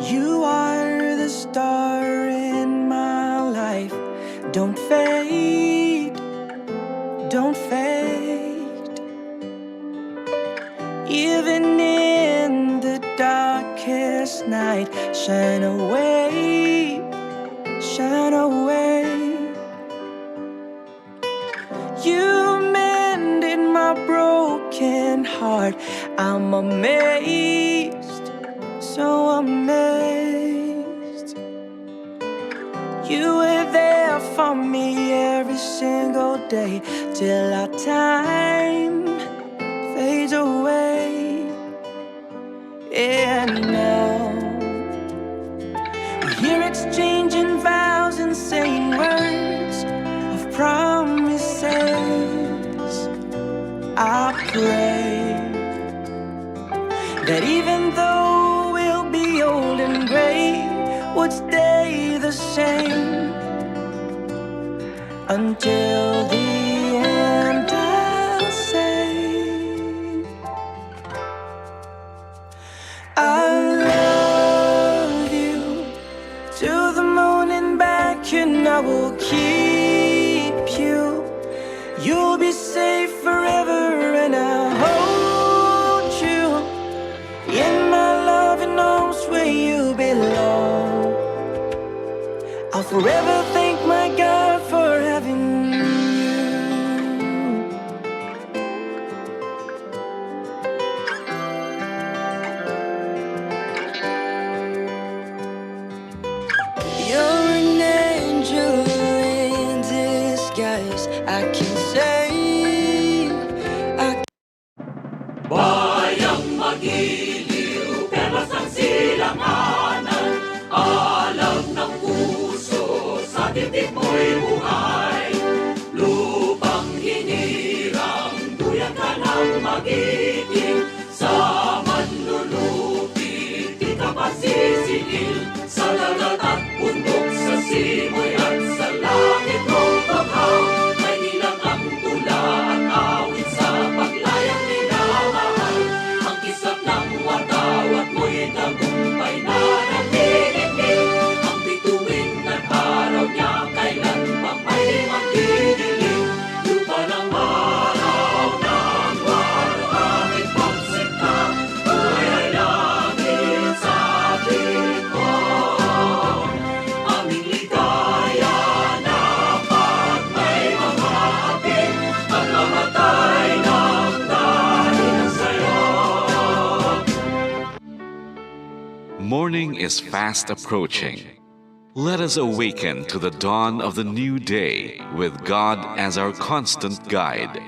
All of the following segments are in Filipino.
You are the star in my life. Don't fade, don't fade. Even in the darkest night, shine away, shine away. You mended my broken heart. I'm amazed, so amazed. You were there for me every single day till our time fades away. And now we're here exchanging vows and saying words of promises. I pray that even though we'll be old and gray, would stay the same until the end. I'll say I love you to the moon and back, and I will keep you. You'll be safe forever, and I'll hold you in my loving arms where you belong. I'll forever thank my God for having you. You're an angel in disguise. I can say Bayang magiliw, perlas ng silanganan. Alam ng puso, sa dibdib mo'y buhay. Lupang hinirang, duyan ka ng magiting. Sa manlulupit, di ka masisingil. Sa dagat at bundok, sa simoy at sa langit mong baghaw. May nilang ang tula at awit sa paglayang minamahal. Ang kisap ng watawat mo'y tagumpay na nagdidikdik. Ang bituin at araw niya kailan pang may magdidilim. Lupa ng araw ng walo aming pagsinta. Buhay ay langit sa ating mo. Aming ligaya na pag may mga ating pagkamatay ng dahil sa'yo. Morning is fast approaching. Let us awaken to the dawn of the new day with God as our constant guide.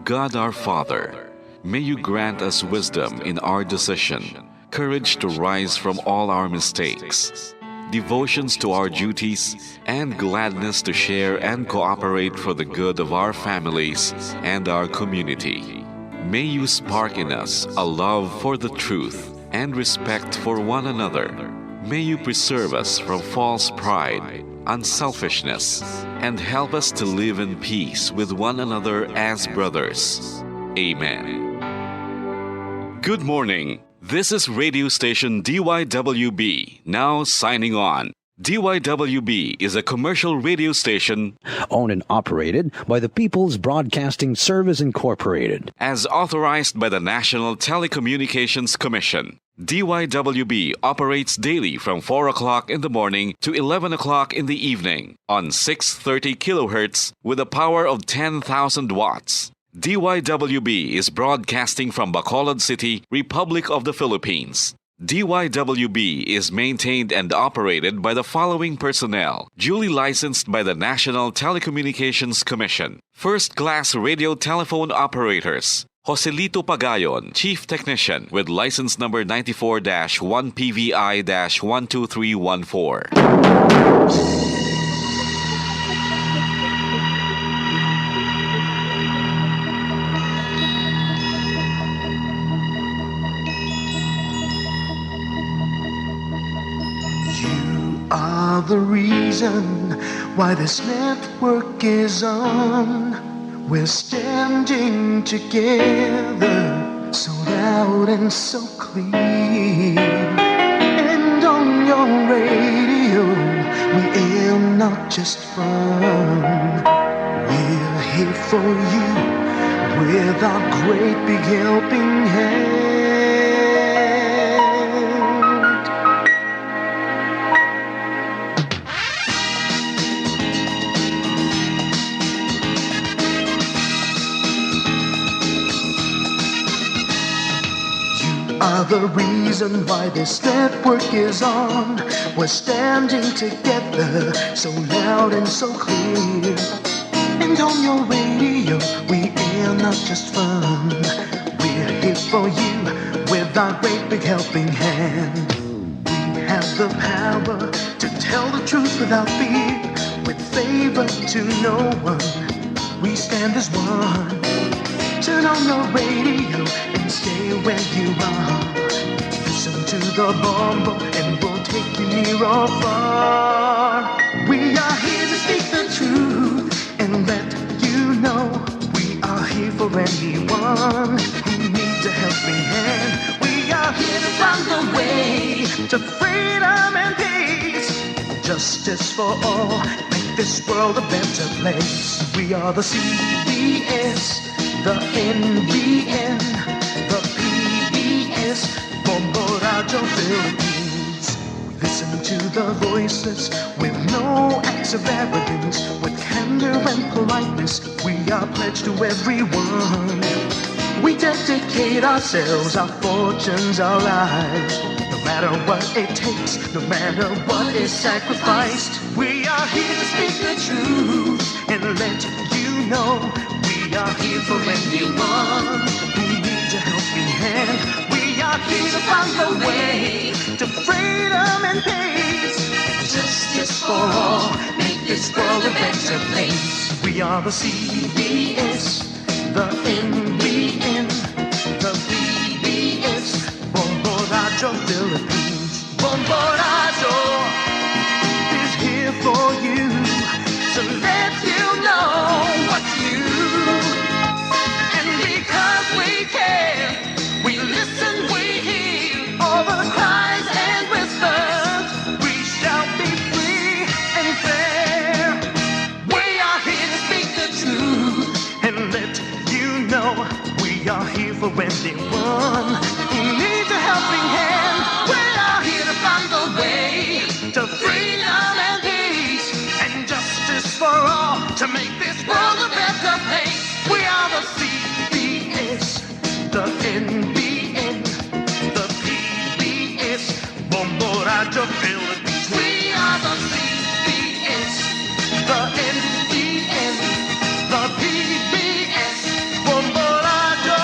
God our Father, may you grant us wisdom in our decision, courage to rise from all our mistakes, devotions to our duties, and gladness to share and cooperate for the good of our families and our community. May you spark in us a love for the truth and respect for one another. May you preserve us from false pride, unselfishness, and help us to live in peace with one another as brothers. Amen. Good morning. This is radio station DYWB, now signing on. DYWB is a commercial radio station owned and operated by the People's Broadcasting Service Incorporated. as authorized by the National Telecommunications Commission. DYWB operates daily from 4 o'clock in the morning to 11 o'clock in the evening on 630 kilohertz with a power of 10,000 watts. DYWB is broadcasting from Bacolod City, Republic of the Philippines. DYWB is maintained and operated by the following personnel, duly licensed by the National Telecommunications Commission. First-class radio telephone operators. Joselito Pagayon, Chief Technician with license number 94-1PVI-12314. Are the reason why this network is on. We're standing together so loud and so clear. And not just fun. We're here for you with our great big helping hand. Are the reason why this network is on. We're standing together so loud and so clear. And on your radio we air not just fun. We're here for you with our great big helping hand. We have the power to tell the truth without fear, with favor to no one. We stand as one. Turn on your radio and stay where you are. Listen to the Bombo and we'll take you near or far. We are here to speak the truth and let you know. We are here for anyone who needs a helping hand. We are here to find the way to freedom and peace. Justice for all, make this world a better place. We are the CBS, the NBN, the PBS, Bombo Radio Philippines. Listen to the voices with no acts of arrogance, with candor and politeness. We are pledged to everyone. We dedicate ourselves, our fortunes, our lives. No matter what it takes, no matter what is sacrificed. We are here to speak the truth and let you know. We are here for anyone who needs a helping hand. We are here to find the way to freedom and peace. Justice for all, make this world a better place. We are the CBS, the NBN, the PBS, Bombo Radio Philippines. Bombo Radio is here for you, to let you know what's new. And because we care, we listen, we hear all the cries and whispers. We shall be free and fair. We are here to speak the truth and let you know. We are here for anyone who needs a helping hand. We are here to find the way to freedom and peace and justice for all, to make this world a better place. We are the CBS, the NBN, the PBS, Bombo Radio Philippines. We are the CBS, the NBN, the PBS, Bombo Radio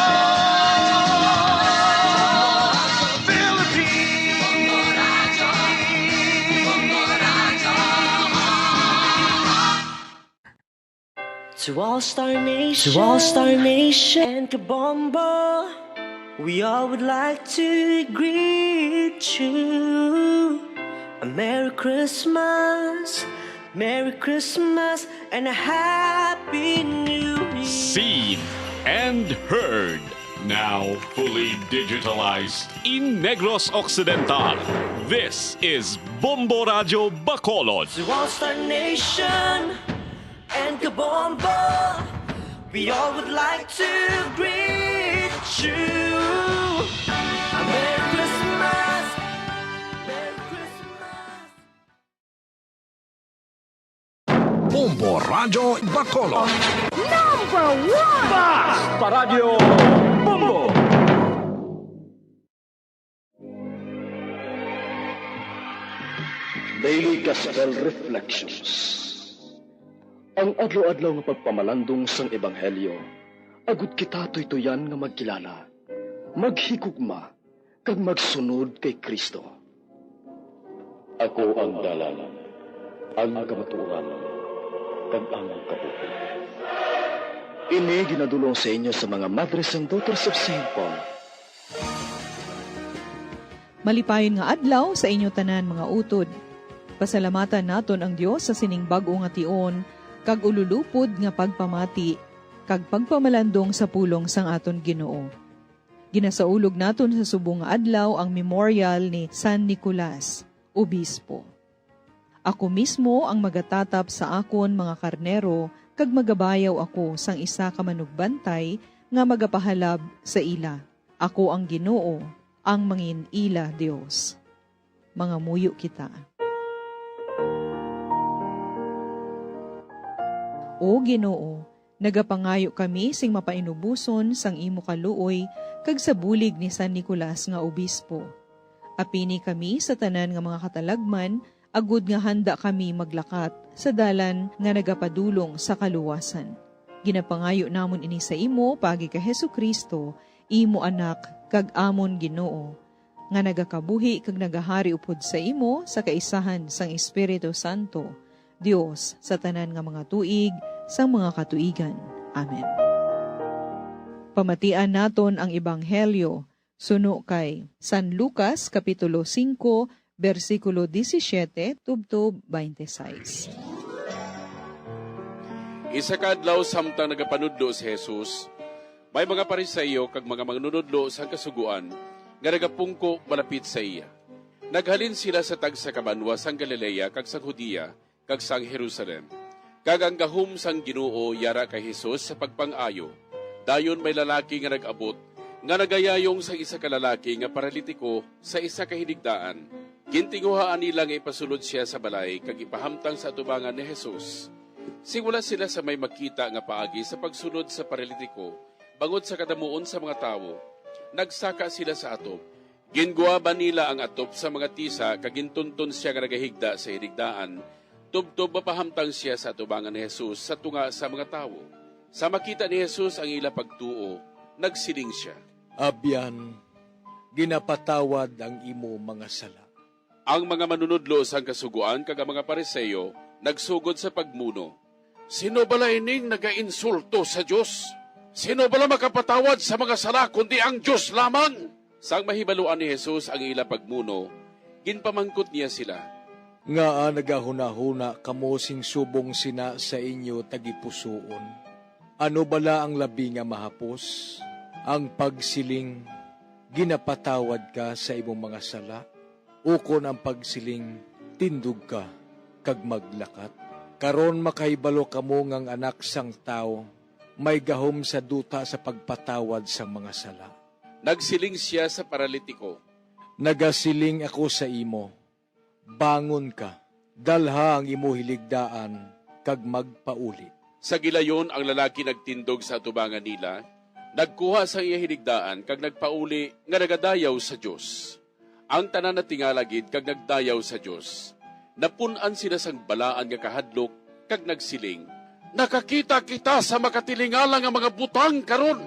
To All Star Nation and Kabombo, we all would like to greet you. A Merry Christmas, and a Happy New Year. Seen and heard. Now fully digitalized in Negros Occidental. This is Bombo Radio Bacolod. To All Star Nation and Kabombo, we all would like to greet you. A Merry Christmas, Merry Christmas. Bombo Radio Bacolod. Paradyo Bombo. Daily Gospel Reflections. Ang adlaw-adlaw nga pagpamalandong sang Ebanghelyo, agud kita tuytoyan nga magkilala, maghigugma, kag magsunod kay Kristo. Ako ang dalan, ang kamatuoran, kag ang kabuhi. Ini ginadulong sa inyo sa mga Mothers and Daughters of St. Paul. Malipayon nga adlaw sa inyo tanan mga utod. Pasalamatan naton ang Dios sa sining bag-o nga tion, kag ululupod nga pagpamati, kag pagpamalandong sa pulong sang aton Ginoo. Ginasaulog naton sa subong nga adlaw ang memorial ni San Nicolas, Obispo. Ako mismo ang magatatap sa akon mga karnero, kag magabayaw ako sang isa ka manugbantay nga magapahalab sa ila. Ako ang Ginoo, ang mangin-ila Dios. Mga muyo kita. O Ginoo, nagapangayo kami sing mapainubuson sang imo kaluoy kag sa bulig ni San Nicolas nga obispo. Apini kami sa tanan nga mga katalagman, agud nga handa kami maglakat sa dalan nga nagapadulong sa kaluwasan. Ginapangayo namon ini sa imo pagi ka Hesukristo, imo anak kag amon Ginoo, nga nagakabuhi kag nagahari upod sa imo sa kaisahan sang Espiritu Santo, Dios sa tanan nga mga tuig, sang mga katuigan. Amen. Pamatian naton ang Ebanghelyo suno kay San Lucas Kapitulo 5, versikulo 17 tubtob 26. Isa ka adlaw samtang nagapanudlo si Jesus, may mga Pariseo kag mga manunudlo sa kasuguan nga nagapungko malapit sa iya. Naghalin sila sa tagsa kabanwa sang Galilea kag sang Judea kag sang Jerusalem. Kag ang gahom sang Ginoo yara kay Jesus sa pagpang-ayo. Dayon may lalaki nga nag-abot nga nagayayong sa isa ka lalaki nga paralitiko sa isa ka hinigdaan. Gintinguhaan nila nga ipasulod siya sa balay kag ipahamtang sa atubangan ni Jesus. Simula sila sa may makita nga paagi sa pagsunod sa paralitiko, bangod sa kadamuon sa mga tawo. Nagsaka sila sa atop. Ginguaban nila ang atop sa mga tisa kag gintunton siya nga nagahigda sa hinigdaan. Tubtob mapahamtang siya sa atubangan ni Jesus sa tunga sa mga tawo. Sa makita ni Jesus ang ila pagtuo, nagsiling siya. Abyan, ginapatawad ang imo mga sala. Ang mga manunudlo sang kasuguan kag ang mga Pariseo nagsugod sa pagmuno. Sino bala ining nagainsulto sa Dios? Sino bala makapatawad sa mga sala kundi ang Dios lamang? Sang mahibaluan ni Jesus ang ila pagmuno, ginpamangkot niya sila. Nga nagahuna-huna kamo sing subong sina sa inyo tagipusoon. Ano bala ang labi nga mahapos? Ang pagsiling, ginapatawad ka sa imong mga sala? Ukon ang pagsiling, tindog ka, kag maglakat? Karon makahibalo kamo ngang anak sang tao, may gahom sa duta sa pagpatawad sa mga sala. Nagsiling siya sa paralitiko. Nagasiling ako sa imo, bangon ka, dalha ang imo hiligdaan, kag magpauli. Sa gilayon ang lalaki nagtindog sa atubangan nila, nagkuha sa iya hiligdaan kag nagpauli nga nagadayaw sa Dios. Ang tanan na tingalagid kag nagdayaw sa Dios. Napunan sila sang balaan nga kahadlok kag nagsiling, nakakita kita sa makatilingalang nga mga butang karon.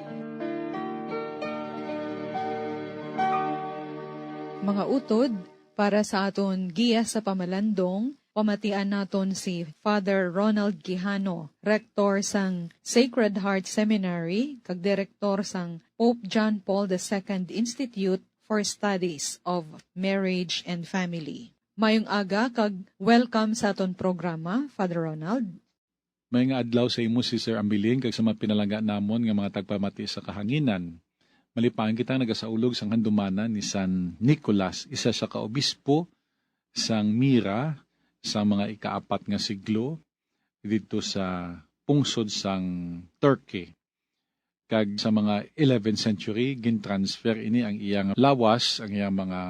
Mga utod, para sa aton giya sa pamalandong, pamatian naton si Father Ronald Quijano, Rector sang Sacred Heart Seminary, kag Direktor sang Pope John Paul II Institute for Studies of Marriage and Family. Mayong aga kag welcome sa aton programa, Father Ronald. May nga adlaw sa imo si Sir Amiling kag sa mga pinalangga namon nga mga tagpamati sa kahanginan. Malipahan kitang nagasaulog sang handumana ni San Nicolas, isa sa kaobispo sang Mira sa mga ikaapat nga siglo dito sa pungsod sang Turkey. Kag sa mga 11th century, gintransfer ini ang iyang lawas, ang iyang mga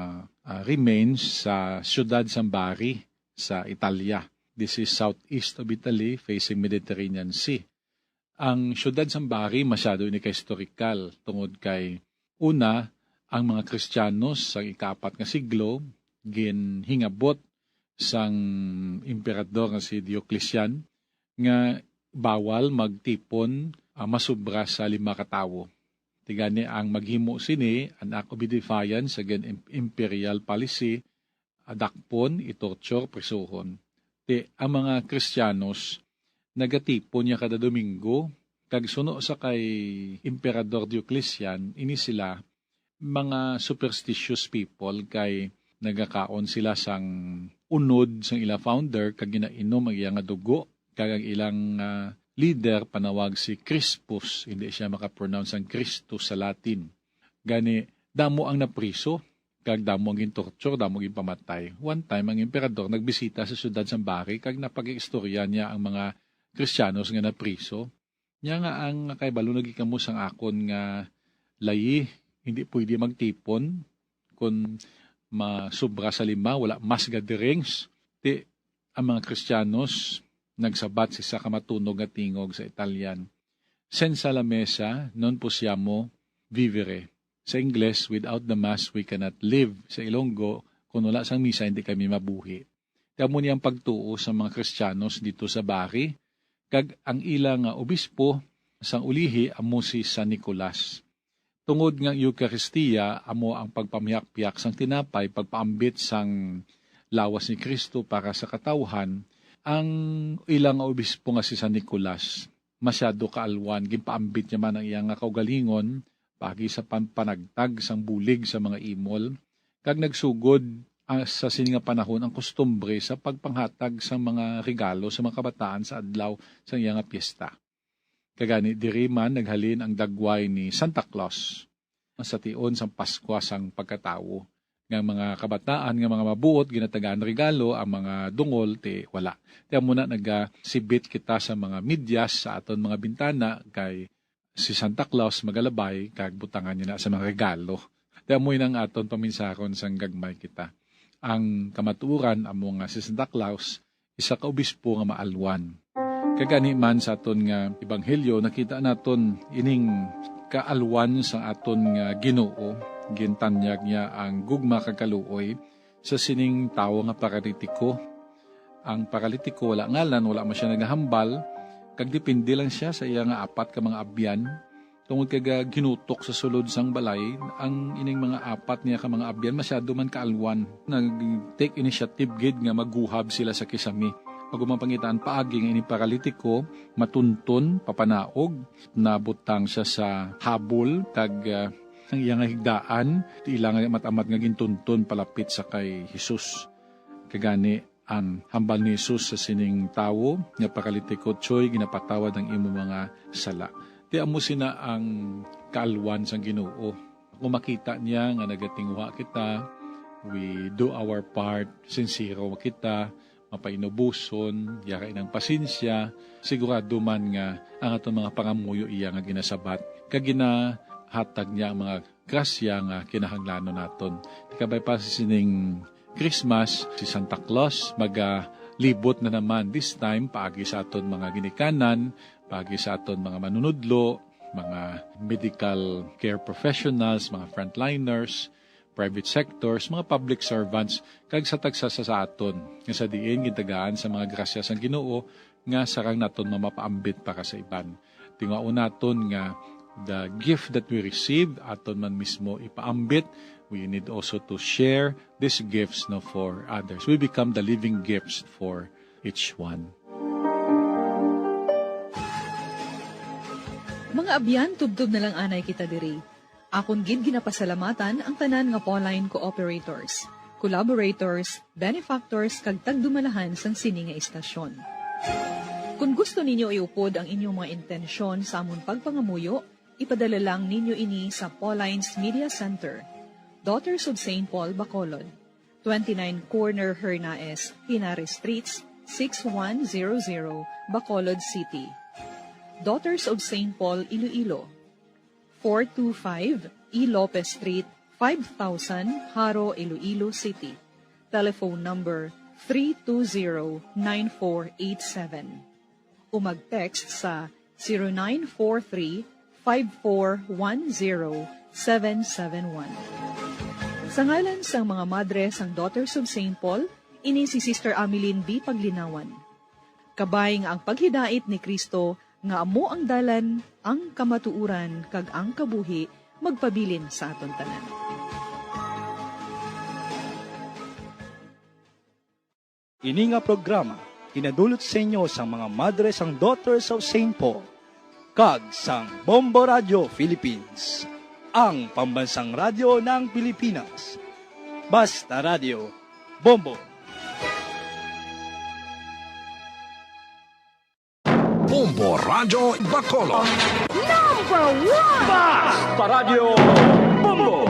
remains sa siyudad sang Bari sa Italia. This is southeast of Italy, facing Mediterranean Sea. Ang siyudad sang Bari masyado ini ka-historical tungod kay una, ang mga Kristiyanos sa ikaapat nga siglo ginhingabot sang emperador nga si Diocletian nga bawal magtipon masubra sa 5 ka tawo. Tigani ang maghimo sini an act of defiance against imperial policy, adakpon, itorture, prisuhon. Ang mga Kristiyanos nagatipon niya kada Domingo, kag suno sa kay Emperador Diocletian, ini sila mga superstitious people kay nagakaon sila sang unod sang ila founder kag ginainom ang iyang dugo kag ang ilang leader panawag si Crispus, hindi siya makapronounce ang Christus sa Latin. Gani damo ang napriso kag damo ang torture, damo ang pamatay. One time, ang emperador nagbisita sa syudad sa Bari, kag napag-istorya niya ang mga Kristiyanos nga na priso. Niya nga ang kaibalo nagikamus ang akon nga layi, hindi pwede magtipon kung masubra sa lima, wala mass gatherings. Di, ang mga Kristiyanos nagsabat sa kamatunog nga tingog sa Italian. Senza la mesa, non possiamo vivere. Sa Ingles, without the mass, we cannot live. Sa Ilonggo, kung wala sang misa, hindi kami mabuhi. Kamo niyang pagtuo sa mga Kristiyanos dito sa Bari, kag ang ilang obispo sang ulihi amo si San Nicolas. Tungod nga Eucharistia, amo ang pagpamiyak-piyak sang tinapay, pagpaambit sang lawas ni Kristo para sa katawhan. Ang ilang obispo nga si San Nicolas, masyado kaalwan, gimpaambit niya man ang iyang kaugalingon, pagi sa panagtag sang bulig sa mga imol, kag nagsugod sa sininga panahon ang kustumbre sa pagpanghatag sa mga regalo sa mga kabataan sa adlaw sa iyang piyesta. Kagani diri man naghalin ang dagway ni Santa Claus sa tion sang Paskwa sang pagkatawo. Nga mga kabataan, nga mga mabuot, ginatagaan regalo, ang mga dungol, wala. Kaya muna nagsibit kita sa mga medyas, sa aton mga bintana, kay si Santa Claus magalabay, kag butangan niya na sa mga regalo. Kaya mo ang aton paminsakon sang gagmay kita. Ang kamaturan, amo nga si Santa Claus, isa ka obispo nga maalwan. Kagani man sa aton nga ebanghelyo, nakita naton ining kaalwan sa aton nga Ginoo, gintanyag niya ang gugma kagaluoy sa sining tawo nga paralitiko. Ang paralitiko wala ngalan, wala man siya naghambal, kag dipindi lang siya sa iya nga apat ka mga abyan. Tungod kag ginutok sa sulod sang balay, ang ining mga apat niya ka mga abyan masyado man kaalwan. Nag-take initiative gid nga maguhab sila sa kisami. Pagumampangitaan paagi nga ini paralitiko, matuntun, papanaog, nabutang siya sa habol, kag ang iyang higdaan, ilang matamat nga gintuntun palapit sa kay Jesus. Kagani ang hambal ni Jesus sa sining tawo, nga paralitiko tsoy, ginapatawad ang imo mga sala. Di amo sina ang kaalwan sang Ginoo. Kung makita niya nga nagatingwa kita, we do our part, sincero kita, mapainubuson, yara ng pasensya, sigurado man nga ang atong mga pangamuyo iya nga ginasabat. Kagina hatag niya ang mga grasya nga kinahanglano naton. Tikabay pa sa sining Christmas, si Santa Claus magalibot na naman this time paagi sa aton mga ginikanan, paagi sa aton mga manunudlo, mga medical care professionals, mga frontliners, private sectors, mga public servants, kag sa tagsasa sa aton. Nga sa diin, gitagaan sa mga grasya sang Ginoo, nga sarang naton mamapaambit para sa iban. Tingao naton nga the gift that we receive, aton man mismo ipaambit, we need also to share these gifts for others. We become the living gifts for each one. Mga abyan, tubtob na lang anay kita diri. Akon gid ginapasalamatan ang tanan nga Pauline cooperators, collaborators, benefactors, kag tagdumalahan sang sini nga istasyon. Kung gusto ninyo iupod ang inyong mga intensyon sa amon pagpangamuyo, ipadala lang ninyo ini sa Pauline's Media Center, Daughters of St. Paul, Bacolod, 29 Corner Hernaez, Pinares Streets, 6100, Bacolod City. Daughters of St. Paul, Iloilo, 425 E. Lopez Street, 5000, Haro, Iloilo City. Telephone number 320-9487. O mag-text sa 0943-5410-771. Sa ngalan sang mga madre sang Daughters of St. Paul, ini si Sister Ameline B. Paglinawan. Kabay nga ang paghidait ni Kristo nga amo ang dalan, ang kamatuuran, kag ang kabuhi, magpabilin sa aton tanan. Ini nga programa, inadulot sa inyo sa mga madre sang Daughters of St. Paul, kag sang Bombo Radio Philippines, ang pambansang radyo ng Pilipinas. Basta Radio, Bombo! Bombo Radio Bacolod. #1 Basta Radio Bombo!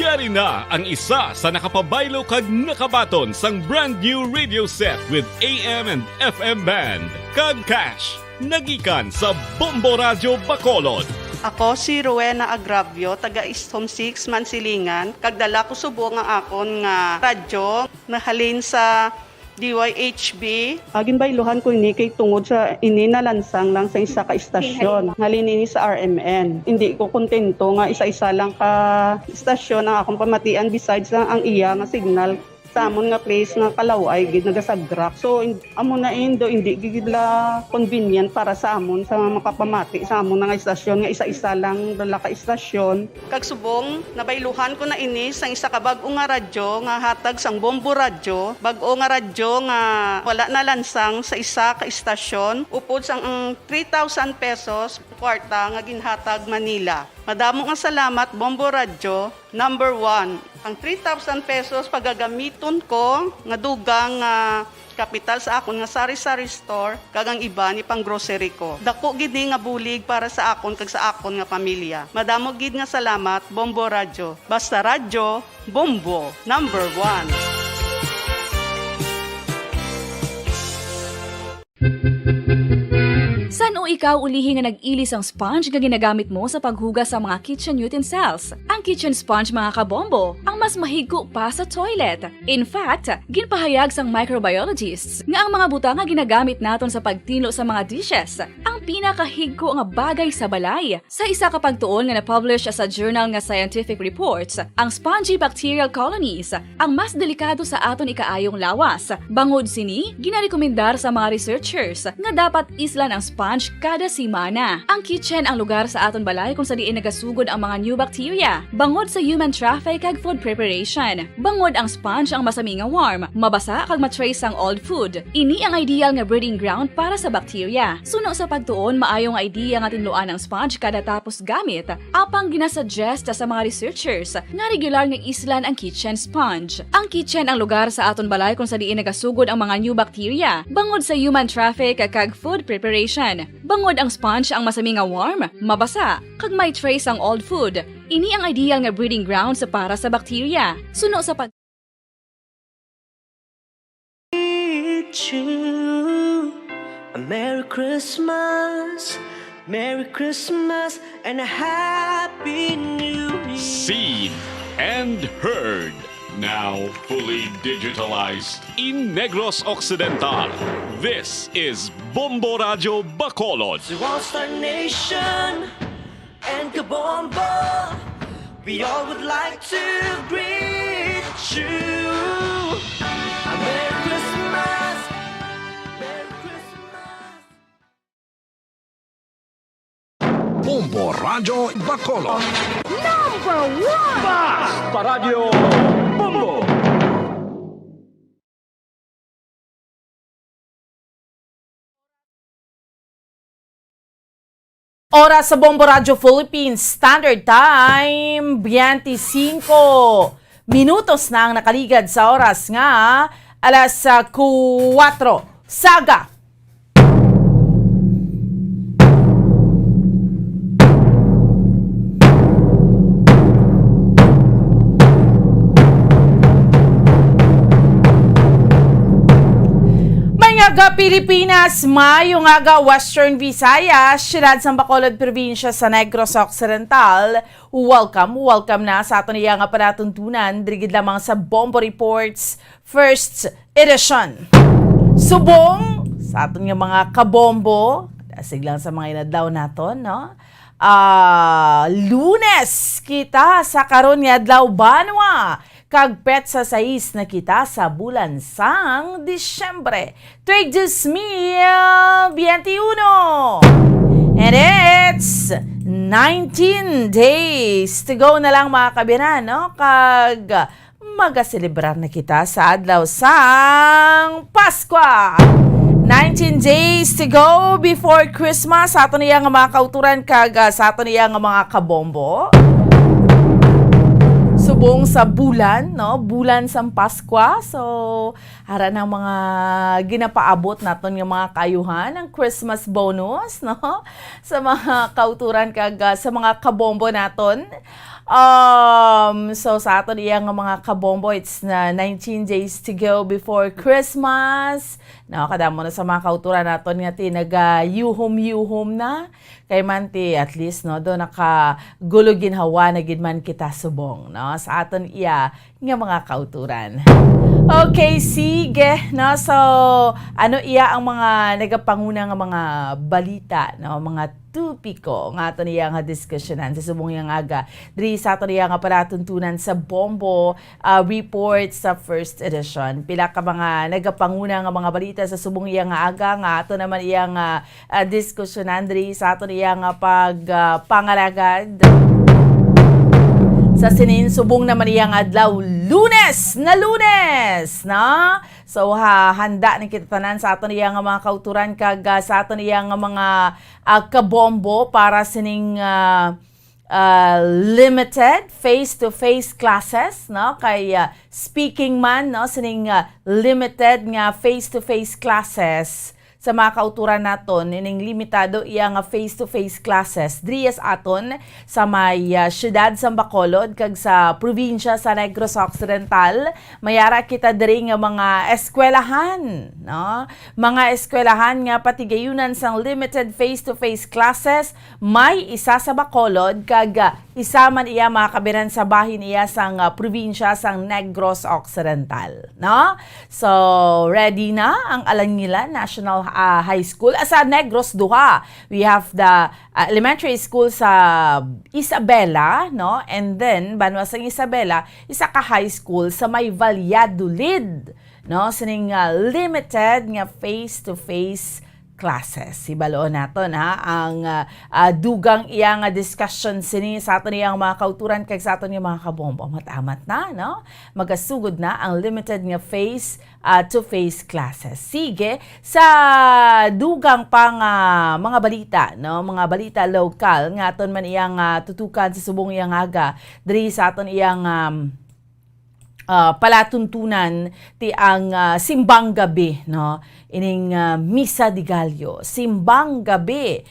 Yari na ang isa sa nakapabaylo kag nakabaton sang brand new radio set with AM and FM band. Kag cash, nagikan sa Bombo Radio Bacolod. Ako si Rowena Agravio, taga Eastham 6, Mansilingan. Kagdala ko subo nga akon nga radyo, nahalin sa DYHB. Agin bayluhan ko ini kay tungod sa ini nalansang lang sa isa ka istasyon. Halin ini sa RMN. Hindi ko kontento nga isa-isa lang ka istasyon ang akong pamatian besides lang ang iya nga signal sa amon nga place nga Kalaway gid nagasagrak. So amo na indo hindi gid la convenient para sa amon sa makapamati sa amon nga istasyon nga isa-isa lang dala ka istasyon. Kag subong nabayluhan ko na ini sang isa ka bag-o nga radyo nga hatag sang Bombo Radio, bag-o nga radyo nga wala na lansang sa isa ka istasyon upod sang 3,000 pesos kwarta nga ginhatag Manila. Madamo nga salamat Bombo Radio. Number 1, ang 3,000 pesos pagagamiton ko nga dugang kapital sa akon nga sari-sari store kagang iba ni pang grocery ko. Dako gid nga bulig para sa akon kag sa akon nga pamilya. Madamo gid nga salamat Bombo Radio. Basta radyo, Bombo, number 1. San o ikaw ulihi nga nag-ilis ang sponge nga ginagamit mo sa paghugas sa mga kitchen utensils? Ang kitchen sponge mga kabombo, ang mas mahigko pa sa toilet. In fact, ginpahayag sang microbiologists nga ang mga butang nga ginagamit naton sa pagtilo sa mga dishes, ang pinakahigko nga bagay sa balay. Sa isa ka pagtuon nga na-publish sa journal nga Scientific Reports, ang spongy bacterial colonies ang mas delikado sa aton ikaayong lawas. Bangod sini, ginarekomendar sa mga researchers nga dapat islan ang sponge kada simana. Ang kitchen ang lugar sa aton balay kung sa diin nagasugod ang mga new bacteria. Bangod sa human traffic kag food preparation. Bangod ang sponge ang masami nga warm, mabasa kag matrace ang old food. Ini ang ideal nga breeding ground para sa bacteria. Suno sa pagtuon, maayong idea nga tinluan ang sponge kada tapos gamit. Apang ginasuggest sa mga researchers nga regular nga islan ang kitchen sponge. Ang kitchen ang lugar sa aton balay kung sa diin nagasugod ang mga new bacteria. Bangod sa human traffic kag food preparation. Bangod ang sponge ang masami nga warm, mabasa, kag may trace ang old food. Ini ang ideal nga breeding ground sa para sa bacteria. Suno sa pag A Merry Christmas, Merry Christmas, and a Happy New Year. Seen and heard. Now fully digitalized in Negros Occidental. This is Bombo Radio Bacolod. To All-Star Nation and Kabombo, we all would like to greet you. A Merry Christmas, Merry Christmas. Bombo Radio Bacolod. Number 1! Basta Radio Bombo! Oras sa Bombo Radio Philippines Standard Time, 25 minutos na ang nakaligad sa oras nga alas 4. Saga! Aga Pilipinas, Mayo nga Western Visayas, siyudad sa Bacolod Provincia sa Negros Occidental. Welcome na sa aton iya nga panatuntunan, dirigid lamang sa Bombo Reports First Edition. Subong sa aton nga mga kabombo, dasig lang sa mga inadlaw naton, no? Lunes kita sa karon nga adlaw banwa. Kag petsa 6 na kita sa bulan sang Disyembre 2021. And it's 19 days to go na lang mga kabinan, no? Kag magaselebrar na kita sa adlaw sang Pasko. 19 days to go before Christmas. Sa aton niya nga mga kauturan kag sa aton niya nga mga kabombo. Subong sa bulan, no? Bulan sa Pasko. So, hara ng mga ginapaabot naton ng mga kayuhan, ang Christmas bonus, no? Sa mga kauturan kag sa mga kabombo naton. So sa aton iya nga mga kabombo, it's na 19 days to go before Christmas. Kadamo na sa mga kauturan naton nga yuhom na. Kay manti at least do nakagulo ginhawa na gid man kita subong sa aton iya nga mga kauturan. Okay, sige. So, ano iya ang mga nagapanguna nga mga balita, mga tupiko nga ato niya nga diskusyonan sa subong yang aga. Diri sa ato niya nga paratuntunan sa Bombo report sa first edition. Pila ka mga nagapanguna nga mga balita sa subong yang aga nga ato naman iya nga diskusyonan diri sa ato niya nga pangalagad. Sa sininubong naman iyang adlaw, Lunes, na? So, handa ni kita tanan sa aton iyang mga kauturan kag sa aton iyang mga kabombo para sining limited face-to-face classes, kay speaking man, sining limited nga face-to-face classes sa mga kauturan naton ining limitado iya nga face-to-face classes driyas aton sa may syudad sa Bacolod kag sa probinsya sa Negros Occidental. Mayara kita diri nga mga eskwelahan, mga eskwelahan nga patigayunan sang limited face-to-face classes. May isa sa Bacolod kag isa man iya makabiran sa bahin iya sang probinsya sang Negros Occidental, So ready na ang Alangilan National High School. Sa Negros duha, we have the elementary school sa Isabela, and then banwa sa Isabela, isa ka high school sa may Valladolid, sining limited nga face-to-face classes. Ibaloon naton ang dugang iyang discussion sini sa aton iyang mga kauturan kag sa aton mga kabombo. Matamat na, magasugod na ang limited nga face-to-face classes. Sige, sa dugang pang mga balita, mga balita lokal nga aton man iyang tutukan sa subong iyang aga diri sa aton iyang palatuntunan ti ang simbang gabi, ining Misa di Gallo, simbang gabi.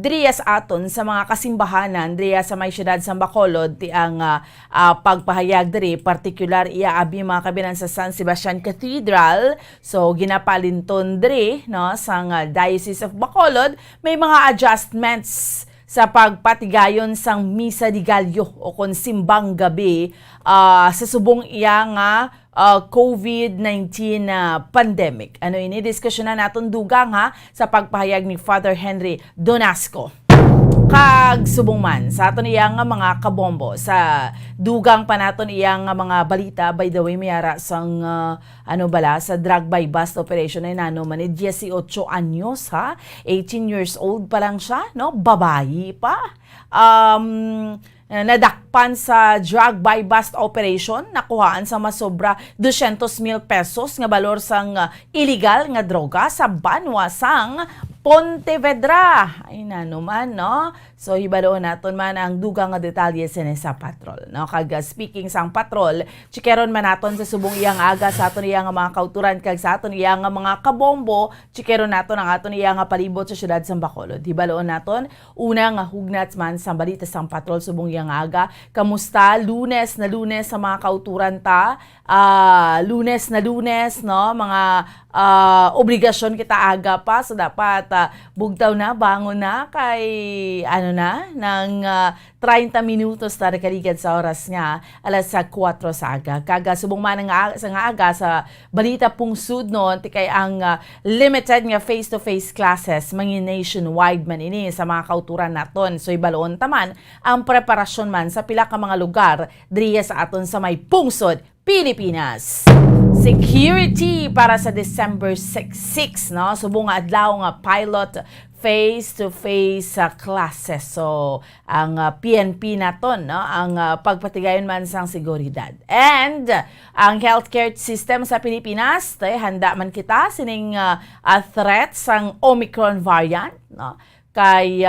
Diriya sa aton sa mga kasimbahanan diriya sa may syudad sa Bacolod ti ang pagpahayag diri particular iya abi mga kabinan sa San Sebastian Cathedral. So ginapalinton diri sang Diocese of Bacolod may mga adjustments sa pagpatigayon sang Misa di Gallo o kon simbang gabi sa subong iya nga COVID-19 pandemic. Ini diskusyonan naton dugang sa pagpahayag ni Father Henry Donasco. Kag subong man sa aton iyang mga kabombo sa dugang pa naton iyang mga balita. By the way, mayara sang sa drug by bust operation ay man 18 anyos 18 years old pa lang siya, babayi pa. Nadakpan sa drug by bust operation, nakuhaan sa masobra 200,000 pesos nga balor sang illegal nga droga sa banwa sang Pontevedra. Ay nanuman, So, hibaloon naton man ang dugang nga detalye sa patrol. Kag speaking sang patrol, chikeron man naton sa subong iyang aga sa aton iyang mga kauturan kag sa aton iyang mga kabombo, chikeron naton ang aton iyang palibot sa syudad sa Bacolod. Hibaloon naton, una nga hugnat man sa balita sang patrol subong iyang aga. Kamusta? Lunes sa mga kauturan ta. Lunes, mga obligasyon kita aga pa. So, dapat bugtaw na, bangon na kay ng 30 minutos na nakaligad sa oras nga alas 4 sa aga. Kaga subong man sa nga aga sa balita pungsud noon ti kay ang limited nga face-to-face classes mga nationwide man ini sa mga kauturan naton. So ibaloon taman ang preparasyon man sa pila ka mga lugar diriya sa aton sa may pungsod Pilipinas. Security para sa December 6, subong nga adlaw nga pilot face-to-face classes. So, ang PNP naton, ang pagpatigayon man sang seguridad. And, ang healthcare system sa Pilipinas, handa man kita sining threat sang Omicron variant. Kay,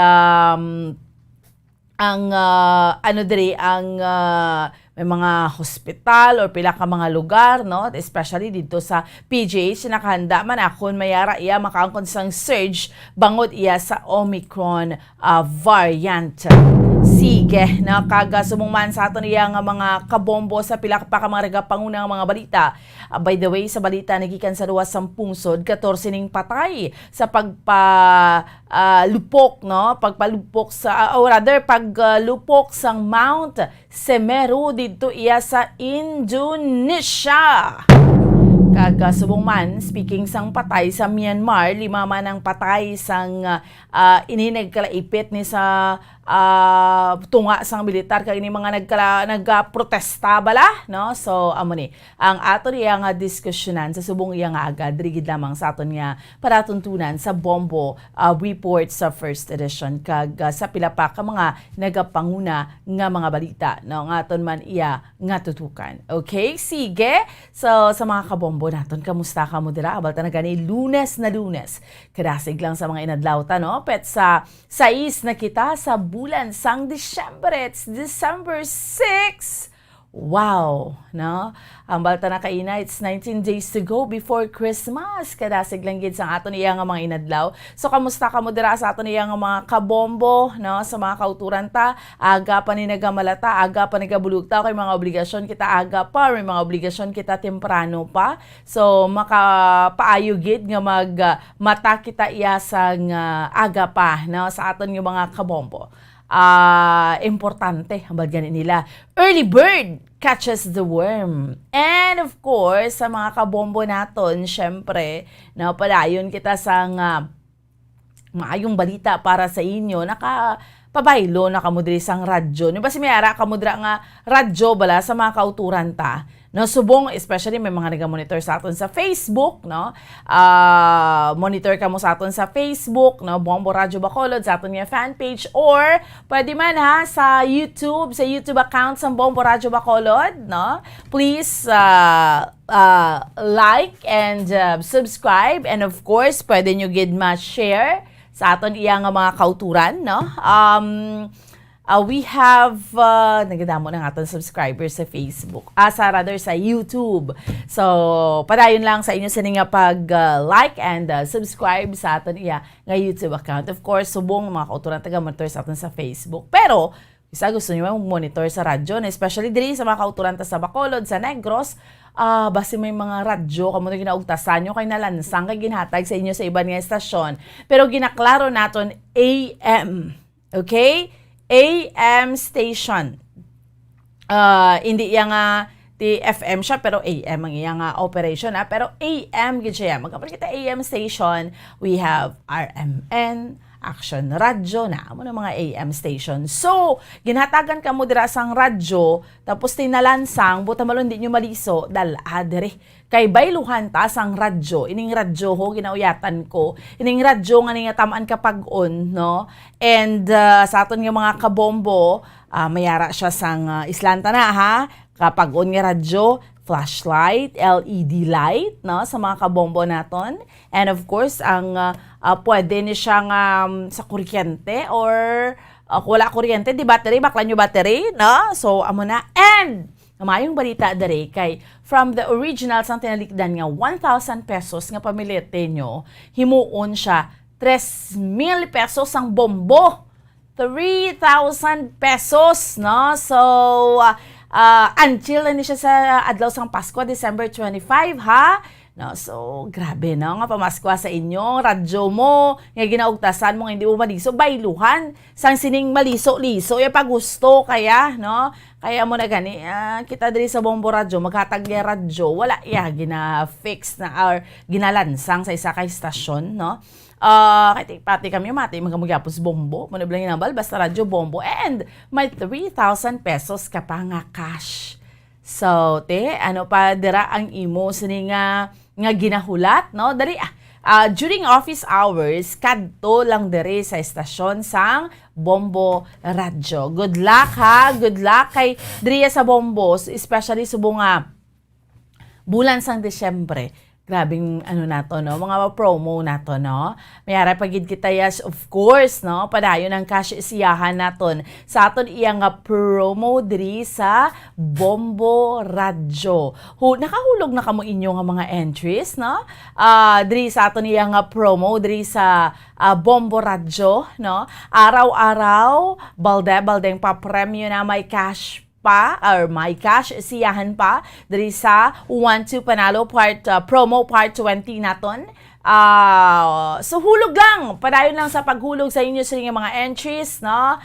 may mga hospital or pila ka mga lugar, especially dito sa PGH, nakahanda man akon mayara iya makaangkon sang surge bangod iya sa Omicron variant. Sige, sumungman sa ato niya nga mga kabombo sa pila pa ka mga pangunang mga balita. By the way, sa balita nagikan sa luwas sang pungsod, 14 ning patay sa pagpalupok, no? Pagpalupok sa paglupok sang Mount Semeru dito iya sa Indonesia. Kagasubong man, speaking sang patay sa Myanmar, 5 man ang patay sang ininagkalaipit ni sa tunga sang militar kay ini mga nagprotesta bala, no? So amo ni ang ato niya nga diskusyonan sa subong iya nga agad rigid lamang sa aton nga paratuntunan sa Bombo report sa first edition kag sa pila pa ka mga nagapanguna nga mga balita, no? Nga aton man iya nga tutukan. Okay, sige. So sa mga kabombo naton, kamusta ka mo dira? Balta na gani Lunes na Lunes. Kadasig lang sa mga inadlawta, no? Pet sa 6 na kita sa bulan sang Disyembre. It's December 6. Wow, no? Ang balta na kaina, it's 19 days to go before Christmas. Kadasig lang gid sa aton iya nga mga inadlaw. So kamusta ka mo dira sa aton iya nga mga kabombo, no? Sa mga kauturan ta, aga pa ni nagamalata, aga pa nagabulugta kay mga obligasyon kita aga pa, may mga obligasyon kita temprano pa. So makapaayo gid nga mata kita iya sang aga pa, no? Sa aton nga mga kabombo. Importante ang ganin nila. Early bird catches the worm. And of course, sa mga kabombo naton, syempre, padayon kita sa maayong balita para sa inyo. Pabaylo na kamudri sang radyo. Ni ba si Mayara kamudra nga radyo bala sa mga kauturan ta? No, subong, especially may mga nag-monitor sa aton sa Facebook, no? Monitor ka mo sa aton sa Facebook, no? Bombo Radyo Bacolod, sa aton nga fan page, or pwede man sa YouTube account sa Bombo Radyo Bacolod, no? Please like and subscribe, and of course, pwede nyo gid ma-share sa aton iya nga mga kauturan, no? We have, nagadamo ng aton subscribers sa Facebook. Sa YouTube. So, padayon lang sa inyo sa nga pag-like and subscribe sa aton iya nga YouTube account. Of course, subong mga kauturan taga-monitor sa aton sa Facebook. Pero, isa gusto nyo monitor sa radyo, especially diri sa mga kauturan ta sa Bacolod, sa Negros, basi may mga radyo, kamo na ginaugtasan nyo, kay nalansang, kay ginhatag sa inyo sa iban nga estasyon. Pero ginaklaro naton AM. Okay? AM station. Hindi iya nga FM siya, pero AM ang iya nga operation. Pero AM gid siya. Magkapag kita AM station, we have RMN, Action Radio, na amo ng mga AM station. So, ginhatagan ka mo dira sang radyo, tapos tinalansang, buta malon di nyo maliso, daladere. Kay bayluhan ta sang radyo, ining radyo ho, ginauyatan ko, ining radyo nga nga tamaan kapag-on, no? And sa aton nga mga kabombo, mayara siya sang islanta na, ha? Kapag-on nga radyo, flashlight, LED light, no, sa mga kabombo naton. And of course, ang pwede ni siyang sa kuryente or wala kuryente, di battery, bakla nyo battery, no? So, amo na. And, mayong balita dere kay from the original sang tinalikdan nga 1,000 pesos nga pamilete nyo, himuon siya 3,000 pesos ang bombo. 3,000 pesos, no? So, until na siya sa adlaw sang Pasko, December 25, ha? No, so, grabe, no? Nga pamaskwa sa inyo, radyo mo, nga ginaugtasan mo, nga hindi mo maliso, bayluhan, sang sining maliso-liso, yung pagusto, kaya, no? Kaya mo na gani, kita diri sa Bombo Radyo, maghatag niya radyo, wala, gina-fix na, or ginalansang sa isa kay stasyon, no? Kaya pati kami mati, magamugyapos bombo, manablang inambal, basta radyo bombo, and may 3,000 pesos ka pa nga cash. So, ano pa dira ang imo sini nga ginahulat, no? Dari during office hours, kadto lang diri sa estasyon sang Bombo Radyo. Good luck, ha? Good luck kay diri sa Bombo, especially subong bulan sang Disyembre. Grabing nato, no? Mga promo nato, no? Mayara pagid kita yes, of course, no? Padayon ang cash isiyahan naton sa aton iyang nga promo diri sa Bombo Radyo. Nakahulog na kamo inyo nga mga entries, no? Diri sa aton iyang nga promo diri sa Bombo Radyo, no? Araw-araw, baldeng pa-premyo na may cash pa or my cash siyahan pa diri sa 1-2 panalo promo part 20 naton. So hulog lang, padayon lang sa paghulog sa inyo sa mga entries, no?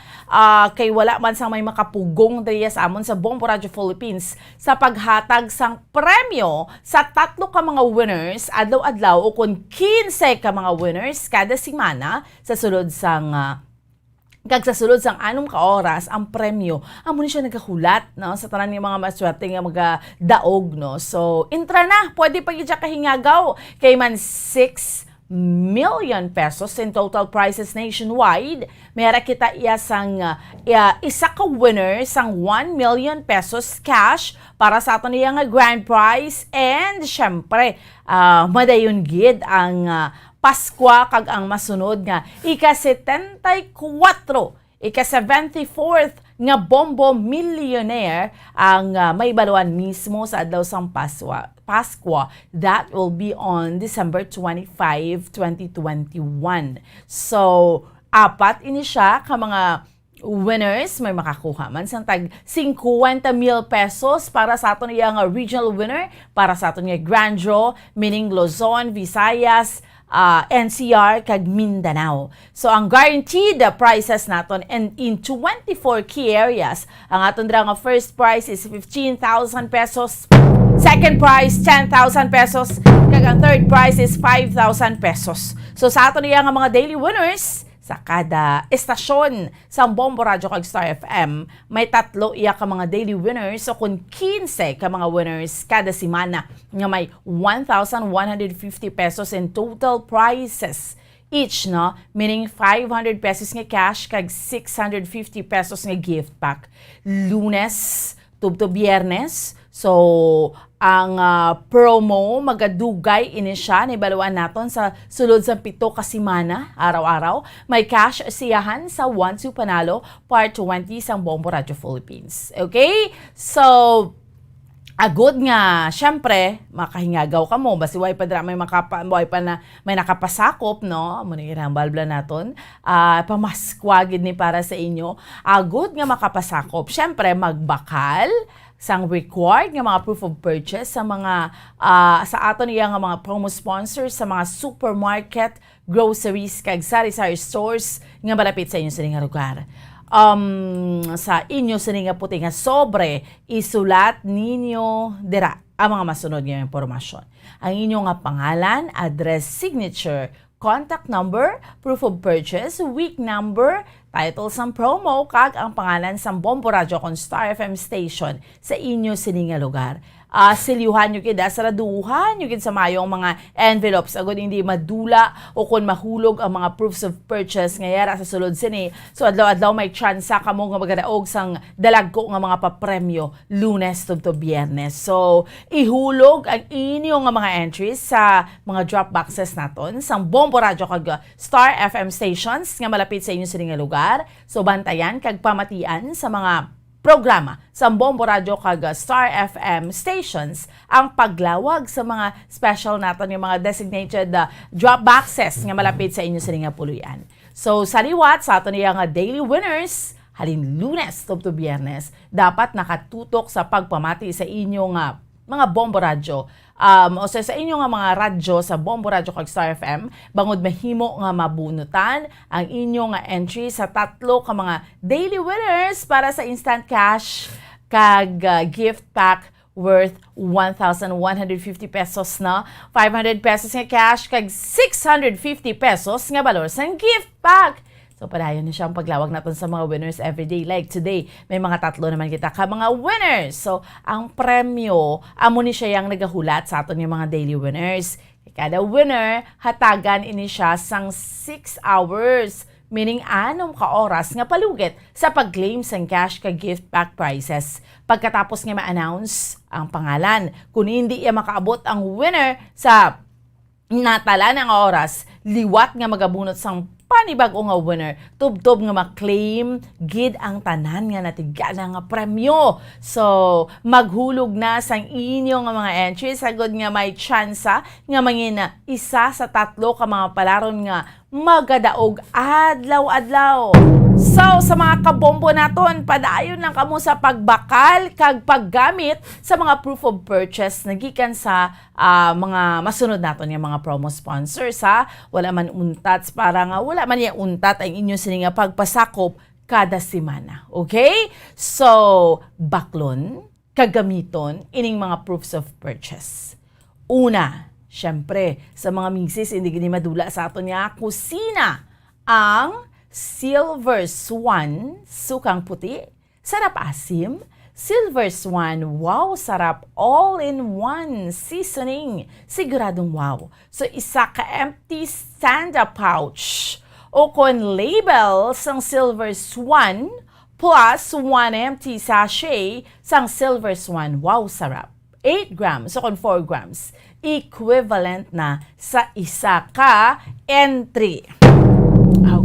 Kay wala man sang may makapugong diri sa amon sa Bombo Radyo Philippines sa paghatag sang premyo sa 3 ka mga winners adlaw-adlaw o kun 15 ka mga winners kada semana sa sulod sang sa sulod sang 6 ka oras ang premyo amo ni siya nagahulat, no, sa tanan ng mga maswerte nga magadaog, no. So intra na, pwede pa gyud kahingagaw kay man 6 million pesos in total prizes nationwide. Mayara kita iya sang isa ka winner sang 1 million pesos cash para sa aton iya nga grand prize, and syempre madayon gid ang Paskwa kag ang masunod nga ika-74, ika-74th nga Bombo Millionaire ang may baluan mismo sa adlaw sang Paskwa. That will be on December 25, 2021. So, 4 ini siya ka mga winners may makakuha man sang tag 50,000 pesos para sa aton iyang regional winner para sa aton nga grand draw, meaning Luzon, Visayas, NCR kag Mindanao. So ang guaranteed prizes naton and in 24 key areas, ang aton dira nga first prize is 15,000 pesos, second prize 10,000 pesos, kag ang third prize is 5,000 pesos. So sa aton iya nga mga daily winners sa kada estasyon sa Bombo Radyo kag Star FM, may 3 iya ka mga daily winners o kun 15 ka mga winners kada semana nga may 1,150 pesos in total prizes each, no? Meaning 500 pesos nga cash kag 650 pesos nga gift pack. Lunes tubto Biyernes. So, ang promo magadugay ini siya ni baluan naton sa sulod sa 7 ka semana araw-araw. May cash siyahan sa 1-2 panalo part 20 sang Bombo Radyo Philippines. Okay? So, agod nga, syempre, makahingagaw ka mo. Basi way pa dra may may nakapasakop, no? Muna irang balbla naton. Pamaskwa gid ni para sa inyo. Agod nga makapasakop. Syempre, magbakal sang required nga mga proof of purchase sa mga sa aton niya nga mga promo sponsors sa mga supermarket, groceries kag sari-sari stores nga malapit sa inyo sa nga lugar. Sa inyo sa nga puti nga sobre isulat ninyo dira ang mga masunod nga impormasyon. Ang inyo nga pangalan, address, signature, contact number, proof of purchase, week number, title sang promo, kag ang pangalan sang Bombo Radyo kon Star FM station sa inyo sininga lugar. Silyuhan nyo kida, saraduhan nyo kid sa mayong mga envelopes agad hindi madula o kung mahulog ang mga proofs of purchase ngayara sa sulod sini. So adlaw-adlaw may chance ka mo nga magadaog sang dalagko nga mga papremyo Lunes tubto Biyernes. So ihulog ang inyo nga mga entries sa mga drop boxes naton sang Bombo Radyo kag Star FM stations nga malapit sa inyo sining lugar. So bantayan kag pamatian sa mga programa sa Bombo Radyo kag Star FM stations ang paglawag sa mga special naton yung mga designated drop boxes nga malapit sa inyo sa nga puluyan. So sa liwat sa aton nga daily winners halin Lunes tubto Biyernes dapat nakatutok sa pagpamati sa inyo nga mga Bombo Radyo. O sa inyo nga mga radyo sa Bombo Radyo kag Star FM, bangod mahimo nga mabunutan ang inyo nga entry sa 3 ka mga daily winners para sa instant cash kag gift pack worth 1,150 pesos na 500 pesos nga cash kag 650 pesos nga balor sa gift pack. So, padayon na siyang paglawag natin sa mga winners everyday. Like today, may mga 3 naman kita ka mga winners. So, ang premyo, amo ni siya yung nagahulat sa aton yung mga daily winners. Kada winner, hatagan ini siya sang 6 hours meaning 6 ka oras nga palugit sa pag-claim sang cash ka gift back prizes. Pagkatapos nga ma-announce ang pangalan, kung hindi iya makaabot ang winner sa natala ng oras, liwat nga magabunot sang panibag nga winner, tub-tub nga ma-claim gid ang tanan nga natigana nga premyo. So, maghulog na sang inyo nga mga entries, sagod nga may tsansa nga mangina 1 sa 3 ka mga palaron nga magadaog adlaw-adlaw. So, sa mga kabombo naton, padayon lang kamo sa pagbakal kag paggamit sa mga proof of purchase nagikan sa mga masunod naton nga mga promo sponsors ha. Wala man untats para nga wala man yung untat ang inyo sini nga pagpasakop kada semana. Okay? So, baklon, kagamiton ining mga proofs of purchase. Una, syempre, sa mga misis hindi gini madula sa aton nga kusina ang Silver Swan, sukang puti, sarap asim. Silver Swan, wow, sarap, all-in-one seasoning, siguradong wow. So, isa ka empty stand-up pouch o kon label sang Silver Swan plus 1 empty sachet sang Silver Swan, wow, sarap. 8 grams o kon 4 grams, equivalent na sa isa ka entry.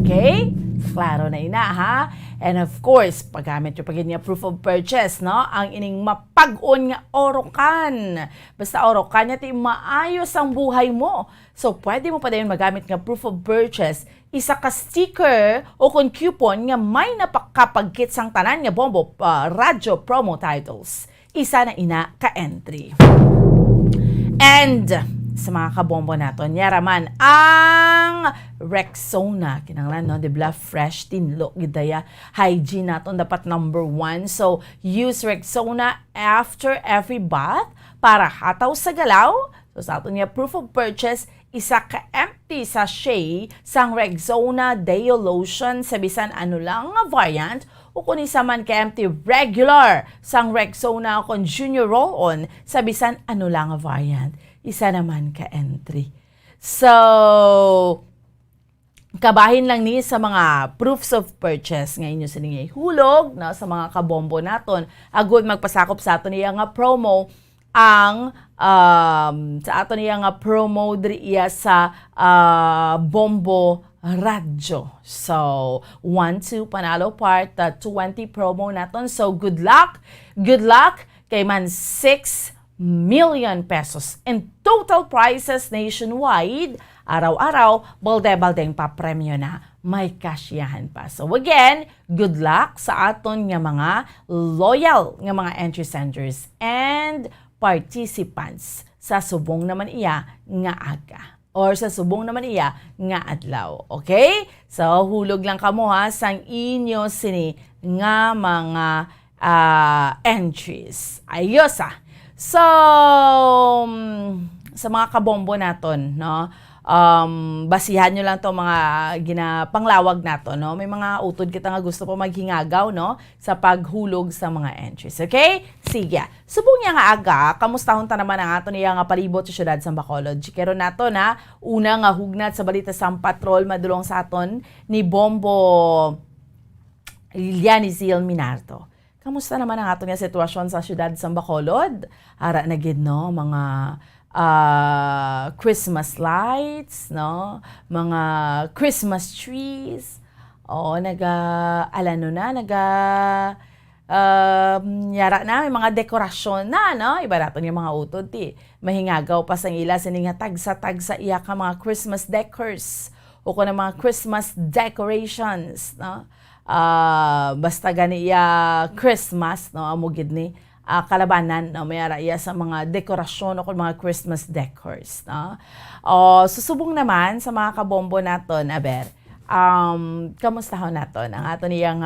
Okay? Klaro na ina, ha? And of course, paggamit yung pagin niya proof of purchase, no? Ang ining mapag-on nga orokan. Basta orokan niya, maayos ang buhay mo. So, pwede mo pa din magamit nga proof of purchase, isa ka sticker o kung coupon nga may napakapagkit sang tanan nga Bombo radyo promo titles. Isa na ina ka-entry. And sa mga kabombo naton, yaraman ang Rexona. Kinanglan, no? Dibla, fresh, tinlo, gidaya. Hygiene naton dapat number 1. So, use Rexona after every bath para hataw sa galaw. So, sa aton niya, proof of purchase, isa ka empty sachet sang Rexona Deo Lotion sa bisan ano lang nga variant o kung isa man ka empty regular sang Rexona o kung Junior Roll-On sa bisan ano lang nga variant. Isa naman ka-entry. So, kabahin lang ni sa mga proofs of purchase ngayon nyo sa niya'y hulog, no, sa mga kabombo naton. Agud magpasakop sa ato niya nga promo ang sa ato niya nga promo diriya sa Bombo Radyo. So, 1-2 panalo part 20 promo naton. So, good luck. Good luck kay man 6 million pesos in total prizes nationwide. Araw-araw, balde-baldeng pa premyo na. May kasyahan pa. So again, good luck sa aton nga mga loyal nga mga entry senders and participants sa subong naman iya nga aga. Or sa subong naman iya nga adlaw. Okay? So hulog lang kamo ha sang inyo sini nga mga entries. Ayos ah. So, sa mga kabombo naton, no, basihan nyo lang to mga ginapanglawag nato, no? May mga utod kita nga gusto pa maghingagaw, no, sa paghulog sa mga entries. Okay? Sige. Subong niya nga aga, kamustahon ta naman ang ato niya nga palibot sa syudad sa Bacolod. Kero nato na, una nga hugnat sa balita sang patrol madulong sa aton ni Bombo Liliani Zil Minardo. Kamusta naman ang ato nga sitwasyon sa syudad sa Bacolod? Ara na gid, no, mga Christmas lights, no, mga Christmas trees. O yara na may mga dekorasyon na, no, iba naton yung mga utod ti. Mahingagaw pa sang ila sining tagsa iya ka mga Christmas decors o kuno mga Christmas decorations, no. Basta gani iya Christmas, no, amo gid ni kalabanan, no, mayara iya sa mga dekorasyon o mga Christmas decors, no. Susubong naman sa mga kabombo naton, aber kamustahon naton ang aton iyang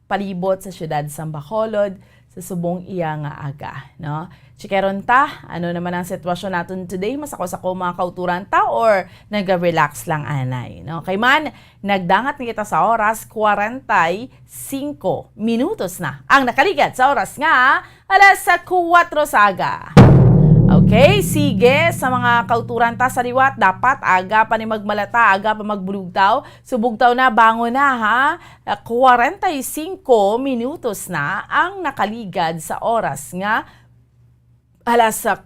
palibot sa syudad sa Bacolod sa subong iya nga aga, no. Chikeron ta, ano naman ang sitwasyon natin today? Masako-sako mga kauturan ta or nag-relax lang anay, no? Kay man, nagdangat ni kita sa oras 45 minutos na ang nakaligat sa oras nga alas 4 sa aga. Okay, sige. Sa mga kauturan ta sa liwat, dapat aga pa ni magmalata, aga pa magbulugtaw. Subugtaw na, bango na ha. 45 minutos na ang nakaligad sa oras nga alas 4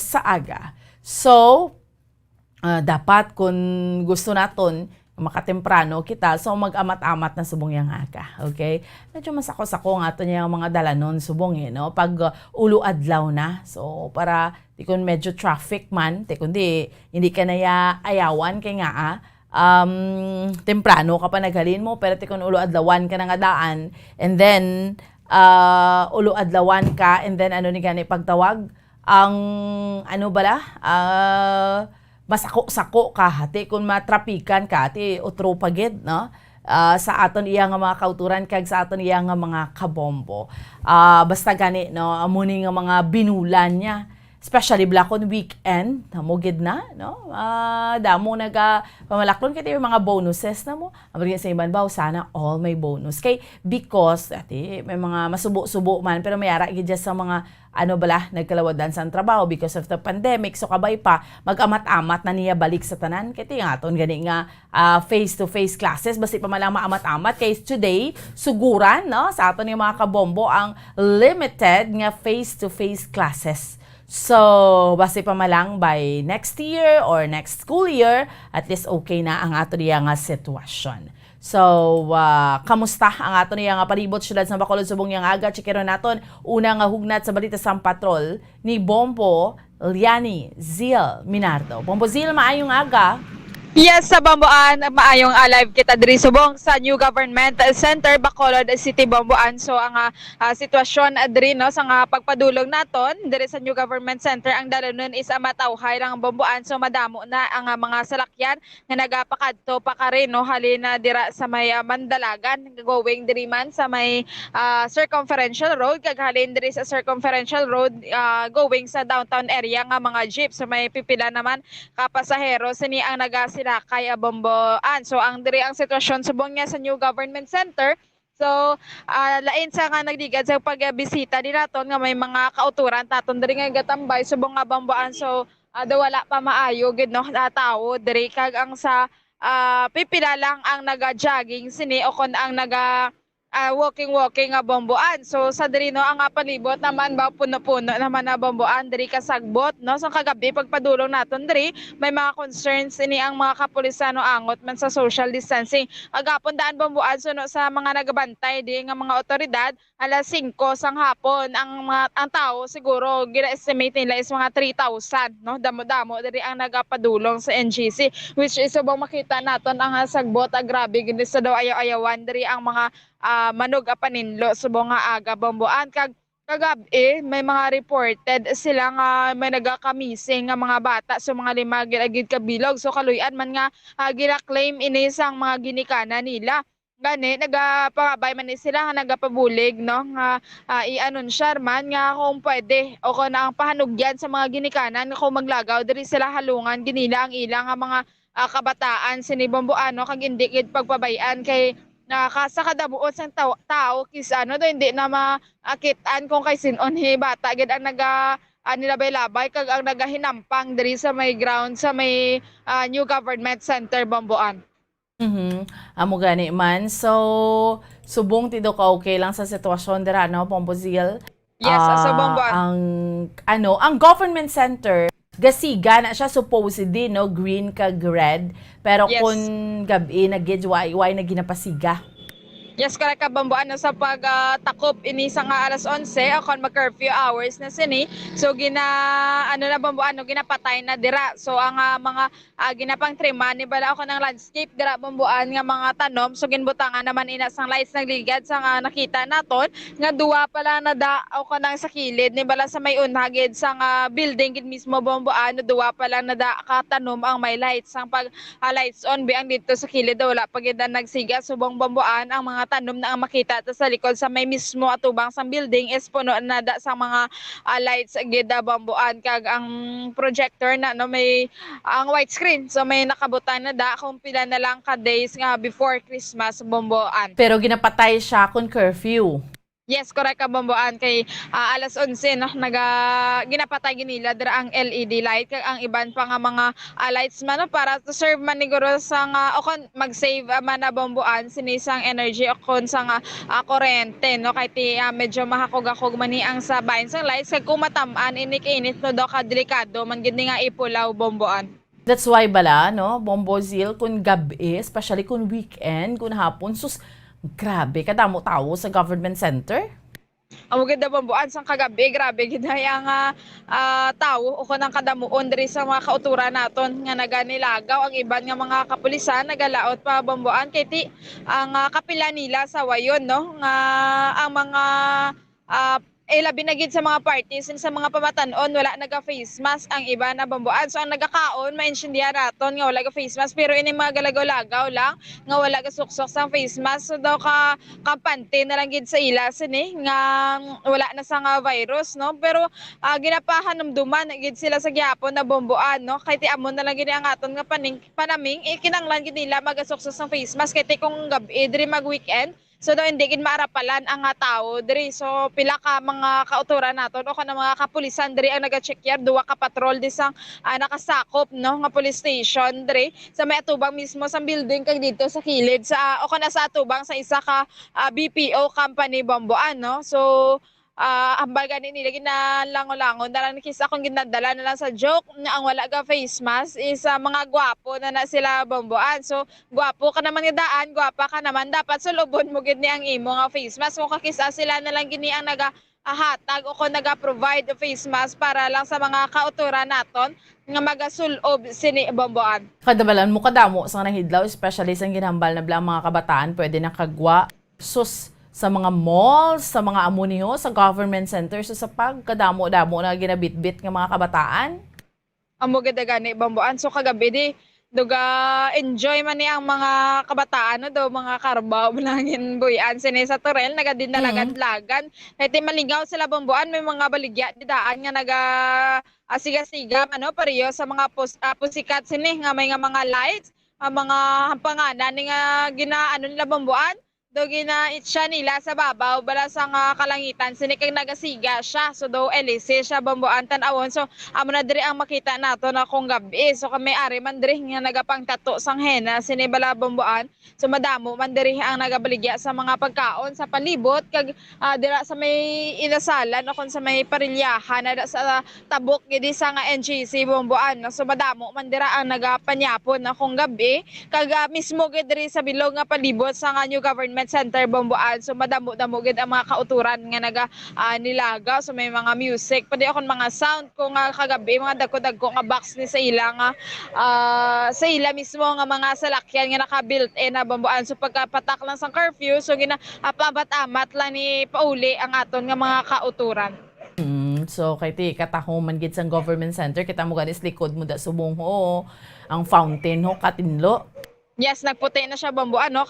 sa aga. So, dapat kung gusto naton makatemprano kita, so mag-amat-amat na subong yang aga. Okay? Medyo masako-sako nga ito niya mga dalanon subong no? Pag ulo adlaw na. So, para di kun medyo traffic man, di kundi hindi ka na ayawan kay nga temprano ka pa naghalin mo, pero di kun ulo adlawan ka na nga daan, and then ulo adlawan ka, and then ano ni gani pagtawag, ang ano bala, masako-sako ka hati kung matrapikan ka hati utro pagid no sa aton iya nga mga kauturan kag sa aton iya nga mga kabombo. Basta gani no amuni nga mga binulan niya, especially Blackon weekend namugid na no, damo naga pamalaklon kay yung mga bonuses na mo amri sa iban baw sana all may bonus kay because ati may mga masubo-subo man pero mayara gid sa mga ano bala, nagkalawadan sa trabaho because of the pandemic. So kabay pa, mag-amat-amat na niya balik sa tanan. Kaya nga, aton gani nga face-to-face classes. Basta pa malang maamat-amat. Kaya today, suguran no, sa aton yung mga kabombo ang limited nga face-to-face classes. So, basta pa malang by next year or next school year, at least okay na ang ato niya nga sitwasyon. So, kamusta ang ato niya nga palibot syudad sa Bacolod subong yang aga? Chikero naton una nga hugnat sa balita sa patrol ni Bombo Liani Zil Minardo. Bombo Zil, maayong aga. Yes, sa Bambuan, maayong alive kita diri subong sa New Government Center, Bacolod City, Bambuan. So ang sitwasyon diri no sa nga pagpadulong naton diri sa New Government Center, ang dalanon is matawhay lang Bambuan. So madamo na ang mga salakyan nga nagapakadto pa ka rin no halina dira sa may Mandalagan going diri man sa may Circumferential Road kag halin diri sa Circumferential Road going sa downtown area nga mga jeep. So may pipila naman ka pasahero sini ang nagasila kay Bomboan. So ang diri ang sitwasyon subong niya sa New Government Center. So lain sa nga nagdigad sa pagbisita di naton nga may mga kauturan taton diri nga gatambay subong nga Bomboan. So wala pa maayo gid no tao diri kag ang sa pipila lang ang naga-jogging sini o kon ang naga walking nga Bomboan. So sa diri no ang palibot naman ba puno-puno naman na Bomboan diri kasagbot no. So kagabi pagpadulong naton diri may mga concerns ini ang mga kapulisano angot man sa social distancing. Agapon daan Bomboan so no, sa mga nagabantay di nga mga otoridad alas 5 sang hapon ang tao siguro gina-estimate nila is mga 3,000 no. Damo-damo diri ang nagapadulong sa NGC, which is subong makita naton ang sagbot grabe gid sa daw ayaw-ayawan diri ang mga manog paninlo subong nga aga Bomboan. Kag kagabi may mga reported sila nga may nagakamising nga mga bata, so mga 5 gilagid kabilog. So kaluyan man nga gina-claim ini sang mga ginikanan nila. Gani nagapabay man ni sila nga nagapabulig no nga i-anunsar man nga kung pwede o kung ang pahanugyan sa mga ginikanan kung maglagaw diri sila halungan ginila ang ilang nga mga kabataan sini Bomboan no, kag hindi gid pagpabayan kay sa kadabuot sang tao kis ano do hindi na maakitan kung kay sinon bata gid ang nilabay-labay kag ang nagahinampang diri sa may ground sa may New Government Center Bomboan. Amo gani man. So subong tido ka okay lang sa sitwasyon dira no Bombo Zil? Yes, sa Bomboan. Ang government center gasiga na siya supposedly no, green kag red, pero yes, kung gabi nagidway na ginapasiga. Yes, correct ka Bomboan sa pagtakop ini sa nga alas 11 akon mag-curfew hours na sini. So na Bomboan no, ginapatay na dira. So ang mga ginapang triman ni bala ako ng landscape dira Bomboan nga mga tanom. So ginbutangan naman ina sang lights nagligad sa nga nakita naton nga duwa pala na daaw ka nang sa kilid ni bala sa may unhagid sa nga building gid mismo Bomboan no, duwa pala na da ka tanom ang may lights sang pag lights on biang dito sa kilid wala pa gid nagsiga subong Bomboan ang mga tanom na ang makita ta sa likod sa may mismo atubang sa building is puno na da sa mga lights gid Bomboan kag ang projector na no may ang white screen so may nakabutan na da kung pila na lang ka days nga before Christmas Bomboan. Pero ginapatay siya kun curfew. Yes, correct ka bomboan kay alas 11 no ginapatay ginila dira ang LED light kag ang iban pa nga mga lights man no, para to serve man niguro sa nga o kon mag-save man na bomboan sinisang energy o kon sa nga kuryente no kay ti medyo mahakog-akog man ni ang sa bahin sang lights kag kung matam-an inik-init no do ka delikado man gid ni nga ipulaw bomboan. That's why bala, no, Bombozil, kung gabi, especially kung weekend, kung hapon, sus, grabe, kadamo tao sa government center. Ang maganda bomboan sang kagabi, grabe gidaya nga tao o kanang kadamuon diri sa mga kauturan naton nga naganilagaw ang iban nga mga kapulisan nagalaot pa bomboan kay ti ang kapila nila sa wayon no nga ang mga labi na gid sa mga parties and sa mga pamatanon wala naga-face mask ang iba na bomboan. So ang nagakaon maintindihan naton nga wala ga face mask pero ini mga galagaw-lagaw lang nga wala ga suksok sa face mask. So daw ka kampante na lang gid sa ila sini nga wala na sa nga virus no. Pero ginapahanumduman gid sila sa gihapon na bomboan no. Kay ti amon na lang gid ang aton nga panaming kinanglan gid nila magasuksok sa face mask kay ti kung gabi diri mag-weekend. So daw hindi gid maarapalan ang tao diri. So pila ka mga kauturan naton o kana mga kapulisan diri ang naga-check yard, duwa ka patrol di sang nakasakop no nga police station diri sa may atubang mismo sa building kag dito sa kilid sa o kana sa atubang sa isa ka BPO company bomboan no. So ambal gani nila ginalangon-langon na lang kisa akong ginadala na lang sa joke na ang wala ga face mask is mga gwapo na sila bomboan. So gwapo ka naman nga daan, gwapa ka naman dapat sulubon mo gid ni ang imo nga face mask. Kung kakisa sila na lang gini ang hatag o kung naga-provide face mask para lang sa mga kauturan naton nga magasulob sini bomboan. Kadabalan mo kadamo sa nahidlaw, especially sa ginambal na blang mga kabataan pwede nakagwa sus sa mga malls, sa mga amuniho, sa government centers, sa pagkadamo-damo na ginabitbit ng mga kabataan? Amo gid gani bomboan. So kagabi di duga enjoy man ni ang mga kabataan no do mga karbaw langin buyan sini sa Torel nagadinalagan-lagan. Kay malingaw sila bomboan may mga baligya di daan nga naga asiga-siga ano pareho sa mga pusikat sini nga may nga mga lights, mga hampanganan ni nga ginaano nila bomboan. Do gina-itcha nila sa babaw bala sa kalangitan sinikang nagasiga siya. So do elise siya bomboan tan-awon. So amo na diri ang makita nato na kung gabi. So kami ari man diri nga nagapangtato sang hena sini bala bomboan. So madamo man diri ang nagabaligya sa mga pagkaon sa palibot kag dira sa may inasalan o kon sa may parilyahan na sa tabok gidi sa nga NGC bomboan. So madamo man dira ang nagapanyapon na kung gabi kag mismo gid diri sa bilog nga palibot sa nga New Government Center bomboan. So madamo-damo gid ang mga kauturan nga nilagaw. So may mga music pwede akon mga sound ko nga kagabi mga dagko-dagko nga box ni sa ila nga sa ila mismo nga mga salakyan nga naka-built-in na bomboan. So pagkapatak lang sa curfew so ginapabat-amat lang ni pauli ang aton nga mga kauturan. So kay ti katahuman gid sang government center kita mo ganis likod mo da subong ho ang fountain ho katinlo. Yes, nagputi na siya bomboan no.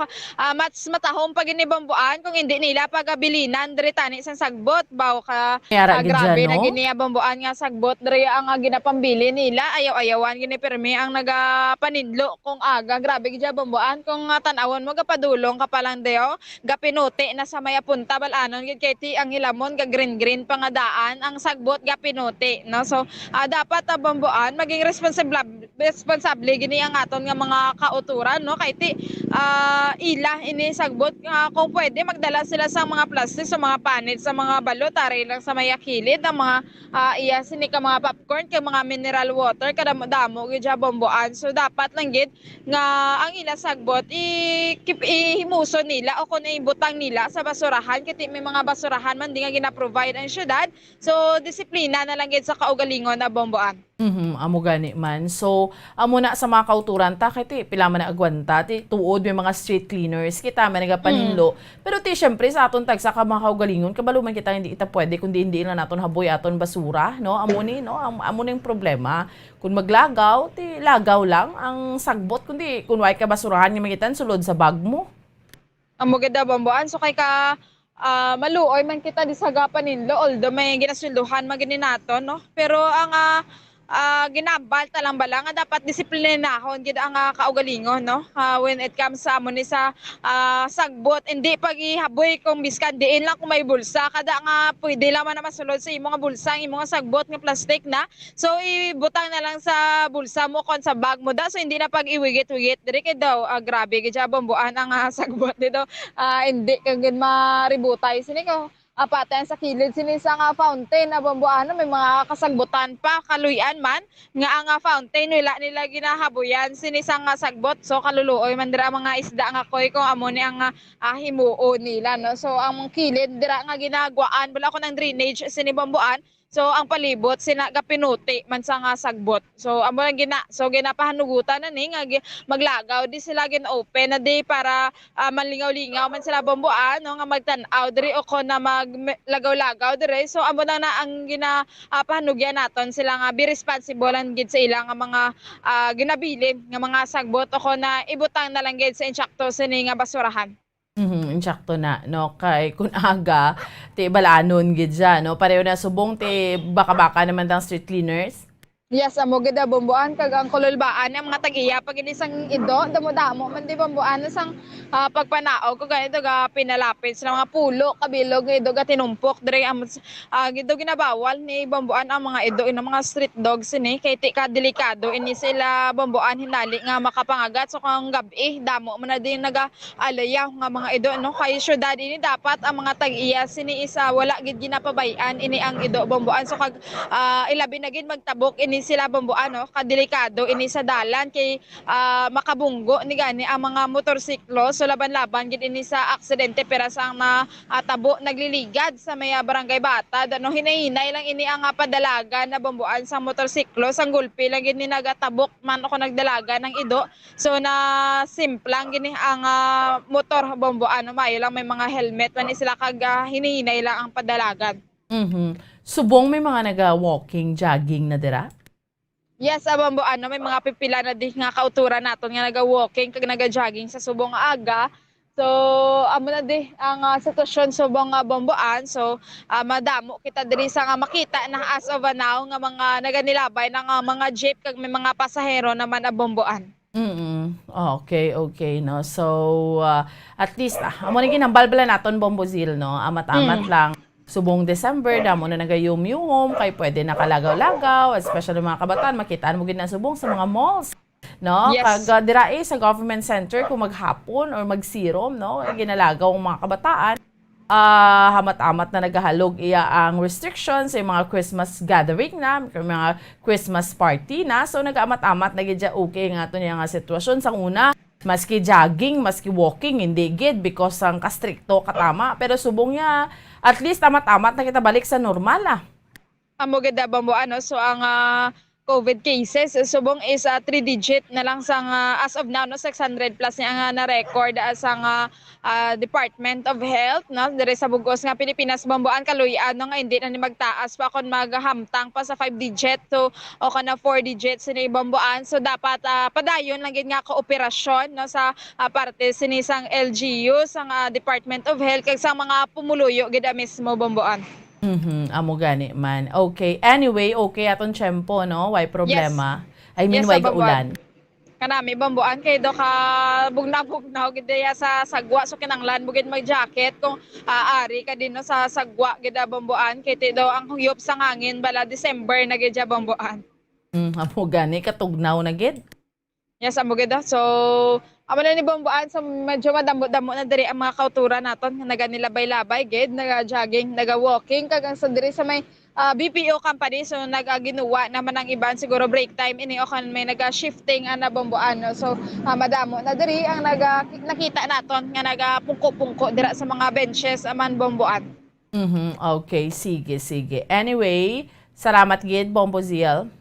Mas matahom pag ni bomboan kung hindi nila pagabilinan diri tani sa sagbot baw ka grabe na gini bomboan nga sagbot diri ang ginapambili nila ayaw-ayawan gini permi ang nagapaninlo kung aga grabe gid bomboan kung tan-awon mo gapadulong ka pa lang deo gapinuti na sa may punta balanon gid kay ti ang hilamon ga green pa nga daan ang sagbot gapinuti no. So dapat bomboan maging responsable gini ang aton nga mga kauturan no kay ti ila ini sagbot kung pwede magdala sila sa mga plastic sa mga panit sa mga balot ari lang sa may kilid ang mga iya sini ka mga popcorn kay mga mineral water kadamo-damo gid bomboan. So dapat lang gid nga ang ila sagbot ihimuso nila o kun ibutang nila sa basurahan kay may mga basurahan man di nga gina-provide ang syudad. So disiplina na lang gid sa kaugalingon na bomboan. Amo gani man. So amo na sa mga kauturan ta kay ti pila man na agwanta ti tuod may mga street cleaners kita man nagapaninlo. Pero ti syempre sa aton tagsa ka mga kaugalingon kabalo man kita hindi ita pwede kundi hindi na naton haboy aton basura no. Amo ni no amo ning problema. Kung maglagaw ti lagaw lang ang sagbot kundi kun way ka basurahan nga makitan sulod sa bag mo. Amo gid bomboan so kay ka maluoy man kita di sa gapaninlo although may ginasulduhan magini naton no. Pero ang ginambal talang bala nga dapat disiplinahon gid ang kaugalingon no when it comes sa amo ni sa sagbot hindi pag ihaboy kung biskan diin lang kung may bulsa kada nga pwede lang man na masulod sa imong nga bulsa ang imong nga sagbot nga plastic na so ibutang na lang sa bulsa mo kon sa bag mo da so hindi na pag iwigit-wigit diri kay daw grabe gid siya bomboan ang sagbot dito hindi kagid maributay sini ko apatan sa kilid sinisa nga fountain na bomboan may mga kasagbutan pa kaluyan man nga ang fountain nila ginahaboyan sinisa nga sagbot so kaluluoy man dira mga isda nga koy kung amo ni ang himuo nila no so ang kilid dira nga ginagwaan wala ko ng drainage sini bomboan so ang palibot sinaga pinuti man sa nga sagbot so amo lang ginapahanugutan na ni nga maglagaw di sila gin-open na di para manlingaw-lingaw man sila bomboan no nga magtan-aw diri o ko na maglagaw-lagaw diri so amo na ang ginapahanugyan naton sila nga be responsible ang gid sa ilang nga mga ginabilin nga mga sagbot o ko na ibutang na lang gid sa insakto sini nga basurahan. Insakto na, no? Kay kung aga, ti balanon gid siya, no? Pareho na subong, ti baka-baka naman dang street cleaners. Yes, amo gid bomboan kag ang kululbaan ang mga tag-iya pag inisang ido damo-damo man di bomboan sang pagpanao ko ganito ga pinalapit sa mga pulo kabilog ido ga tinumpok dire gido ginabawal ni bomboan ang mga ido ina mga street dogs ni kay ti ka delikado ini sila bomboan hinali nga makapangagat so kung gabi damo man na din naga-alayaw nga mga ido no kay syudad ini dapat ang mga tag-iya sini isa wala gid ginapabayan ini ang ido bomboan so kag ilabi na gid magtabok ini sila bomboan no kadelikado ini sa dalan kay makabunggo ni gani ang mga motorsiklo so laban-laban gid ini sa aksidente pero sang tabo nagliligad sa may barangay Batad no hinahinay lang ini ang padalaga na bomboan sa motorsiklo sang gulpi lang gid ni nagatabok man ako nagdalaga ng ido so na simplang gini ang motor bomboan no mayo lang may mga helmet man sila kag hinahinay lang ang padalagan. Subong may mga naga-walking, jogging na dira? Yes, bomboan no may mga pipila na di nga kauturan naton nga naga-walking kag naga-jogging sa subong aga. So amo na di ang sitwasyon subong bomboan. So madamo kita diri sa nga makita na as of now nga mga naganilabay ng mga jeep kag may mga pasahero naman bomboan. Okay no. So at least amo ni ginambal bala naton bombozil no. Amat-amat lang. Subong December, damo na nagayum-yum, kay pwede nakalagaw-lagaw, especially mga kabataan, makitaan mo gid na subong sa mga malls. No? Yes. Kag dirae sa government center kung maghapon or magsirom, no? Ginalagaw ang mga kabataan. Hamat-amat na nagahalog iya ang restrictions sa mga Christmas gathering na, mga Christmas party na. So nag-amat-amat na gid okay nga to niya nga sitwasyon sa una. Maski jogging, maski walking, hindi gid because ang kastrikto katama. Pero subong niya, at least tamat-tamat na kita balik sa normal Amo gid bomboan no so ang COVID cases subong is 3-digit na lang sang as of now no 600 plus niya nga na record sang Department of Health no dire sa bugos nga Pilipinas bomboan kaluyan no nga hindi na ni magtaas pa kon maghamtang pa sa 5-digit so o kana 4 digits ni bomboan so dapat padayon lang gid nga kooperasyon no sa parte sinisang LGU sang Department of Health kag sa mga pumuluyo gid mismo bomboan. Amo gani man. Okay. Anyway, okay aton tiyempo, no? Why problema? Yes. I mean, why ulan? Kanami bomboan kay do ka bugnaw gid sa sagwa so kinanglan mo gid mag-jacket kung ari ka din no sa sagwa gid bomboan kay ti do ang huyop sa hangin bala December na gid bomboan. Amo gani katugnaw na gid. Yes, amo gid so amo na ni bomboan so medyo madamo-damo na diri ang mga kauturan naton nga naganilabay-labay gid naga-jogging, naga-walking kag sa diri sa may BPO company so nagaginuwa naman ang iban siguro break time ini o kan may naga-shifting na bomboan no? So madamo na diri ang nakita naton nga nagapungko-pungko dira sa mga benches aman bomboan. Okay, sige. Anyway, salamat gid Bombozil.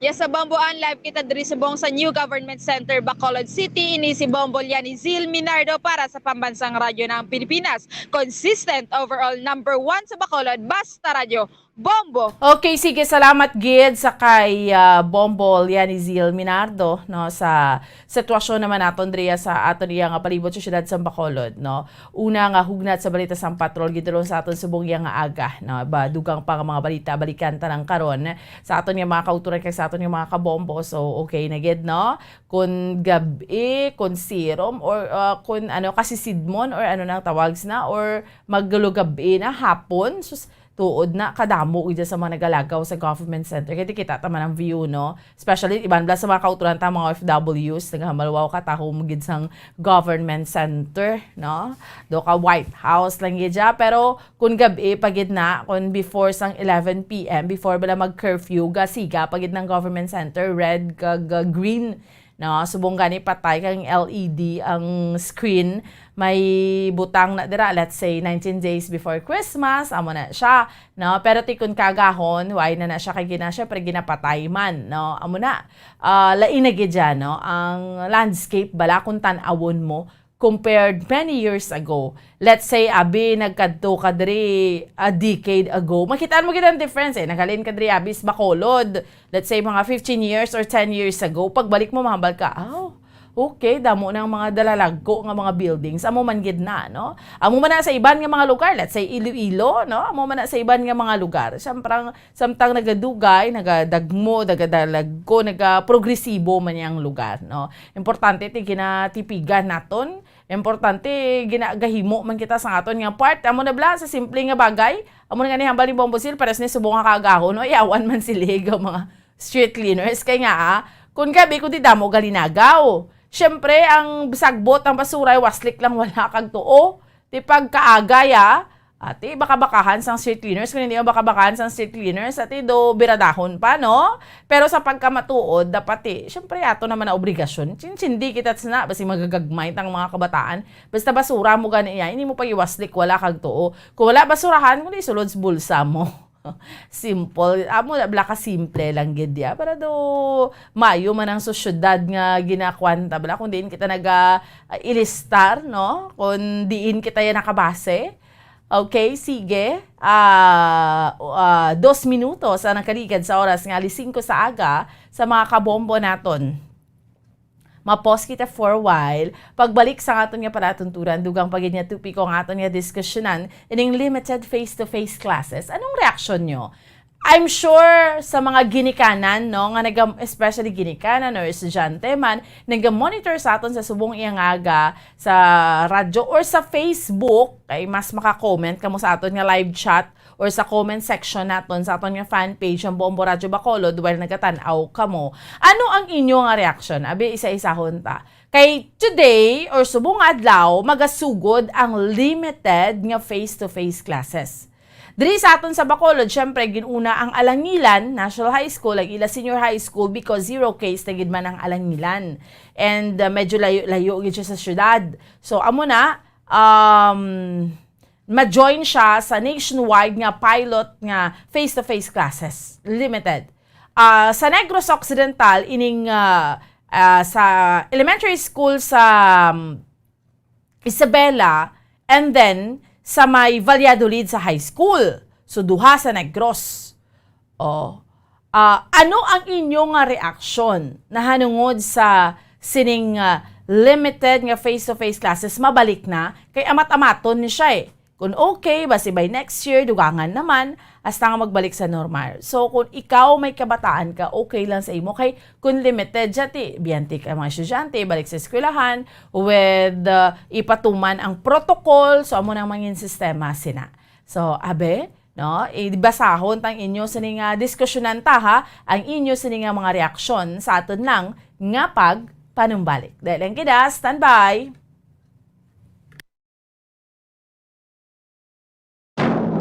Yes, sa bomboan live kita diri subong sa New Government Center, Bacolod City. Ini si Bombol yan ni Zil Minardo para sa Pambansang Radyo ng Pilipinas. Consistent overall #1 sa Bacolod, basta radyo. Bombo! Okay, sige, salamat Gid sa kay Bombo Lianizil Minardo no sa sitwasyon naman naton Drea sa aton nga palibot sa siyudad sa Bacolod no. Una nga hugnat sa balita sa patrol gidron sa aton subong nga aga no ba dugang pa nga mga balita balikan tanang karon sa aton nga mga kauturan kay sa aton nga mga kabombo. So okay na gid no. Kun gabi, kun serum or kun ano kasi sidmon or ano nang tawag na or maglugabi na hapon sus tuod na kadamo ida sa mga nagalagaw sa government center. Kaya kita tama ng view, no? Especially, iban bla sa mga kauturan ta mga OFWs, naghamalawaw ka taho mugid sang government center, no? Do ka White House lang gidya. Pero kung gabi, pagid na, kung before sang 11 p.m., before bala mag-curfew, gasiga, pagid ng government center, red, green, no? Subong gani patay kang LED ang screen, may butang na dira, let's say 19 days before Christmas, amo na siya, no? Pero tikon kagahon, why na siya kay syempre ginapatay man, no? Amo na. Lain na gid dyan, no? Ang landscape bala kung tan-awon mo compared many years ago. Let's say, abi, nagkadto ka diri a decade ago. Makitaan mo gid ang difference eh. Nagalin ka diri abis Bacolod. Let's say, mga 15 years or 10 years ago. Pagbalik mo, mahambal ka, okay, damo ng mga dalalagko nga mga buildings. Amo man gid na, no? Amo man na sa iban nga mga lugar. Let's say, Iloilo, no? Amo man na sa iban nga mga lugar. Samtang nagadugay, nagadagmo, nagadalagko, nagaprogresibo man yang lugar, no? Importante, ginatipigan naton. Importante, ginagahimo man kita sa aton nga part. Amo na bla, sa simple nga bagay. Amo na nga ni hambal ni Bombosil, pares ni subong nga kagahon, no? Iyawan man sila mga street cleaners. Kaya nga, kung gabi, kung di damo galinagaw. Siyempre, ang sagbot, ang basura, waslik lang wala kag tuo. Di pagkaagaya, ati baka-bakahan sang street cleaners. Kung hindi baka-bakahan sang street cleaners, ati do biradahon pa, no? Pero sa pagkamatuod, dapat siyempre, ato naman na obligasyon. Hindi kita na, basi magagagmay ang mga kabataan. Basta basura mo ganiya, hindi mo pa iwaslik, wala kag tuo. Kung wala basurahan, kundi sulod sa bulsa mo. Simple. Amo bla ka simple lang gid ya para do mayo man ang sosyedad nga ginakwanta bala kung diin kita ilistar, no? Kung diin kita yan nakabase. Okay, sige. 2 minutos ang nakaligid sa oras nga 5 sa aga sa mga kabombo naton. Mapos kita for a while. Pagbalik sa aton nga palatunturan, dugang pagid nga tupiko nga aton nga diskusyonan ining limited face-to-face classes. Anong reaksyon nyo? I'm sure sa mga ginikanan, no, nga especially ginikanan or estudyante man, nag-monitor sa aton sa subong iyang aga sa radyo or sa Facebook, kay mas maka-comment kamo sa aton nga live chat or sa comment section naton sa aton nga fan page ang Bombo Radyo Bacolod while nagatan-aw kamo. Ano ang inyo nga reaksyon? Abi isa-isahon ta. Kay today or subong adlaw magasugod ang limited nga face-to-face classes. Diri sa aton sa Bacolod, syempre ginuna ang Alangilan National High School, like ila Senior High School because 0 case na gid man ang Alangilan. And medyo layo gid siya sa syudad. So amo na ma-join siya sa nationwide nga pilot nga face-to-face classes, limited. Sa Negros Occidental ining sa elementary school sa Isabela and then sa may Valladolid sa high school. So, duha sa Negros. Ano ang inyong reaksyon na hanungod sa sining limited nga face-to-face classes? Mabalik na. Kay amat-amaton ni siya eh. Kung okay, basi by next year, dugangan naman, hasta nga magbalik sa normal. So, kung ikaw may kabataan ka, okay lang sa imo. Kay kung limited, jati, biyanti ka mga estudyante, balik sa eskwelahan, with ipatuman ang protocol, so amo nang mangin sistema sina. So, abe, no, ibasahon tang inyo sa nga diskusyonan ta ha, ang inyo sa nga mga reaksyon sa aton lang nga pag panumbalik. Dahil ang kida, standby.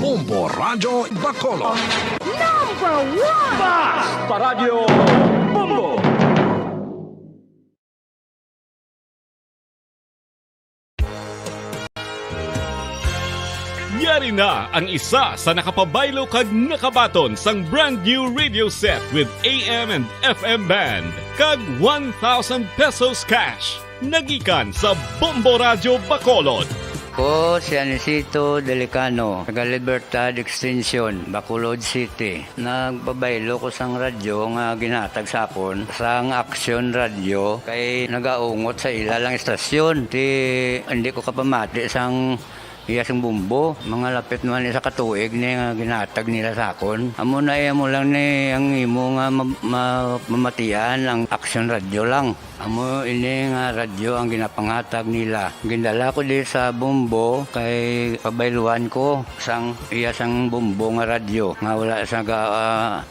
Bombo Radyo Bacolod. Number 1! Basta Radio Bombo! Yari na ang isa sa nakapabaylo kag nakabaton sang brand new radio set with AM and FM band kag 1,000 pesos cash. Nagikan sa Bombo Radyo Bacolod. Ko si Anisito Delicano, taga Libertad Extension, Bacolod City. Nagpabaylo ko sang radyo nga ginatag sa akon sang Action Radio kay nagaungot sa ilalang estasyon. Hindi ko kapamati sang iyasang bumbo, mga lapit naman sa katuig ni nga ginatag nila sa akon. Amo na mo lang ni ang imo nga mamatian ang Action Radio lang. Amo ini nga radyo ang ginapangatag nila. Gindala ko di sa bumbo kay pabayluan ko sang iyasang bumbo nga radyo nga wala sa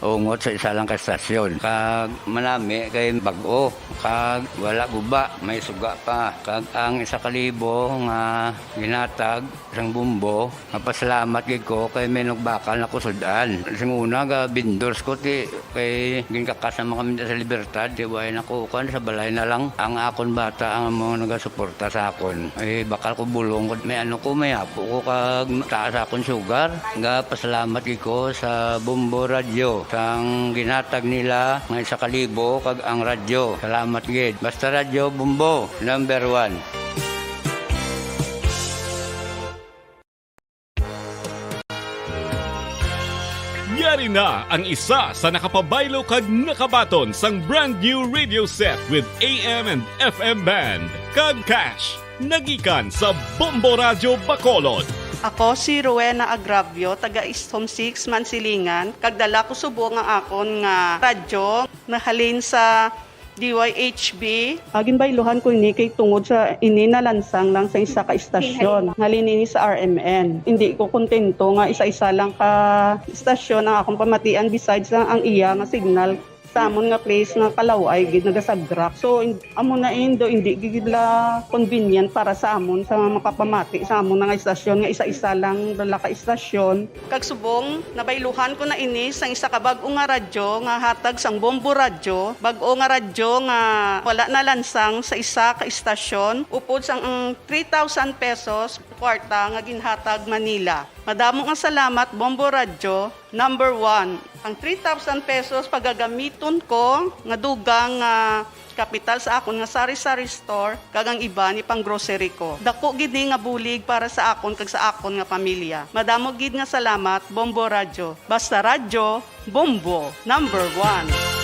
ungot sa isa lang ka estasyon. Kag manami kay bag-o, kag wala guba, may suga pa. Kag ang 1,000 nga ginatag sang bumbo, mapasalamat gid ko kay may nagbakal na kusudan. Sing una ga bindors ko ti kay ginkakasama kami sa Libertad, di way nako kan sa balay na lang ang akon bata ang mga nagasuporta sa akon. Ay bakal ko bulong may may apo ko kag taas akon sugar. Nga pasalamat gid ko sa Bumbo Radio sang ginatag nila nga 1,000 kag ang radyo. Salamat gid. Basta Radio Bumbo number 1. Yari na ang isa sa nakapabaylo kag nakabaton sang brand new radio set with AM and FM band. Kag cash, nagikan sa Bombo Radio Bacolod. Ako si Rowena Agravio, taga Istom 6, Mansilingan. Kagdala ko subo nga akon nga radyo, nahalin sa DYHB. Agin bayluhan ko ini kay tungod sa ini nalansang lang sa isa ka istasyon. Halin sa RMN. Hindi ko kontento nga isa-isa lang ka istasyon ang akong pamatian besides lang ang iya nga signal sa amon nga place nga Kalaway gid nagasagrak. So amo na indo hindi gid la convenient para sa amon sa makapamati sa amon nga istasyon nga isa-isa lang dala ka istasyon. Kag subong nabayluhan ko na ini sang isa ka bag-o nga radyo nga hatag sang Bombo Radio, bag-o nga radyo nga wala na lansang sa isa ka istasyon upod sang 3,000 pesos kwarta nga ginhatag Manila. Madamo nga salamat Bombo Radio number 1. Ang 3,000 pesos pagagamiton ko nga dugang kapital sa akon nga sari-sari store kag ang iba ni pang grocery ko. Dako gid nga bulig para sa akon kag sa akon nga pamilya. Madamo gid nga salamat Bombo Radio. Basta radyo, Bombo number 1.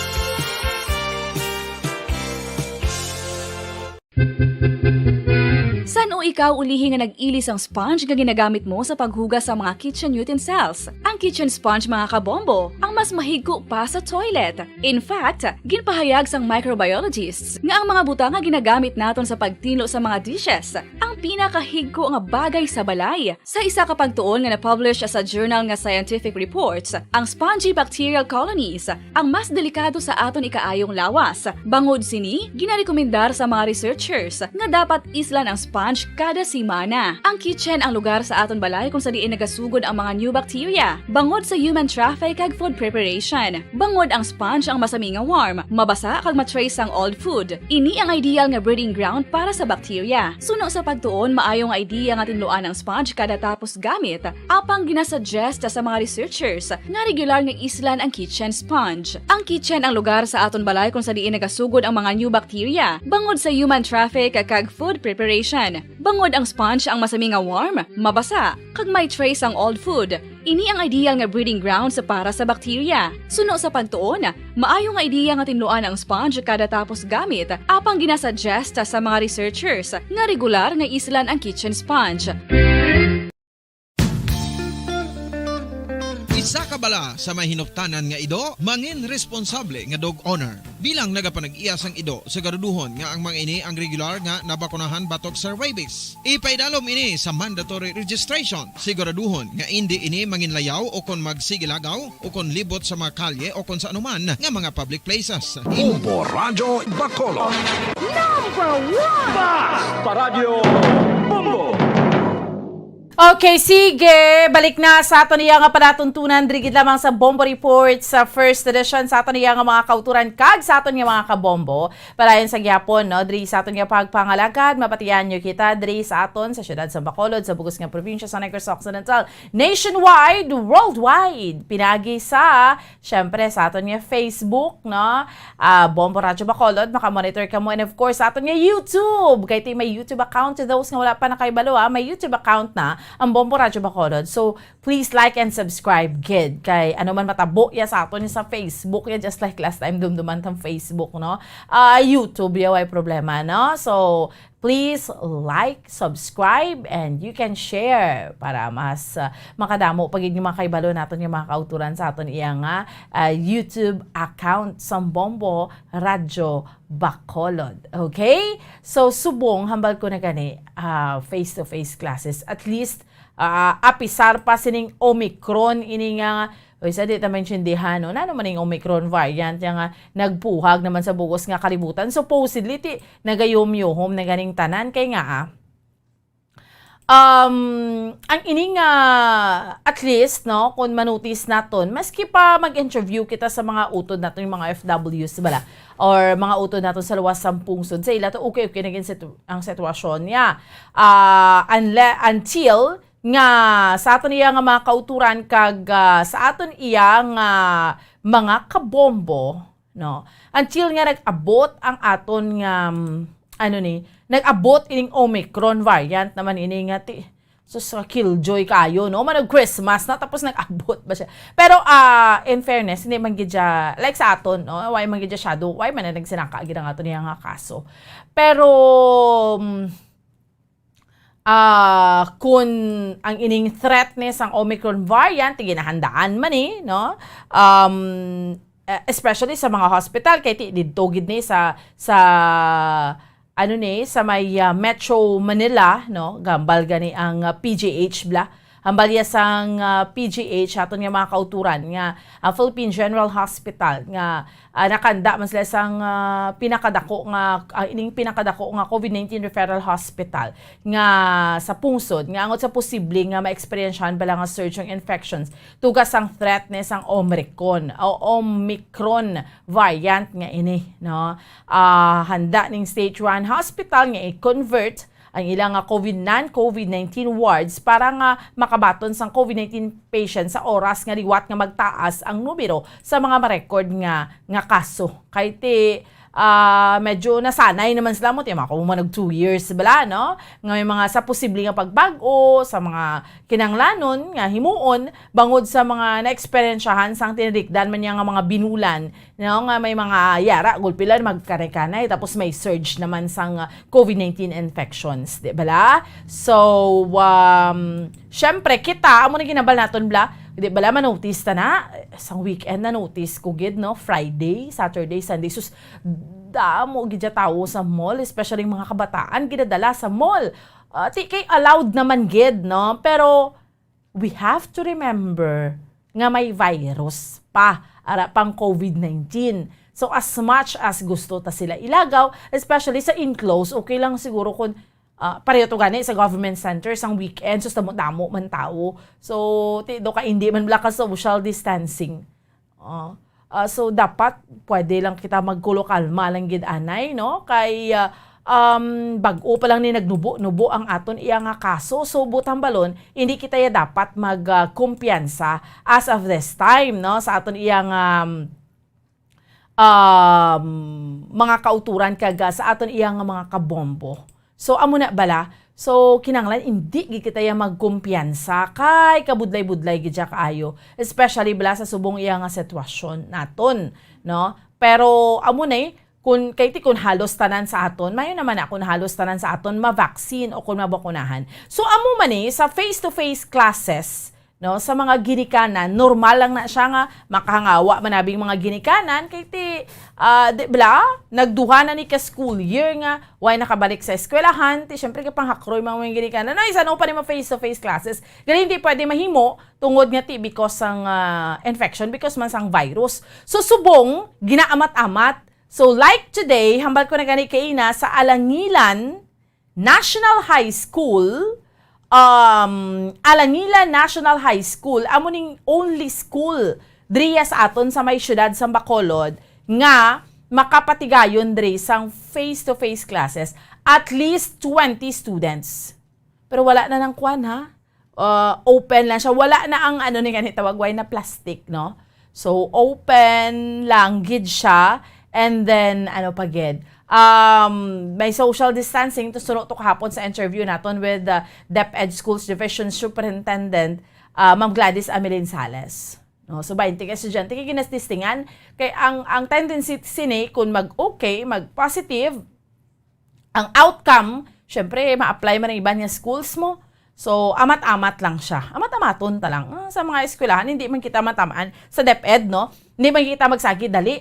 San o ikaw ulihi nga nag-ilis ang sponge nga ginagamit mo sa paghugas sa mga kitchen utensils? Ang kitchen sponge mga kabombo, ang mas mahigko pa sa toilet. In fact, ginpahayag sang microbiologists nga ang mga butang nga ginagamit naton sa pagtilo sa mga dishes ang pinakahigko nga bagay sa balay. Sa isa ka pagtuon nga na-publish sa journal nga Scientific Reports, ang spongy bacterial colonies ang mas delikado sa aton ikaayong lawas. Bangod sini, ginarekomendar sa mga researchers nga dapat islan ang sponge kada simana. Ang kitchen ang lugar sa aton balay kung sa diin nagasugod ang mga new bacteria. Bangod sa human traffic kag food preparation. Bangod ang sponge ang masami nga warm, mabasa kag matrace ang old food. Ini ang ideal nga breeding ground para sa bacteria. Suno sa pagtuon, maayong idea nga tinluan ang sponge kada tapos gamit. Apang ginasuggest sa mga researchers nga regular nga islan ang kitchen sponge. Ang kitchen ang lugar sa aton balay kung sa diin nagasugod ang mga new bacteria. Bangod sa human traffic kag food preparation. Bangod ang sponge ang masami nga warm, mabasa, kag may trace ang old food. Ini ang ideal nga breeding grounds para sa bacteria. Suno sa pagtuon, maayo nga idea nga tinluan ang sponge kada tapos gamit, apang ginasuggest sa mga researchers nga regular nga islan ang kitchen sponge. Isa ka bala sa may hinuptanan nga ido, mangin responsable nga dog owner. Bilang nagapanag-iyas ang ido, siguraduhon nga ang mga ini ang regular nga nabakunahan batok sa rabies. Ipaidalom ini sa mandatory registration. Siguraduhon nga hindi ini manginlayaw o kon magsigilagaw o kon libot sa mga kalye o kon sa anuman nga mga public places. Bombo Radio Bacolod. Number 1! Basta Radio Bombo! Okay, sige. Balik na sa ato niya nga panatuntunan. Drigid lamang sa Bombo Report sa first edition sa ato niya nga mga kauturan kag sa ato niya mga kabombo. Palayan sa gyapon, no? Dri sa ato niya pagpangalagad. Mapatiyan nyo kita, dri sa aton sa syudad sa Bacolod, sa bugos nga probinsya sa Negros Occidental. Nationwide, worldwide. Pinagi sa, syempre, sa ato niya Facebook, no? Bombo Radio Bacolod. Makamonitor ka mo. And of course, sa ato niya YouTube. Kahit may YouTube account to those nga wala pa nakaibalo, may YouTube account na ang Bombo Radio Bacolod. So, please like and subscribe, kid. Kay ano man matabo ya sa ato ni sa Facebook ya, just like last time dumduman tang Facebook, no? YouTube ya, way problema, no? So, please like, subscribe, and you can share para mas makadamo pag yung mga kaibalo natin yung mga kauturan sa aton iyang YouTube account sa Bombo Radio Bacolod. Okay? So, subong, hambal ko na gani, face-to-face classes. At least, apisar pa sining Omicron, ini nga, sa di naman sindihan, no? Na naman yung Omicron variant, yung nagpuhag naman sa bugos nga kalibutan. Supposedly, nagayom-yohom na ganing tanan, kay nga, ang ining at least, no, kung manutis naton, maski pa mag-interview kita sa mga utod naton, yung mga FWs, bala, or mga utod naton sa luwas sa pungsod, sa ila to, okay, naging ang sitwasyon niya. Until, nga sa aton iya nga mga kauturan kag sa aton iya nga mga kabombo, no, until nga nag-abot ang aton nga nag-abot ining Omicron variant naman ini nga so sa killjoy kayo, no, manag-Christmas na tapos nag-abot ba siya. Pero in fairness, hindi man gidya like sa aton, no, why man gidya shadow, why man nagsinaka gid ang aton iya nga kaso. Pero kung ang ining threatness ang Omicron variant, ginahandaan man no? Especially sa mga hospital, kaya dito gid ni sa may Metro Manila, no? Gambal gani ang PGH bla. Hambal ya sang PGH aton nga mga kauturan nga Philippine General Hospital nga nakanda man sila sang pinakadako nga COVID-19 referral hospital nga sa pungsod nga angot sa posible nga ma-experiencehan bala nga surge ng infections tugas ang threatness ang Omicron variant nga ini, no. Handa ning stage 1 hospital nga i-convert ang ilang COVID-19 wards para nga makabaton sang COVID-19 patients sa oras nga liwat nga magtaas ang numero sa mga ma-record nga kaso. Kahit medyo nasanay naman sila mo, nag 2 years bala, no? Nga may mga sa posible nga pagbago, sa mga kinanglanon nga himuon, bangod sa mga na-experiensyahan sang tinirikdan man niya nga mga binulan, no? Nga may mga yara, gulpilan, magkare-kanay, tapos may surge naman sang COVID-19 infections, di bala? So, syempre, kita, amo na ginabal naton bala, di bala, manotice ta na, sang weekend na notice ko gid, no? Friday, Saturday, Sunday, sus, damo gidya tao sa mall, especially mga kabataan, ginadala sa mall. Kay allowed naman gid, no? Pero, we have to remember nga may virus pa, pang COVID-19. So, as much as gusto ta sila ilagaw, especially sa enclosed, okay lang siguro kung pareho to gani sa government centers ang weekend, so damo man tao. So, do ka hindi man bala ka social distancing. So, dapat pwede lang kita magkulo-kalma lang gid anay, no? Kay bag-o pa lang ni nagnubo ang aton iya nga kaso. So, butang balon, hindi kita ya dapat magkumpiyansa as of this time, no? Sa aton iya nga mga kauturan kaga sa aton iya nga mga kabombo. So, amo na bala. So, kinanglan, hindi kita yung magkumpiyansa kay kabudlay-budlay gidya kaayo. Especially bala sa subong iya nga sitwasyon naton, no? Pero, amo na kung halos tanan sa aton, mayo naman kung halos tanan sa aton, ma-vaccine o kung mabakunahan. So, amo man sa face-to-face classes, no, sa mga ginikanan, normal lang na siya nga makahangawa manabing mga ginikanan kay nagduha na ni ka school year nga why nakabalik sa eskwelahan syempre kay panghakroy mga ginikanan na isa no pa ni face to face classes gali hindi pwede mahimo tungod nga because sang infection because man sang virus. So subong ginaamat-amat. So like today hambal ko na gani kay ina sa Alangilan National High School Alangilan National High School, amo ning only school driya sa aton sa may syudad sa Bacolod nga makapatigayon diri sang face-to-face classes at least 20 students. Pero wala na nang kwan ha. Open lang siya. Wala na ang ano ni ganit tawag na plastic, no? So open lang gid siya and then ano pa gid. May social distancing to sunod to kahapon sa interview naton with the DepEd Schools Division Superintendent Ma'am Gladys Amelin Sales. No, so 20 ka estudyante kay ginastistingan kay ang tendency sini kung mag-okay, mag-positive ang outcome, syempre ma-apply man ang iba niya schools mo. So amat-amat lang siya. Amat-amaton ta lang. Sa mga eskwelahan hindi man kita matamaan sa DepEd, no? Hindi man kita magsagi dali.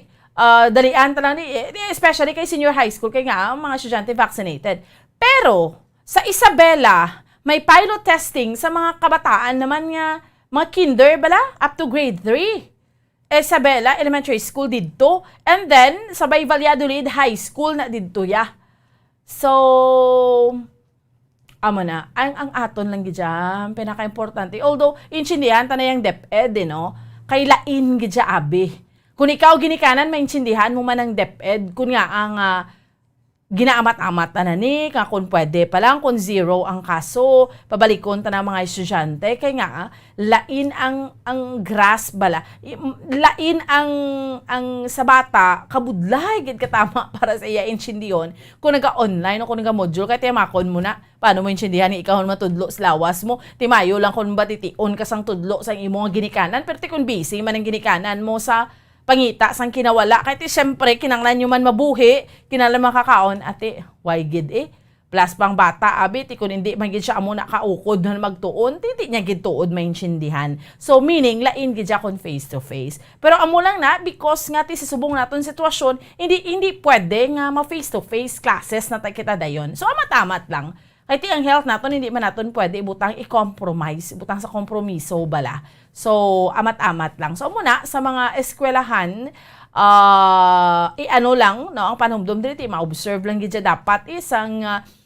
Dalian talang especially kay senior high school kay nga ang mga estudyante vaccinated. Pero sa Isabela, may pilot testing sa mga kabataan naman nga mga kinder bala up to grade 3. Isabela Elementary School didto and then sa Valladolid High School na didto ya. So amo na ang aton lang gidya pinaka-importante. Although intindihan ta na yang DepEd no, kay lain gidya abi. Kung ikaw ginikanan, maintindihan mo man ang DepEd. Kung nga ang ginaamat-amat na ni, kung pwede pa lang, kung zero ang kaso, pabalikon ta ng mga estudyante. Kaya nga, lain ang grasp bala. Lain ang sa bata, kabudlay, gid katama para sa iya intindiyon. Kung naga-online o kung naga-module, kaya tiyamakon mo na. Paano mo intindihan ni ikaw matudlo sa lawas mo? Timayo lang kung batitiun ka sang tudlo sa imong ginikanan. Pero kung busy man ang ginikanan mo sa pangita sang kinawala. Kahit siyempre, kinanglan nyo man mabuhi, kinala makakaon, ate, why gid Plus pang bata, abi, kung hindi magid siya amo na kaukod na magtuon, hindi niya gid tuod maintindihan. So, meaning, lain gid siya kon face to face. Pero amo lang na, because nga sa subong naton sitwasyon, hindi pwede nga ma-face to face classes na kita dayon. So, amat-amat lang. Kahit ang health naton, hindi man naton pwede ibutang i-compromise, ibutang sa kompromiso bala. So, amat-amat lang. So, muna, sa mga eskwelahan, ano lang, no, ang panumdum dito, ma-observe lang gid dapat isang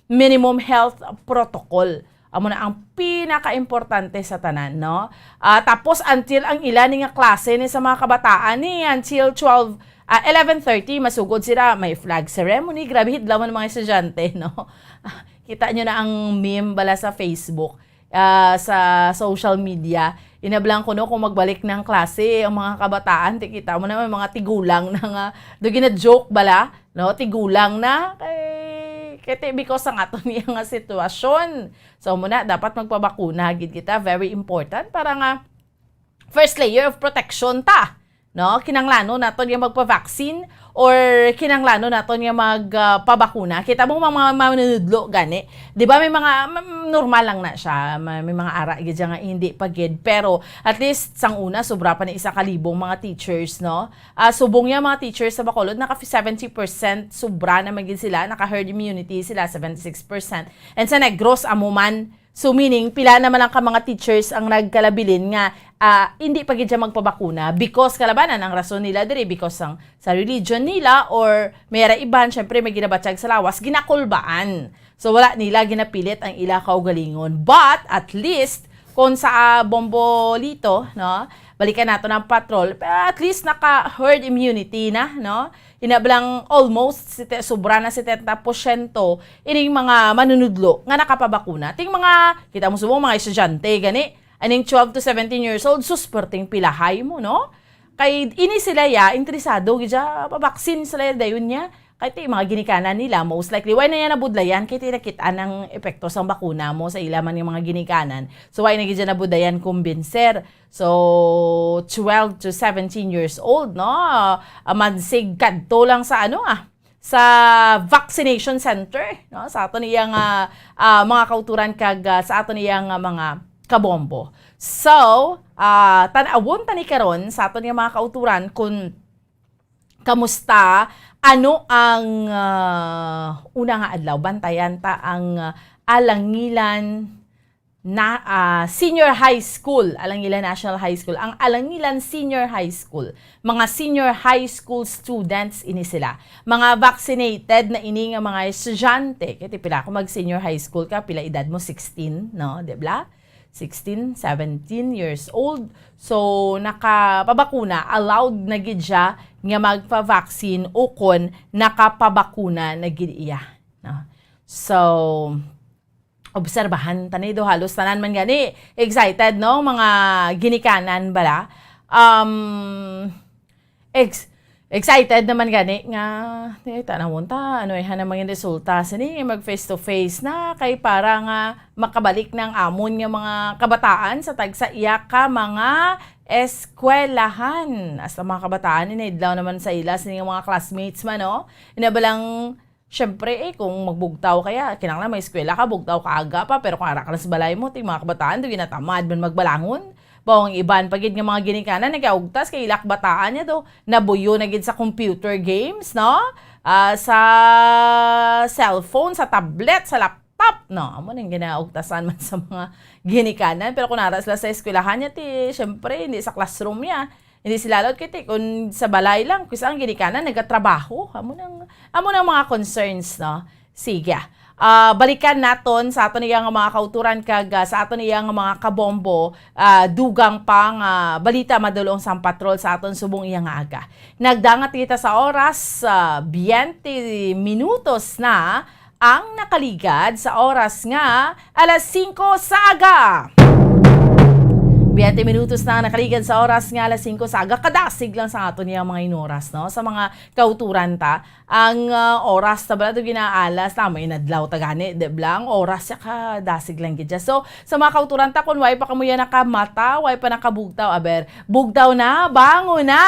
minimum health protocol. Amo na ang pinaka-importante sa tanan, no? Tapos, until ang ilan nga klase ni sa mga kabataan ni, until 11:30, masugod sila, may flag ceremony, grabe hidlaw ng mga estudyante, no? Kita nyo na ang meme bala sa Facebook, sa social media. Inablang ko no kung magbalik ng klase ang mga kabataan, kita mo na may mga tigulang na doon gina-joke bala, no? Tigulang na kay because ang ato niya nga sitwasyon. So muna dapat magpabakuna gid kita, very important para nga first layer of protection ta. No, kinanglano naton nga magpa-vaccine or kinanglano naton nga magpabakuna. Kita mo mga manunudlo gani. 'Di ba may mga normal lang na siya. May mga ara gid nga hindi pagid, pero at least sang una sobra pa ni 1,000 mga teachers, no. Subong ya mga teachers sa Bacolod naka 70% sobra na magid sila, naka herd immunity sila 76%. And sa Negros amuman, so meaning, pila naman ang mga teachers ang nagkalabilin nga hindi pa gid siya magpabakuna because kalabanan ang rason nila diri because sa religion nila or mayra iban, syempre may ginabatsyag sa lawas, ginakulbaan. So wala nila ginapilit ang ila kaugalingon. But at least, kung sa Bombolito, no, balikan nato ng patrol, at least naka-herd immunity na, no? Inablang almost sobra na 70% ining mga manunudlo nga nakapabakuna. Ting mga, kita mo subong mga estudyante, gani, aning 12 to 17 years old, susperting pilahay mo, no? Kay ini sila interesado, gidya, pabaksin sila dayon niya. Kahit mga ginikanan nila, most likely, why na yan nabudlayan? Kahit nakitaan ng epekto sa bakuna mo sa ilaman ng mga ginikanan. So, why na gidya nabudlayan kumbinser? So, 12 to 17 years old, no? Mansig kadto lang sa sa vaccination center, no? Sa ato niyang mga kauturan kag sa ato niyang mga kabombo. So, tanawon tani karon sa ato niyang mga kauturan kung kamusta, ano ang una nga adlaw, bantayan ta ang alangilan senior high school, Alangilan National High School, ang Alangilan Senior High School. Mga senior high school students ini sila. Mga vaccinated na ini nga mga estudyante. Kaya pila kung mag-senior high school ka, pila edad mo 16, no? Diba? 16, 17 years old. So, nakapabakuna, allowed na gid siya nga magpa-vaccine o kon nakapabakuna na gid iya. No? So, obserbahan tanay do halos tanan man gani excited no mga ginikanan bala excited naman gani nga tanawon ta ano na mga resulta sini mag face to face na kay para nga makabalik ng amon nga mga kabataan sa tagsa iya ka mga eskwelahan as mga kabataan ni idlaw naman sa ila sini mga classmates man no inabalang. Siyempre, kung magbugtaw kaya, kinanglan may eskwela ka, bugtaw ka aga pa, pero kung ara ka na sa balay mo, ting mga kabataan, doon ginatamad man magbalangon. Bawang iban, pagid nga mga ginikanan, nagkaugtas, kay ilak bataan niya do, nabuyo na gid sa computer games, no? Sa cellphone, sa tablet, sa laptop, no? Amo nang ginaugtasan man sa mga ginikanan, pero kung ara sila sa eskwelahan niya, siyempre, hindi sa classroom niya, hindi sila lalo kiti kung sa balay lang kasi ang ginikanan nagatrabaho amo nang mga concerns no sige balikan naton sa aton niya nga mga kauturan kag sa aton niya nga mga kabombo dugang pang balita madulong sang patrol sa aton subong iya nga aga nagdangat kita sa oras 20 minutos na ang nakaligad sa oras nga alas 5 sa aga 20 minutos na nakaligad sa oras nga alas 5 sa aga. Kadasig lang sa ato niya mga inoras, no? Sa mga kauturan ta, ang oras na ba ito ginaalas na may nadlaw tagani, de blang, oras siya kadasig lang gidya. So, sa mga kauturan ta, kung way pa kamuya nakamata, way pa nakabugtaw, aber, bugtaw na, bango na!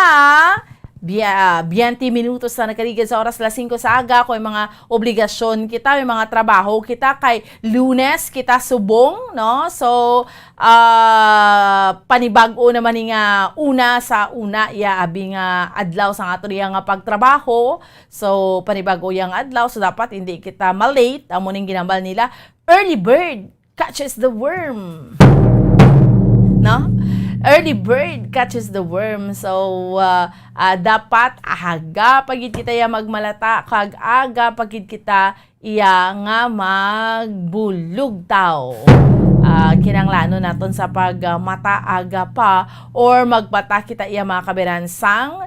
20 minutos na nakaligid sa oras alas 5 sa aga kung mga obligasyon kita, may mga trabaho kita kay Lunes kita subong, no? So, panibago naman nga una sa una iya abi nga adlaw sa ato niya nga pagtrabaho. So, panibago yang adlaw so dapat hindi kita malate. Amo ning ginambal nila, early bird catches the worm. No? Early bird catches the worm. So, dapat aga pagid kita ya magmalata, kag aga pagid kita iya nga magbulog tao. Kinanglano naton sa pagmata aga pa or magbata kita iya mga kaberansang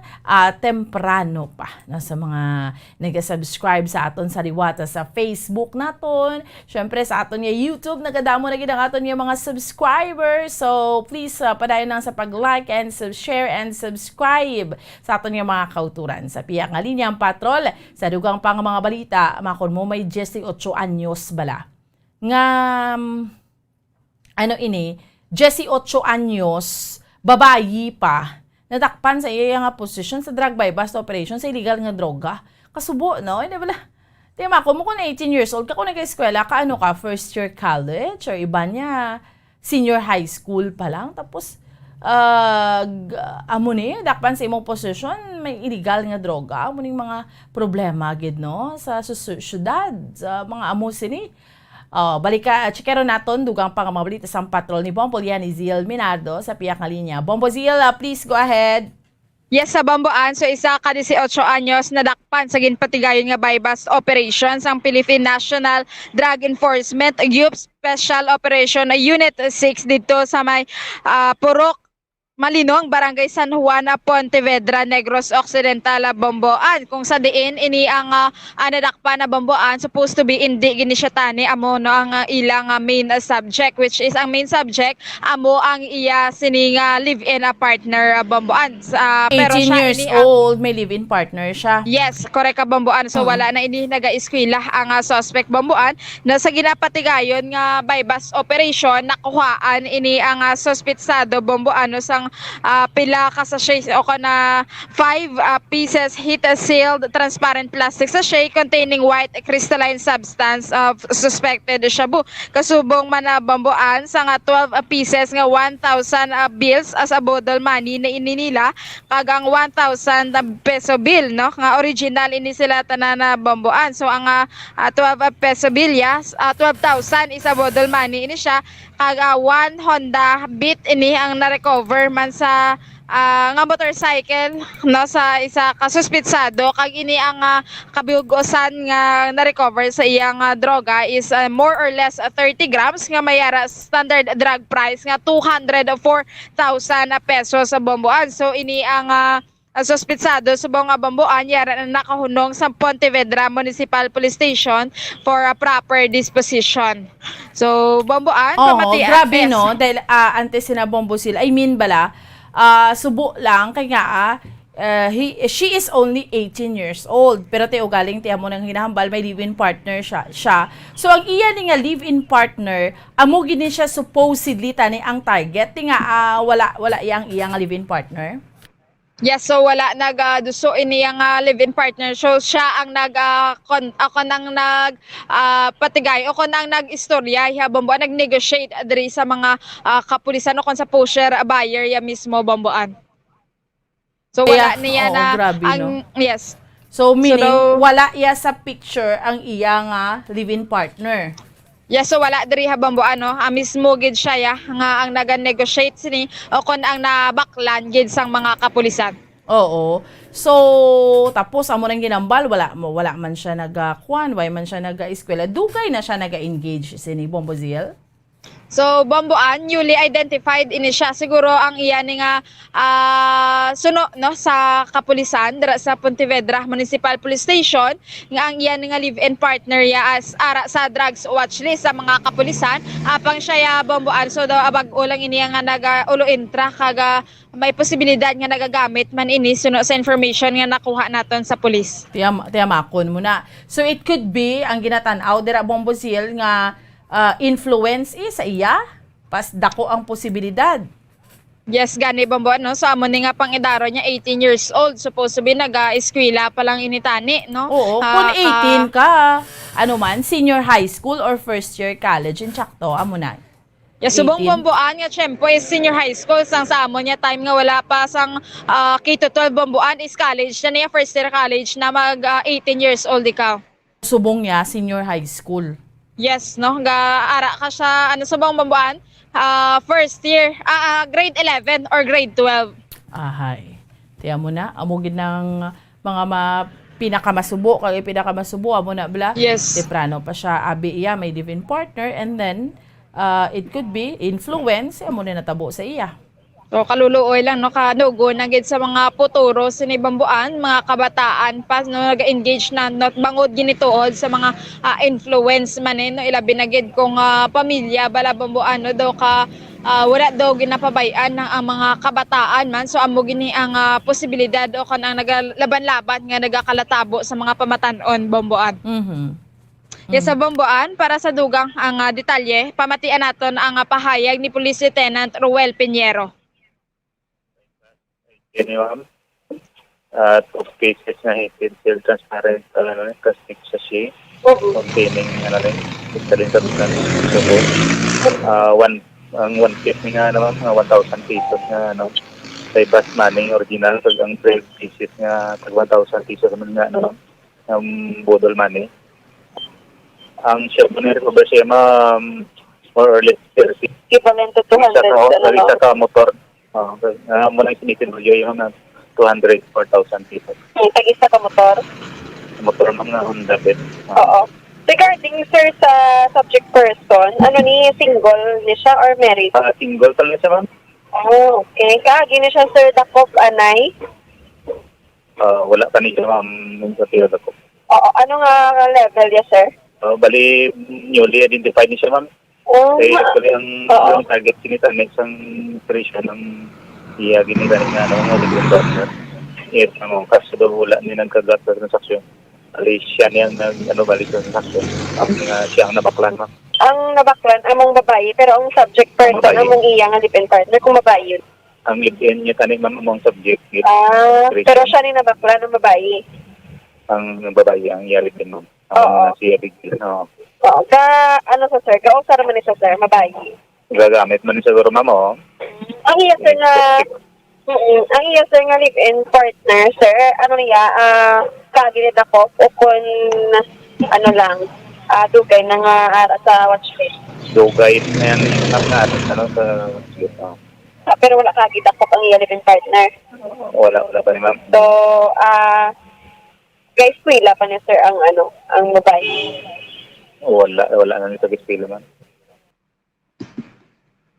temprano pa no, sa mga nag-subscribe sa aton sa Liwata sa Facebook naton. Syempre sa aton niya YouTube nagadamo na gid ang aton niya mga subscribers. So please padayon lang sa pag-like and share and subscribe sa aton niya mga kauturan sa piyak nga linyang patrol sa dugang pang mga balita makon mo may 18 anyos bala nga ano ini, 18 anyos, babayi pa, nadakpan sa iya nga posisyon sa drug buy-bust operation sa illegal nga droga. Kasubo, no? Hindi ba? Tima ko mo kung 18 years old ka, kung nag-eskwela ka, ano ka, first year college, or iba niya, senior high school pa lang. Tapos, amo ni, dakpan sa imong posisyon, may illegal nga droga. Amo ning mga problema, gid, no? Sa syudad, sa mga amo sini. Balika, chikero naton dugang pang mga balita sa patrol ni Bombo yan ni Zil Minardo sa piyak na linya. Bombo Zil, please go ahead. Yes, sa Bamboan, so isa ka 18 anyos nadakpan sa ginpatigayon nga buy-bust operations ang Philippine National Drug Enforcement Group Special Operation Unit 6 dito sa may Purok Malinong, Barangay San Juan, Pontevedra, Negros Occidental, Bamboan. Kung sa diin, ini ang nadakpan na Bamboan, supposed to be hindi gini siya tani, amo no ang ilang main subject, which is ang main subject, amo ang iya sininga live-in partner Bamboan. 18 years old, may live-in partner siya. Yes, correct ka Bamboan. So wala na ini naga-eskwela ang suspect Bamboan na sa ginapatigayon nga buy-bust operation, nakuhaan ini ang suspetsado Bamboan no sang pila ka sachet o kana 5 pieces heat-sealed transparent plastic sachet containing white crystalline substance of suspected shabu. Kasubong man na Bamboan sa nga 12 pieces nga 1,000 bills as a bodol money na ini nila kagang 1,000 peso bill no nga original ini sila tanan na Bamboan. So ang 12 peso bill 12,000 is a bodol money ini siya kag one Honda Beat ini ang na-recover man sa nga motorcycle no sa isa ka suspitsado, kag ini ang kabiugosan nga na-recover sa iyang droga is more or less 30 grams nga mayara standard drug price nga 204,000 pesos sa Bomboan. So ini ang suspitsado sa buong Bomboan yara na nakahunong sa Pontevedra Municipal Police Station for a proper disposition. So Bomboan, pamati grabe no, dahil antes na Bombosil, I mean bala, subo lang kay nga she is only 18 years old, pero ti ugaling ti amo nang hinahambal may live-in partner siya. So ang iya ni nga live-in partner amo gini siya supposedly tani ang target ti nga wala iyang nga live-in partner. Yes, so wala nagduso ini ang live-in partner. So siya ang ako nang patigay o ko nang nag-istorya ya Bomboan, nag-negotiate diri sa mga kapulisan o kon sa pusher buyer ya mismo Bomboan. So wala niya na grabe, ang no? yes. So meaning wala iya sa picture ang iya nga live-in partner. Yes, so wala diri Bomboan no. Mismo gid siya ya nga ang naga-negotiate sini o kon ang nabaklan gid sang mga kapulisan. Oo. So tapos amo nang ginambal wala man siya nagkuan, wala man siya naga-eskwela. Dugay na siya naga-engage sini Bombozil. So Bomboan newly identified ini siya siguro ang iya ni nga suno no sa kapulisan dira sa Pontevedra Municipal Police Station nga ang iya ni nga live-in partner ya as ara sa drugs watch list sa mga kapulisan apang siya ya Bomboan. So daw abag ulang ini nga naga-ulo intra kaga may posibilidad nga nagagamit man ini suno sa information nga nakuha naton sa pulis. Tiyamakon mo na. So it could be ang ginatan-aw dira Bombozil nga influence sa iya, pas dako ang posibilidad. Yes, gani Bomboan no. So amo ni nga pang idaro niya 18 years old, supposed to be naga-eskwela pa lang initani no. Oo, kung 18 ka, ano man, senior high school or first year college in Chacto, amo na. Yes, subong Bomboan nga tiyempo is senior high school sang sa amo niya time nga wala pa sang K-12 Bomboan is college na niya first year college na mag 18 years old ikaw. Subong niya senior high school. Yes, no? Ara ka siya, sa buong Bomboan? First year, grade 11 or grade 12. Ahay. Tiyan mo na, amugin ng mga pinakamasubo, kaya pinakamasubo, amo na bla. Yes. Temprano pa siya, abi iya, may live-in partner, and then, it could be influence, amo na natabo sa iya. So kaluluoy lang no, kanugo na gid sa mga puturo sini Bomboan, mga kabataan pa no nag-engage na not bangod ginituod sa mga influence man no, ilabi na gid kung pamilya bala Bomboan no daw ka wala daw ginapabayan ng ang mga kabataan man. So amo gini ang posibilidad o kan ang nagalaban-laban nga nagakalatabo sa mga pamatan-on Bomboan. Yes, sa Bomboan, para sa dugang ang detalye, pamatian naton ang pahayag ni Police Lieutenant Ruel Piñero. Ma'am, 2 cases na hidden transparent plastic sachet containing crystalline substance. One case nga naman 1,000 pesos nga sa ibas money original, pag ang 12 pieces nga 1,000 pesos naman nga ang bodol money. Ang siya po na-recover siya more or less 30. Equivalent to 200. Sa ka motor. Muna sinitinulyo yung 204,000 pesos. Tag-isa ka motor? Motor mga Honda Beat. Oo. Regarding, sir, sa subject person, ano ni, single ni siya or married? Single talaga siya, ma'am. Oh, okay. Kaagi ni siya, sir, dakop, anay? Wala pa niya, ma'am, sa tiyo dakop. Oo. Ano nga level niya, sir? Bali, newly identified ni siya, ma'am. Kaya actually, ang target sinita na isang presyo ng iya ginira nga ng live-in partner. Ito naman, kasi daw wala niya nagkagat sa transaksyon. Bali, siya niya balik sa transaksyon. Siya ang nabaklan, ma'am. Ang nabaklan, among babae, pero ang subject person, among iya nga live-in partner, kung babae yun. Ang live-in niya tanig, ma'am, among subject. Pero siya ni nabaklan ng babae. Ang babae, ang iya live-in, ma'am. Siya bigil, Oo, ano sa sir? Kausara man ni sa sir, mabayi. Gagamit man siguro, ma'am, Ang iya sir nga live-in partner, sir, ano niya, kagilid ako, o kung, ano lang, dugay na nga sa watchlist. Dugay na yan sa watchlist. Pero wala kakita ko ang iya living partner. Wala pa ni ma'am. So, guys, kuila pa niya, sir, ang mobile. Wala na nito gispila man.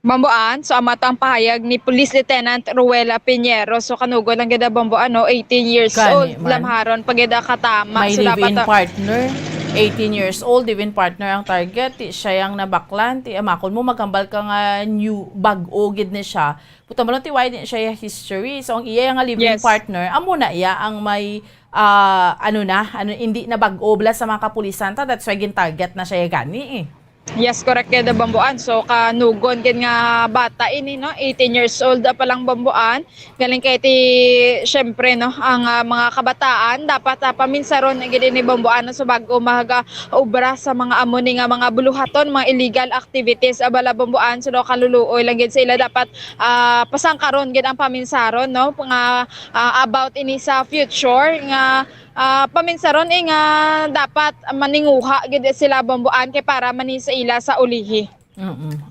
Bamboan, so amatang pahayag ni Police Lieutenant Ruela Piñero. So kanugo lang gida Bamboan, 18 years old, lamharon pagida katama. May So live-in dapat partner, 18 years old, live-in partner ang target. Siya yung nabaklan. Amakon mo, magkambal ka nga new bag-o gid ni siya. Puta mo lang tiwai din siya yung history. So ang iya nga live-in partner, amo na iya ang may hindi na bag-o bla sa mga kapulisan ta. That's why target na siya yung gani eh. Yes, correct kaya Bamboan. So kanugon ken nga bata ini, no, 18 years old pa lang Bamboan. Galing kay ti syempre, no, ang mga kabataan dapat paminsaron gid ni Bamboan so bago mahaga obra sa mga amoni nga mga buluhaton, mga illegal activities abala Bamboan. So kaluluoy lang gid sa ila dapat pasangkaron gid ang paminsaron, no, nga about ini sa future nga paminsaron nga dapat maninguha gid sila Bamboan kay para mani sa ila sa ulihi.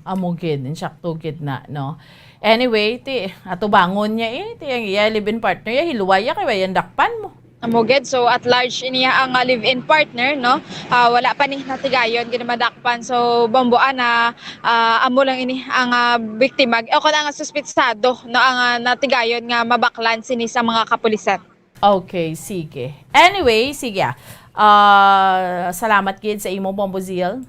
Amo gid, insakto gid na, no. Anyway, ato bangon niya ti ang iya live-in partner ya hiluwaya kay wayan dakpan mo. Amo gid, so at large iniya ang live-in partner, no. Wala pa ni natigayon gid madakpan. So Bamboan na amo lang ini ang biktima o kun ang suspetsado, no, ang natigayon nga mabaklan sini sa mga kapulisan. Okay, sige. Anyway, sige. Salamat kid sa imo Bombo Zil.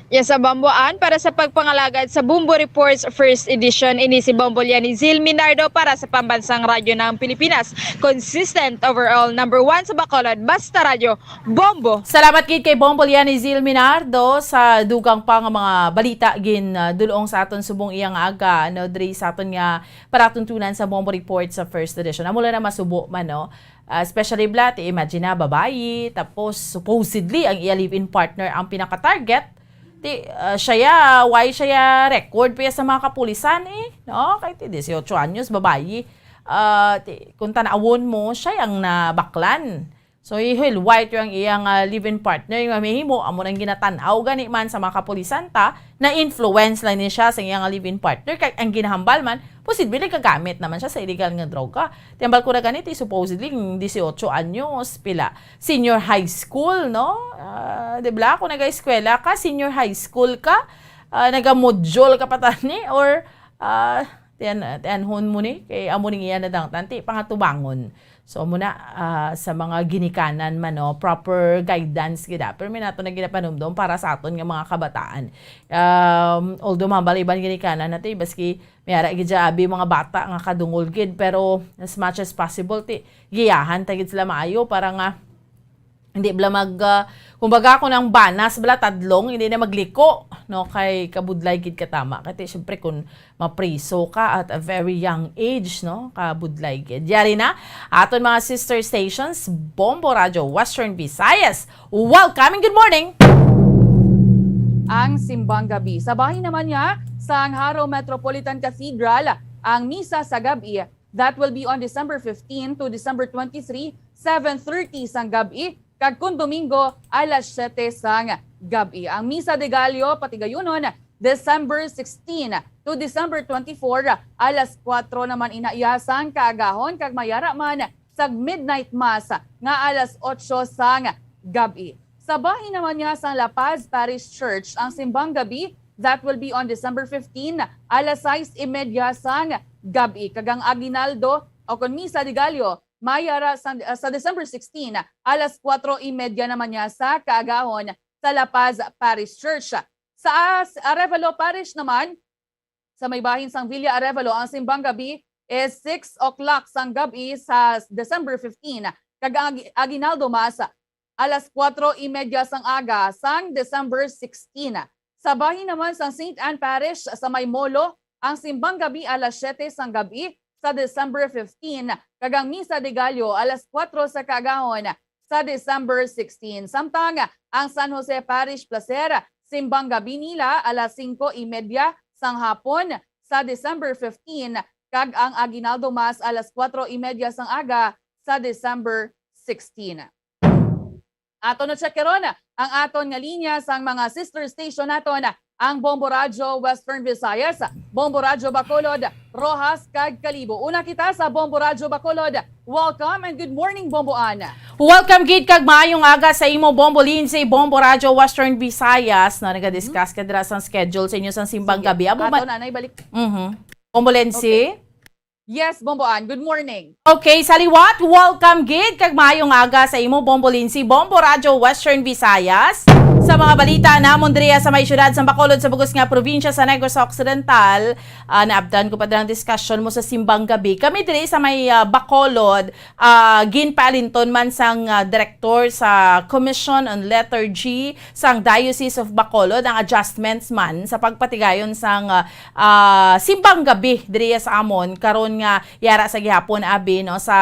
Yes, sa Bamboan para sa pagpangalagad sa Bumbo Reports First Edition, ini si Bombo Liani Zil Minardo para sa Pambansang Radyo ng Pilipinas. Consistent overall number 1 sa Bacolod, basta radyo, Bombo. Salamat kid kay Bombo Liani Zil Minardo sa dugang pa nga mga balita gin dulong sa aton subong iyang aga, no, diri sa aton nga paratuntunan sa Bombo Reports sa First Edition. Amula na masubo man, no. Especially blat, imagine na babae, tapos supposedly ang iya live-in partner ang pinaka-target. Why siya record pa sa mga kapulisan no? Kay 18 anyos, babae. Kung tanawon mo, siya ang nabaklan. So, white yung iyang live-in partner, yung mahimo, amo nang ginatanaw gani man sa mga kapulisan ta, na influence lang niya siya sa iyang live-in partner. Kaya ang ginahambal man, posible kagamit naman siya sa illegal nga droga. Tiyambal ko na ganito, supposedly, 18 anyos, pila. Senior high school, no? Diba? Kung nag-eskwela ka, senior high school ka, nag-module ka patani, or, tiyanhon mo ni, kay amo ning iyan na dang tanti, pangatubangon. So muna sa mga ginikanan man, no, proper guidance gida. Pero may nato na ginapanumdum para sa aton nga mga kabataan. Although mabaliban ginikanan natin, baski mayara gidya abi mga bata nga kadungol gid, pero as much as possible giyahan tagid sila maayo para nga hindi bala kumbaga ako ng banas bala tadlong, hindi na magliko, no, kay kabudlay gid katama. Kasi syempre kung mapriso ka at a very young age, no, kabudlay gid. Yari na aton mga sister stations, Bombo Radio Western Visayas. Welcome and good morning. Ang simbang gabi. Sa bahay naman niya sa Angharo Metropolitan Cathedral, ang misa sa gabi that will be on December 15 to December 23, 7:30 sang gabi. Kag kun Domingo, alas 7 sang gabi. Ang Misa de Gallo, pati gayunon, December 16 to December 24, alas 4 naman inaiyasang kaagahon, kag mayara man sa midnight mass nga alas 8 sang gabi. Sa bahay naman niya sa La Paz Parish Church, ang simbang gabi, that will be on December 15, alas 6:30 sang gabi. Kag ang Aguinaldo, o kun Misa de Gallo, mayara sa December 16, alas 4:30 naman niya sa kaagahon sa La Paz Parish Church. Sa Arevalo Parish naman, sa may bahin sang Villa Arevalo, ang simbang gabi is 6 o'clock sang gabi sa December 15. Kag ang Aguinaldo Mas, alas 4:30 sang aga sang December 16. Sa bahin naman sang St. Anne Parish sa may Molo, ang simbang gabi alas 7 sang gabi sa December 15, kagang Misa de Gallo alas 4 sa kaagahon sa December 16. Samtang ang San Jose Parish Placer, simbang gabi nila alas 5:30 sang hapon sa December 15, kag ang Aguinaldo Mas alas 4:30 sang aga sa December 16. Aton na checkeron ang aton nga linya sang mga sister station naton ang Bombo Radio Western Visayas, Bombo Radio Bacolod, Rojas, kag Kalibo. Una kita sa Bombo Radio Bacolod. Welcome and good morning, Bombo Ana. Welcome gid kag maayong aga sa imo Bombo Lindsay, Bombo Radio Western Visayas na naga-discuss ka dira sang schedule sa inyo sang simbang gabi. Abo Aton na balik. Bombo Lindsay. Okay. Yes, Bombo Ann. Good morning. Okay, saliwat, welcome gid kag maayong aga sa imo Bombo Lindsay, Bombo Radio Western Visayas. Sa mga balita namon diriya sa may syudad sa Bacolod sa bugos nga probinsya sa Negros Occidental, naabdan ko pa ang discussion mo sa simbang gabi. Kami diri sa may Bacolod, ginpalinton man sang director sa Commission on Letter G sang Diocese of Bacolod ang adjustments man sa pagpatigayon sang simbang gabi diriya sa amon karon nga yara sa gihapon abi no sa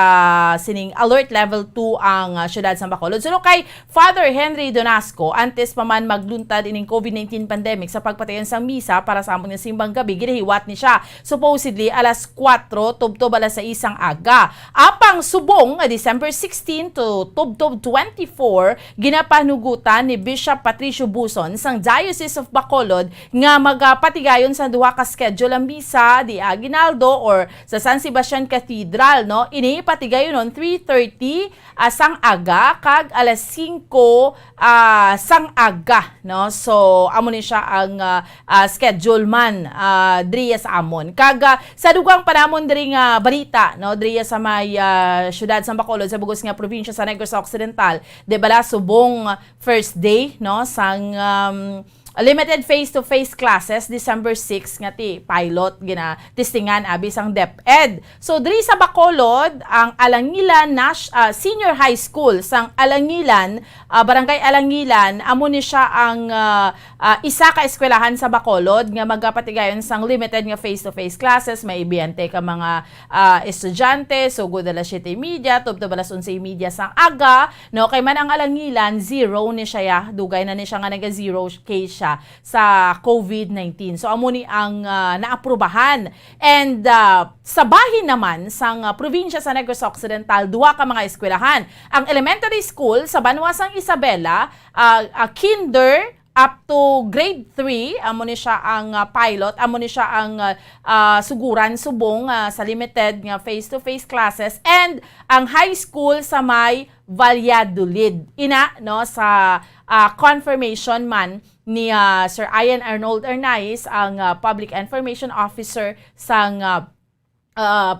sining alert level 2 ang syudad sa Bacolod. So kay Father Henry Donasco antes pa man magluntad ining COVID-19 pandemic sa pagpatayon sang misa para sa amon nga simbang gabi ginahiwat ni siya supposedly alas 4 tubtob alas 6 ang aga. Apang subong December 16 to tubtob 24 ginapanugutan ni Bishop Patricio Buson sang Diocese of Bacolod nga magapatigayon sa duha ka schedule ang misa di Aguinaldo or sa San Sebastian Cathedral, no? Iniipatigayon nun 3:30 sang aga kag alas 5 sang aga, no? So amo ni siya ang schedule man diriya sa amon. Kag sa dugang panamon diri nga balita, no? Diriya sa may syudad sa Bacolod sa bugos nga probinsya sa Negros Occidental, de bala subong first day, no? Sang limited face-to-face classes December 6 nga ti pilot gina testingan abi sang DepEd. So diri sa Bacolod ang Alangilan Senior High School sang Alangilan, Barangay Alangilan, amo ni siya ang isa ka eskwelahan sa Bacolod nga magapatigayon sang limited nga face-to-face classes. May ibiyante ka mga estudyante, so good alas 7:30 tubtob alas 11:30 sang aga, no? Kay man ang Alangilan zero ni siya, dugay na ni siya nga naga-zero case sa COVID-19. So amo ni ang naaprubahan. And sa bahin naman sang probinsya sa Negros Occidental, duha ka mga eskwelahan. Ang elementary school sa Banwasang Isabela, kinder up to grade 3, amo ni siya ang pilot, amo ni siya ang suguran subong sa limited nga face-to-face classes, and ang high school sa may Valladolid. Ina no sa confirmation man ni Sir Ian Arnold Arnaiz, ang Public Information Officer sang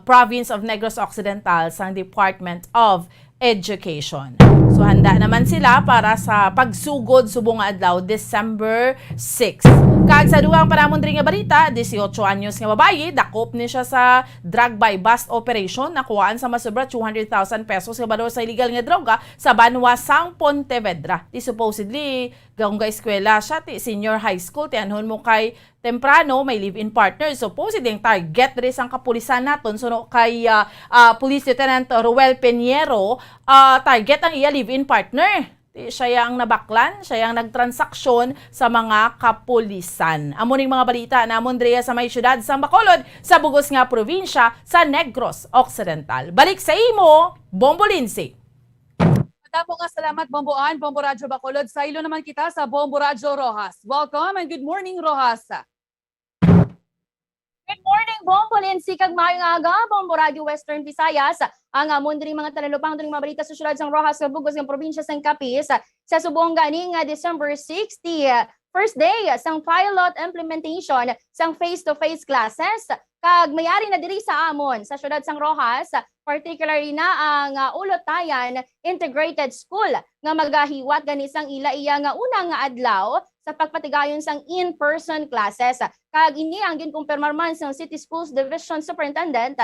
Province of Negros Occidental sang Department of Education. So handa naman sila para sa pagsugod subong nga adlaw December 6. Kag sa dugang panamon diri nga balita, 18 anyos nga babayi dakop ni siya sa drug by bust operation, nakuhaan sa masobra 200,000 pesos nga balor sa illegal nga droga sa Banwasang Pontevedra. Di supposedly gaung ga eskwela siya ti senior high school, ti anhon mo kay temprano may live-in partner. Supposedly ang target diri sang kapulisan naton so kay Police Lieutenant Ruel Peniero, target ang iya live-in partner. Siya ang nabaklan, siya ang nagtransaksyon sa mga kapulisan. Amo ning mga balita namon diriya sa may syudad sa Bacolod sa bugos nga probinsya sa Negros Occidental. Balik sa imo, Bombo Lindsay. Matapos nga salamat, Bombo Ann, Bombo Radio Bacolod. Sa ilo naman kita sa Bombo Radio Rojas. Welcome and good morning, Rojas. Good morning, Bombo Lindsay, kag maayong aga, Bombo Radio Western Visayas. Ang amon diri mga talalupang diri mga balita sa syudad sang Rojas sa bugos ng probinsya sang Capiz sa subong ganing December 60, first day sang pilot implementation sang face-to-face classes. Kag mayari na diri sa amon sa syudad sang Rojas, particularly na ang Ulotayan Integrated School nga magahiwat gani sang ila iya nga una nga adlaw sa pagpatigayon sang in-person classes. Kag ini ang ginkumpirmar man sang City Schools Division Superintendent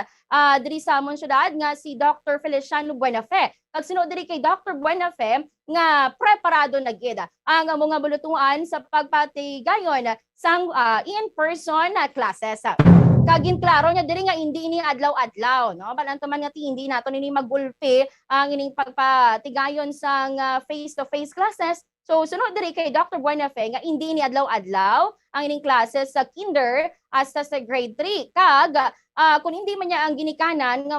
diri sa amon syudad nga si Dr. Feliciano Buenafe. Kag sunod diri kay Dr. Buenafe nga preparado na gid ang mga bulutuan sa pagpatigayon sang in-person classes. Kagin klaro niya diri nga hindi ini adlaw-adlaw, no? Balanto man nga hindi naton ini magulpi ang ining pagpatigayon sang face-to-face classes. So sunod diri kay Dr. Buenafe nga hindi ni adlaw-adlaw ang ining classes sa kinder hasta sa grade 3. Kag kung hindi man niya ang ginikanan nga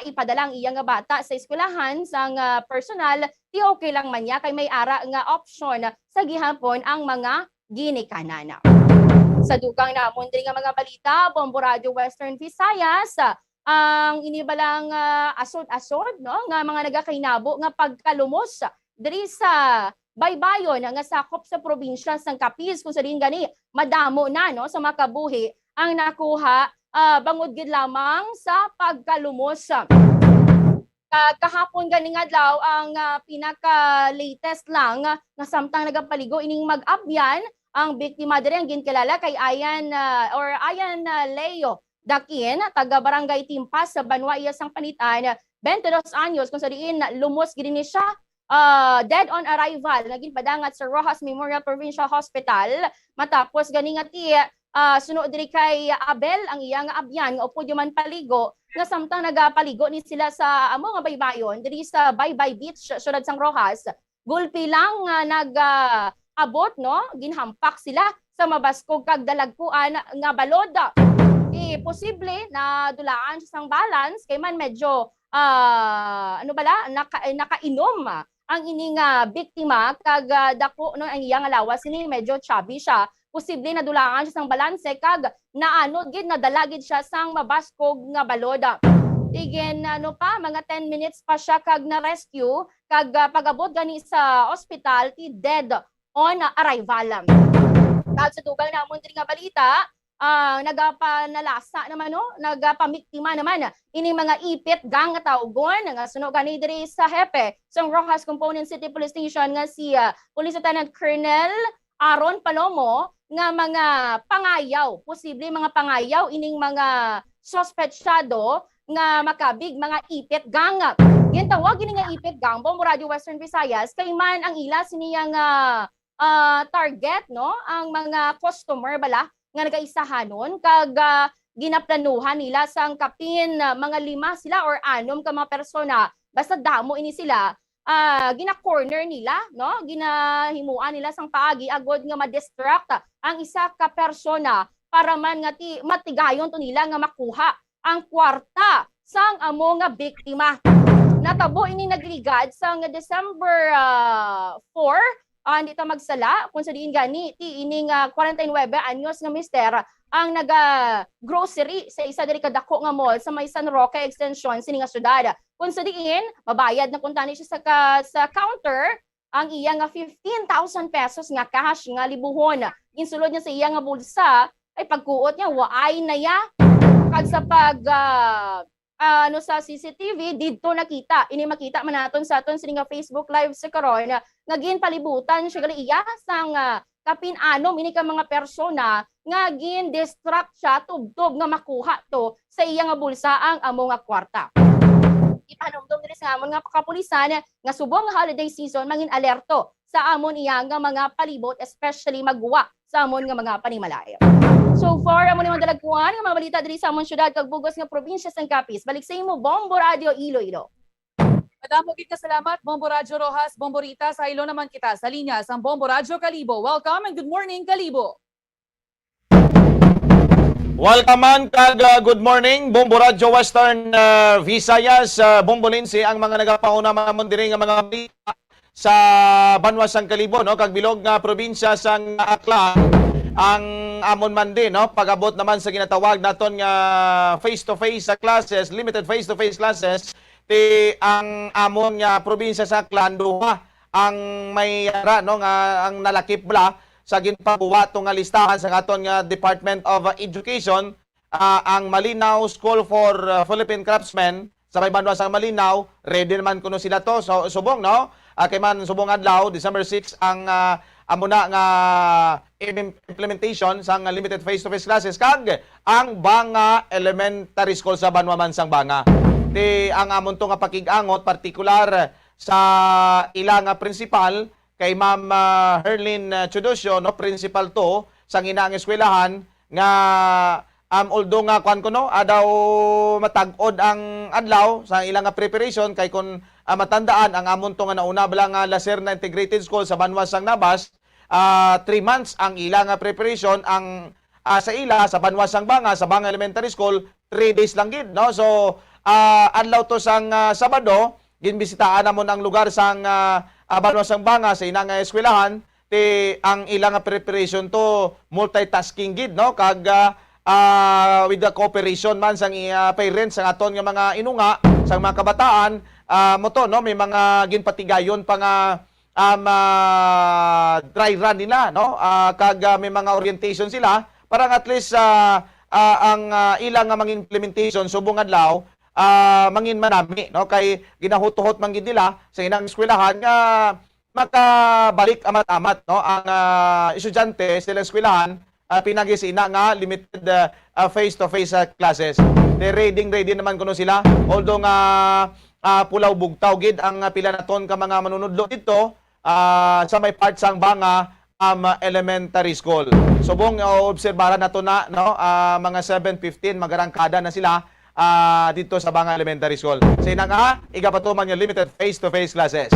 ipadala ang iyang nga bata sa eskwelahan sang personal, ti okay lang man niya kay may ara nga option sa gihapon ang mga ginikanan. Sa dugang namon diri nga mga balita, Bombo Radio Western Visayas, ang inibalang asod-asod no nga mga nagakainabo nga pagkalumos diri sa baybayon nga sakop sa probinsya sang Capiz kung sa din gani madamo na no sa makabuhi ang nakuha bangod gid lamang sa pagkalumos. Kahapon ganing adlaw ang pinaka-latest lang nga samtang nagapaligo ining mag-abyan ang biktima diri ang ginkilala kay Ayan Leo Dakin, taga Barangay Timpas sa Banwa iya sang Panitan, 22 anyos kung sa diin lumos gid ni siya dead on arrival naging padangat sa Rojas Memorial Provincial Hospital matapos ganing ati sunod diri kay Abel ang iyang abyan nga upo man paligo nga samtang nagapaligo ni sila sa amo nga baybayon diri sa Baybay Beach syudad sang Rojas. Gulpi lang abot no ginhampak sila sa mabaskog kag dalagkuan nga balod. Posible na dulaan sa sang balance kay man medyo nakainom ang ining biktima kag dako no ang iyang lawas ini medyo chubby siya. Posible na dulaan siya sang balanse kag naanod gid nadalagid siya sang mabaskog nga baloda. Igen mga 10 minutes pa siya kag na rescue kag pagabot gani sa ospital ti dead on arrival. Kag sa tugang namon diri nga balita, nagapanalasa naman no, nagapamiktima naman ini mga ipit gang nga tawgon nga suno gani diri sa hepe sang Rojas Component City Police Station nga si Police Lieutenant Colonel Aaron Palomo nga mga pangayaw, posible mga pangayaw ining mga suspetsyado nga makabig mga ipit gang. Gintawag ini nga ipit gang Bombo Radio Western Visayas kay man ang ila siniyang target no ang mga customer bala nga nagaisahanon kag ginaplanuhan nila sang kapin mga 5 sila or 6 ka mga persona basta damo ini sila. Gina-corner nila, no? Ginahimuan nila sang paagi agod nga ma-distract ang isa ka persona para man nga matigayon to nila nga makuha ang kwarta sang amo nga biktima. Natabo ini nagligad sang December 4 hindi ta magsala kung sa diin gani ti ining 49 anyos nga mister ang naga-grocery sa isa diri kadako nga mall sa may San Roque Extension sini nga syudad. Kung sa diin, mabayad na kuntani siya sa counter ang iya nga 15,000 pesos nga cash nga libuhon. Insulod niya sa iya nga bulsa ay pagkuot niya waay na ya. Kag sa sa CCTV didto nakita ini makita man naton sa aton sini nga Facebook live sa karon nga ginpalibutan siya gali iya sang kapin-anom ini ka mga persona nga gin-distract siya tubtob nga makuha to sa iya nga bulsa ang amo nga kwarta. Ipanomdom diri sa amon nga kapulisan nga subong nga holiday season mangin alerto sa amon iya nga mga palibot especially magwa sa amon nga mga panimalay. So far amon ni mga dalagkuan nga mga balita diri sa amon syudad kag bugos nga probinsya sang Capiz. Balik sa imo Bombo Radio Iloilo. Madamo gid kasalamat Bombo Radio Rojas, Bombo Rita sa ilo naman kita sa linya sang Bombo Radio Kalibo. Welcome and good morning Kalibo. Welcome kag good morning Bombo Radio Western Visayas, Bombo Lindsay ang mga nagapauna man diri nga mga balita sa Banwa sang Kalibo no kag bilog nga probinsya sang Aklan ang amon man din no pagabot naman sa ginatawag naton nga face to face classes, limited face to face classes ti ang amon nga probinsya sa Aklan duha ang may no nga ang nalakip bla sa ginpabuwa nga listahan sa aton nga Department of Education. Ang Malinaw School for Philippine Craftsmen sa may Banwa sa Malinaw ready naman kuno sila to so subong no kay man subong adlaw December 6 ang amo na nga implementation sang limited face to face classes kag ang Banga Elementary School sa Banwa man sang Banga ti ang amon to nga pakig-angot partikular sa ilang principal kay Ma'am Herlin Chudosio no principal to sang inaang eskwelahan nga although nga kuan ko no daw matag-od ang adlaw sa ilang nga preparation kay kun matandaan ang amon to nga nauna bala nga Lacerna Integrated School sa Banwa sang Nabas 3 months ang ilang nga preparation ang sa ila sa Banwa sang Banga sa Banga Elementary School 3 days lang gid no so adlaw to sang Sabado, ginbisitaan namon ang lugar sang Banwa sang Banga sa inang eskwelahan, ti ang ilang preparation to multitasking gid, no? Kag with the cooperation man sang parents sang aton nga mga inunga sang mga kabataan, mo to, no? May mga ginpatigayon pa nga dry run nila, no? Kag may mga orientation sila para at least ang ilang nga mga implementation subong adlaw mangin manami, no? Kay ginahutuhot man gid nila sa inang eskwelahan nga makabalik amat-amat, no? Ang estudyante sa ilang eskwelahan pinag-isina nga limited face-to-face classes. Ready naman kuno sila, although nga pulaw bugtaw gid ang pila naton ka mga manunudlo dito sa may part sang Banga Elementary School. Subong obserbaran nato na, no, mga 7:15 magarangkada na sila dito sa Banga Elementary School. Sa nga igapatuman yung limited face-to-face classes.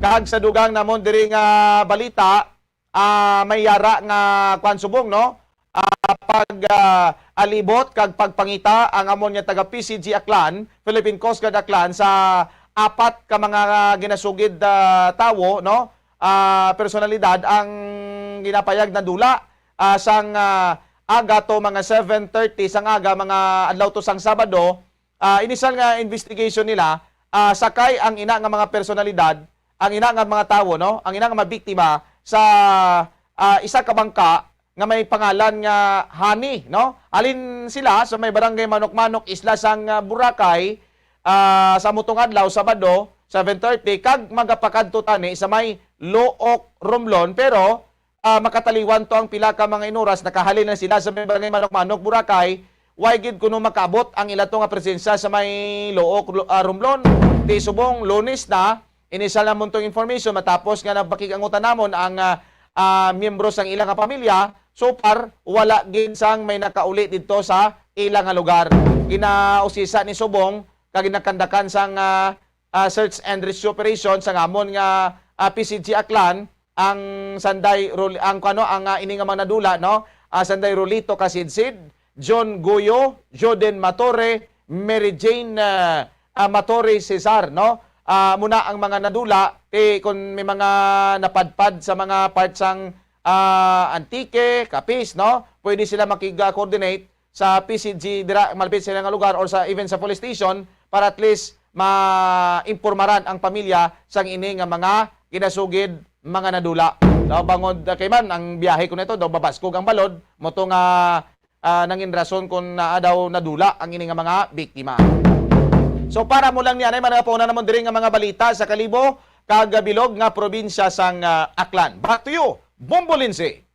Kag sa dugang namon diri nga balita, may yara nga kwan subong, no? Pag alibot kag pagpangita ang amon nga taga PCG Aklan, Philippine Coast Guard Aklan sa apat ka mga ginasugid tawo, no? Personalidad ang ginapayag na dula sang aga to mga 7:30 sang aga mga adlaw to sang Sabado. Initial nga investigation nila, sakay ang ina nga mga personalidad, ang ina nga mga tawo, no? Ang ina nga mga biktima sa isa ka bangka nga may pangalan nga Hani, no? Alin sila sa may barangay Manok-Manok, Isla sang Boracay, sa mutong adlaw Sabado 7:30 kag magapakadto tani sa may Look, Romblon, pero makataliwan to ang pila ka mga inuras, nakahalin na sila sa may barangay Manok-Manok, Boracay. Way gid kuno makabot ang ilato nga presensya sa may Look, Romblon. Di subong Lunes na inisal namon tong information matapos nga nagpakigangutan namon ang miyembro sang ilang nga pamilya. So far wala gid sang may nakauli dito sa ilang nga lugar. Ginausisa ni Subong kag ginakandakan sang search and rescue operation sa ngamon nga PCG Aklan ang Sanday ang ini nga mga nadula, no? Sanday Rolito Kasidsid, John Goyo, Joden Matore, Mary Jane Matore Cesar, no? Muna ang mga nadula kung may mga napadpad sa mga parts sang Antique, Capiz, no? Pwede sila makig-coordinate sa PCG dira malapit sila nga lugar or sa even sa police station para at least ma-impormaran ang pamilya sang ini nga mga kinasugid mga nadula. Daw bangod kay man ang biyahe ko nito daw babaskog ang balod mo to nga nangin rason kung daw nadula ang ini nga mga biktima. So para mo lang niyan ay manapuna namon diri nga mga balita sa Kalibo kag bilog nga probinsya sang Aklan. Back to you, Bombo Lindsay.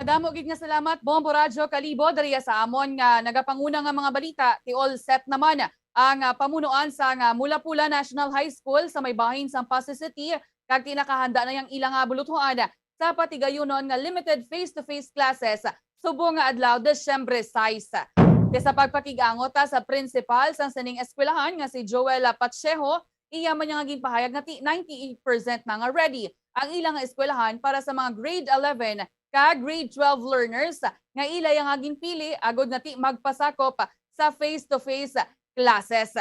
Madamo gid nga salamat Bombo Radyo Kalibo diri sa amon nga nagapanguna nga mga balita. Ti all set naman ang pamunuan sa Mula-Pula National High School sa may bahin sang Pasay City kag tinakahanda na yang ilang bulutuan sa patigayunon nga limited face-to-face classes subong nga adlaw Desyembre 6. Sa pagpakigangot sa principal sa sining eskwelahan nga si Joel Pacheco, iya man nga ginpahayag nga 98% na nga ready ang ilang eskwelahan para sa mga grade 11 ka grade 12 learners nga ilay nga ginpili agod nga magpasakop sa face-to-face classes.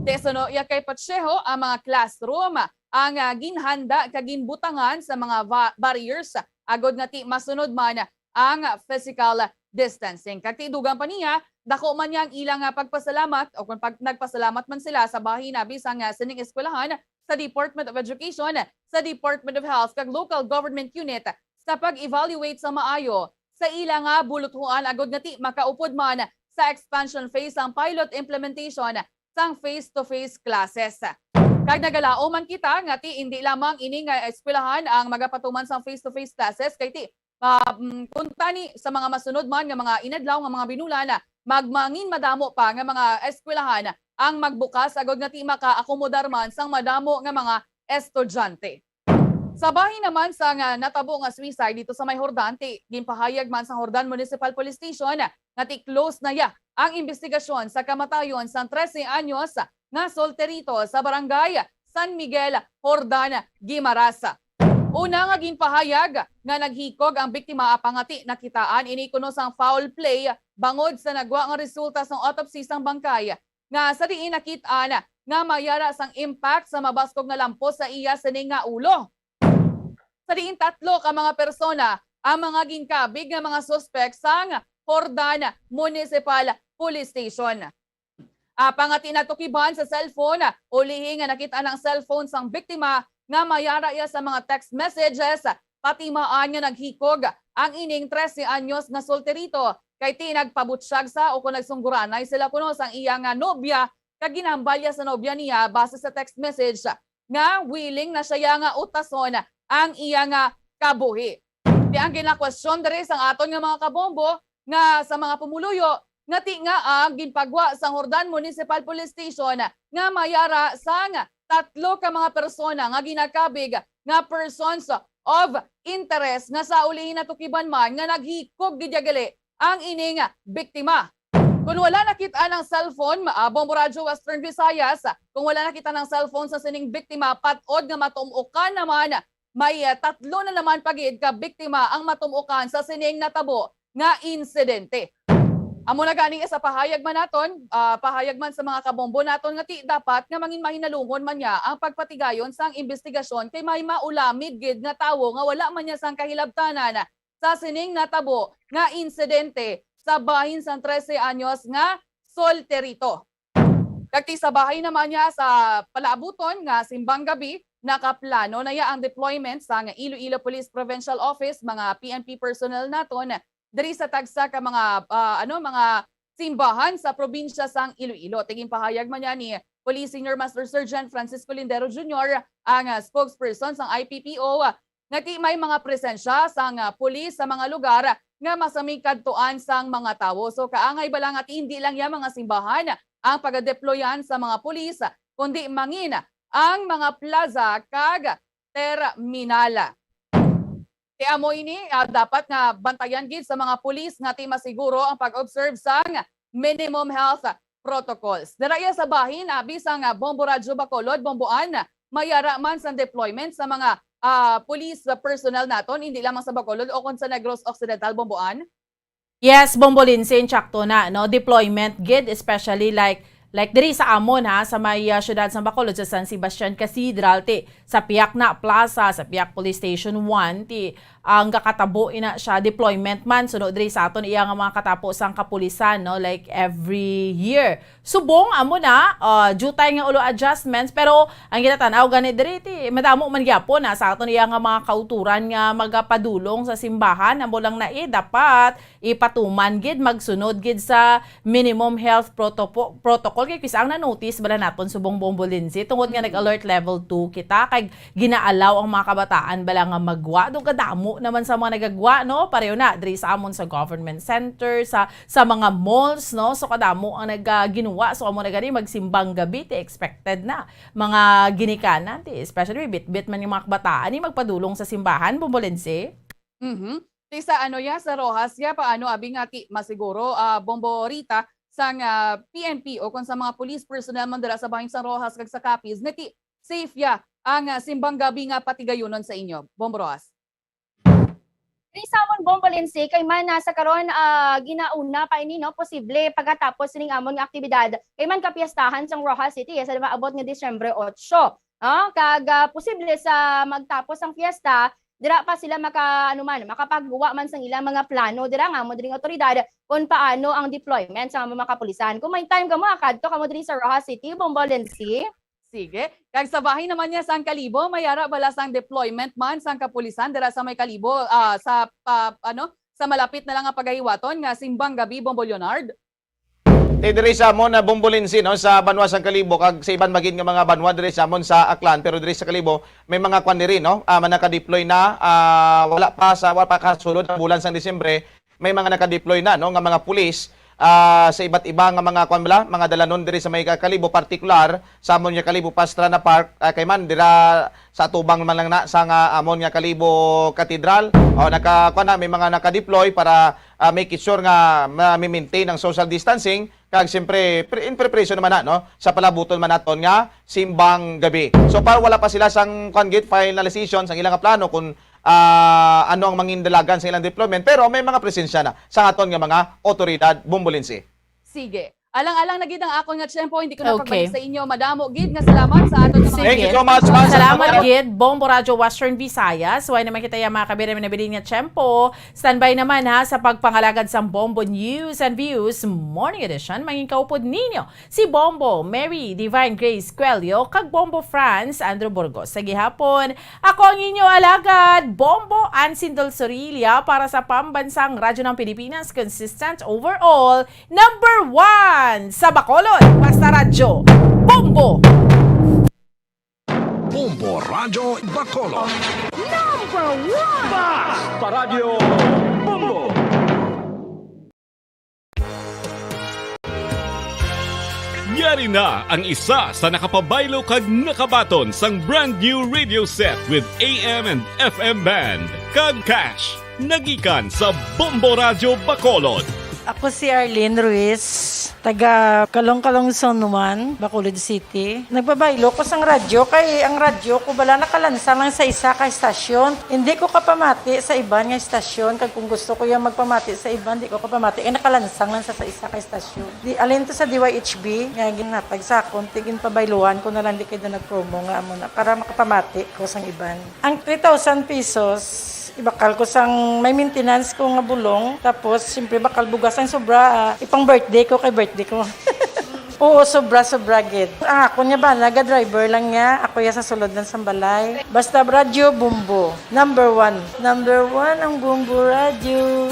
Tesono iya kay Pacheco ang mga classroom ang ginhanda kag ginbutangan sa mga barriers agod nga masunod man ang physical distancing. Kag tidugan pa niya, dako man yang ilang pagpasalamat o kung nagpasalamat man sila sa bahin bisang sining eskwelahan sa Department of Education, sa Department of Health kag local government unit sa pag-evaluate sa maayo sa ilang bulutuan agod nga makaupod man sa expansion phase ang pilot implementation sang face-to-face classes. Kag nagalao man kita nga hindi lamang ini nga eskwelahan ang magapatuman sang face-to-face classes kay kuntani sa mga masunod man nga mga inadlaw nga mga binulan magmangin madamo pa nga mga eskwelahan ang magbukas agod nga maka-akomodar man sang madamo nga mga estudyante. Sa bahin naman sa natabo nga suicide dito sa may Hordan, ginpahayag man sa Hordan Municipal Police Station nga close na ang investigasyon sa kamatayon sang 13 anyos nga solterito sa barangay San Miguel, Hordan, Guimaras. Una nga ginpahayag nga naghikog ang biktima apangati nakitaan ini kuno sang foul play bangod sa nagwa nga resulta sang autopsy sang bangkay nga sa diin nakit-an nga mayara sang impact sa mabaskog nga lampos sa iya sining nga ulo. Sa diin 3 ka mga persona ang mga ginkabig nga mga suspect sang Hordan Municipal Police Station. Pangati natukiban sa cellphone, ulihi nga nakita ng cellphone sang biktima nga mayara iya sa mga text messages, pati maan nga naghikog ang ining 13 anyos nga solterito kay tinagpabutsyag sa o kung nagsungguranay sila kuno sang iya nga nobya kag ginambalya sa nobya niya base sa text message nga willing na siya nga utason ang iya nga kabuhi. Di ang ginakwestiyon diri sang aton nga mga kabombo nga sa mga pumuluyo nga ti nga ang ginpagwa sa Hordan Municipal Police Station nga mayara sang 3 ka mga persona nga ginakabig nga persons of interest nga sa ulihin natukiban man nga naghikog gidyagali ang ining biktima. Kung wala nakita ng cellphone, Bombo Radio Western Visayas, kung wala nakita ng cellphone sa sining biktima, patod nga matumukan naman, may 3 na naman pagid ka biktima ang matumukan sa sining natabo nga insidente. Amo na gani sa pahayag man naton, pahayag man sa mga kabombo naton nga ti dapat nga mangin mahinalungon man niya ang pagpatigayon sang investigasyon kay may maulamid gid nga tawo nga wala man niya sang kahilabtanan sa sining natabo nga insidente sa bahin sang 13 anyos nga solterito. Kagti sa bahay naman niya sa palaabuton nga simbang gabi, nakaplano na ya ang deployment sa Iloilo Police Provincial Office, mga PNP personnel naton diri sa tagsa ka mga mga simbahan sa probinsya sang Iloilo. Tingin pahayag man niya ni Police Senior Master Sergeant Francisco Lindero Jr., ang spokesperson sang IPPO, nga ti may mga presensya sang pulis sa mga lugar nga masaming kadtuan sang mga tawo. So kaangay bala nga hindi lang ya mga simbahan ang pag-deployan sa mga pulis, kundi mangin ang mga plaza kag terminal. Kaya mo ini dapat nga bantayan gid sa mga pulis nga ti masiguro ang pag-observe sang minimum health protocols. Daraya sa bahin bisang Bombo Radio Bacolod, Bomboan, mayara man sa deployment sa mga police personnel naton, hindi lamang sa Bacolod o kung sa Negros Occidental, Bomboan. Yes, Bombo Lindsay, insakto na, no? Deployment gid, especially like diri sa Amon sa may syudad sa Bacolod sa San Sebastian Cathedral ti sa Piak na Plaza, sa Piak Police Station 1 ti ang kakatabo ina siya deployment man sunod diri sa aton iya nga mga katapo sang kapulisan, no, like every year. Subong amo na jutay nga ulo adjustments, pero ang ginatanaw gani diri ti madamo man gyapon sa aton iya nga mga kauturan nga magapadulong sa simbahan, amo lang na dapat ipatuman gid magsunod gid sa minimum health protocol kay kisang na notice bala naton subong Bombo Lindsay tungod nga nag-alert level 2 kita kay ginaalaw ang mga kabataan bala nga magwa do kadamo naman sa mga nagagwa, no, pareho na diri sa amon sa government center, sa mga malls, no, so kadamo ang nagginawa, so amo na gani magsimbang gabi ti expected na mga ginikanan ti especially bit man yung mga kabataan ni magpadulong sa simbahan, Bombo Lindsay. Ti sa sa Rojas ya paano abi nga ti masiguro Bombo Rita sang PNP o kung sa mga police personnel man dira sa bahin sa Rojas kag sa Capiz niti safe ya ang simbang gabi nga patigayonon sa inyo, Bombo Rojas. Diri sa amon Bombo Lindsay kay man nasa karon ginauna pa ini, no, posible pagkatapos ning amon nga aktibidad kay man kapiyastahan sang Rojas City sa maabot nga Disyembre 8. Kag posible sa magtapos ang fiesta dira pa sila makapagguwa man sang ilang mga plano dira nga mo diri otoridad kung paano ang deployment sa mga kapulisan. Kung may time ka mo akadto kamo diri sa Rojas City, Bombo Lindsay. Sige. Kag sa bahay naman niya sang Kalibo, mayara bala sang deployment man sang kapulisan dira sa may Kalibo sa malapit na lang nga pagahiwaton nga simbang gabi, Bombo Leonard. Diri sa amon na Bombo Lindsay, no, sa Banwa sang Kalibo kag sa iban magin nga mga banwa diri sa amon sa Aklan, pero diri sa Kalibo may mga kwan diri, no, naka-deploy na wala pa kasulod ang bulan sang Disyembre, may mga naka-deploy na, no, nga mga pulis sa iba't iba nga mga mga dalanon diri sa may Kalibo, particular sa amon nga Kalibo Pastrana Park, kay man dira sa tubang man lang na sa amon nga Kalibo Cathedral may mga naka-deploy para make it sure nga ma-maintain ang social distancing kag siyempre in preparation naman no sa palabuton man naton nga simbang gabi. So para wala pa sila sang finalization sang ilang plano kung ano ang mangindalagan sa ilang deployment, pero may mga presensya na sa aton nga mga otoridad, Bombo Lindsay. Sige. Alang-alang na gid ang akon nga tiyempo, hindi ko na Okay. pagbalik sa inyo. Madamo gid nga salamat sa aton nga mga Thank you so much, ma'am. Salamat gid, Bombo Radio Western Visayas. Way naman kita yung mga kabira na bilin nga tiyempo. Standby naman ha sa pagpangalagad sa Bombo News and Views Morning Edition. Manging kaupod ninyo si Bombo, Mary Divine Grace Quelio, kag Bombo France, Andrew Burgos. Sa gihapon, ako ang inyo alagad, Bombo Ansindol Sorilia para sa Pambansang Radyo ng Pilipinas, consistent overall, number 1 sa Bacolod. Basta Radyo, Bombo! Bombo Radio Bacolod. Number 1! Basta Radio Bombo! Yari na ang isa sa nakapabaylo kag nakabaton sang brand new radio set with AM and FM band. Kag Cash, nagikan sa Bombo Radio Bacolod. Ako si Arlene Ruiz, taga Kalong-Kalong San Juan, Bacolod City. Nagbabaylo ko sang radyo, kay ang radyo ko bala nakalansang lang sa isa ka estasyon. Hindi ko kapamati sa iban nga estasyon, kag kung gusto ko yung magpamati sa iban, hindi ko kapamati, nakalansang lang sa isa ka estasyon. Alin to sa DYHB, nga ginatag sa akon, tigin pabayluhan ko na lang di kayo nag-promo nga amo na, para makapamati ko sang iban. Ang 3,000 pesos, ibakal ko sang may maintenance ko nga bulong, tapos siyempre bakal bugas ang sobra, ipang birthday ko kay birthday ko. Oo, sobra gid. Ako niya ba, naga-driver lang niya, ako ya sa sulod ng sambalay. Basta Radio Bombo, number 1. Number 1 ang Bombo Radio.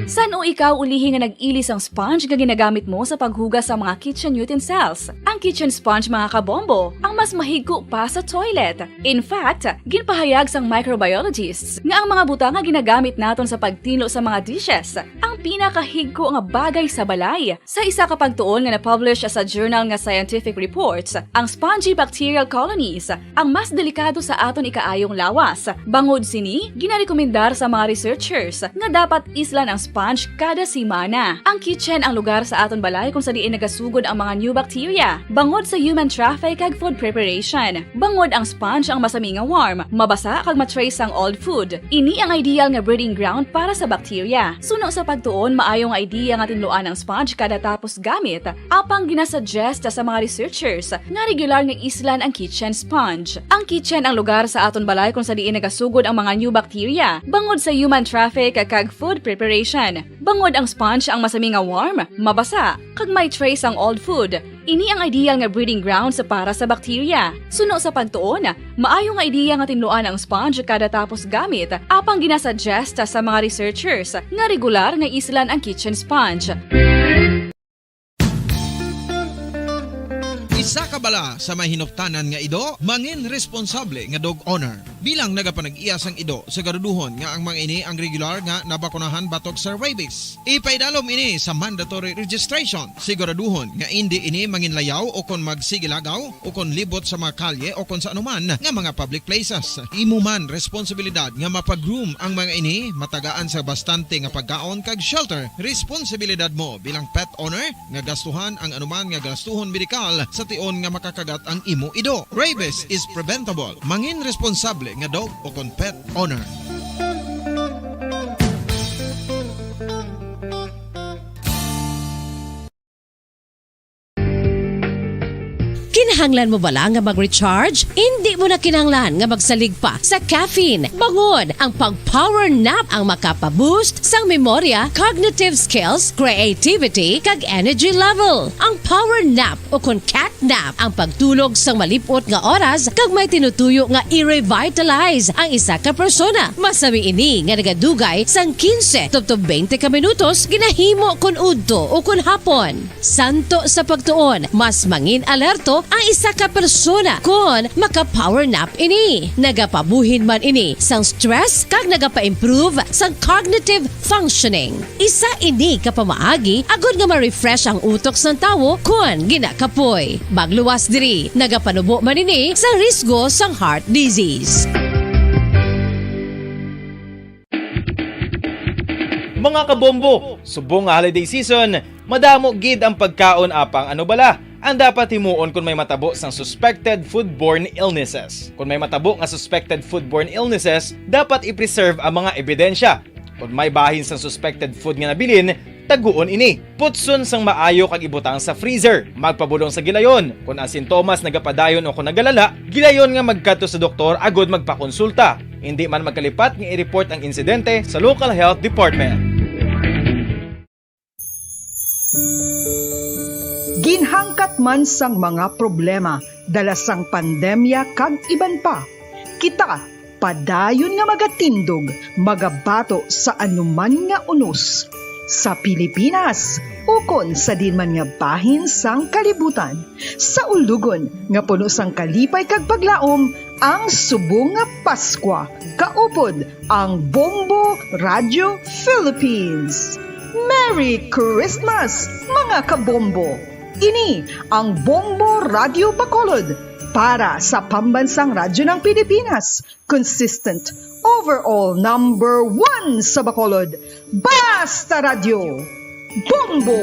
San o ikaw ulihi nga nag-ilis ang sponge nga ginagamit mo sa paghugas sa mga kitchen utensils? Ang kitchen sponge mga kabombo, ang mas mahigko pa sa toilet. In fact, ginpahayag sang microbiologists nga ang mga butang nga ginagamit naton sa pagtilo sa mga dishes ang pinakahigko nga bagay sa balay. Sa isa ka pagtuon nga na-publish sa journal nga Scientific Reports, ang spongy bacterial colonies ang mas delikado sa aton ikaayong lawas. Bangod sini, ginarekomendar sa mga researchers nga dapat islan ang sponge kada simana. Ang kitchen ang lugar sa aton balay kung sa diin nagasugod ang mga new bacteria. Bangod sa human traffic kag food preparation. Bangod ang sponge ang masami nga warm, mabasa kag matrace ang old food. Ini ang ideal nga breeding ground para sa bacteria. Suno sa pagtuon, maayong idea nga tinluan ang sponge kada tapos gamit. Apang ginasuggest sa mga researchers nga regular nga islan ang kitchen sponge. Ang kitchen ang lugar sa aton balay kung sa diin nagasugod ang mga new bacteria. Bangod sa human traffic kag food preparation. Bangod ang sponge ang masami nga warm, mabasa, kag may trace ang old food. Ini ang ideal nga breeding ground sa para sa bacteria. Suno sa pagtuon, maayo nga idea nga tinluan ang sponge kada tapos gamit, apang ginasuggest sa mga researchers nga regular nga islan ang kitchen sponge. Isa ka bala sa may hinuptanan nga ido, mangin responsable nga dog owner. Bilang nagapanag-iyas ang ido, siguraduhon nga ang mga ini ang regular nga nabakunahan batok sa rabies. Ipaidalom ini sa mandatory registration. Siguraduhon nga hindi ini manginlayaw o kon magsigilagaw o kon libot sa mga kalye o kon sa anuman nga mga public places. Imo man responsibilidad nga mapag-groom ang mga ini, matagaan sa bastante nga pagkaon kag shelter. Responsibilidad mo bilang pet owner nga gastuhan ang anuman nga gastuhon medikal sa tion nga makakagat ang imo ido. Rabies is preventable. Mangin responsable nga dog o kon pet owner. Kinahanglan mo bala nga mag-recharge? Hindi mo na kinahanglan nga magsalig pa sa caffeine. Bangod, ang pag-power nap ang makapaboost sang memorya, cognitive skills, creativity, kag energy level. Ang power nap o kon cat nap ang pagtulog sang malipot nga oras kag may tinutuyo nga i-revitalize ang isa ka persona. Masami ini nga nagadugay sang 15 to 20 ka minutos ginahimo kon udto o kon hapon. Santo sa pagtuon, mas mangin alerto ang isa ka persona kon maka-power nap ini. Nagapabuhin man ini sang stress kag nagapa-improve sang cognitive functioning. Isa ini kapamaagi agud nga ma-refresh ang utok sang tawo kon ginakapoy. Magluwas diri, nagapanubo man ini sang risgo sang heart disease. Mga kabombo, subong nga holiday season, madamo gid ang pagkaon apang ano bala, ang dapat himuon kung may matabo sang suspected foodborne illnesses. Kung may matabo nga suspected foodborne illnesses, dapat i-preserve ang mga ebidensya. Kung may bahin sang suspected food nga nabilin, taguon ini. Putson sang maayo kag ibutang sa freezer. Magpabulong sa gilayon. Kung ang sintomas nagapadayon o kung nagalala, gilayon nga magkadto sa doktor agod magpakonsulta. Hindi man magkalipat nga i-report ang insidente sa local health department. Ginhangkat man sang mga problema dala sang pandemya kag iban pa. Kita padayon nga magatindog, magabato sa anuman nga unos. Sa Pilipinas, ukon sa dinman nga bahin sang kalibutan. Sa ulugon nga puno sang kalipay kag paglaom, ang subong nga Paskwa. Kaupod ang Bombo Radio Philippines. Merry Christmas, mga kabombo! Ini ang Bombo Radio Bacolod para sa Pambansang Radyo ng Pilipinas. Consistent, overall number 1 sa Bacolod. Basta Radio! Bombo!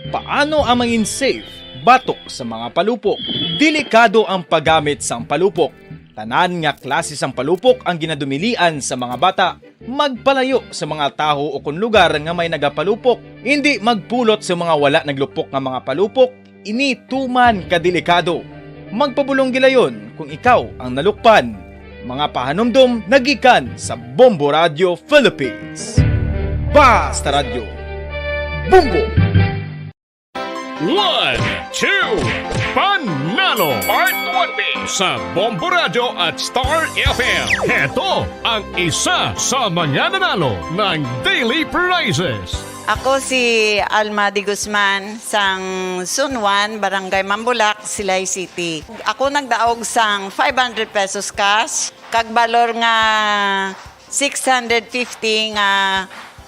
Paano ang mangin safe? Batok sa mga palupok. Delikado ang paggamit sang palupok. Tanan nga klase sang palupok ang ginadumilian sa mga bata. Magpalayo sa mga taho o kung lugar nga may nagapalupok. Hindi magpulot sa mga wala naglupok nga mga palupok. Ini tuman kadelikado. Magpabulong gilayon kung ikaw ang nalukpan. Mga pahanumdum nagikan sa Bombo Radio Philippines. Basta Radio. Bombo! 1, 2, Panalo Part 1B sa Bombo Radio at Star FM. Heto ang isa sa mga nanalo ng daily prizes. Ako si Alma de Guzman sang Sunwan, Barangay Mambulak, Silay City. Ako nagdaog sang 500 pesos cash, kag balor nga 650 nga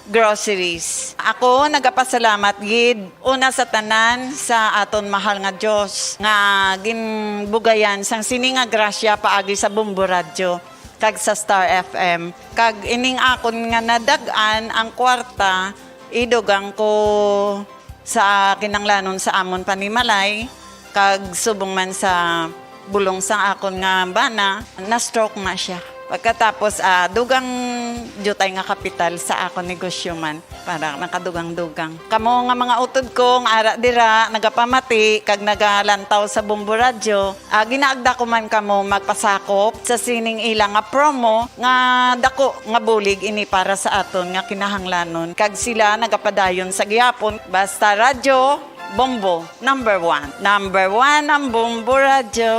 groceries. Ako nagapasalamat gid una sa tanan sa aton mahal nga Dios nga ginbugayan sang sini nga grasya paagi sa Bombo Radio kag sa Star FM. Kag ining akon nga nadagan ang kwarta idugang ko sa kinanglanon sa amon panimalay kag subong man sa bulong sa akon nga bana na stroke na siya. Pagkatapos, dugang jutay nga kapital sa ako negosyo man para nakadugang-dugang. Kamo nga mga utod kong ara dira, nagapamati, kag nagalantaw sa Bombo Radio, ginaagda ko man kamo magpasakop sa sining ilang nga promo nga dako nga bulig ini para sa aton nga kinahanglanon. Kag sila nagapadayon sa gihapon. Basta Radio, Bombo, number 1. Number 1 ang Bombo Radio.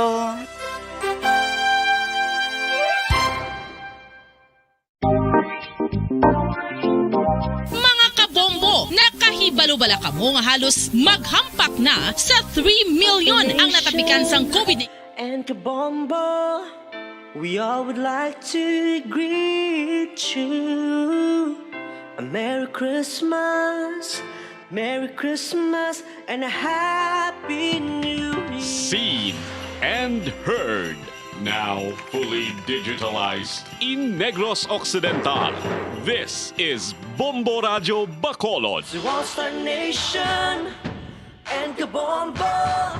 Mga kabombo, nakahibalo-bala ka mo nga halos maghampak na sa 3 million ang natapikan sang COVID. And kabombo, we all would like to greet you. A Merry Christmas, and a Happy New Year. Seen and heard. Now fully digitalized in Negros Occidental. This is Bombo Radio Bacolod. To all Star Nation and kabombo,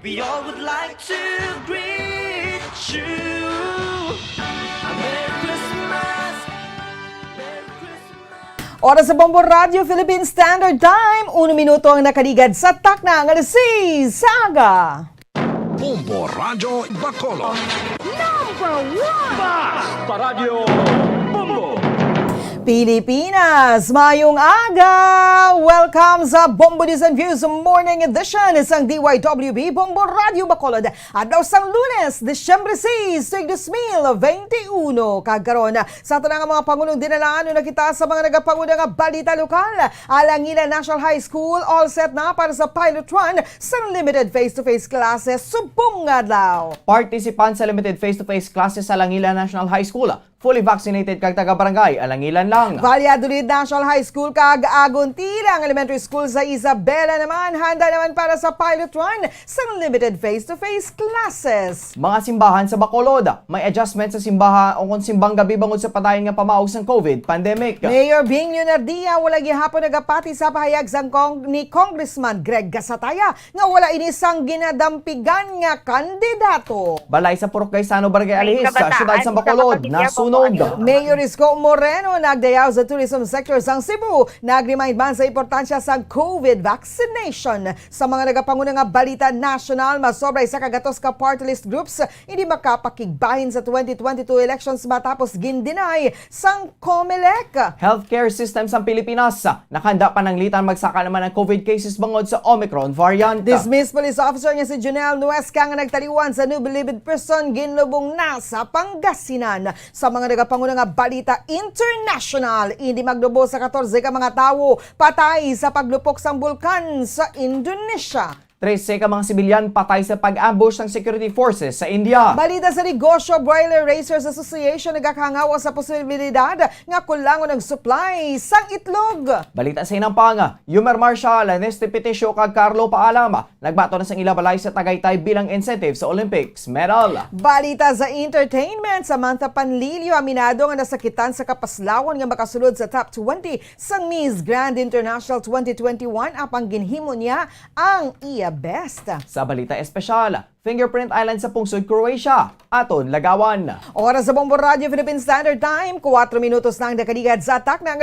we all would like to greet you. A Merry Christmas. Oras sa Bombo Radio Philippine Standard Time, 1 minuto ang nakaligad sa takna ng alas 6 sa aga. Bombo Radio Bacolod. Number 1! Basta Radio Bombo! Pilipinas, mayong aga! Welcome sa Bombo News and Views Morning Edition isang DYWB Bombo Radio Bacolod. Adlaw sang Lunes, Disyembre 6, 2021. Kagkaroon sa ato nga mga pangulong dinalaan na kita sa mga nagapanguna nga balita lokal. Alangila National High School all set na para sa pilot run sa limited face-to-face classes subong adlaw. Participants sa limited face-to-face classes sa Alangila National High School fully vaccinated kag taga-barangay alangilan lang. Valladolid National High School kag Agontila ang elementary school sa Isabela naman handa naman para sa pilot run sa limited face-to-face classes. Mga simbahan sa Bacolod, may adjustment sa simbahan o kung simbang gabi bangod sa padayon nga pamaog sang COVID pandemic. Mayor Bing Leonardia wala gihapon nagapati sa pahayag sang ni Congressman Greg Gasataya nga wala inisang ginadampigan nga kandidato. Balay sa Purok Gaisano, Barangay Alihis, sa siyudad sa Bacolod, nasunog. Mayor Isko Moreno nagdayaw sa tourism sector sang Cebu. Nag-remind man sa importansya sa COVID vaccination. Sa mga nagapanguna nga balita national, masobray sa kagatos ka party list groups hindi makapakigbahin sa 2022 elections matapos gindinay sang COMELEC. Healthcare system sa Pilipinas, nakahanda pa ng litan magsaka naman ang COVID cases bangod sa Omicron variant. Dismissed police officer niya si Janelle Nuesca nga nagtaliwan sa New Bilibid Prison ginlubong na sa Pangasinan. Sa mga nagapanguna nga balita international, hindi magdubo sa 14 ka mga tawo patay sa paglupok sang bulkan sa Indonesia. 13 ka mga sibilyan patay sa pag-ambush ng security forces sa India. Balita sa negosyo, Broiler Racers Association nagkakangawa sa posibilidad nga kulangon ng supply sang itlog. Balita sa Inampanga, Yumer Marshall, Neste Peticio kag Carlo Paalama, nagbato na sang ilabalay sa Tagaytay bilang incentive sa Olympics medal. Balita sa entertainment, Samantha Panlilio aminado nga nasakitan sa kapaslawon nga makasulod sa top 20 sang Miss Grand International 2021 apang ginhimo niya ang iya best. Sa balita espesyal, Fingerprint Island sa pungsod Croatia, aton lagawan. Oras sa Bombo Radio Philippine Standard Time, 4 minutos na ang nakaligad sa atak ng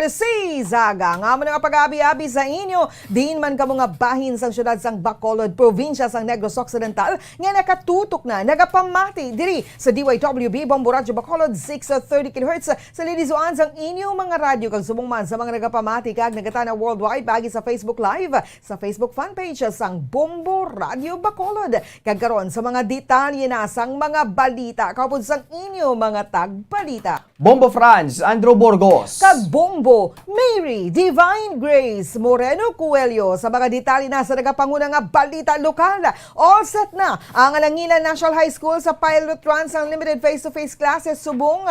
Zaga. Nga mo nga pag-abi-abi sa inyo, din man ka mga bahin sa syudad sang Bacolod, probinsya sang Negros Occidental, nga nakatutok na, nagapamati diri sa DYWB Bombo Radio Bacolod 630 kHz sa lilizuan sang inyo mga radyo kag subong man sa mga nagapamati kag nagatana worldwide bagi sa Facebook Live, sa Facebook fanpage sang Bombo Radio Bacolod. Kag karon sa mga detalye na sang mga balita kapod sang inyo mga tagbalita. Bombo Franz, Andrew Burgos. Kag Bombo Mary Divine Grace Moreno Coelho sa mga detalye na sa nagapanguna nga balita lokal. All set na ang Alangilan National High School sa pilot run sang limited face-to-face classes subong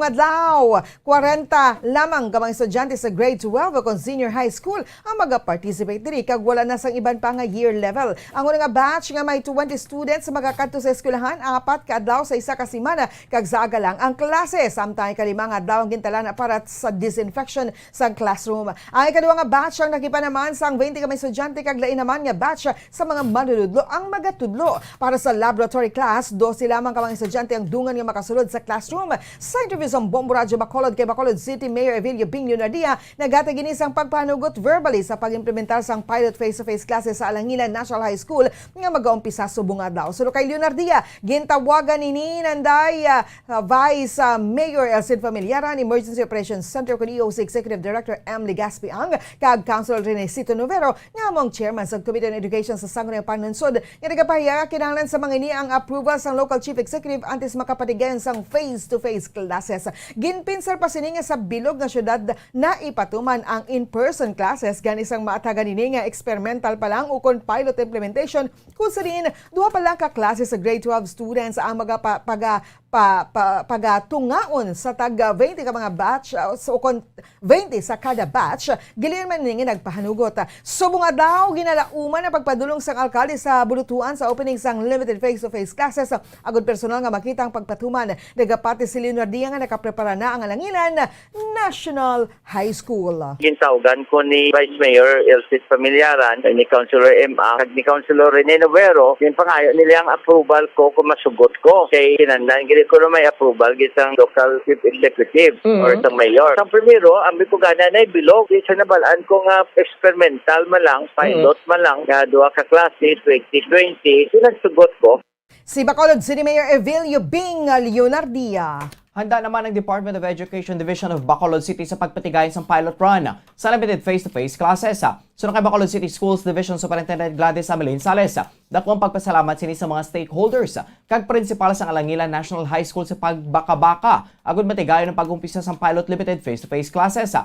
adlaw. 40 lamang kamang estudyante sa grade 12 o senior high school ang mag-participate diri kag wala na sang iban pa nga year level. Ang una nga batch nga may 20 students magakadto sa eskwelahan, 4 ka adlaw sa isa ka semana kag saaga lang ang klase. Samtang ika-5 adlaw ang gintalan para sa disinfection sa classroom. Ang ikaduwa nga batch ang nakipa naman sang 20 ka may estudyante kag lain naman nga batch sa mga manunudlo ang magatudlo. Para sa laboratory class, 12 lamang ka mga estudyante ang dungan nga makasulod sa classroom. Sa interview sa Bombo Radio Bacolod kay Bacolod City Mayor Evelio Bing Leonardia, naghatag ini sang pagpanugot verbally sa pag-implementar sang pilot face-to-face classes sa Alangilan National High School nga mag-umpisa subong adlaw. So kay Leonardia, gintawagan ni Nanday Vice Mayor Elcid Familiaran, Emergency Operations Center kun EOC Executive Director M. Legaspi ang kag Councilor Renesito Novero nga among chairman sa Committee on Education sa Sangguniang Panunsod nga nagapahiya kinahanglan sa mga ini ang approval sang local chief executive antes makapatigayon sang face-to-face classes. Ginpinsar pa sini nga sa bilog nga syudad na ipatuman ang in-person classes gani sang maatagan ini nga experimental pa lang ukon pilot implementation kung sa rin duha pa lang ka klase sa grade 12 students ang pagatungaon sa taga 20 ka mga batch so kon 20 sa kada batch gilian man ning nagpahanugot. Subong adlaw ginalauman ang pagpadulong sang alkalde sa bulutuan sa opening sang limited face-to-face classes agud personal nga makita ang pagpatuman. Nagapati si Leonardia nga nakaprepara na ang Alangilan National High School. Gintawagan ko ni Vice Mayor Elcid Familiaran, ni Councilor M.A. ni Councilor Rene Novero, yung pangayo nila ang approval ko kung masugot ko. Kaya kinandan, gili ko na may approval gisang local chief executive or isang mayor. Sa primero, ambi ko gana na bilog. Isa nabalaan ko nga experimental malang, pilot malang, nga duha ka klase 2020. Sinagsugot ko. Si Bacolod City Mayor Evelio Bing Leonardia. Handa naman ang Department of Education Division of Bacolod City sa pagpatigayin sa pilot run sa limited face-to-face classes. Sunod kay Bacolod City Schools Division Superintendent Gladys Amelin Sales, dakong pagpasalamat sini sa mga stakeholders kag principal sa Alangilan National High School sa pagbaka-baka agud matigayon ang pag-umpisa sa pilot limited face-to-face classes.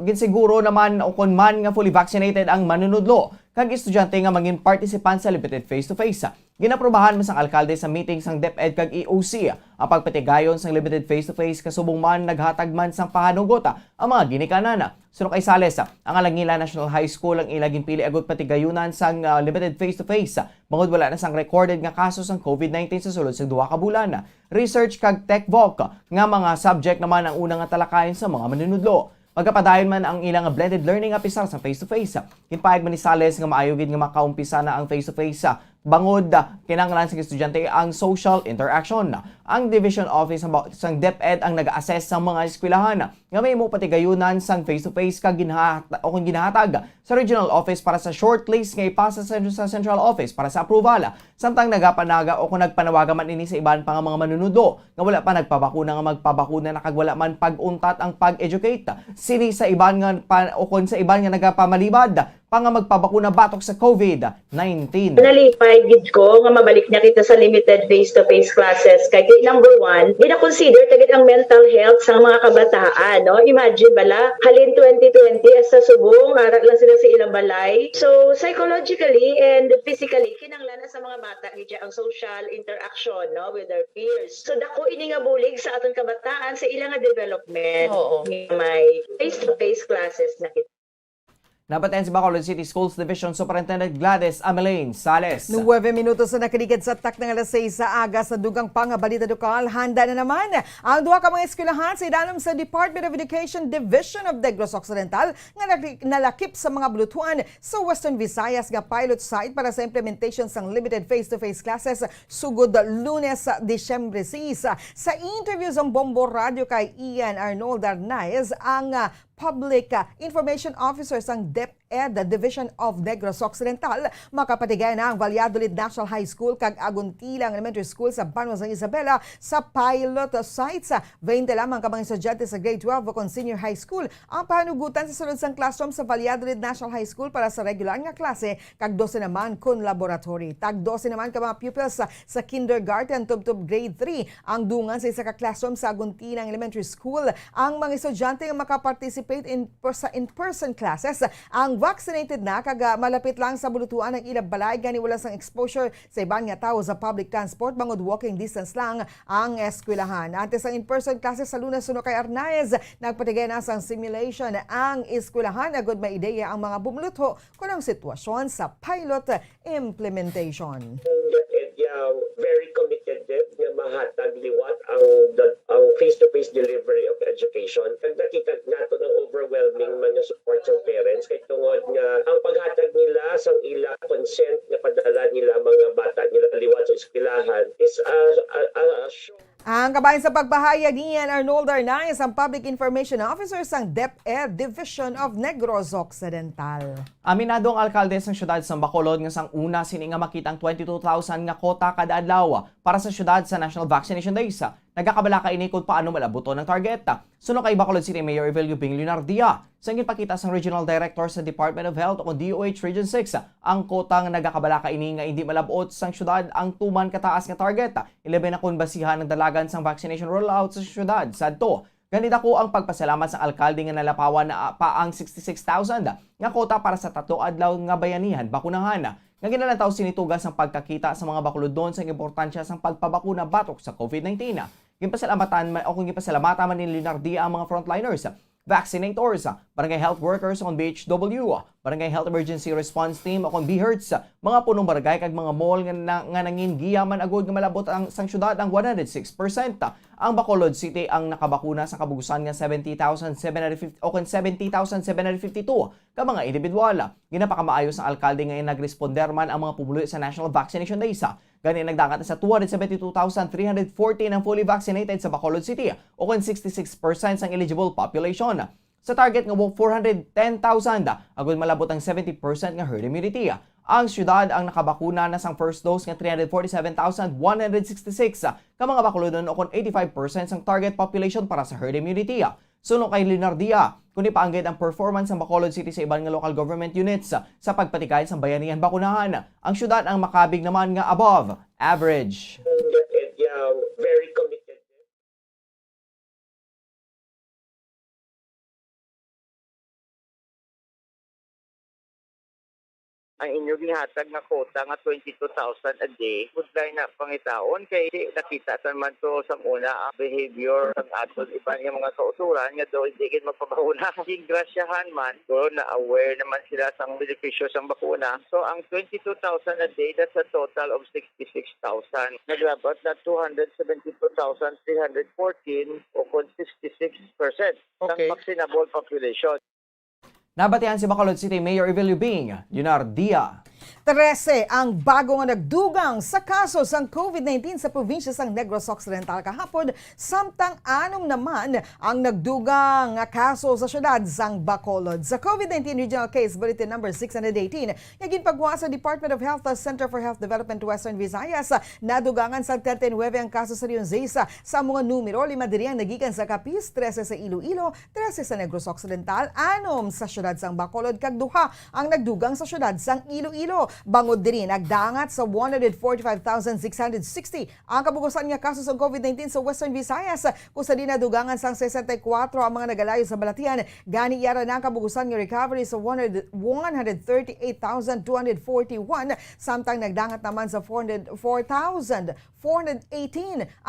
Ginsiguro naman o kun man nga fully vaccinated ang manunudlo kag estudyante nga maging participant sa limited face-to-face. Ginaprobahan man sang alkalde sa meeting sang DepEd kag EOC ang pagpatigayon sang limited face-to-face kasubong man naghatag man sang pahanugot ang mga ginikanan. Sunod kay Sales, ang Alangila National High School ang ilaging pili agot patigayunan sang limited face-to-face bangod wala na sang recorded nga kaso sang COVID-19 sa sulod sa 2 ka bulan. Research kag TechVoc nga mga subject naman ang unang nga talakayan sa mga manunudlo. Pagkapadayon man ang ilang blended learning apisar sa face-to-face. Kinpahayag man ni Sales nga maayo gid nga makaumpisa na ang face-to-face bangod kinahanglan sa estudyante ang social interaction. Ang Division Office sang DepEd ang nag-assess sa mga eskwelahan nga may mo patigayunan sang face-to-face kag ginahatag sa Regional Office para sa shortlist nga ipasa sa Central Office para sa approval. Samtang nagapanaga o kung nagpanawaga man ini sa iban pa nga mga manunudo nga wala pa nagpabakuna nga magpabakuna na kag wala man pag-untat ang pag-educate. Sini sa iban nga o kung sa iban nga nagapamalibad pa nga magpabakuna batok sa COVID-19. Nalipay gid ko nga mabalik na kita sa limited face-to-face classes kay number 1, gina-consider tagit ang mental health sa mga kabataan, no? Imagine bala, halin 2020 as sa subong, aral lang sila sa ilang balay. So psychologically and physically kinahanglan sa mga bata gid ang social interaction, no, with their peers. So dako ini nga bulig sa aton kabataan sa ilang nga development. May face-to-face classes na kita. Nabaten si Bacolod City Schools Division Superintendent Gladys Amelaine Sales. 9 minutos na nakaligid sa tak ng alas 6 sa aga sa dugang pangabalita lokal. Handa na naman ang duha ka mga eskwelahan sa idalam sa Department of Education Division of Negros Occidental nga nalakip sa mga bulutuan sa Western Visayas nga pilot site para sa implementation sang limited face-to-face classes sugod Lunes, Disyembre 6. Sa interviews ang Bombo Radio kay Ian Arnold Arnaiz, ang Public Information Officer sang DepEd Division of Negros Occidental, makapatigay na ang Valladolid National High School kag Aguntilang Elementary School sa Banwa San Isabela sa pilot sites. 20 lamang ka mga estudyante sa grade 12 o senior high school ang pahanugutan sa sulod sang classroom sa Valladolid National High School para sa regular nga klase kag 12 naman kun laboratory. Tag 12 naman ka mga pupils sa kindergarten tub grade 3 ang dungan sa isa ka classroom sa Aguntilang Elementary School. Ang mga estudyante nga makaparticipate in-person classes ang vaccinated na kag malapit lang sa bulutuan ng ilang balay gani wala sang exposure sa iban nga tawo sa public transport bangod walking distance lang ang eskwelahan. Antes ang in-person classes sa Lunes suno kay Arnaiz, nagpatigay na sang simulation ang eskwelahan agud may ideya ang mga bumulutho kung ang sitwasyon sa pilot implementation. Very committed din nga mahatag liwat ang face-to-face delivery of education. Kag nakita nato ng overwhelming mga support sa parents kay tungod nga ang paghatag nila sang ila consent nga padala nila mga bata nila liwat sa eskwelahan is ang kabayan sa pagpahayag ni Arnold Arnaiz, ang Public Information Officer sang DepEd Division of Negros Occidental. Aminado ang alkalde sang syudad sa Bacolod nga sang una sini nga makita ang 22,000 nga kota kada adlaw para sa syudad sa National Vaccination Days. Nagakabalaka ini kung paano malabuto ng target. Suno kay Bacolod City Mayor Evelio Bing Leonardia, sang ipakita sang Regional Director sa Department of Health o DOH Region 6, ang kota nga nagakabalaka ini nga hindi malabot sang syudad ang tuman kataas nga target. Ilabi na kung basihan ng dalagan sang vaccination rollout sa syudad. Sadto, ganito ko ang pagpasalamat sa alkalde nga nalapawan na pa ang 66,000 nga kota para sa 3 adlaw nga bayanihan bakunahan. Nga ginalataw sinitugas ang pagkakita sa mga Bacolodon sa importansya sang pagpabakuna batok sa COVID-19. Gipasalamatan man ni Leonardia ang mga frontliners, vaccinators, barangay health workers on BHW, barangay health emergency response team o kung BHERTS, mga punong barangay kag mga mall nga nangin giyaman agod nga malabot ang sang syudad ang 106%. Ang Bacolod City ang nakabakuna sa kabugusan nga 70,752 ka mga individual. Ginapakamaayos ng alkalde nga nagresponder man ang mga pumuloy sa National Vaccination Days. Gani nagdagat sa 272,314 ang fully vaccinated sa Bacolod City o kung 66% sang eligible population. Sa target nga 410,000, agad malabot ang 70% nga herd immunity. Ang syudad ang nakabakuna na sang first dose nga 347,166 ka mga Bacolodon o kung 85% sang target population para sa herd immunity. Suno kay Leonardia, kung ipaanggit ang performance ng Bacolod City sa ibang nga local government units sa pagpatigay sa bayanihan bakunahan, ang syudad ang makabig naman nga above average. Very committed. ang inyo gihatag nga quota nga 22,000 a day budlay na pangitaon kay nakita man to sa una ang behavior ng aton iban nga mga kauturan nga do hindi gid magpabakuna. Gigrasyahan man so na aware naman sila sa benepisyo sa bakuna. So ang 22,000 a day, that's a total of 66,000. Naglabot na 272,314 o kung 66% ng vaccinable population. Nabatihan si Bacolod City Mayor Evelio Bing, Leonardia. 13 ang bago nga nagdugang sa kaso sang COVID-19 sa probinsya sang Negros Occidental kahapon, samtang 6 naman ang nagdugang nga kaso sa syudad sang Bacolod. Sa COVID-19 Regional Case Bulletin number 618, nga ginpagawa sa Department of Health Center for Health Development Western Visayas, nadugangan sa 39 ang kaso sa Rion Zaysa sa mga numero 5 diri ang nagikan sa Capiz, 13 sa Iloilo, 13 sa Negros Occidental, 6 sa syudad sang Bacolod, kag 2 ang nagdugang sa syudad sang Iloilo. Bangod diri nagdangat sa 145,660 ang kabugusan nga kaso sa COVID-19 sa Western Visayas, kung sa dinadugangan sang 64 ang mga nagalayo sa balatian. Gani iyara na ang kabugusan nga recovery sa 138,241, samtang nagdangat naman sa 404,418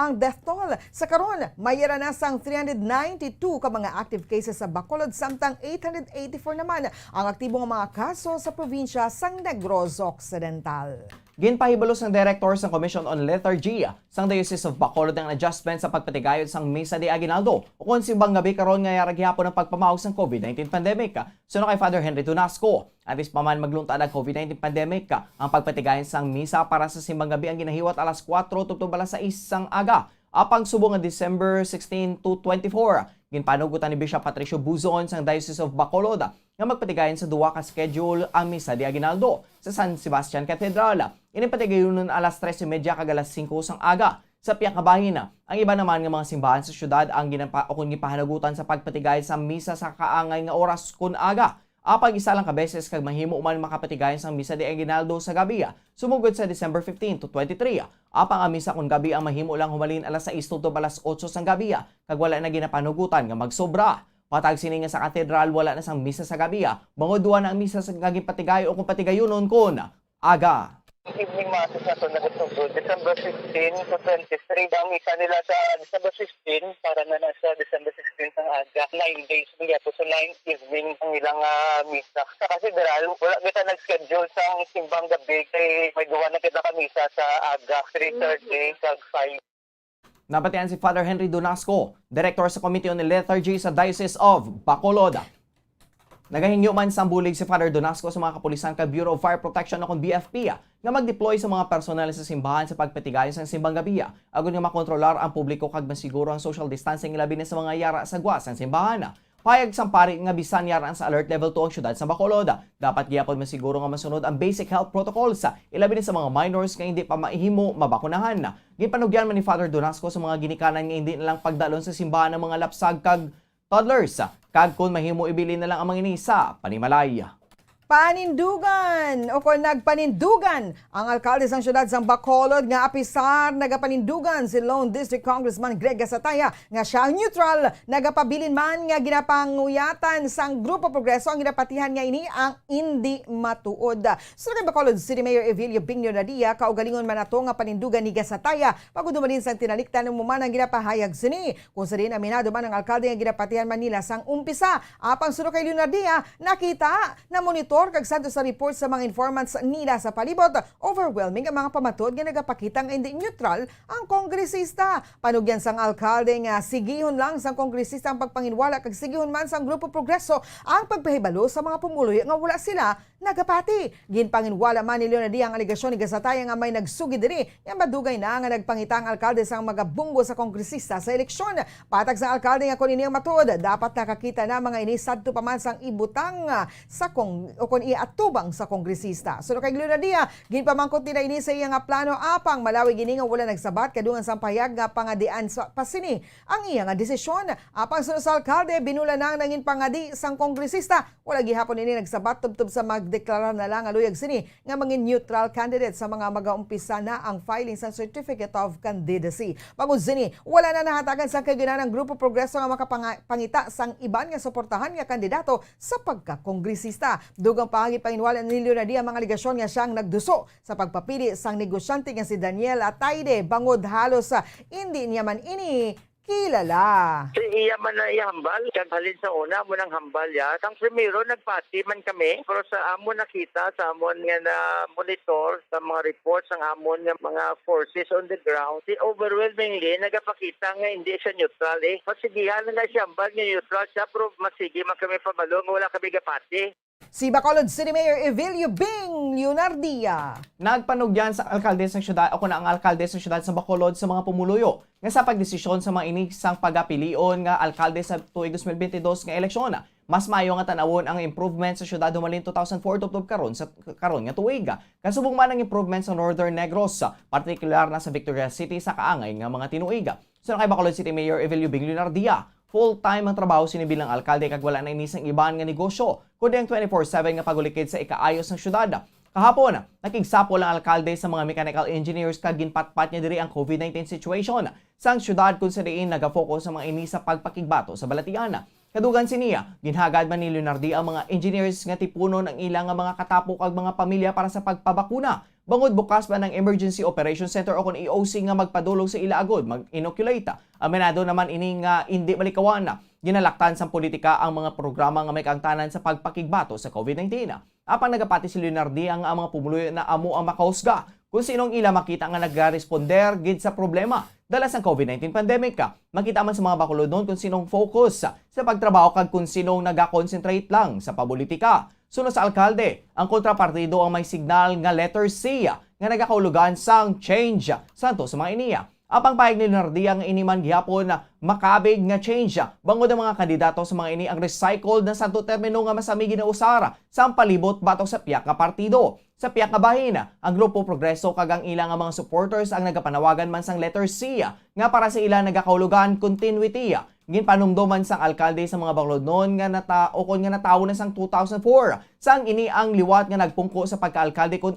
ang death toll. Sa karon mayara na sang 392 ka mga active cases sa Bacolod, samtang 884 naman ang aktibong mga kaso sa probinsya sang Negros Occidental. Ginpahibalos ng Director sa Commission on Lethargy sang Diocese of Bacolod ang adjustment sa pagpatigayod sang Misa de Aguinaldo o kung simbang gabi karon nga yarag gihapon ang pagpamawag sang COVID-19 pandemic. Suno kay Father Henry Donasco, atis pa man maglungtad ang COVID-19 pandemic, ang pagpatigayon sang Misa para sa simbang gabi ang ginahiwat alas 4 tubtob alas 6 sang aga. Apang subong nga December 16 to 24. Ginpanugutan ni Bishop Patricio Buzon sang Diocese of Bacolod nga magpatigayon sa duwa ka schedule ang Misa de Aguinaldo sa San Sebastian Cathedral. Inipatigayon alas 13:30 kag alas 5 sang aga. Sa piyang kabahin, ang iba naman nga mga simbahan sa syudad ang gipahanagutan sa pagpatigayon sa Misa sa kaangay nga oras kun aga. Apag isa lang ka beses kag mahimo man makapatigayon sang Misa de Aguinaldo sa gabi, sumugod sa December 15 to 23. Apang ang Misa kun gabi ang mahimo lang humalin alas 6 to alas 8 sang gabi, kag wala na ginapanugutan nga magsobra. Patag sini nga sa katedral wala na sang Misa sa gabi, bangod duwa na ang Misa sa gagipatigayon o kung patigayonon kun aga. Evening masses na ito nagasugod. December 15 to 23. Ang isa nila sa December 15 para na nasa December 16 ang aga. 9 days nila po. So 9 evening ang ilang misa. Sa katedral, wala kita nag-schedule sa simbang gabi kay may duwa na kita kamisa sa aga. 3:30 kag 5. Nabatian si Father Henry Donasco, Director sa Committee on Lethargy sa Diocese of Bacolod. Nagahingyo man sa bulig si Father Donasco sa mga kapulisan kag Bureau of Fire Protection o BFP nga mag-deploy sa mga personel sa simbahan sa pagpatigayon sa simbang gabi agon nga makontrolar ang publiko kag masiguro ang social distancing labi na sa mga yara sa gwas ng simbahan. Payag sang pari nga bisan yaraan sa alert level 2 ang syudad sa Bacolod. Dapat gihapon masiguro nga masunod ang basic health protocols ilabi na sa mga minors nga hindi pa maihimo mabakunahan. Ginpanugyan man ni Father Donasco sa mga ginikanan nga hindi na lang pagdalon sa simbahan ng mga lapsag kag toddlers, kag kun mahimo ibili na lang ang mga ini sa Panimalay. Panindugan o kung nagpanindugan ang alkalde sang syudad sang Bacolod nga apisar nagapanindugan si Lone District Congressman Greg Gasataya nga siya neutral nagapabilin man nga ginapanguyatan sang Grupo Progreso ang ginapatihan nga ini ang hindi matuod. So kay Bacolod City Mayor Evelio Bing Leonardia kaugalingon man ato nga panindugan ni Gasataya paguduma din sang tinaliktan mo man ang ginapahayag sini kung sa din aminado man ang alkalde nga ginapatihan man nila sang umpisa. Apang suno kay Leonardia nakita na monitor kag santo sa report sa mga informants nila sa palibot, overwhelming ang mga pamatod nga nagapakita nga hindi neutral ang kongresista. Panugyan sang alkalde nga sigihon lang sang kongresista ang pagpanginwala kag sigihon man sang Grupo Progreso ang pagpahibalo sa mga pumuloy nga wala sila nagapati. Ginpanginwala man ni Leonardia ang aligasyon ni Gasataya nga may nagsugi diri nga madugay na nga nagpangita ang alkalde sang magabunggo sa kongresista sa eleksyon. Patag sa alkalde nga kun ini ang matuod, dapat nakakita na mga ini sadto pa man sang ibutang sa kung iatubang sa kongresista. So kay Leonardia, ginpamangkot nila ini sa iyang plano apang malawi gini nga wala nagsabat kadungan sang payag nga pangadian sa pasini ang iyang desisyon. Apang sa alkalde binula nang nangin pangadi sang kongresista, wala gihapon ini nagsabat tubtob sa deklara na lang aluyag sini nga mga neutral candidate sa mga magaumpisa na ang filing sa Certificate of Candidacy. Bangod sini, wala na nahatagan sa kaginanang Grupo Progreso nga makapangita sang iban nga suportahan nga kandidato sa pagkakongresista. Dugang pangipanginwala ni Leonardia mga ligasyon nga siyang nagduso sa pagpapili sang negosyante nga si Daniel Atayde. Bangod halos sa hindi niya man ini kilala. Si iya man na ihambal, kag halin sa una mo nang hambal ya. Ang primero nagpati man kami, pero sa amon nakita sa amon nga na monitor sa mga reports ng amon nga mga forces on the ground, si overwhelmingly nagapakita nga hindi siya neutral eh. Pasigihan na siya hambal nga neutral siya, pero masigi man kami pabalo nga wala kami gapati. Si Bacolod City Mayor Evelio Bing Leonardia. Nagpanugyan sa alkalde sa syudad o kuna ang alkalde sa syudad sa Bacolod sa mga pumuluyo nga sa pagdesisyon sa mga inisang pagapilion nga alkalde sa tuig 2022 nga eleksyon. Mas maayo nga tanawon ang improvement sa syudad humalin 2004 tuptob karon nga tuig. Kasubong man ang improvement sa Northern Negros, partikular na sa Victoria City sa kaangay nga mga tinuig. So kay Bacolod City Mayor Evelio Bing Leonardia, full-time ang trabaho sinibilang alkalde kag wala na inisang iban nga negosyo kundi ang 24/7 nga pagulikid sa ikaayos ng syudad. Kahapon, nakigsapol ang alkalde sa mga mechanical engineers kag ginpatpat niya diri ang COVID-19 situation sang syudad kung sa diin nagafocus sa mga ini sa pagpakigbato sa balatian. Kadugan siniya, ginhagad man ni Leonardia ang mga engineers nga tipunon ang ilang nga mga katapok ag mga pamilya para sa pagpabakuna. Bangod bukas pa ng Emergency Operation Center o kung EOC nga magpadulog sa ila agod, mag-inoculate. Aminado naman ini nga hindi malikawan na ginalaktan sa politika ang mga programa nga may kaangtanan sa pagpakigbato sa COVID-19. Apang nagapati si Leonardi ang mga pumuluyo na amo ang makahusga kung sinong ila makita nga nagresponder gid sa problema dala sa COVID-19 pandemic. Makita man sa mga Bacolod noon kung sinong focus sa pagtrabaho kag kung sinong nagakonsentrate lang sa papolitika. Sunod sa alkalde, ang kontrapartido ang may signal nga letter C nga nagakaulugan sang change santo sa mga iniya. Apang pahig ni Leonardia nga iniman gihapon na makabig nga change bangod ang mga kandidato sa mga ini ang recycled na santo termino nga masami ginausara sa palibot batok sa piyak nga partido. Sa piyak nga bahin, ang Grupo Progreso kag ang ilang nga mga supporters ang nagapanawagan man sang letter C nga para sa ilang nagakaulugan continuity. Ginpanumduman sang alkalde sa mga Bacolod noon nga nga natawo na sang 2004 sang ini ang liwat nga nagpungko sa pagkaalkalde kung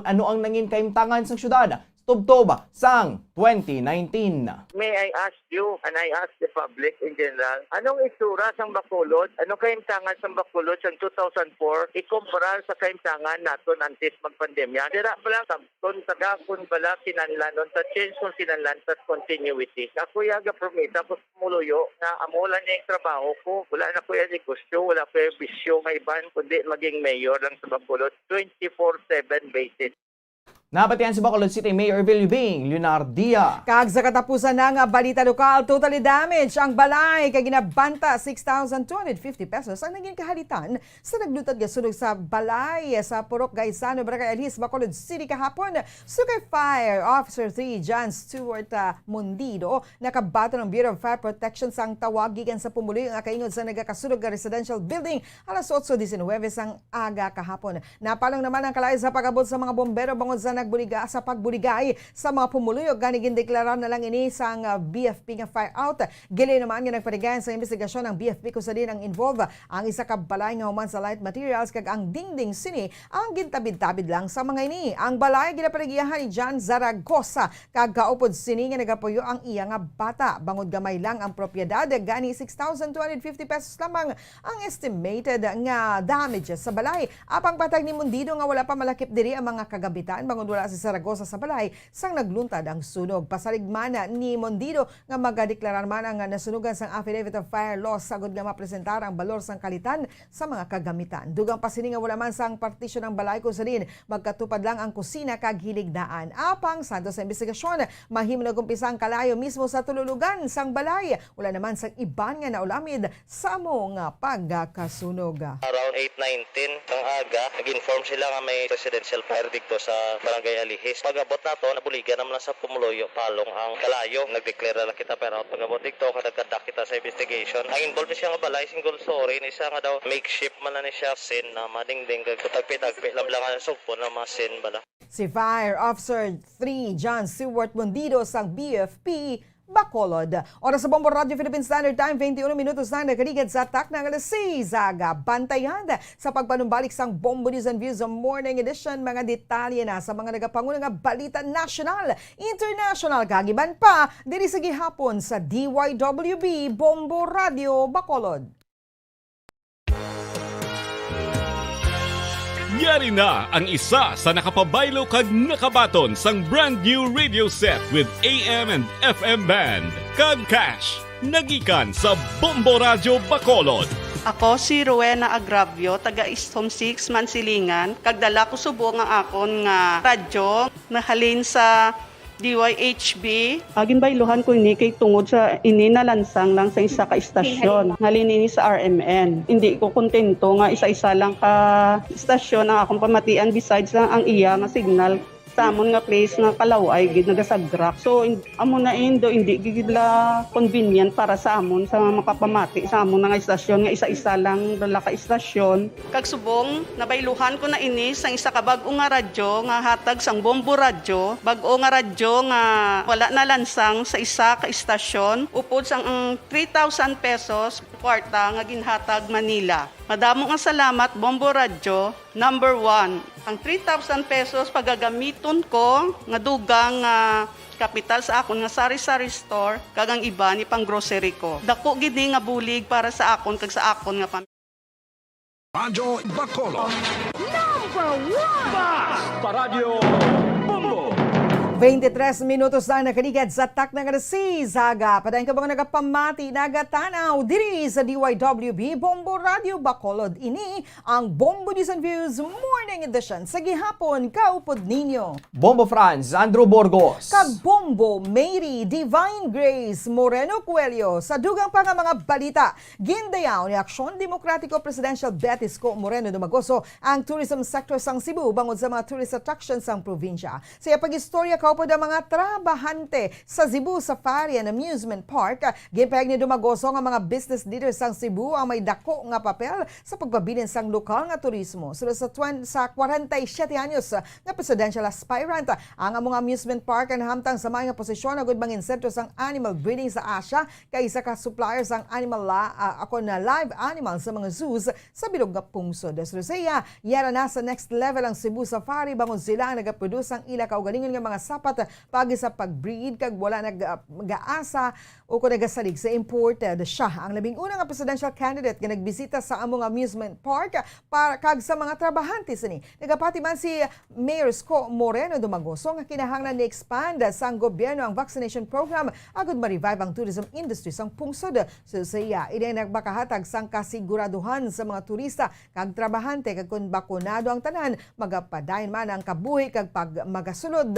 ano ang nangin kaimtangan sang syudad tubtob sang 2019. May I ask you, and I ask the public in general, anong itsura sang Bacolod? Anong kaimtangan sang Bacolod sang 2004 ikumpara sa kaimtangan naton antes magpandemya? Dira pala sabton sa gakon bala kinanlanon sa change kung kinanlan sa continuity. Ako yaga promesa ko muluyo na amulan niya yung trabaho ko. Wala na ko yung negosyo, wala ko yung bisyo nga iban, kundi maging mayor lang sa Bacolod 24/7 basis. Nabatian si Bacolod City Mayor Evelio Bing Leonardia. Kag sa katapusan na nga balita lokal, totally damage ang balay kay ginabanta 6,250 pesos ang naging kahalitan sa naglutad nga sunog sa balay sa Purok Gaisano, Barangay Alis, Bacolod City kahapon. Sukay Fire Officer 3 John Stewart Mundido nakabato ng Bureau of Fire Protection sang tawag gikan sa pumuloy nga kaingod sa nagakasunog nga residential building alas 8:19 sang aga kahapon. Napalang naman ang kalay sa pag-abot sa mga bombero bangod sa nagbuliga sa pagbuligay sa mga pumuluyo gani gindeklara na lang ini sang BFP nga fire out. Gili naman nga nagpanigayan sa investigasyon ng BFP kung sa din ang involve ang isa ka balay nga human sa light materials kag ang dingding sini ang gintabid-tabid lang sa mga ini. Ang balay ginapanigiyahan ni John Zaragoza kag kaupod sini nga nagapuyo ang iya nga bata. Bangod gamay lang ang propiedad gani 6,250 pesos lamang ang estimated nga damages sa balay. Apang patag ni Mundido nga wala pa malakip diri ang mga kagabitan bangod wala si Zaragoza sa balay sang nagluntad ang sunog. Pasaligmana ni Mundido nga magadeklarar man ang nasunugan sang affidavit of fire loss sagod nga mapresentar ang balor sang kalitan sa mga kagamitan. Dugang pasini nga wala man sang partisyon ng balay kung sa din magkatupad lang ang kusina kag hiligdaan. Apang santo sa investigasyon mahimo nagumpisa ang kalayo mismo sa tululugan sang balay. Wala naman sang iban nga naulamid sa amo nga pagkasunog. Around 8:19 ng aga, nag-inform sila nga may residential fire dito sa Barangay Alihis. Pag-abot na to, nabuligan naman lang sa Pumuloyo, Palong ang kalayo. Nagdeklara lang kita pero pag-abot dito, kadagkadak kita sa investigation. Ang involved siya nga balay, single story, isa nga daw makeshift man na ni siya sin na madingding, tagpi-tagpi, lamlangan ang sugpo na mga sin bala. Si Fire Officer 3 John Stewart Mundido sang BFP Bacolod. Oras sa Bombo Radio Philippine Standard Time, 21 minutos na nakaligad sa atak ng alas 6 aga. Bantayan sa pagpanumbalik sang Bombo News and Views sa Morning Edition. Mga detalye na sa mga nagapangunang balita national, international, kagiban pa, diri sa gihapon sa DYWB Bombo Radio Bacolod. Yari na ang isa sa nakapabaylo kag nakabaton sang brand new radio set with AM and FM band. Kag cash, nagikan sa Bombo Radio Bacolod. Ako si Rowena Agravio, taga Istom 6, Mansilingan. Kagdala ko subong ang akon nga radyo, nahalin sa DYHB. Agin bayluhan ko ini kay tungod sa ini nalansang lang sa isa ka istasyon. Halin ini sa RMN. Hindi ko kontento nga isa-isa lang ka istasyon ang akong pamatian besides lang ang iya nga signal sa amon nga place nga Kalaway gid nagasagrak. So amo na indo hindi gid la convenient para sa amon sa makapamati sa amon nga istasyon nga isa-isa lang dala ka istasyon. Kag subong nabayluhan ko na ini sa isa ka bag-o nga radyo nga hatag sang Bombo Radio, bag-o nga radyo nga wala na lansang sa isa ka istasyon upod sang 3,000 pesos kwarta nga ginhatag Manila. Madamo nga salamat Bombo Radio. Number 1, ang 3,000 pesos pagagamiton ko nga dugang kapital sa akon nga sari-sari store kag ang iba ni pang grocery ko. Dako gid nga bulig para sa akon kag sa akon nga Radyo Bacolod. Number 1! Bas Paradyo Bombo. 23 minutos na nakaligad sa tak ng alas 6 aga. Padayon ka mga nagapamati, nagatanaw diri sa DYWB Bombo Radio Bacolod. Ini ang Bombo News and Views Morning Edition. Sa gihapon, kaupod ninyo. Bombo Franz, Andrew Burgos. Kag Bombo Mary Divine Grace Moreno Coelho. Sa dugang pa nga mga balita, gindayaw ni Aksyon Demokratiko Presidential Betis Co. Moreno Dumagoso ang tourism sector sang Cebu bangod sa mga tourist attractions sang probinsya. Sa pag-istorya po ang mga trabahante sa Cebu Safari and Amusement Park. Ginpahayag ni Dumagoso nga mga business leaders sang Cebu ang may dako nga papel sa pagbabilin sang lokal nga turismo. Sulod sa 47 anyos nga presidential aspirant, ang among amusement park ang hamtang sa mga posisyon agud bangin sentro sang animal breeding sa Asia kay isa ka supplier sang animal live animals sa mga zoos sa bilog nga pungsod. Sulod sa iya, yara na sa next level ang Cebu Safari bangon sila ang nagaproduce ang ila kaugalingon nga mga sapat pagi sa pag-breed kag wala nag-aasa o kung nagasalig sa imported. Siya ang labing unang nga presidential candidate nga nagbisita sa among amusement park para kag sa mga trabahante sini. Nagapati man si Mayor Isko Moreno Dumagoso nga kinahanglan ni expand sang gobyerno ang vaccination program agud ma-revive ang tourism industry sang pungsod. So sa iya, ini nagbakahatag sang kasiguraduhan sa mga turista kag trabahante kag kun bakunado ang tanan magapadayon man ang kabuhi kag pag magasulod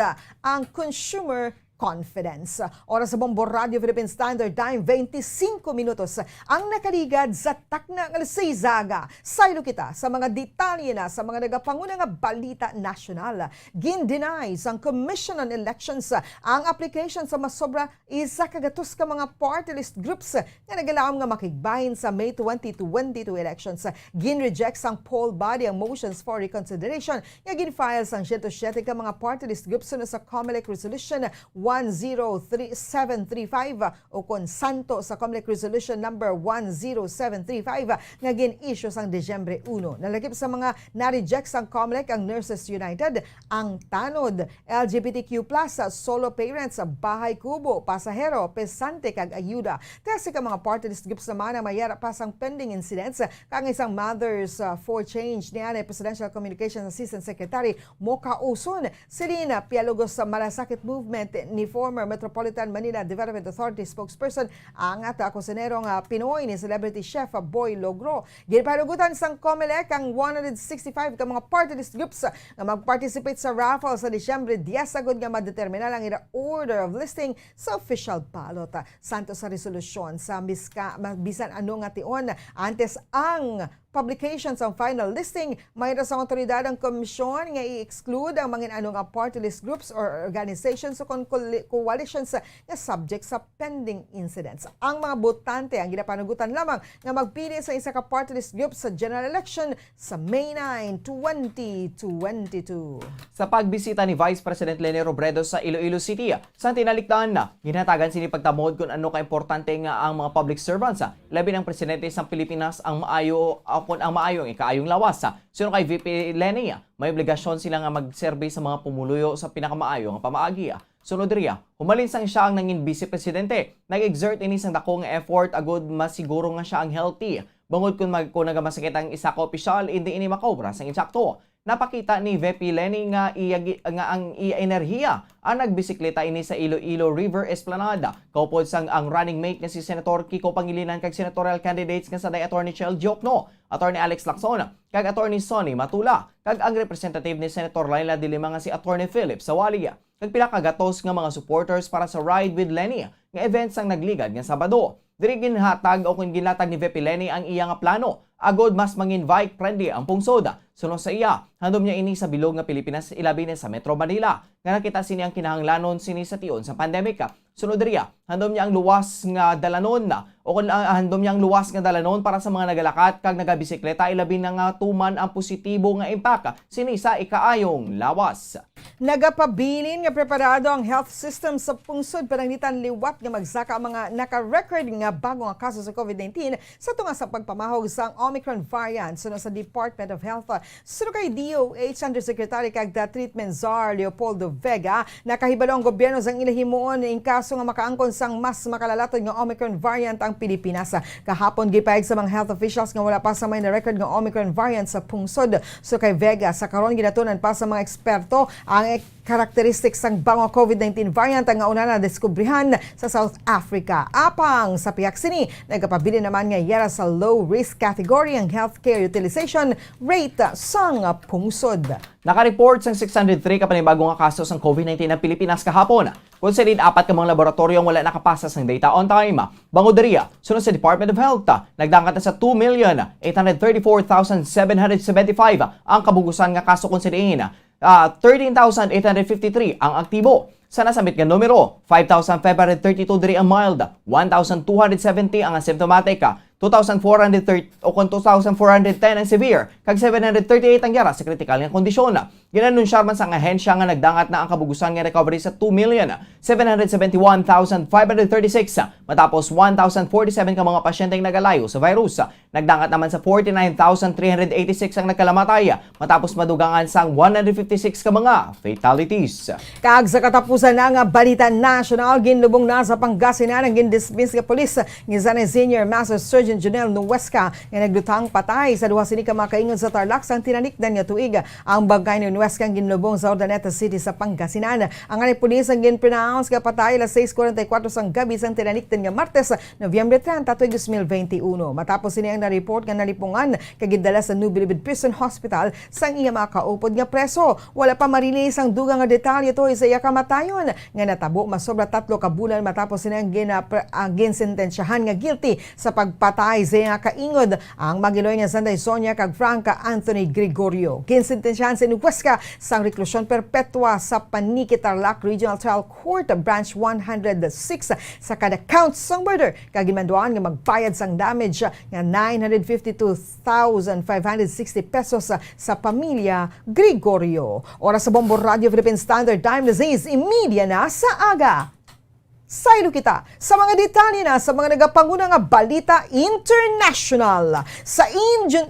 ang consumer confidence. Oras sa Bombo Radio Philippine Standard Time, 25 minutos ang nakaligad sa takna ng alas 6 aga. Saylo kita sa mga detalye na sa mga nagapangunang nga balita nasyonal. Gin-deny sang Commission on Elections ang application sa masobra isa kagatos ka mga party list groups nga nagalaom nga makigbahin sa May 2022 elections. Gin-reject sang poll body ang motions for reconsideration nga gin-file sang 107 ka mga party list groups sa COMELEC Resolution 10735 o konsanto sa COMELEC Resolution number 10735 nga gin-issue sang Disyembre 1. Nalagip sa mga na-reject sang COMELEC ang Nurses United, ang Tanod, LGBTQ+, solo parents, bahay kubo, pasahero, pesante kag ayuda. Kasi ka mga party list groups naman ang mayara pa sang pending incidents kang isang Mothers for Change niya na Presidential Communications Assistant Secretary Mocha Uson, Selena Pialogos sa Malasakit Movement ni former Metropolitan Manila Development Authority spokesperson ang kusinerong Pinoy ni celebrity chef Boy Logro. Ginpanugutan sang COMELEC ang 165 ka mga party list groups nga mag-participate sa raffle sa Disyembre 10 agud nga madetermina lang ira order of listing sa official ballot. Santo sa resolusyon sa bisan ano nga tion antes ang publication sa final listing, mayroon sa otoridad ang komisyon nga i-exclude ang mga anong party list groups or organizations o coalitions nga subject sa pending incidents. Ang mga botante ang ginapanugutan lamang nga magpili sa isa ka party list group sa general election sa May 9, 2022. Sa pagbisita ni Vice President Leni Robredo sa Iloilo City, sa tinalikdan na ginatagan sini pagtamod kung ano ka-importante nga ang mga public servants. Labi ng presidente sa Pilipinas ang maayong ikaayong lawas. Suno kay VP Leni, may obligasyon sila nga mag-survey sa mga pumuluyo sa pinakamaayong pamaagi. Sunod riya, humalin sang siya ang nanging vice presidente. Nag-exert ini sang dakong effort agud masiguro nga siya ang healthy. Bangod kung nagamasakit ang isa ka opisyal, hindi ini makobra sang insakto. Napakita ni VP Leni nga ang enerhiya ang nagbisikleta ini sa Iloilo River Esplanade. Kaupod sang ang running mate nga si Senator Kiko Pangilinan kag senatorial candidates nga sa day Attorney Chel Diokno, Attorney Alex Lacson, kag Attorney Sonny Matula, kag ang representative ni Senator Laila de Lima nga si Attorney Philip Sawalia. Kag pila ka gatos nga mga supporters para sa Ride with Leni nga events ang nagligad nga Sabado. Diri ginhatag o kung ginlatag ni VP Leni ang iya nga plano, agod mas mangin-invite friendly ang pungsod. Sunod sa iya, handom niya ini sa bilog nga Pilipinas ilabi na sa Metro Manila. Nga nakita sini ang kinahanglanon sini sa tion sa pandemika. Sunod riya, handom niya ang luwas nga dalanon o kung handom niya ang luwas nga dalanon para sa mga nagalakat kag nagabisikleta ilabi na nga tuman ang positibo nga impaka sini sa ikaayong lawas. Nagapabilin nga preparado ang health system sa pungsod pananglitan liwat nga magsaka ang mga naka-record nga bago nga kaso sa COVID-19 sa tunga sa pagpamahog sa Omicron variant suno sa Department of Health. Suno kay DOH Undersecretary kag the Treatment Czar Leopoldo Vega, nakahibalo ang gobyerno sang ilahimuon in kaso nga makaangkon sang mas makalalatod nga Omicron variant ang Pilipinas. Kahapon gipayag sa mga health officials nga wala pa sa may na-record nga Omicron variant sa pungsod. So kay Vega, sa karon ginatunan pa sa mga eksperto ang characteristics ng bangong COVID-19 variant ang una na diskubrihan sa South Africa. Apang sa piyak sini, nagkapabili naman nga yara sa low-risk category ang healthcare utilization rate sang pungsod. Naka-report sang 603 ka panibagong kaso sang COVID-19 ng Pilipinas kahapon. Considered 4 ka mga laboratoryong wala nakapasa sang data on time. Bangod diriya, sunod sa Department of Health, nagdangkat sa 2,834,775 ang kabugusan nga kaso konsiderin. 13,853 ang aktibo. Sa nasabit nga numero, 5,532 diri ang mild, 1,270 ang asymptomatic, 2,410 ang severe, kag 738 ang yara sa kritikal nga kondisyon. Ginanunsar man sa ahensya nga nagdangat na ang kabugusan nga recovery sa 2,771,536 matapos 1,047 ka mga pasyenteng nagalayo sa virus. Nagdangat naman sa 49,386 ang nagkalamatay matapos madugangan sang 156 ka mga fatalities. Kag sa katapusan na nga balita national, ginlubong na sa Pangasinan ang gindismiss nga polis ni Zanay Senior Master Surgeon Janelle Nuesca nga nagdutang patay sa duha sini ka makaingon sa Tarlac sang tinanikdan nga tuig. Ang bangkay ni Nuesca ang ginlubong sa Ordaneta City sa Pangasinan. Ang anay pulis ang ginpronounce nga patay alas 6:44 sang gabi sang tinanikdan nga Martes, Nobyembre 30, 2021. Matapos sini ang na-report nga nalipungan kag gidala sa New Bilibid Prison Hospital sang iya makaupod nga preso. Wala pa marilis ang dugang nga detalye to sa iya kamatayon nga natabo masobra 3 ka bulan matapos sini ang ginsentensyahan nga guilty sa pagpatay sa iya kaingod ang magiloy nga Sanday Sonia kag Franca Anthony Gregorio. Ginsentensyahan sa Nuesca sang reklusyon perpetua sa Paniki Tarlac Regional Trial Court Branch 106 sa kada count sang murder kag ginmanduan nga magbayad sang damage nga 952,560 pesos sa pamilya Gregorio. Oras sa Bombo Radio Philippine Standard Time na imedya na sa aga. Saylo kita sa mga detalye na sa mga nagapanguna nga balita international. Sa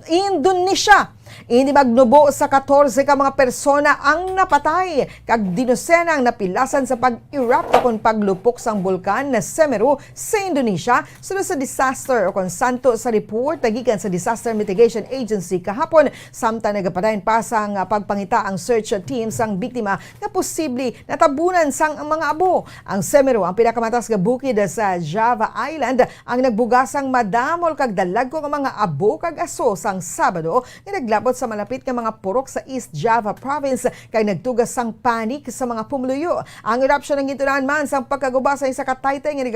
Indonesia, hindi magnubo sa 14 ka mga persona ang napatay kag dinusena ang napilasan sa pag-erupt o paglupok sang bulkan na Semeru sa Indonesia sunod sa disaster o kung santo sa report nagikan sa Disaster Mitigation Agency kahapon samtang nagapadayon pa sang pagpangita ang search team sang biktima na posible natabunan sang mga abo. Ang Semeru ang pinakamatas nga bukid sa Java Island ang nagbugasang madamol kag dalagko nga mga abo kag aso sang Sabado nga naglap miabot sa malapit nga mga purok sa East Java Province kay nagtugas sang panik sa mga pumuluyo. Ang eruption ng gintunan man sang pagkaguba sa isa ka taytay nga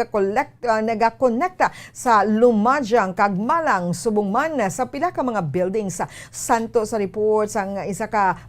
nagakonekta sa Lumajang kag Malang subong man sa pila ka mga buildings. Santo sa report sang isa ka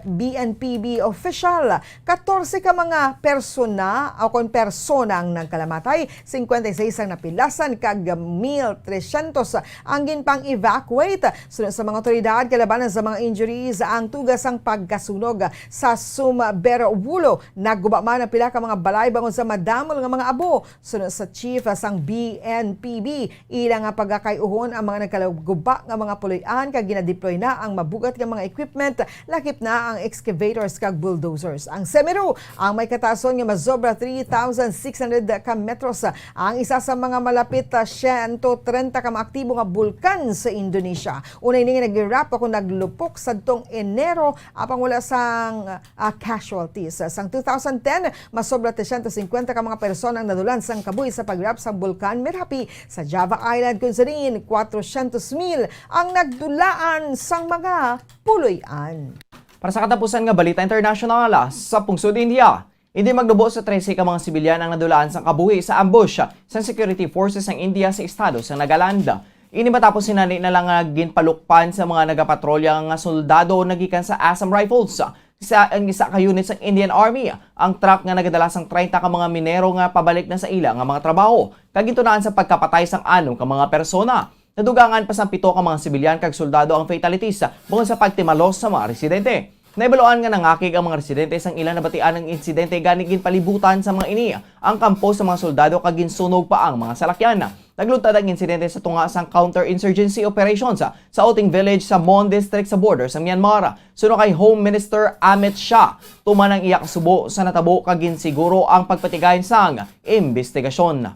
BNPB official, 14 ka mga persona ang nagkalamatay, 56 ang napilasan kag 1,300 ang ginpang evacuate. Sunod sa mga otoridad kalabanan sa mga injuries ang tugas ang pagkasunog sa Sumberwulo. Nagguba man ang pila ka mga balay bangon sa madamol nga mga abo. Sunod sa chief sang BNPB, ilang nga pagkakayuhon ang mga nagkalaguba nga mga puloy-an kag ginadeploy na ang mabugat nga mga equipment, lakip na ang excavators kag bulldozers. Ang Semeru ang may katason nga mazobra 3,600 ka metros, ang isa sa mga malapit 130 ka maaktibo nga bulkan sa Indonesia. Unay ni nga nag-erap ako naglupok sadtong Enero apang wala sang casualties. Sang 2010, masobra 350 ka mga persona ang nadulan sang kabuhi sa pag-erap sa bulkan Merapi sa Java Island kung saan 400,000 ang nagdulaan sang mga puloy-an. Para sa katapusan nga balita international sa Pungsod, India, hindi magdubo sa 13 ka mga sibilyan ang nadulaan sa kabuhi sa ambush sa security forces ng India sa estado sa Nagaland. Ini matapos sinani na lang ginpalukpan sa mga nagapatrolya nga soldado nagikan sa Assam Rifles. Ang isa ka unit sa Indian Army, ang truck nga nagadala sang 30 ka mga minero nga pabalik na sa ila nga mga trabaho. Kagintunaan sa pagkapatay sang 6 ka mga persona. Nadugangan pa sang 7 ka mga sibilyan kag soldado ang fatalities bukod sa pagtimalos sa mga residente. Naibaloan nga nangakig ang mga residente sang ilan na batian ng insidente gani ginpalibutan sa mga ini. Ang kampo sa mga soldado kag ginsunog pa ang mga salakyan. Naglutad ang insidente sa tunga sang counter-insurgency operations sa Oting Village sa Mon District sa border sa Myanmar. Suno kay Home Minister Amit Shah, tuman ang iyak subo sa natabo kag ginsiguro ang pagpatigayon sang investigasyon.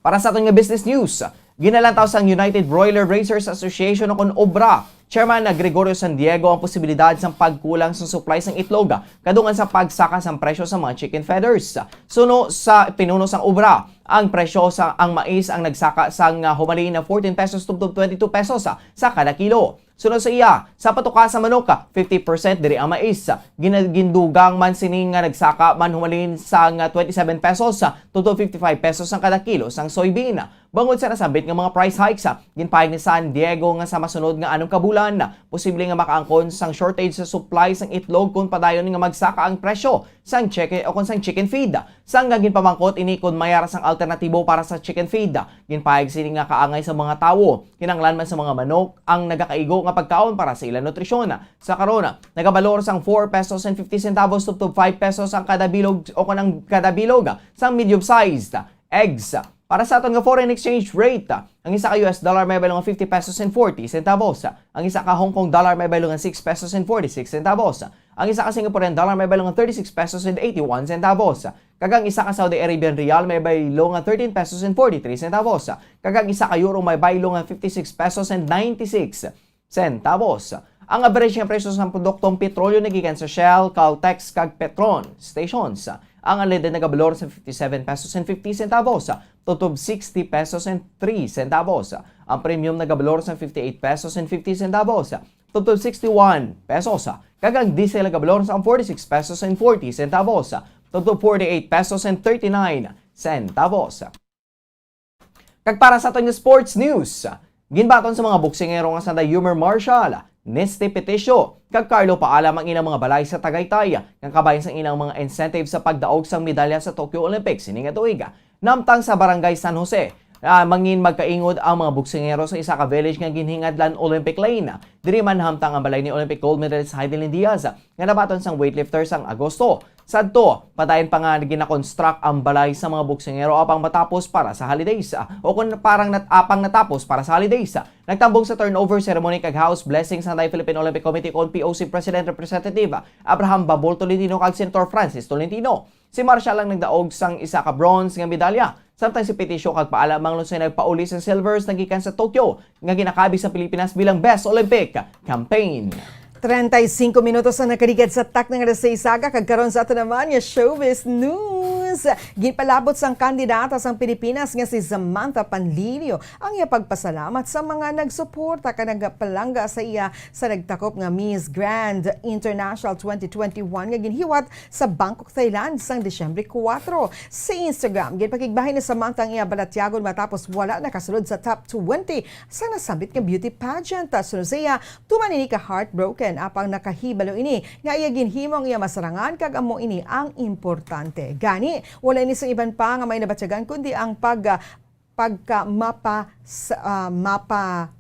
Para sa aton nga business news, ginalantaw sang United Broiler Raisers Association o obra. Chairman na Gregorio San Diego ang posibilidad sa pagkulang sa supply ng itlog kadungan sa pagsaka sa presyo sa mga chicken feeders. Suno sa pinuno sang obra, ang presyo sa ang mais ang nagsaka sang humalin na 14 pesos tubtob 22 pesos sa kada kilo. Sunod sa iya, sa patuka sa manok, 50% diri ang mais. Gindugang man sining nga nagsaka man humalin sang 27 pesos tubtob 55 pesos ang kada kilo sang soybean. Bangod sa nasabit nga mga price hikes, ginpahig ni San Diego nga sa masunod nga anong kabulan, posible nga makaangkon sang shortage sa supply sang itlog kung padayon nga magsaka ang presyo sang chicken o kung sang chicken feed. Sang ginpamangkot ini kun mayara sang alternatibo para sa chicken feed. Ginpahig sini nga kaangay sa mga tawo, kinanglan man sa mga manok ang nagakaigo nga pagkaon para sa ilang nutrisyon. Sa karon, nagabalor sang 4 pesos and 50 centavos tubtob 5 pesos ang kada bilog o kanang kada bilog sang medium-sized eggs. Para sa aton nga foreign exchange rate, ang isa ka US dollar may baylo nga 50 pesos and 40 centavos. Ang isa ka Hong Kong dollar may baylo nga 6 pesos and 46 centavos. Ang isa ka Singaporean dollar may baylo nga 36 pesos and 81 centavos. Kagang isa ka Saudi Arabian Riyal may baylo nga 13 pesos and 43 centavos. Kagang isa ka Euro may baylo nga 56 pesos and 96 centavos. Ang average nga presyo sa produktong petrolyo nagikan sa Shell, Caltex kag Petron stations. Ang unleaded nagabalor sa 57 pesos and 50 centavos, tutob 60 pesos and 3 centavos. Ang premium nagabalor sa 58 pesos and 50 centavos, tutob 61 pesos. Kagang diesel nagabalor sa 46 pesos and 40 centavos, tutob 48 pesos and 39 centavos. Kag para sa aton sports news, ginbaton sa mga boksingero nga sa Humor Marshall, Nesty Peticio, kag Carlo Paalam ang ilang mga balay sa Tagaytay, kang kabayan sa ilang mga incentive sa pagdaog sang medalya sa Tokyo Olympics sining tuig. Namtang sa Barangay San Jose, mangin magkaingod ang mga boksingero sa isa ka village nga ginhingadlan Olympic Lane. Diri man hamtang ang balay ni Olympic gold medalist Heidelin Diaz nga nabaton sang weightlifters sang Agosto. Sadto, patayin pa nga gina-construct ang balay sa mga boksingero apang matapos para sa holidays o kung parang apang natapos para sa holidays. Nagtambong sa turnover ceremony kag house blessings ng Philippine Olympic Committee kon POC President Representative Abraham Babol Tolentino kag Senator Francis Tolentino. Si Marshall lang nagdaog sang isa ka bronze nga medalya. Samtang si Peticio kag Paalam ang lunsay nagpauli sa silvers nagikan sa Tokyo nga ginakabi sa Pilipinas bilang Best Olympic Campaign. 35 minutos na nakaligad sa tak ng alas 6 kag karon sa ato naman yung showbiz news. Philippines. Ginpalabot sang kandidata sang Pilipinas nga si Samantha Panlilio ang iya pagpasalamat sa mga nagsuporta ka nagpalangga sa iya sa nagtakop nga Miss Grand International 2021 nga ginhiwat sa Bangkok, Thailand sang Disyembre 4. Sa Instagram, ginpakigbahin ni Samantha ang iya balatyagon matapos wala nakasulod sa top 20 sa nasambit nga beauty pageant. Sunod sa iya, tumanini ka heartbroken apang nakahibalo ini nga iya ginhimong iya masarangan kag amo ini ang importante. Gani, wala ini sa iban pa nga may nabatyagan kundi ang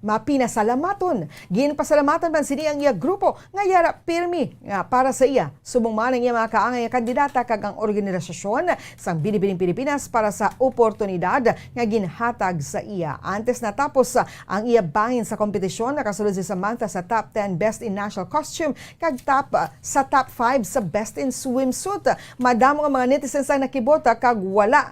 mapinasalamaton. Ginpasalamatan man sini ang iya grupo nga yara pirmi nga para sa iya. Subong man ang iya mga kaangay kandidata kag ang organisasyon sang Binibining Pilipinas para sa oportunidad nga ginhatag sa iya. Antes natapos ang iya bangin sa kompetisyon, nakasulod si Samantha sa top 10 Best in National Costume kag sa top 5 sa Best in Swimsuit. Madamo nga mga netizens ang nakibota kag wala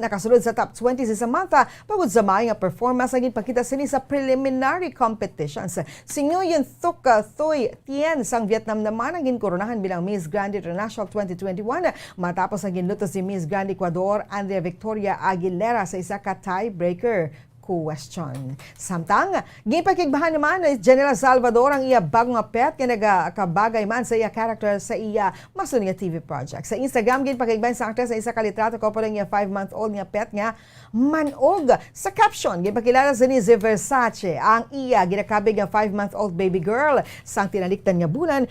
nakasulod sa top 20 si Samantha pagod sa maayong performance ang ginpakita sini sa preliminary competitions. Si Nguyen Thuc Thuy Tien sang Vietnam naman ang ginkoronahan bilang Miss Grand International 2021 matapos ang ginluto si Miss Grand Ecuador Andrea Victoria Aguilera sa isa ka tiebreaker question. Samtang, gipakigbahan naman ni General Salvador ang iya bagong pet nga nagakabagay man sa iya character sa iya masun nga TV project. Sa Instagram, gipakigbahan sa actress sa isa ka litrato ko pa iya 5-month-old nga pet nga manog. Sa caption, gipakilala sa ni Versace ang iya ginakabig nga 5-month-old baby girl. Sang tinaliktan nga bulan,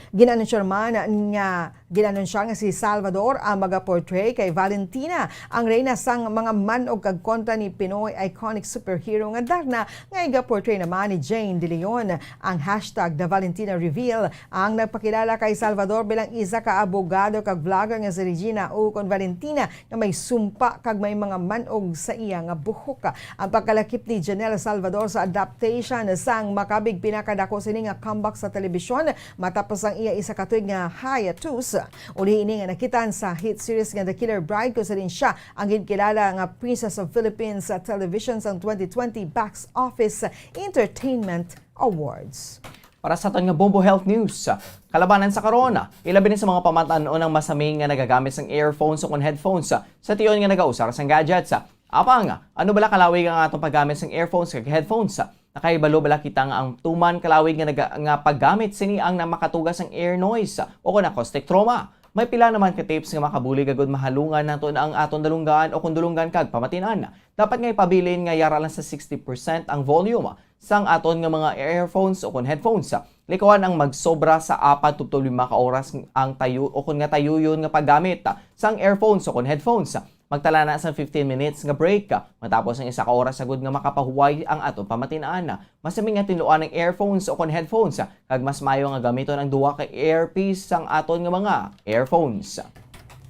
ginanunsya nga si Salvador ang mag-portray kay Valentina, ang reyna sang mga manog kag kontra ni Pinoy iconic superhero nga Darna nga iga-portray naman ni Jane De Leon. Ang hashtag The Valentina Reveal ang nagpakilala kay Salvador bilang isa ka abogado kag vlogger nga si Regina Ocon Valentina nga may sumpa kag may mga manog sa iya nga buhok. Ang pagkalakip ni Janelle Salvador sa adaptation sang makabig pinakadako sini nga comeback sa telebisyon matapos ang iya isa ka tuig nga hiatus. Uli ini nga nakitan sa hit series nga The Killer Bride kung sa din siya ang ginkilala nga Princess of Philippines sa television sang 2020 Box Office Entertainment Awards. Para sa aton nga Bombo Health News, kalabanan sa corona, ilabi sa mga pamatanon ang masaming nga nagagamit sang earphones o headphones sa tiyon nga nagausar sang gadgets. Apang, ano bala kalawig ang atong paggamit sang earphones kag headphones? Nakaibalo bala kita nga ang tuman kalawig nga paggamit sini ang namakatugas ang air noise o kung acoustic trauma. May pila naman ka tips nga makabulig agad mahalungan naton ang aton dalunggan o kung dulungan kag pamatinan. Dapat nga ipabilin nga yara lang sa 60% ang volume sang aton nga mga earphones o kung headphones. Likawan ang magsobra sa 4-5 ka oras ang tayo o kung nga tayuyon nga paggamit sang earphones o kung headphones. Magtala na sa 15 minutes nga break matapos ang isa ka oras sagud nga makapahuway ang aton pamatinaan. Masami nga tinuan ng earphones o kon headphones kag mas mayo nga gamiton ang duha ka earpiece sang aton nga mga earphones.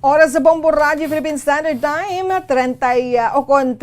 Oras sa Bombo Radio Philippine Standard Time, 39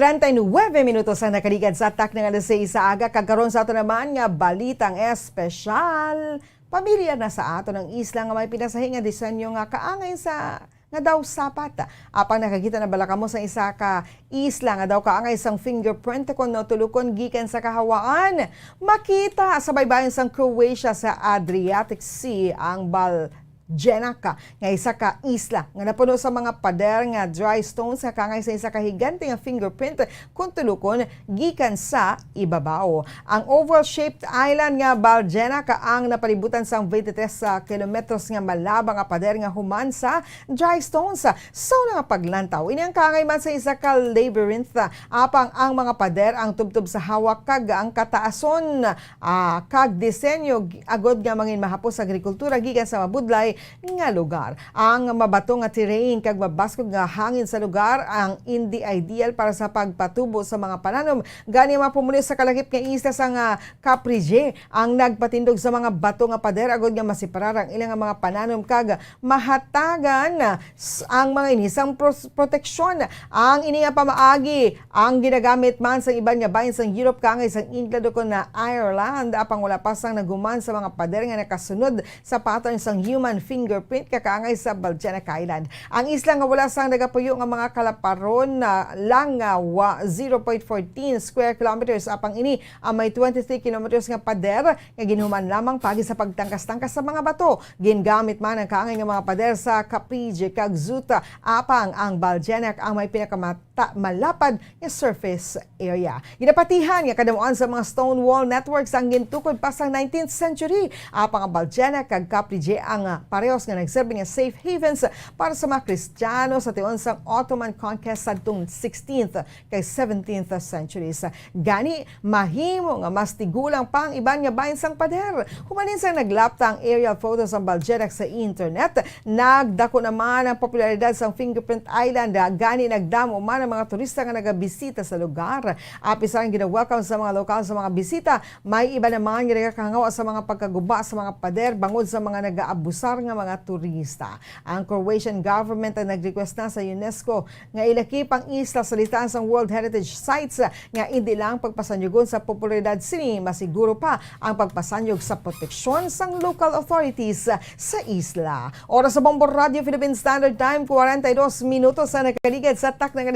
minutos ang nakaligad sa atak ng alas 6 sa aga. Kagkaroon sa ato naman nga balitang espesyal. Pamilya na sa ato ng isla nga may pinasahi nga disenyo nga kaangay sa nga daw sapat. Apang nakakita na balaka mo sa isa ka isla nga daw kaangay sang fingerprint kon no tulukon gikan sa kahawaan. Makita sa baybayon sang Croatia sa Adriatic Sea ang Baljenaca nga isa ka isla nga napuno sa mga pader nga dry stones nga kaangay sa isa ka higante nga fingerprint kung tulukon gikan sa ibabaw. Ang oval-shaped island nga Baljenaca ang napalibutan sang 23 kilometros nga malabang nga pader nga human sa dry stones. So nga paglantaw ini ang kaangay man sa isa ka labyrinth apang ang mga pader ang tubtob sa hawak kag ang kataason kag disenyo agod nga mangin mahapos sa agrikultura gikan sa mabudlay nga lugar. Ang mabato nga terrain kag mabaskog nga hangin sa lugar ang hindi ideal para sa pagpatubo sa mga pananom. Gani mapumuli sa kalakip nga isla sa nga Caprije ang nagpatindog sa mga bato nga pader agod nga masiparar ang ilang mga pananom kag mahatagan ang mga inisang proteksyon. Ang ini nga pamaagi ang ginagamit man sa iban nga bahin sang Europe kangay sang England o na Ireland apang wala pa sang naguman sa mga pader nga nakasunod sa pattern sang human fingerprint kakaangay sa Baljanak Island. Ang isla nga wala sang nagapuyo nga mga kalaparon na lang nga 0.14 square kilometers apang ini ang may 23 kilometers nga pader nga ginuman lamang pagi sa pagtangkas-tangkas sa mga bato. Gingamit man ang kaangay nga mga pader sa Caprije kag Zuta apang ang Baljanak ang may malapad nga surface area. Ginapatihan nga kadamuan sa mga stone wall networks ang gintukod pa sa 19th century. Apang ang Baljanak kag Caprije ang parehos nga nagserbe nga safe havens para sa mga Kristiyano sa tiyon sang Ottoman conquest sadtong 16th kay 17th centuries. Gani mahimo nga mas tigulang pang iban nga bahin sang pader. Humanin sang naglapta ang aerial photos ang Baljanak sa internet, nagdako naman ang popularidad sang Fingerprint Island. Gani nagdamo man ang mga turista nga nagabisita sa lugar. Apis ang gina-welcome sa mga lokal sa mga bisita, may iba naman nga nagkakangawa sa mga pagkaguba sa mga pader bangod sa mga nagaabusar nga mga turista. Ang Croatian government ang nag-request na sa UNESCO nga ilakip ang isla sa listahan sa World Heritage Sites nga hindi lang pagpasanyugon sa popularidad sini, masiguro pa ang pagpasanyog sa proteksyon sang local authorities sa isla. Oras sa Bombo Radio Philippine Standard Time, 42 minutos sa nakaligid sa tak ng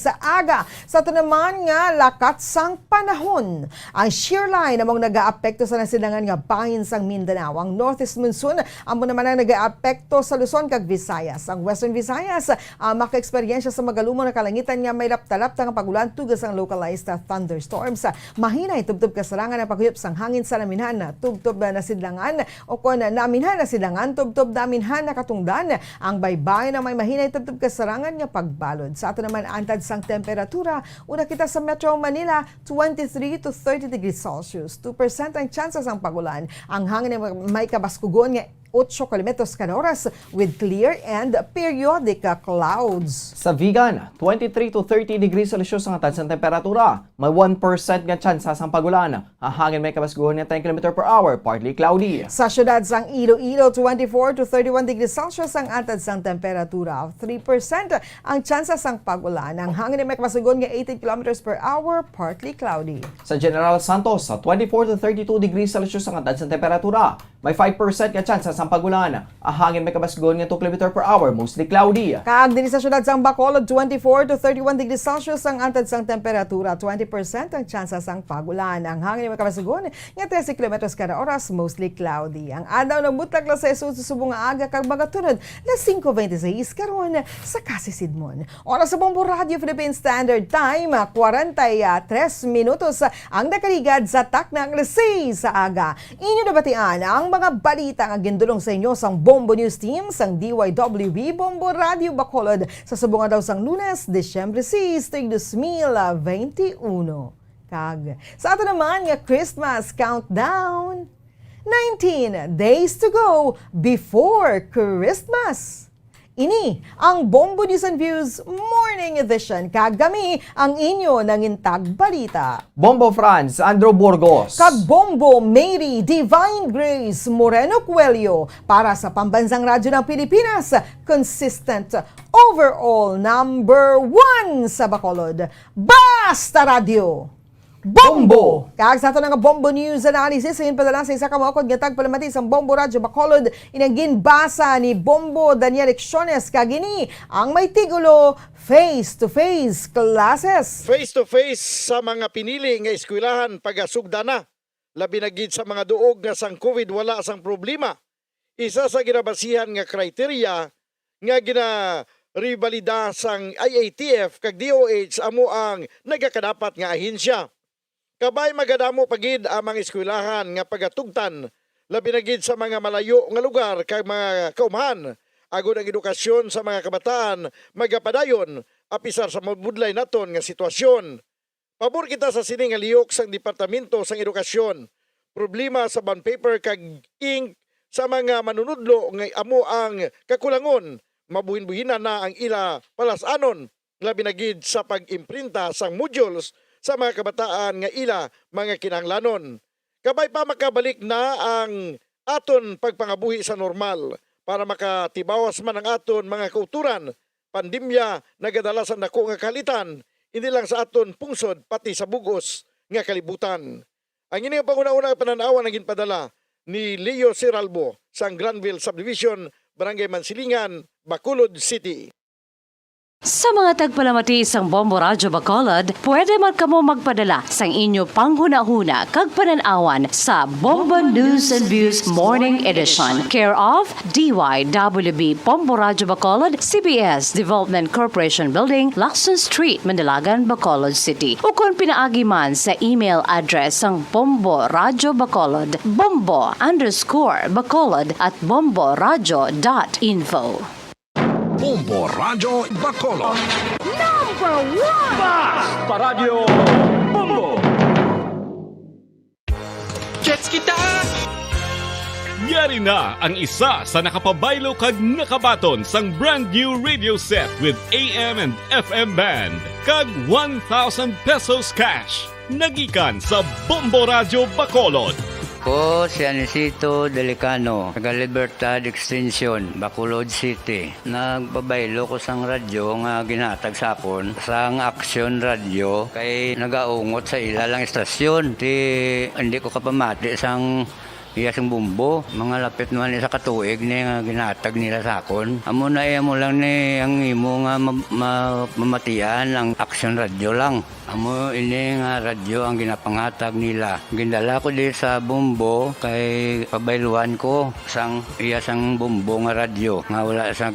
sa aga. Sa ito naman nga lakat sang panahon. Ang shear line namang nag-aapekto sa nasilangan nga bahin sang Mindanao. Ang northeast monsoon amo naman ang nag-aapekto sa Luzon kag Visayas. Ang Western Visayas maka-eksperyensya sa magalumo na kalangitan nga may lapta-lapta nga pagulan tugas ang localized thunderstorms. Mahinay tubtob kasarangan ang paghuyop sang hangin sa naminhan na tubtob na sidlangan o kon naminhan na sidlangan tubtob naminhan na katungdan. Ang baybay na may mahinay tubtob kasarangan nga pagbalod. Sa ato naman antad sang temperatura, una kita sa Metro Manila 23 to 30 degrees Celsius. 2% ang chances ang pagulan. Ang hangin ay may kabaskugon nga 8 kilometros kada oras with clear and periodic clouds. Sa Vigan, 23 to 30 degrees Celsius ang atad sa temperatura. May 1% nga chance ang pagulan. Ang hangin may kabasguhan nga 10 km per hour, partly cloudy. Sa syudad sang Iloilo, 24 to 31 degrees Celsius ang atad sang temperatura. 3% ang chance ang pagulan. Ang hangin may kabasguhan nga 18 km per hour, partly cloudy. Sa General Santos, 24 to 32 degrees Celsius ang atad sa temperatura. May 5% nga chance ang pagulan. Ang hangin may kabasgon nga 2 km per hour, mostly cloudy. Kaag din sa syudad sang Bacolod, 24 to 31 degrees Celsius ang antad sang temperatura. 20% ang chance sang pagulan. Ang hangin may kabasgon nga 13 km kada oras, mostly cloudy. Ang adlaw ng butlag la sa susubong nga aga kag magatunod na 5:26 karon sa Kasisidmon. Oras sa Bombo Radio Philippine Standard Time, 43 minutos ang nakaligad sa tak ng 6 sa aga. Inyo nabatian ang mga balita nga gindulong sa inyo sang Bombo News Team sang DYWB Bombo Radio Bacolod sa subong daw sang Lunes, Disyembre 6, 2021. Kag sa ato naman nga Christmas countdown. 19 days to go before Christmas. Ini ang Bombo News and Views Morning Edition. Kagami ang inyo nangintag balita. Bombo Franz, Andrew Burgos. Kag Bombo Mary Divine Grace Moreno Coelho para sa Pambansang Radyo ng Pilipinas. Consistent overall number 1 sa Bacolod. Basta Radio! Bombo! Kag sa ito nga Bombo News Analysis, ayun padala sa isa kamakod nga tagpalamati sa Bombo Radyo Bacolod, inagin basa ni Bombo Daniel Lecciones kagini ang may tigulo face-to-face classes. Face-to-face sa mga pinili nga eskwelahan pagasugda na. Labi na gid sa mga duog nga sang COVID wala sang problema. Isa sa ginabasihan nga kriteria nga gina-rivalida sang IATF kag DOH amo ang nagakadapat nga ahensya. Kabay magadamo pagid ang mga eskwelahan nga pagatugtan labi na gid sa mga malayo nga lugar kag mga kaumahan agud ang edukasyon sa mga kabataan magapadayon apisar sa mabudlay naton nga sitwasyon. Pabor kita sa sini nga lihok sang departamento sang edukasyon. Problema sa bond paper kag ink sa mga manunudlo nga amo ang kakulangon, mabuhin-buhinan na ang ila palasanon labi na gid sa pag-imprinta sang modules sa mga kabataan nga ila mga kinahanglanon. Kabay pa makabalik na ang aton pagpangabuhi sa normal para makatibawas man ang aton mga kauturan. Pandemya nagadalasan nako nga kalitan, hindi lang sa aton pungsod pati sa bugos nga kalibutan. Ang inyong panguna-una pananawan ang ginpadala ni Leo Siralbo sa Granville Subdivision, Barangay Mansilingan, Bacolod City. Sa mga tagpalamati isang Bombo Radyo Bacolod, pwede man kamo magpadala sang inyo panghuna-huna kag pananawan sa Bombo News and Views Morning Edition. Care of DYWB Bombo Radyo Bacolod, CBS Development Corporation Building, Lacson Street, Mandilagan, Bacolod City. O kung pinaagi man sa email address ang Bombo Radyo Bacolod, bombo_bacolod@bomboradyo.info. Bombo Radyo Bacolod. Number 1! Mas Paradyo Bombo. Gets kita! Yari na ang isa sa nakapabaylo kag nakabaton sang brand new radio set with AM and FM band kag 1,000 pesos cash. Nagikan sa Bombo Radyo Bacolod. Ko si Anisito Delicano, taga Libertad Extension, Bacolod City. Nagpabaylo ko sang radyo nga ginatag sapon sang Action Radio kay nagaungot sa ilalang estasyon. Hindi ko kapamati sang iyasang bumbo, mga lapit naman sa katuig ni nga ginatag nila sakon. Amo na mo lang ni ang imo nga mamatian ang Action Radio lang. Amo ini nga radyo ang ginapangatag nila. Gindala ko di sa bumbo kay pabayluan ko sang iyasang bumbo nga radyo nga wala sa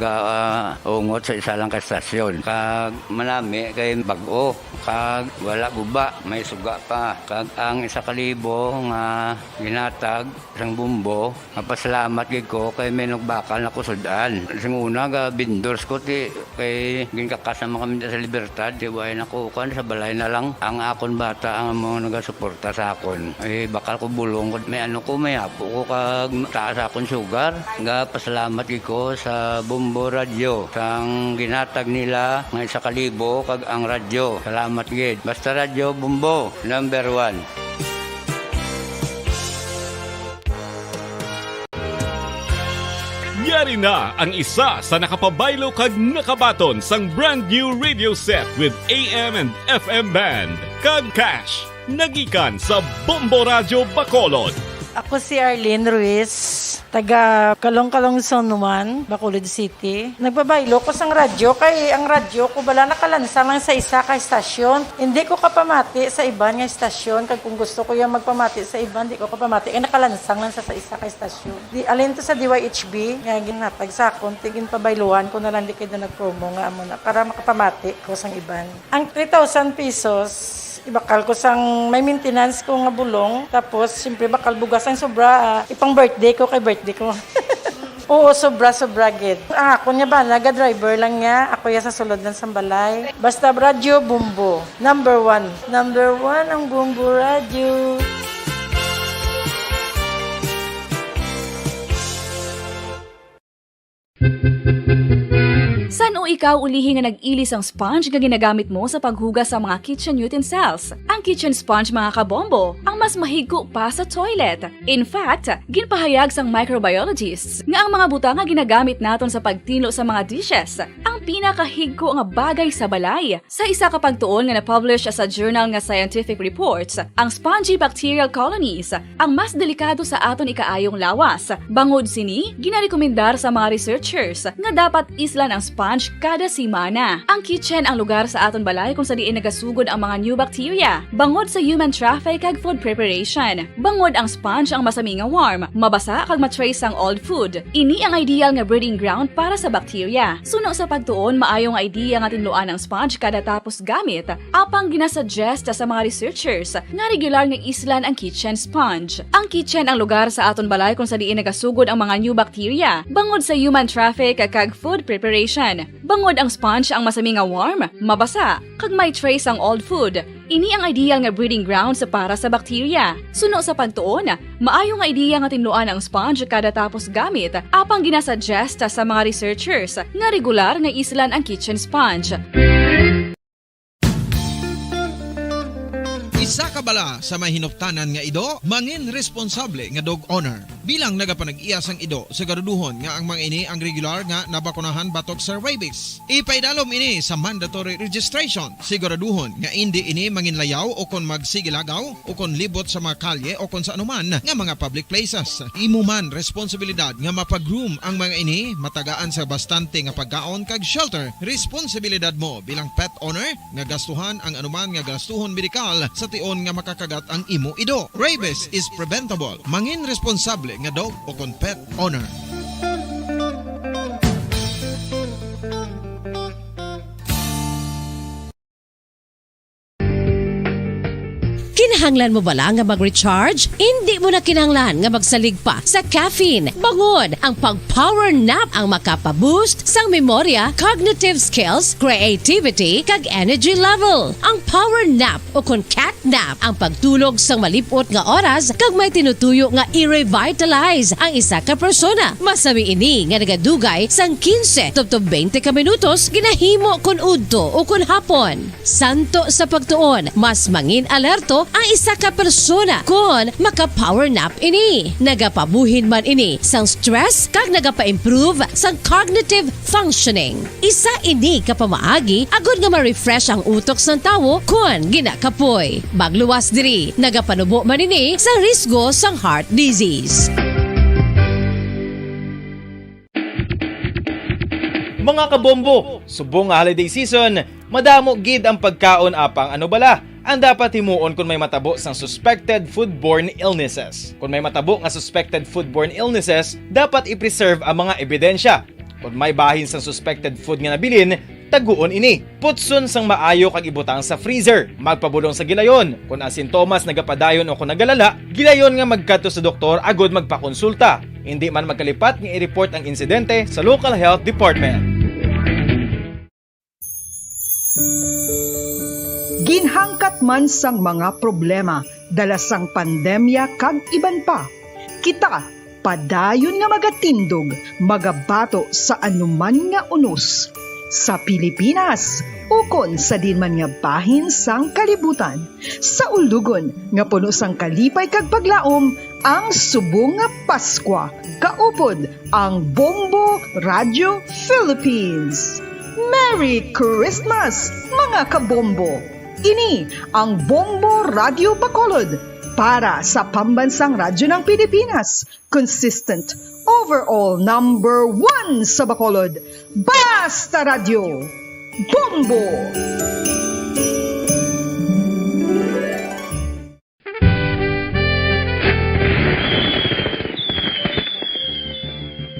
ungot sa isa lang ka estasyon. Kag manami kay bag-o, kag wala guba, may suga pa. Kag ang 1,000 nga ginatag sang bumbo, mapasalamat gid ko kay may nagbakal na kusudan. Sing una ga bindors ko ti kay ginkakasama kami sa Libertad, di way nako kan sa balay na lang ang akon bata ang mga nagasuporta sa akon. Ay bakal ko bulong may may apo ko kag taas akon sugar. Nga pasalamat gid ko sa Bombo Radio sang ginatag nila nga 1,000 kag ang radyo. Salamat gid. Basta Radio Bombo number 1. Yari na ang isa sa nakapabaylo kag nakabaton sang brand new radio set with AM and FM band kag cash. Nagikan sa Bombo Radyo Bacolod. Ako si Arlene Ruiz, taga Kalong-Kalong Sonuman, Bacolod City. Nagbabaylo ko sang radyo kay ang radyo ko bala nakalansa lang sa isa ka estasyon. Hindi ko kapamati sa iban nga estasyon. Kag kung gusto ko yung magpamati sa iban, hindi ko kapamati. Kaya nakalansang lang sa isa ka estasyon. Alin to sa DYHB, nga ginatag sa akon, tigin pabayluan ko na lang di kayo na nag-promo nga amo na para makapamati ko sang iban. Ang 3,000 pesos, ibakal ko sang may maintenance ko nga bulong. Tapos, siyempre, bakal bugas ang sobra. Ipang birthday ko kay birthday ko. Oo, sobra gid. Ako niya ba, naga-driver lang niya. Ako ya sa sulod ng sambalay. Basta radyo, Bombo. Number 1. Number 1 ang Bombo Radio. San o ikaw ulihi nga nag-ilis ang sponge nga ginagamit mo sa paghugas sa mga kitchen utensils? Ang kitchen sponge mga kabombo, ang mas mahigko pa sa toilet. In fact, ginpahayag sang microbiologists nga ang mga butang nga ginagamit naton sa pagtilo sa mga dishes ang pinakahigko nga bagay sa balay. Sa isa ka pagtuon nga na-publish sa journal nga Scientific Reports, ang spongy bacterial colonies ang mas delikado sa aton ikaayong lawas. Bangod sini, ginarekomendar sa mga researchers nga dapat islan ang sponge kada simana. Ang kitchen ang lugar sa aton balay kung sa diin nagasugod ang mga new bacteria. Bangod sa human traffic kag food preparation. Bangod ang sponge ang masami nga warm, mabasa kag matrace ang old food. Ini ang ideal nga breeding ground para sa bacteria. Suno sa pagtuon, maayo nga idea nga tinluan ang sponge kada tapos gamit. Apang ginasuggest sa mga researchers nga regular nga islan ang kitchen sponge. Ang kitchen ang lugar sa aton balay kung sa diin nagasugod ang mga new bacteria. Bangod sa human traffic kag food preparation. Bangod ang sponge ang masami nga warm, mabasa, kag may trace ang old food. Ini ang ideal nga breeding ground sa para sa bacteria. Suno sa pagtuon, maayo nga idea nga tinluan ang sponge kada tapos gamit. Apang ginasuggest sa mga researchers nga regular nga islan ang kitchen sponge. Isa ka bala sa mahinuptanan nga ido, mangin responsable nga dog owner. Bilang nagapanag-iyas ang ido sa garuduhon nga ang mga ini ang regular nga nabakunahan batok sa rabies. Ipaidalom ini sa mandatory registration. Siguraduhon nga hindi ini manginlayaw o kon magsigilagaw o kon libot sa mga kalye o kon sa anuman nga mga public places. Imuman responsibilidad nga mapag-groom ang mga ini, matagaan sa bastante nga pagkaon kag shelter. Responsibilidad mo bilang pet owner nga gastuhan ang anuman nga gastuhon medikal sa tion nga makakagat ang imo ido. Rabies is preventable. Mangin responsable nga dog o kon pet owner. Kinahanglan mo bala nga mag-recharge? Hindi mo na kinahanglan nga magsalig pa sa caffeine. Bangod ang pag-power nap ang makapaboost sang memorya, cognitive skills, creativity, kag energy level. Ang power nap o kon cat nap ang pagtulog sang malipot nga oras kag may tinutuyo nga i-revitalize ang isa ka persona. Masami ini nga nagadugay sang 15 to 20 ka minutos ginahimo kun udto o kun hapon. Santo sa pagtuon, mas mangin alerto ang isa ka persona kung maka-power nap ini. Nagapabuhin man ini sang stress kag nagapa-improve sang cognitive functioning. Isa ini kapamaagi agud nga ma-refresh ang utok sang tawo kung ginakapoy. Bagluwas diri, nagapanubo man ini sa risgo sang heart disease. Mga kabombo, subong nga holiday season, madamo gid ang pagkaon apang ano bala ang dapat himuon kung may matabo sang suspected foodborne illnesses. Kung may matabo nga suspected foodborne illnesses, dapat i-preserve ang mga ebidensya. Kung may bahin sang suspected food nga nabilin, taguon ini. Putson sang maayo kag ibutang sa freezer. Magpabulong sa gilayon. Kung ang sintomas nagapadayon o kung nagalala, gilayon nga magkadto sa doktor agud magpakonsulta. Hindi man magkalipat nga i-report ang insidente sa local health department. Ginhangkat man sang mga problema dala sang pandemya kag iban pa. Kita padayon nga magatindog, magabato sa anuman nga unos. Sa Pilipinas, ukon sa dinman nga bahin sang kalibutan. Sa ulugon nga puno sang kalipay kag paglaom, ang subong nga Paskwa. Kaupod ang Bombo Radio Philippines. Merry Christmas, mga kabombo! Ini ang Bombo Radio Bacolod para sa pambansang radyo ng Pilipinas. Consistent, overall number 1 sa Bacolod. Basta Radio! Bombo!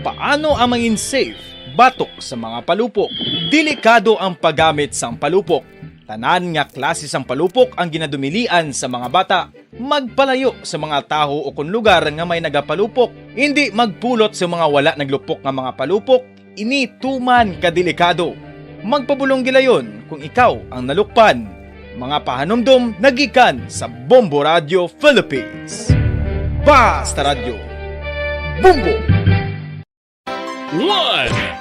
Paano ang mangin safe batok sa mga palupok? Delikado ang paggamit sang palupok. Tanan nga klase sang palupok ang ginadumilian sa mga bata. Magpalayo sa mga taho o kung lugar nga may nagapalupok. Hindi magpulot sa mga wala naglupok nga mga palupok. Ini tuman kadelikado. Magpabulong gilayon kung ikaw ang nalukpan. Mga pahanumdum nagikan sa Bombo Radio Philippines. Basta Radio Bombo! 1,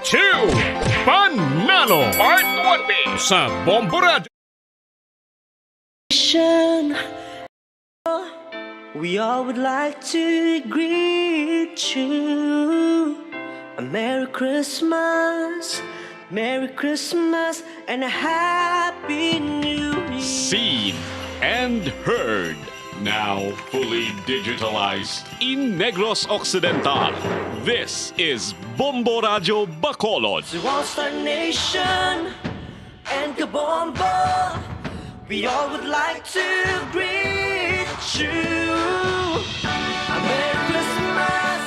2, Panalo Part 1B sa Bombo Radio. We all would like to greet you. A Merry Christmas, and a Happy New Year. Seen and heard. Now fully digitalized in Negros Occidental. This is Bombo Radio Bacolod. To All-Star Nation and Kabombo, we all would like to greet you. A Merry Christmas,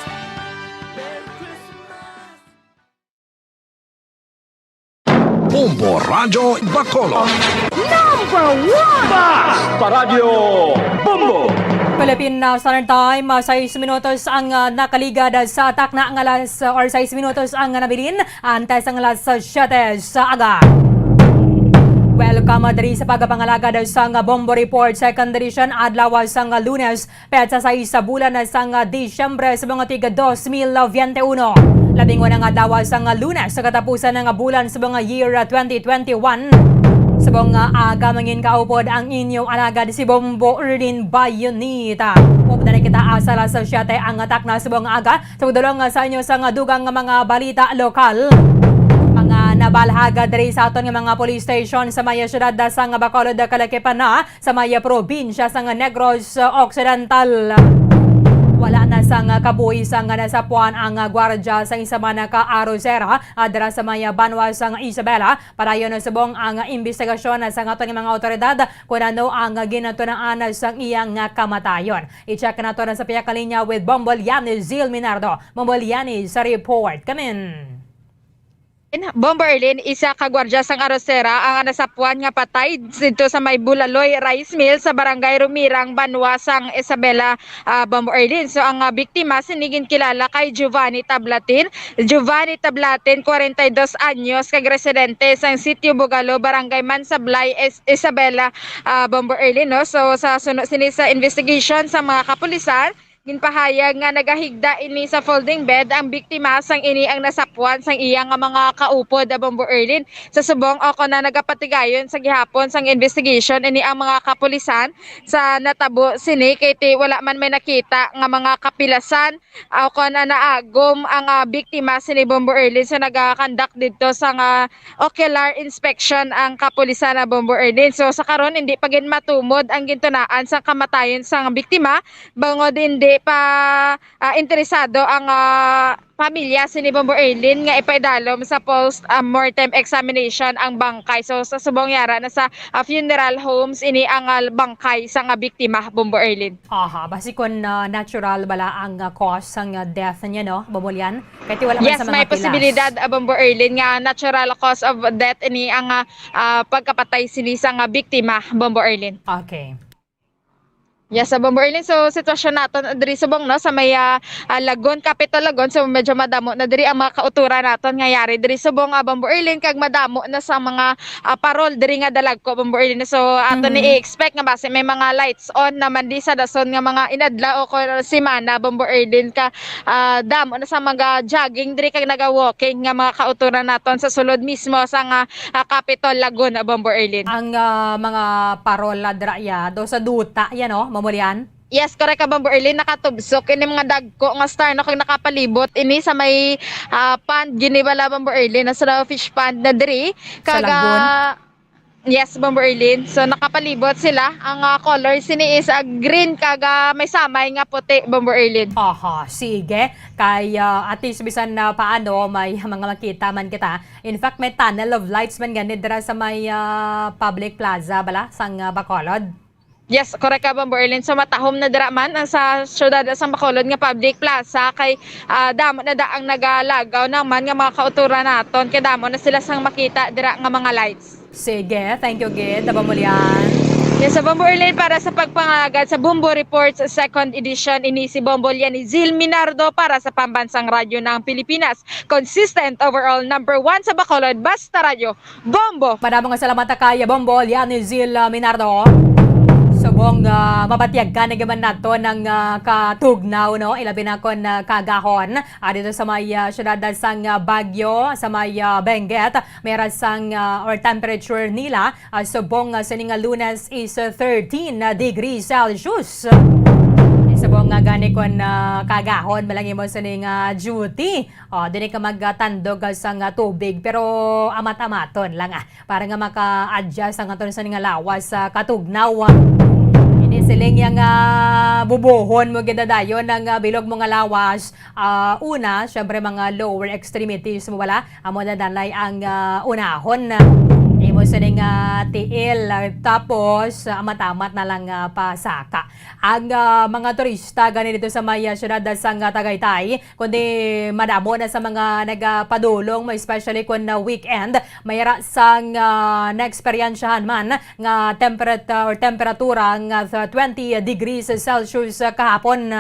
Merry Christmas. Bombo Radio Bacolod. Number 1! Basta Radio Bombo! Philippine Standard Time, 6 minutos ang nakaligad sa atak na ang alas or 6 minutos ang nabilin, antes ang alas 7 sa aga. Welcome diri sa pagpangalaga sa Bombo Report Second Edition adlaw sa Lunes, petsa 6 sa bulan sa Disyembre sa mga tiga 2021. Labing unang adlaw sa Lunes sa katapusan ng bulan sa mga year 2021. Subong aga mangin kaupod ang inyong alagad si Bombo Erlin Bayonita. Huwag na kita asala sa siyate ang atak na subong aga. Sa udulong sa inyo sa dugang mga balita lokal. Mga nabalhaga diri sa aton nga mga police station sa maya syudad sa Bacolod Calaquipan na sa maya probinsya sa Negros Occidental. Wala na sang kabuhi sang nasapuan ang gwardya sa Isamana ka Arosera adra sa maya banwa sang Isabela padayon na subong ang investigasyon sa aton mga otoridad kung ano ang ginatunaan sang iyang kamatayon. I-check nato na sa piyakalinya with Bomboliani Zil Minardo. Bomboliani sa report. Kamin. Bombo Erlin, isa ka gwardya sang Arosera ang nasapuan nga patay dito sa may Bulaloy Rice Mill sa barangay Rumirang, Banwa sang Isabela, Bombo Erlin. So ang biktima sinigin kilala kay Giovanni Tablatin. Giovanni Tablatin, 42 anyos, kag residente sang Sitio Bugalo, barangay Mansablay, Isabela, Bombo Erlin. No? So sa sunod sini sa investigation sa mga kapulisan, ginpahayag nga nagahigda ini sa folding bed ang biktima sang ini ang nasapuan sang iyang mga kaupod Bombo Erlin. Sa subong ako na nagapatigayon sa gihapon sang investigation ini ang mga kapulisan sa natabo sini kay ti wala man may nakita nga mga kapilasan ako na naagom ang biktima sini Bombo Erlin. So nagakandak dito sa ocular inspection ang kapulisan na Bombo Erlin. So sa karon hindi pa gid matumod ang gintunaan sa kamatayon sang biktima bangod hindi pa interesado ang pamilya si Bombo Erlin nga ipaidalom sa post-mortem examination ang bangkay. So sa subong yara na sa funeral homes ini ang bangkay sa biktima Bombo Erlin. Aha, basi kon natural bala ang cause sang death niya no, Bomolian? Kaya wala man Yes, sa mga may pilas. posibilidad Bombo Erlin nga natural cause of death ini ang pagkapatay sini sa biktima Bombo Erlin. Okay. Yes, sa Bombo Erlin. So, sitwasyon naton diri subong no sa may Lagon, Capital Lagon. So, medyo madamo na diri ang mga kauturan naton nga yari diri subong Bombo Erlin kag madamo na sa mga parol diri nga dalagko Bombo Erlin. So, aton ni expect nga base may mga lights on naman di sa dason nga mga inadlaw ko semana Bombo Erlin ka damo na sa mga jogging diri kag naga-walking nga mga kauturan naton sa sulod mismo sa Capital Lagon Bombo Erlin. Ang mga parola dira ya do sa duta yan no, Mamolian? Yes, correct ka Bombo Erlin, nakatubsok ini mga dagko nga star no kag nakapalibot ini sa may pond ginibala Bombo Erlin na sa fish pond na diri kag yes Bombo Erlin. So nakapalibot sila ang color sini is green kag may samay nga puti Bombo Erlin. Aha, sige. Kay at least bisan na paano may mga makita man kita. In fact, may tunnel of lights man ganit dira sa may public plaza bala sang Bacolod. Yes, correct ka Bombo Erlin. So matahom na dira man sa syudad sa Bacolod nga public plaza kay damo na daang nagalagaw naman nga mga kauturan naton kay damo na sila sang makita dira nga mga lights. Sige, thank you gid, Bomolian. Yes, sa Bombo Erlin para sa pagpangagad sa Bombo Reports 2nd edition ini si Bomboliani Zil Minardo para sa Pambansang Radyo ng Pilipinas. Consistent overall number 1 sa Bacolod, basta radyo, Bombo. Madamong salamat kay Bomboliani Zil Minardo. Subong mabatyag ka nagaman nato ng katugnaw no ilabi na kon kagahon dito sa may syudad sang Baguio sa may Benguet meron sang or temperature nila subong sining Lunes is 13 degrees Celsius. Subong gani kon kagahon malangi mo sining duty. Dili ka magtandog sang tubig pero amat-amaton lang para nga maka-adjust ang aton sa ning lawas sa katugnaw. Siling yang bubuhon mo gidadayon ng bilog mo nga lawas. Una, syempre mga lower extremities mo wala. Amo na danay ang unahon. Imo sining tiil. Tapos, amat-amat na lang pasaka. Ang mga turista gani dito sa may syudad sang Tagaytay, kundi madamo na sa mga nagapadulong, especially kung weekend, mayra sang na-experiensyahan man nga temperatura nga 20 degrees Celsius kahapon.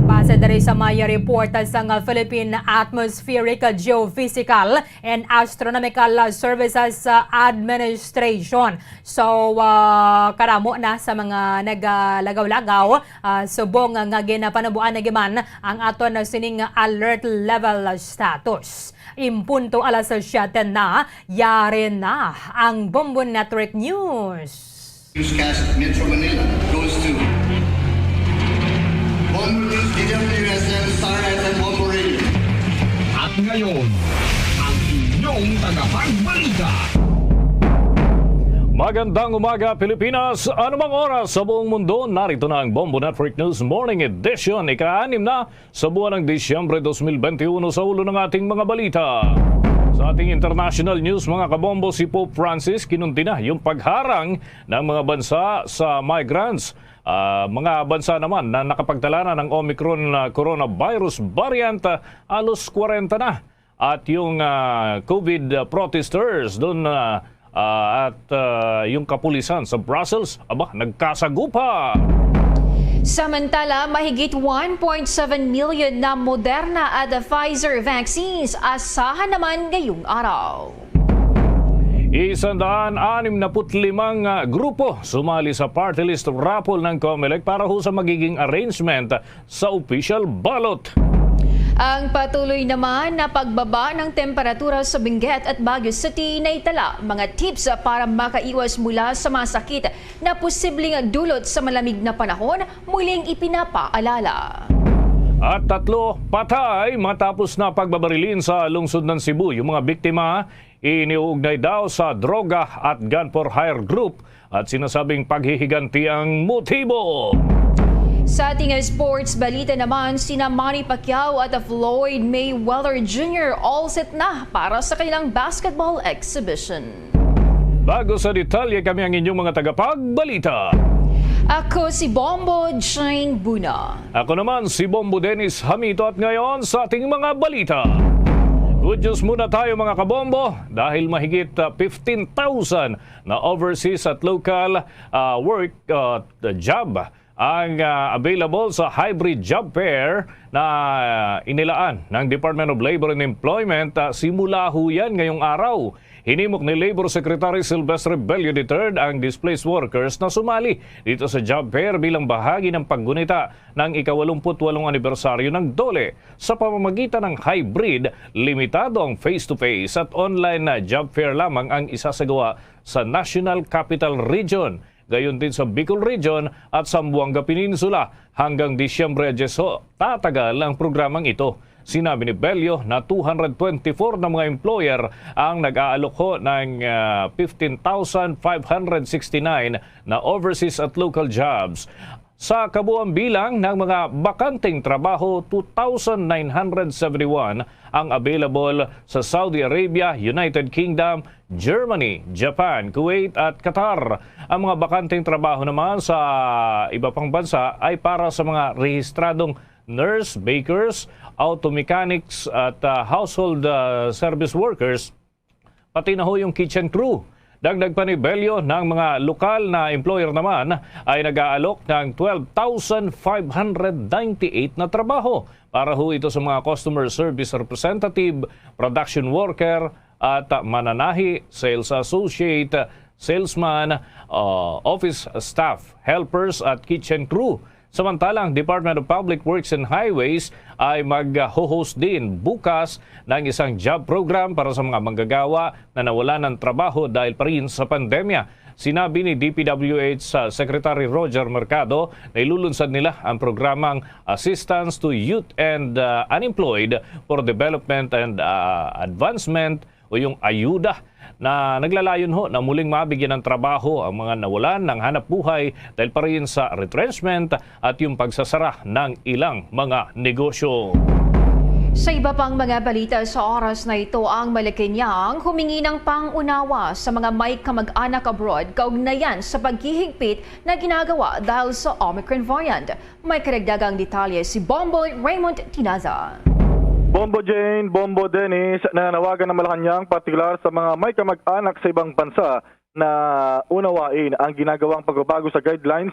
Base dari sa may report sa Philippine Atmospheric, Geophysical and Astronomical Services Administration. So, karamo na sa mga naglagaw-lagaw, subong nga ginapanabuan na giman ang aton sining alert level status. Impunto alas 7 na, yari na ang Bombo Network News. Newscast Metro Manila goes to Bombo News, DWSM, Star FM, Bombo Radio. At ngayon, ang inyong tagapagbalita. Magandang umaga Pilipinas, anumang oras sa buong mundo, narito na ang Bombo Network News Morning Edition, ika-6 na sa buwan ng Disyembre 2021 sa ulo ng ating mga balita. Sa ating international news mga kabombo, si Pope Francis kinunti na yung pagharang ng mga bansa sa migrants. Mga bansa naman na nakapagtala na ng Omicron coronavirus variant, alos 40 na. At yung COVID protesters doon at yung kapulisan sa Brussels, nagkasagupa. Samantala, mahigit 1.7 million na Moderna at Pfizer vaccines asahan naman ngayong araw. 165 grupo sumali sa party list raffle ng COMELEC para ho sa magiging arrangement sa official ballot. Ang patuloy naman na pagbaba ng temperatura sa Benguet at Baguio City na itala mga tips para makaiwas mula sa mga sakit na posibleng dulot sa malamig na panahon, muling ipinapaalala. At 3 patay matapos na pagbabarilin sa lungsod ng Cebu. Yung mga biktima iniugnay daw sa droga at gun for hire group at sinasabing paghihiganti ang motibo. Sa ating sports balita naman, sina Manny Pacquiao at Floyd Mayweather Jr. all set na para sa kanilang basketball exhibition. Bago sa detalye, kami ang inyong mga tagapagbalita. Ako si Bombo Jane Buna. Ako naman si Bombo Dennis Hamito at ngayon sa ating mga balita. Good news muna tayo mga kabombo dahil mahigit 15,000 na overseas at local work job ang available sa hybrid job fair na inilaan ng Department of Labor and Employment simula ho yan ngayong araw. Hinimok ni Labor Secretary Silvestre Bello III ang displaced workers na sumali dito sa job fair bilang bahagi ng paggunita ng ika-88 anibersaryo ng DOLE. Sa pamamagitan ng hybrid, limitado ang face-to-face at online na job fair lamang ang isasagawa sa National Capital Region. Gayon din sa Bicol Region at Zamboanga Peninsula. Hanggang Disyembre 10 tatagal ang programang ito. Sinabi ni Bello na 224 na mga employer ang nag-aalok ho ng 15,569 na overseas at local jobs. Sa kabuuang bilang ng mga bakanteng trabaho, 2,971 ang available sa Saudi Arabia, United Kingdom, Germany, Japan, Kuwait at Qatar. Ang mga bakanteng trabaho naman sa iba pang bansa ay para sa mga rehistradong nurse, bakers, auto mechanics at household service workers, pati na ho yung kitchen crew. Dagdag pa ni Bello ng mga lokal na employer naman ay nag-aalok ng 12,598 na trabaho para ho ito sa mga customer service representative, production worker at mananahi, sales associate, salesman, office staff, helpers at kitchen crew. Samantalang Department of Public Works and Highways ay mag-host din bukas ng isang job program para sa mga manggagawa na nawalan ng trabaho dahil pa rin sa pandemya. Sinabi ni DPWH Secretary Roger Mercado na ilulunsad nila ang programang Assistance to Youth and Unemployed for Development and Advancement o yung ayuda na naglalayon ho na muling mabigyan ng trabaho ang mga nawalan ng hanap buhay dahil pa rin sa retrenchment at yung pagsasara ng ilang mga negosyo. Sa iba pang mga balita sa oras na ito, ang Malacanang humingi ng pangunawa sa mga may kamag-anak abroad kaugnayan sa paghihigpit na ginagawa dahil sa Omicron variant. May karagdagang detalye si Bombo Raymond Tinaza. Bombo Jane, Bombo Dennis, nananawagan ng Malacanang partikular sa mga may kamag-anak sa ibang bansa na unawain ang ginagawang pagbabago sa guidelines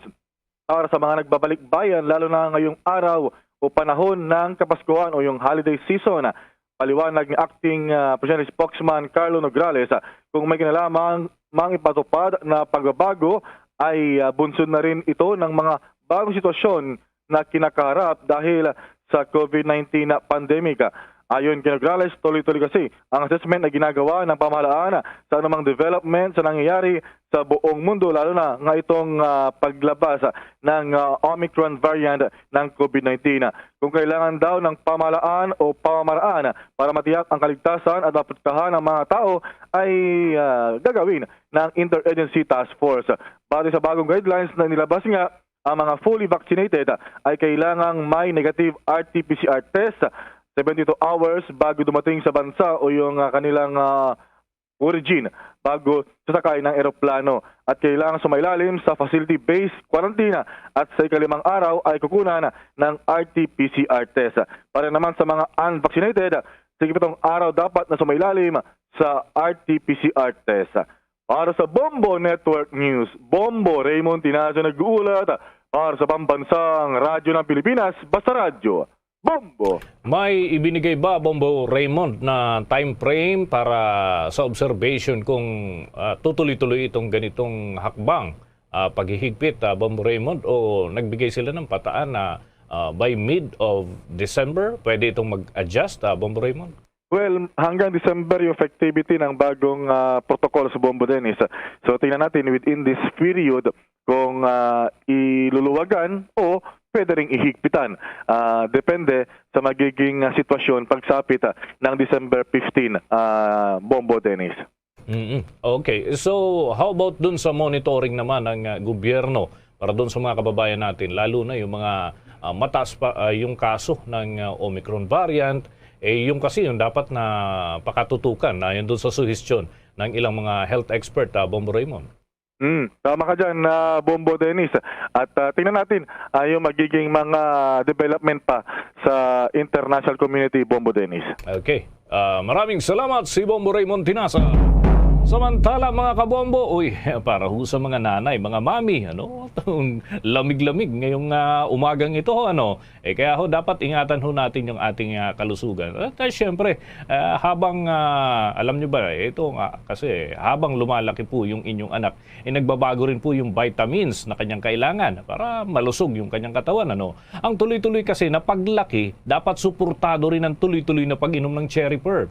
para sa mga nagbabalik bayan lalo na ngayong araw o panahon ng Kapaskuhan o yung holiday season. Paliwanag ni Acting Presidential Spokesman Carlo Nograles, kung may kinalaman mang ipatupad na pagbabago ay bunsod na rin ito ng mga bagong sitwasyon na kinakaharap dahil sa COVID-19 pandemic. Ayon kay Nograles, tuloy-tuloy kasi ang assessment na ginagawa ng pamahalaan sa anumang development sa nangyayari sa buong mundo, lalo na nga itong paglabas ng Omicron variant ng COVID-19. Kung kailangan daw ng pamahalaan o pamamaraan para matiyak ang kaligtasan at protektahan ng mga tao, ay gagawin ng Interagency Task Force. Base sa bagong guidelines na nilabas nga, ang mga fully vaccinated ay kailangang may negative RT-PCR test 72 hours bago dumating sa bansa o yung kanilang origin bago sasakay ng eroplano, at kailangan sumailalim sa facility-based quarantine at sa ikalimang araw ay kukunan ng RT-PCR test. Para naman sa mga unvaccinated, sa 7 araw dapat na sumailalim sa RT-PCR test. Para sa Bombo Network News, Bombo Raymond Tinazo nag-uulat para sa Pambansang Radyo ng Pilipinas, Basta Radyo. Bombo! May ibinigay ba, Bombo Raymond, na time frame para sa observation kung tutuloy-tuloy itong ganitong hakbang, paghihigpit, Bombo Raymond, o nagbigay sila ng pataan na by mid of December, pwede itong mag-adjust, Bombo Raymond? Well, hanggang December yung effectivity ng bagong protocol sa Bombo Dennis. So tingnan natin within this period kung iluluwagan o pwede ring ihigpitan. Depende sa magiging sitwasyon pagsapit ng December 15, Bombo Dennis. Okay. So, how about dun sa monitoring naman ng gobyerno para dun sa mga kababayan natin, lalo na yung mga mataas pa yung kaso ng Omicron variant, yung kasi yung dapat na pakatutukan na yun dun sa suhestyon ng ilang mga health expert, Bombo Raymond. Tama ka dyan, Bombo Dennis. At tingnan natin yung magiging mga development pa sa international community, Bombo Dennis. Okay. Maraming salamat si Bombo Raymond Tinasa. Samantala mga kabombo, para ho sa mga nanay, mga mami, lamig-lamig ngayong umagang ito, kaya ho dapat ingatan ho natin yung ating kalusugan. At syempre, habang, alam nyo ba, ito kasi habang lumalaki po yung inyong anak, nagbabago rin po yung vitamins na kanyang kailangan para malusog yung kanyang katawan. Ang tuloy-tuloy kasi na paglaki, dapat suportado rin ang tuloy-tuloy na pag-inom ng cherry pearl.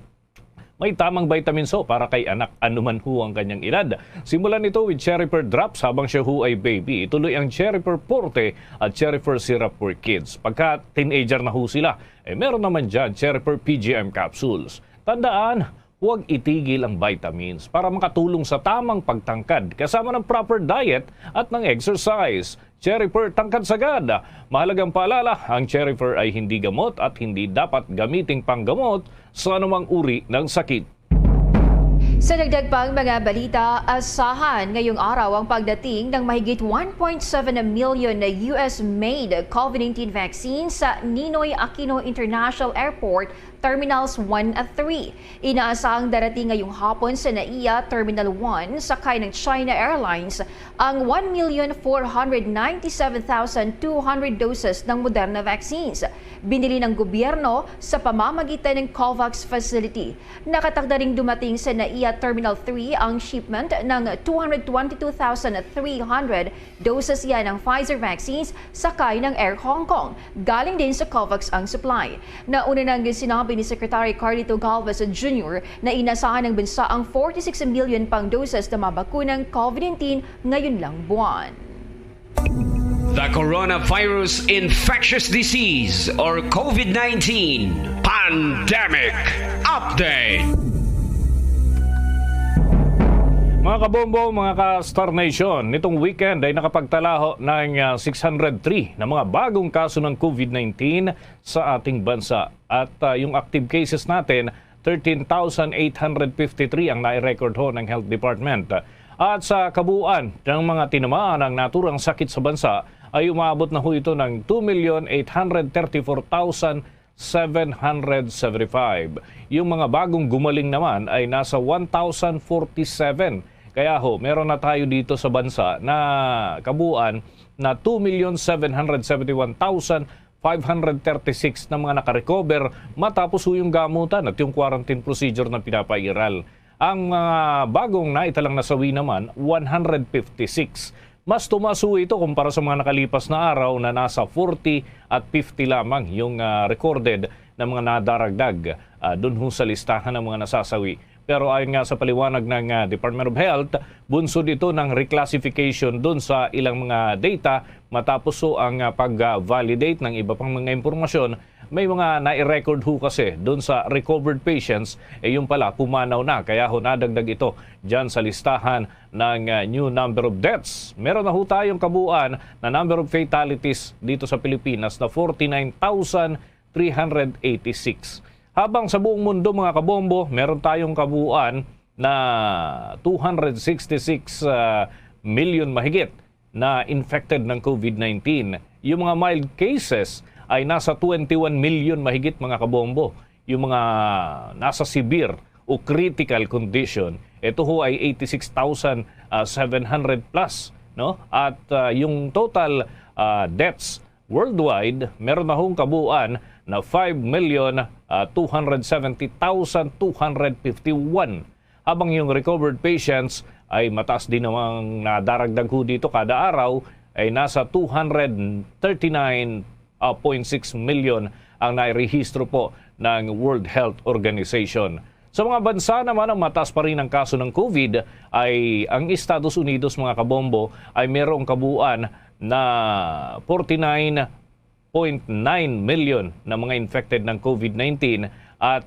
May tamang vitamins para kay anak, anuman ho ang kanyang edad. Simulan nito with Cherry Pearl Drops habang siya ho ay baby. Ituloy ang Cherry Pearl Forte at Cherry Pearl Syrup for Kids. Pagka teenager na ho sila, meron naman dyan Cherry Pearl PGM Capsules. Tandaan, huwag itigil ang vitamins para makatulong sa tamang pagtangkad kasama ng proper diet at ng exercise. Cherry Pearl Tangkad Sagad. Mahalagang paalala, ang Cherry Pearl ay hindi gamot at hindi dapat gamiting panggamot sa anumang uri ng sakit. Sa dagdag pang mga balita, asahan ngayong araw ang pagdating ng mahigit 1.7 million na US-made COVID-19 vaccine sa Ninoy Aquino International Airport, Terminals 1 at 3. Inaasahang darating ngayong hapon sa NAIA Terminal 1 sakay ng China Airlines ang 1,497,200 doses ng Moderna vaccines. Binili ng gobyerno sa pamamagitan ng COVAX facility. Nakatakda ring dumating sa NAIA Terminal 3 ang shipment ng 222,300 doses yan ng Pfizer vaccines sakay ng Air Hong Kong. Galing din sa COVAX ang supply. Nauna nang sinabi ni Secretary Carlito Galvez Jr. na inasahan ng bansa ang 46 million pang doses na mabakunang COVID-19 ngayon lang buwan. The Coronavirus Infectious Disease or COVID-19 Pandemic Update. Mga kabombo, mga ka-Star Nation, nitong weekend ay nakapagtalaho ng 603 na mga bagong kaso ng COVID-19 sa ating bansa. At yung active cases natin, 13,853 ang nai-record ho ng Health Department. At sa kabuuan ng mga tinamaan ng naturang sakit sa bansa ay umabot na ho ito ng 2,834,775. Yung mga bagong gumaling naman ay nasa 1,047. Kaya ho, meron na tayo dito sa bansa na kabuuan na 2,771,500 536 na mga nakarecover matapos yung gamutan at yung quarantine procedure na pinapairal. Ang mga bagong naitalang nasawi naman, 156. Mas tumaso ito kumpara sa mga nakalipas na araw na nasa 40 at 50 lamang yung recorded na mga nadaragdag doon sa listahan ng mga nasasawi. Pero ayon nga sa paliwanag ng Department of Health, bunsod ito ng reclassification doon sa ilang mga data matapos ang pag-validate ng iba pang mga impormasyon. May mga nai-record ho kasi doon sa recovered patients, yung pala pumanaw na. Kaya ho nadagdag ito dyan sa listahan ng new number of deaths. Meron na ho tayong kabuuan na number of fatalities dito sa Pilipinas na 49,386. Habang sa buong mundo mga kabombo, meron tayong kabuuan na 266 million mahigit na infected ng COVID-19. Yung mga mild cases ay nasa 21 million mahigit mga kabombo. Yung mga nasa severe o critical condition, ito ho ay 86,700 plus. No? At yung total deaths worldwide, meron na hong kabuuan na 5,270,251. Habang yung recovered patients ay mataas din namang nadaragdag ho dito kada araw, ay nasa 239.6 million ang nairehistro po ng World Health Organization. Sa mga bansa naman ang mataas pa rin ang kaso ng COVID ay ang Estados Unidos mga kabombo ay mayroong kabuuan na 49.9 million na mga infected ng COVID-19 at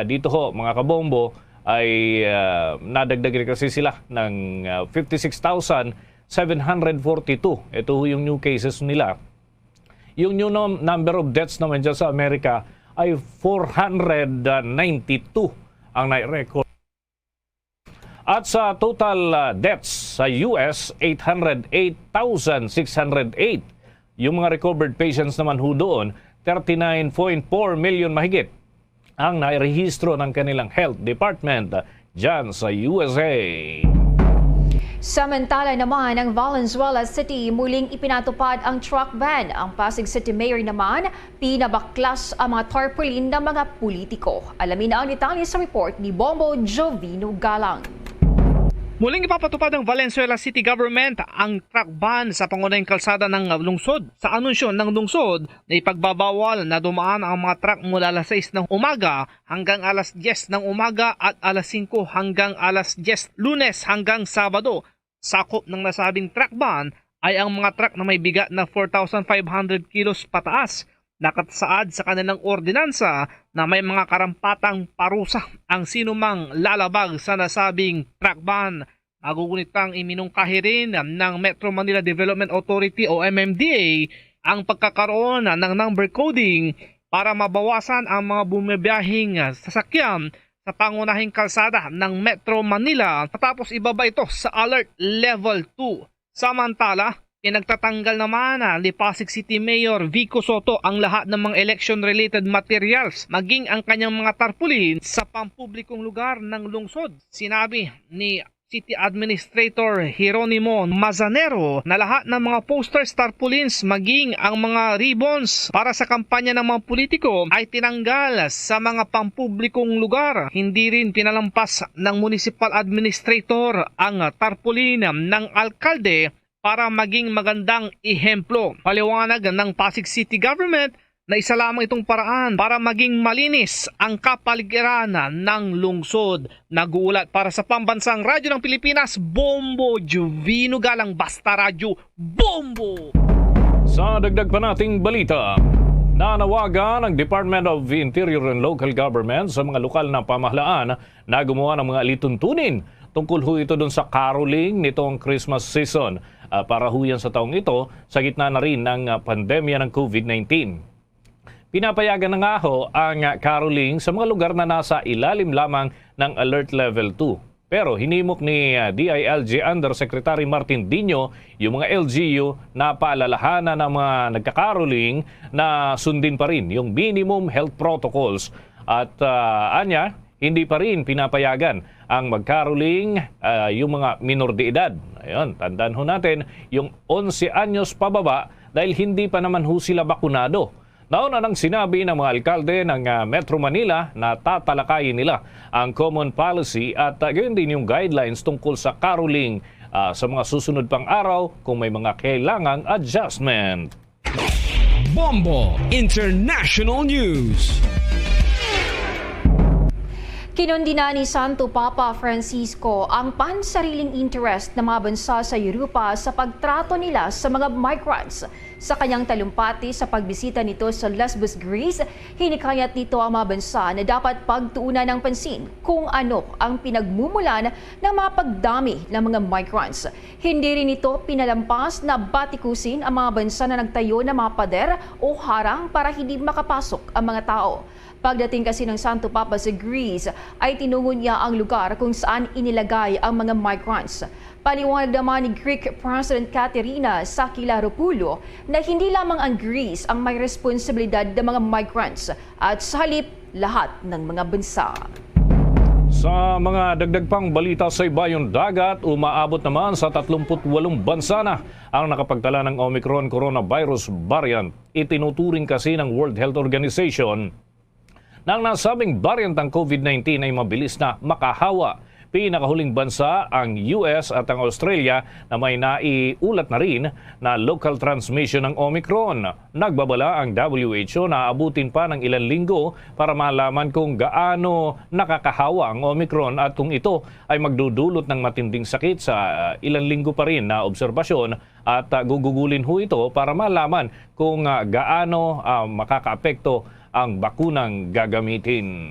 dito ho mga kabombo ay nadagdag kasi sila ng 56,742. Ito ho yung new cases nila. Yung new number of deaths naman dyan sa Amerika ay 492 ang nai-record. At sa total deaths sa US, 808,608. Yung mga recovered patients naman ho doon, 39.4 million mahigit ang nairehistro ng kanilang health department dyan sa USA. Samantala naman, ang Valenzuela City muling ipinatupad ang truck ban. Ang Pasig City Mayor naman, pinabaklas ang mga tarpaulin ng mga politiko. Alamin na ang detalye sa report ni Bombo Jovino Galang. Muling ipapatupad ng Valenzuela City Government ang truck ban sa pangunahing kalsada ng lungsod. Sa anunsyo ng lungsod na ipagbabawal na dumaan ang mga truck mula alas 6 ng umaga hanggang alas 10 ng umaga at alas 5 hanggang alas 10 Lunes hanggang Sabado. Sakop ng nasabing truck ban ay ang mga truck na may bigat na 4,500 kilos pataas. Nakatasaad sa kanilang ordinansa na may mga karampatang parusa ang sinumang lalabag sa nasabing truck ban. Magugunit pang iminungkahi rin ng Metro Manila Development Authority o MMDA ang pagkakaroon ng number coding para mabawasan ang mga bumibiyahing sasakyan sa pangunahing kalsada ng Metro Manila matapos ibaba ito sa Alert Level 2. Samantala, pinagtatanggal naman ni Pasig City Mayor Vico Soto ang lahat ng mga election-related materials maging ang kanyang mga tarpaulin sa pampublikong lugar ng lungsod. Sinabi ni City Administrator Jeronimo Mazanero na lahat ng mga posters, tarpaulins maging ang mga ribbons para sa kampanya ng mga politiko ay tinanggal sa mga pampublikong lugar. Hindi rin pinalampas ng Municipal Administrator ang tarpaulin ng alkalde para maging magandang ehemplo. Paliwanag ng Pasig City Government na isa lamang itong paraan para maging malinis ang kapaligiran ng lungsod. Nag-uulat para sa Pambansang Radyo ng Pilipinas, Bombo Jovino Galang, Basta Radyo, Bombo! Sa dagdag pa nating balita, nanawagan ng Department of Interior and Local Government sa mga lokal na pamahalaan na gumawa ng mga alituntunin. Tungkol ho ito dun sa caroling nitong Christmas season. Para ho yan sa taong ito sa gitna na rin ng pandemya ng COVID-19. Pinapayagan na nga ho ang caroling sa mga lugar na nasa ilalim lamang ng Alert Level 2. Pero hinimok ni DILG Undersecretary Martin Dino yung mga LGU na paalalahanan ng mga nagkakaroling na sundin pa rin yung minimum health protocols. At anya, hindi pa rin pinapayagan ang magkaroling yung mga minor de edad. Ayun, tandaan ho natin yung 11 anyos pababa dahil hindi pa naman ho sila bakunado. Nauna nang sinabi ng mga alkalde ng Metro Manila na tatalakayin nila ang common policy at gayon din yung guidelines tungkol sa caroling sa mga susunod pang araw kung may mga kailangang adjustment. Bombo International News. Kinundina ni Santo Papa Francisco ang pansariling interest ng mga bansa sa Europa sa pagtrato nila sa mga migrants. Sa kanyang talumpati sa pagbisita nito sa Lesbos, Greece, hinikayat nito ang mga bansa na dapat pagtuunan ng pansin kung ano ang pinagmumulan ng mga pagdami ng mga migrants. Hindi rin ito pinalampas na batikusin ang mga bansa na nagtayo ng mga pader o harang para hindi makapasok ang mga tao. Pagdating kasi ng Santo Papa sa Greece, ay tinungo niya ang lugar kung saan inilagay ang mga migrants. Paliwanag naman ni Greek President Katerina Sakilaropoulou na hindi lamang ang Greece ang may responsibilidad ng mga migrants at sa halip lahat ng mga bansa. Sa mga dagdag pang balita sa ibayong dagat, umaabot naman sa 38 bansa na ang nakapagtala ng Omicron coronavirus variant. Itinuturing kasi ng World Health Organization na ang nasabing variant ng COVID-19 ay mabilis na makahawa. Pinakahuling bansa ang US at ang Australia na may naiulat na rin na local transmission ng Omicron. Nagbabala ang WHO na abutin pa ng ilang linggo para malaman kung gaano nakakahawa ang Omicron at kung ito ay magdudulot ng matinding sakit sa ilang linggo pa rin na obserbasyon at gugugulin ho ito para malaman kung gaano makakaapekto ang bakunang gagamitin.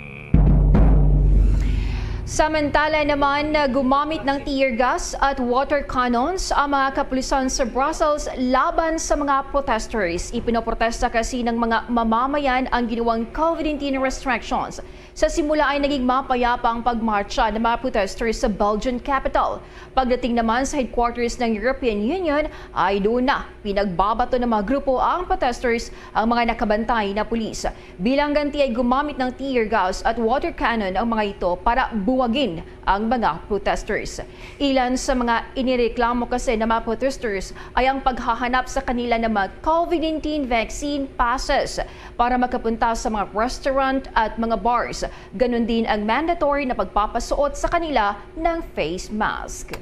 Samantala naman, gumamit ng tear gas at water cannons ang mga kapulisan sa Brussels laban sa mga protesters. Ipinoprotesta kasi ng mga mamamayan ang ginawang COVID-19 restrictions. Sa simula ay naging mapayapa ang pagmarcha ng mga protesters sa Belgian capital. Pagdating naman sa headquarters ng European Union ay doon na pinagbabato ng mga grupo ang protesters ang mga nakabantay na pulis. Bilang ganti ay gumamit ng tear gas at water cannon ang mga ito para buwagin ang mga protesters. Ilan sa mga inireklamo kasi ng mga protesters ay ang paghahanap sa kanila ng mga COVID-19 vaccine passes para makapunta sa mga restaurant at mga bars. Ganon din ang mandatory na pagpapasuot sa kanila ng face mask.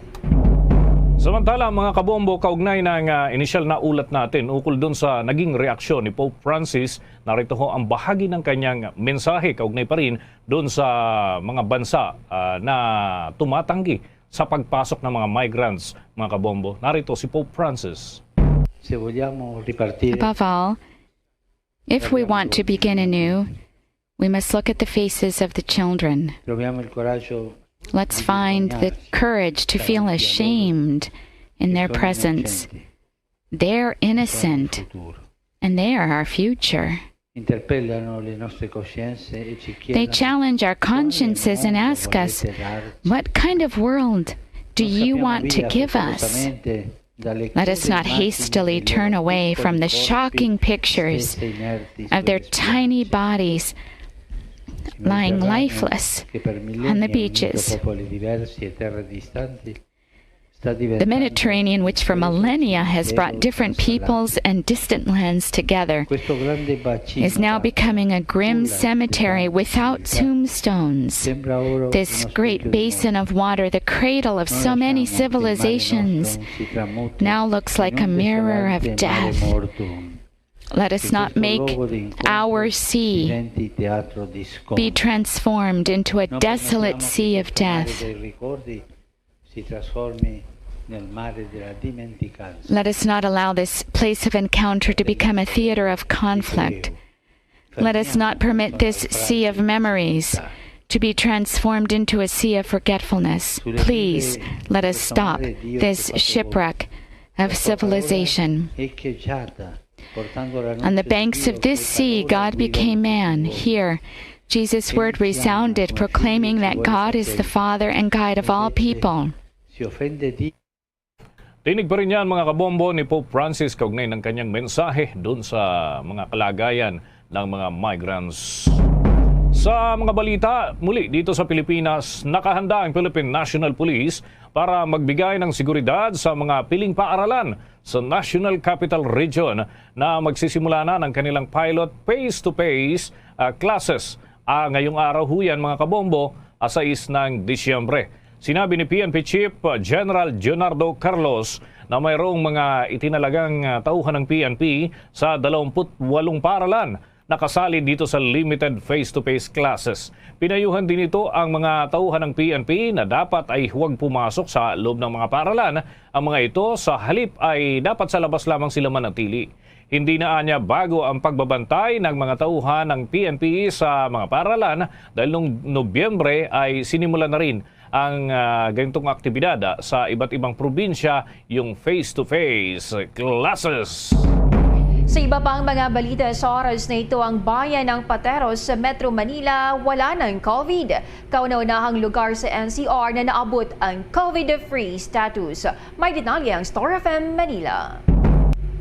Samantala, mga kabombo, kaugnay ng inisyal na ulat natin ukol doon sa naging reaksyon ni Pope Francis, narito ho ang bahagi ng kanyang mensahe kaugnay pa rin doon sa mga bansa na tumatanggi sa pagpasok ng mga migrants, mga kabombo. Narito si Pope Francis. Above all, if we want to begin anew, we must look at the faces of the children. Let's find the courage to feel ashamed in their presence. They're innocent, and they are our future. They challenge our consciences and ask us, what kind of world do you want to give us? Let us not hastily turn away from the shocking pictures of their tiny bodies lying lifeless on the beaches. The Mediterranean, which for millennia has brought different peoples and distant lands together, is now becoming a grim cemetery without tombstones. This great basin of water, the cradle of so many civilizations, now looks like a mirror of death. Let us not make our sea be transformed into a desolate sea of death. Let us not allow this place of encounter to become a theater of conflict. Let us not permit this sea of memories to be transformed into a sea of forgetfulness. Please, let us stop this shipwreck of civilization. On the banks of this sea, God became man. Here, Jesus' word resounded, proclaiming that God is the Father and guide of all people. Tinig pa rin yan, mga kabombo, ni Pope Francis kaugnay ng kanyang mensahe doon sa mga kalagayan ng mga migrants. Sa mga balita, muli dito sa Pilipinas, nakahanda ang Philippine National Police para magbigay ng seguridad sa mga piling paaralan sa National Capital Region na magsisimula na ng kanilang pilot face-to-face classes. Ngayong araw huyan mga kabombo, 6 ng Disyembre. Sinabi ni PNP Chief General Leonardo Carlos na mayroong mga itinalagang tauhan ng PNP sa 28 paaralan nakasali dito sa limited face-to-face classes. Pinayuhan din ito ang mga tauhan ng PNP na dapat ay huwag pumasok sa loob ng mga paaralan. Ang mga ito sa halip ay dapat sa labas lamang sila manatili. Hindi na anya bago ang pagbabantay ng mga tauhan ng PNP sa mga paaralan dahil noong Nobyembre ay sinimula na rin ang ganitong aktibidad sa iba't ibang probinsya, yung face-to-face classes. Sa iba pang mga balita sa oras na ito, ang bayan ng Pateros sa Metro Manila wala ng COVID. Kauna-unahang lugar sa NCR na naabot ang COVID-free status. May detalye ang Star FM Manila.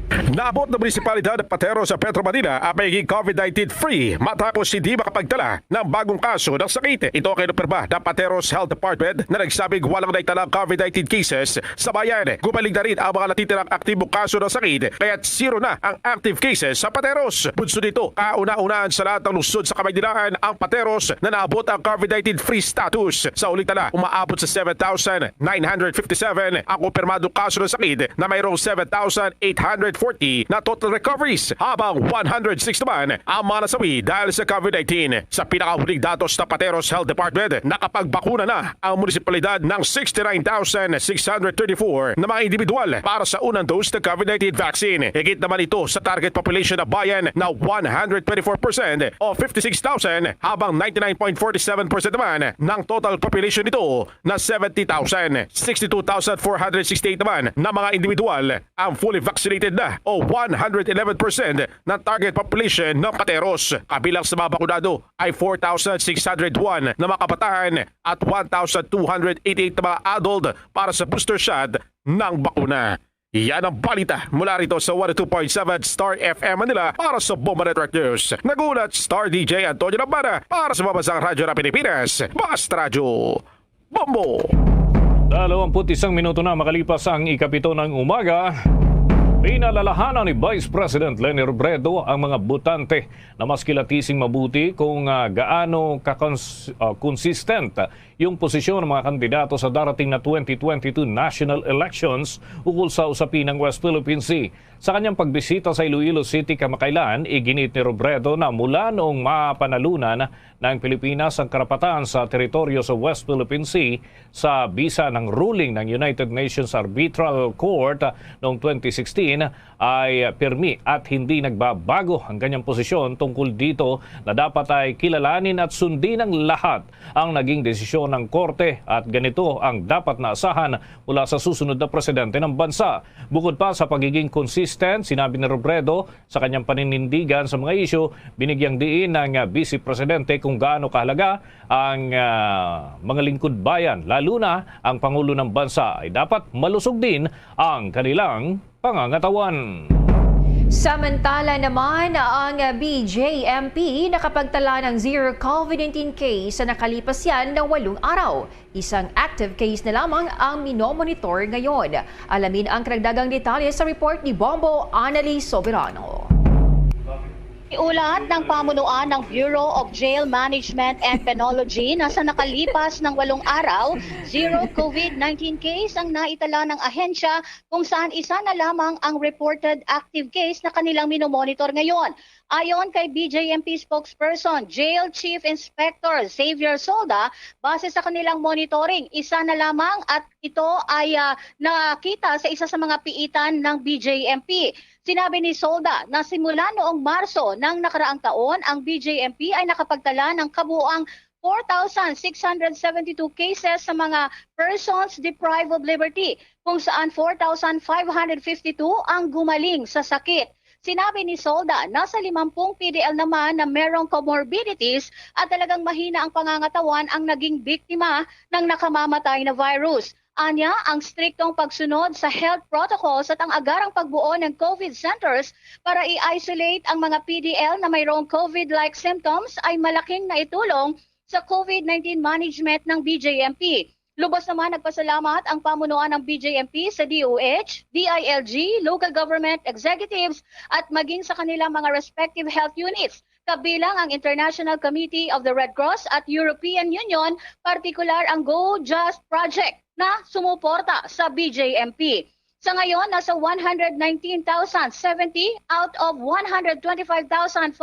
Naabot ng munisipalidad ng Pateros sa Metro Manila ang pagiging COVID-19 free matapos hindi makapagdala ng bagong kaso ng sakit. Ito ay kinupirma ng Pateros Health Department na nagsabing walang naitalang COVID-19 cases sa bayan. Gumaling na rin ang mga natitirang aktibong kaso ng sakit kaya't 0 na ang active cases sa Pateros. Bunso nito, kauna-unaan sa lahat ng lungsod sa Kamaynilaan ang Pateros na naabot ang COVID-19 free status. Sa ulit na umaabot sa 7,957 ang kumpirmadong kaso ng sakit na mayroong 7,840 na total recoveries habang 106 naman ang mga nasawi dahil sa COVID-19. Sa pinakahuling datos ng Pateros Health Department, nakapagbakuna na ang munisipalidad ng 69,634 na mga individual para sa unang dose ng COVID-19 vaccine. Higit naman ito sa target population ng bayan na 124% o 56,000 habang 99.47% naman ng total population nito na 70,000. 62,468 naman na mga individual ang fully vaccinated na o 111% ng target population ng Pateros. Kabilang sa mga bakunado ay 4,601 na mga kabataan at 1,288 na mga adult para sa booster shot ng bakuna. Yan ang balita mula rito sa 102.7 Star FM Manila para sa Bomba Network News. Nagulat Star DJ Antonio Lambana para sa Mabasang Radyo ng Pilipinas. Basta Radyo Bombo! 21 minuto na makalipas ang ikapito ng umaga. Pinalalahanan ni Vice President Leni Robredo ang mga botante na mas kilatising mabuti kung gaano consistent yung posisyon ng mga kandidato sa darating na 2022 national elections ukol sa usapin ng West Philippine Sea. Sa kanyang pagbisita sa Iloilo City kamakailan, iginit ni Robredo na mula noong mapanalunan ng Pilipinas ang karapatan sa teritoryo sa West Philippine Sea sa bisa ng ruling ng United Nations Arbitral Court noong 2016 ay pirmi at hindi nagbabago ang kanyang posisyon tungkol dito na dapat ay kilalanin at sundin ng lahat ang naging desisyon ng korte at ganito ang dapat na asahan mula sa susunod na presidente ng bansa. Bukod pa sa pagiging consistent, sinabi ni Robredo sa kanyang paninindigan sa mga isyu, binigyang diin ng Vice Presidente kung gaano kahalaga ang mga lingkod bayan, lalo na ang Pangulo ng bansa ay dapat malusog din ang kanilang pangangatawan. Samantala naman, ang BJMP nakapagtala ng 0 COVID-19 case sa nakalipas yan ng 8 araw. Isang active case na lamang ang minomonitor ngayon. Alamin ang karagdagang detalye sa report ni Bombo Annalise Soberano. Iulat ng pamunuan ng Bureau of Jail Management and Penology na sa nakalipas ng 8 araw, 0 COVID-19 case ang naitala ng ahensya kung saan isa na lamang ang reported active case na kanilang minomonitor ngayon. Ayon kay BJMP spokesperson, Jail Chief Inspector Xavier Solda, base sa kanilang monitoring, isa na lamang at ito ay nakita sa isa sa mga piitan ng BJMP. Sinabi ni Solda na simula noong Marso ng nakaraang taon, ang BJMP ay nakapagtala ng kabuuang 4,672 cases sa mga persons deprived of liberty, kung saan 4,552 ang gumaling sa sakit. Sinabi ni Solda na sa 50 PDL naman na merong comorbidities at talagang mahina ang pangangatawan ang naging biktima ng nakamamatay na virus. Anya, ang striktong pagsunod sa health protocols at ang agarang pagbuo ng COVID centers para i-isolate ang mga PDL na mayroong COVID-like symptoms ay malaking naitulong sa COVID-19 management ng BJMP. Lubos naman nagpasalamat ang pamunuan ng BJMP sa DOH, DILG, local government executives at maging sa kanilang mga respective health units, kabilang ang International Committee of the Red Cross at European Union, partikular ang Go Just Project na sumuporta sa BJMP. Sa ngayon, nasa 119,070 out of 125,589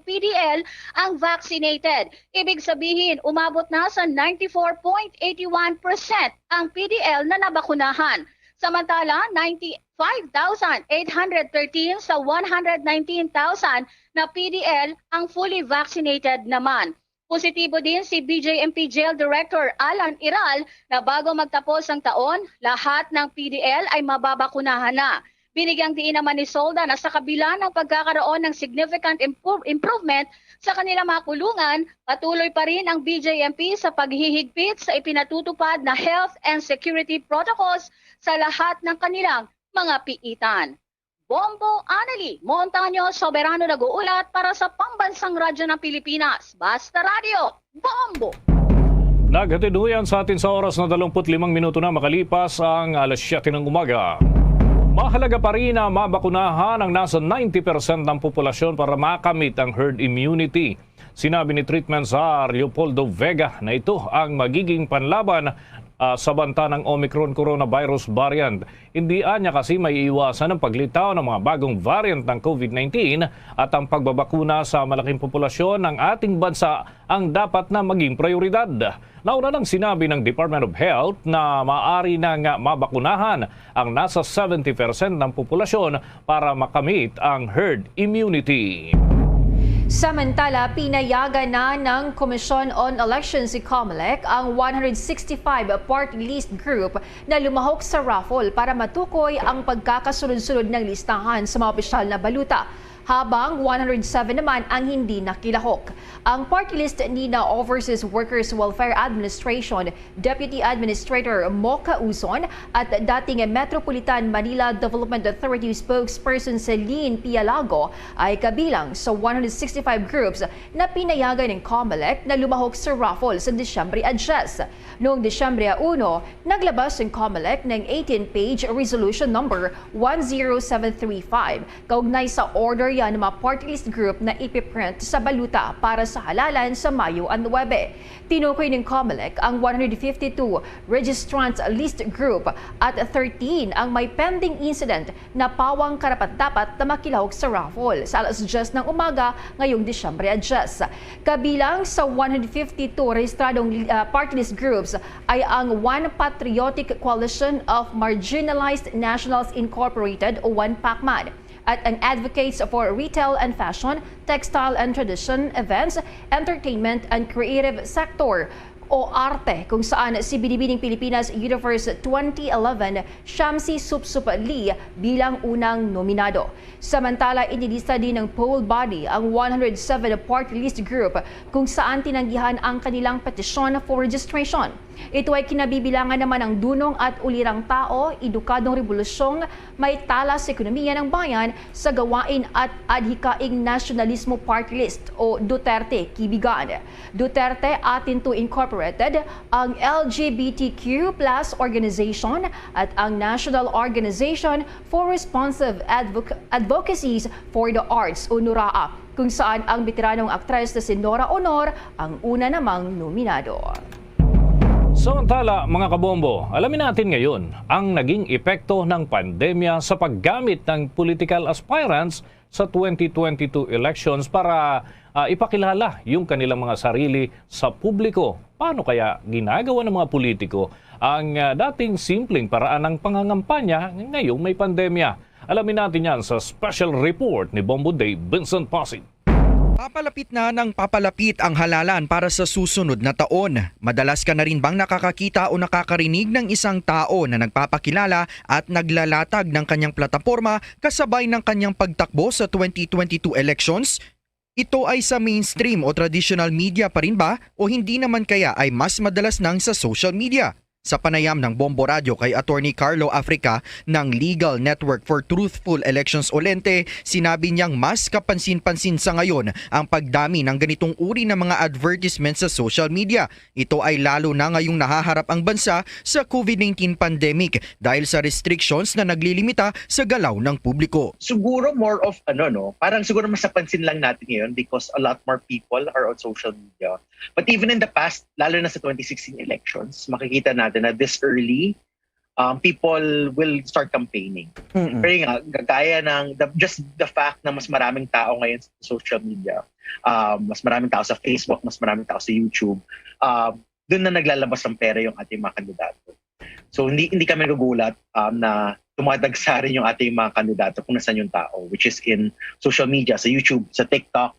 PDL ang vaccinated. Ibig sabihin, umabot na sa 94.81% ang PDL na nabakunahan. Samantala, 95,813 sa 119,000 na PDL ang fully vaccinated naman. Positibo din si BJMP Jail Director Alan Iral na bago magtapos ang taon, lahat ng PDL ay mababakunahan na. Binigyang diin naman ni Solda na sa kabila ng pagkakaroon ng significant improvement sa kanilang mga kulungan, patuloy pa rin ang BJMP sa paghihigpit sa ipinatutupad na health and security protocols sa lahat ng kanilang mga piitan. Bombo Anali, Montaño Soberano nag-uulat para sa Pambansang Radyo ng Pilipinas. Basta Radio, Bombo! Naghatid yan sa atin sa oras na 25 minuto na makalipas ang alas 7 ng umaga. Mahalaga pa rin na mabakunahan ang nasa 90% ng populasyon para makamit ang herd immunity. Sinabi ni Treatment Czar Leopoldo Vega na ito ang magiging panlaban sa banta ng Omicron coronavirus variant. Hindi niya kasi may iwasan ang paglitaw ng mga bagong variant ng COVID-19 at ang pagbabakuna sa malaking populasyon ng ating bansa ang dapat na maging prioridad. Nauna nang sinabi ng Department of Health na maaari na nga mabakunahan ang nasa 70% ng populasyon para makamit ang herd immunity. Samantala, pinayagan na ng Commission on Elections si COMELEC ang 165 party list group na lumahok sa raffle para matukoy ang pagkakasunod-sunod ng listahan sa mga opisyal na baluta, habang 107 naman ang hindi nakilahok. Ang party list ni na Overseas Workers Welfare Administration Deputy Administrator Mocha Uzon at dating Metropolitan Manila Development Authority spokesperson Celine Pialago ay kabilang sa 165 groups na pinayagan ng COMELEC na lumahok sa raffle sa Disyembre 10. Noong Disyembre 1, naglabas ang COMELEC ng 18-page Resolution Number 10735 kaugnay sa order ng mga party list group na ipiprint sa baluta para sa halalan sa Mayo 9. Tinukoy ng COMELEC ang 152 registrants list group at 13 ang may pending incident na pawang karapat-dapat na makilahok sa raffle sa alas 10 ng umaga ngayong Disyembre 10. Kabilang sa 152 rehistradong party list groups ay ang One Patriotic Coalition of Marginalized Nationals Incorporated o One PACMAN, at ang Advocates for Retail and Fashion, Textile and Tradition, Events, Entertainment and Creative Sector o ARTE, kung saan si Binibining Pilipinas Universe 2011 Shamsi Supsup Lee bilang unang nominado. Samantala, inilista din ng poll body ang 107 party list group kung saan tinanggihan ang kanilang petisyon for registration. Ito ay kinabibilangan naman ng dunong at ulirang tao, edukadong revolusyong may tala sa ekonomiya ng bayan sa gawain at adhikaing nasyonalismo party list o Duterte Kibigan. Duterte Atin to Incorporated, ang LGBTQ+ organization at ang National Organization for Responsive Advocacies for the Arts o NURAA, kung saan ang veteranong aktres na si Nora Honor ang una namang nominado. Samantala, mga kabombo, alamin natin ngayon ang naging epekto ng pandemya sa paggamit ng political aspirants sa 2022 elections para ipakilala yung kanilang mga sarili sa publiko. Paano kaya ginagawa ng mga politiko ang dating simpleng paraan ng pangangampanya ngayong may pandemya? Alamin natin yan sa special report ni Bombo Dave Vincent Pasig. Papalapit na ng papalapit ang halalan para sa susunod na taon. Madalas ka na rin bang nakakakita o nakakarinig ng isang tao na nagpapakilala at naglalatag ng kanyang plataforma kasabay ng kanyang pagtakbo sa 2022 elections? Ito ay sa mainstream o traditional media pa rin ba o hindi naman kaya ay mas madalas nang sa social media? Sa panayam ng Bombo Radio kay Attorney Carlo Africa ng Legal Network for Truthful Elections o Lente, sinabi niyang mas kapansin-pansin sa ngayon ang pagdami ng ganitong uri ng mga advertisements sa social media. Ito ay lalo na ngayong nahaharap ang bansa sa COVID-19 pandemic dahil sa restrictions na naglilimita sa galaw ng publiko. Siguro more of parang siguro mas napansin lang natin ngayon because a lot more people are on social media. But even in the past, lalo na sa 2016 elections, makikita natin na this early, people will start campaigning. Pero nga, gaya ng just the fact na mas maraming tao ngayon sa social media, mas maraming tao sa Facebook, mas maraming tao sa YouTube, doon na naglalabas ng pera yung ating mga kandidato. So hindi kami nagugulat na tumatagsa rin yung ating mga kandidato kung nasan yung tao, which is in social media, sa YouTube, sa TikTok,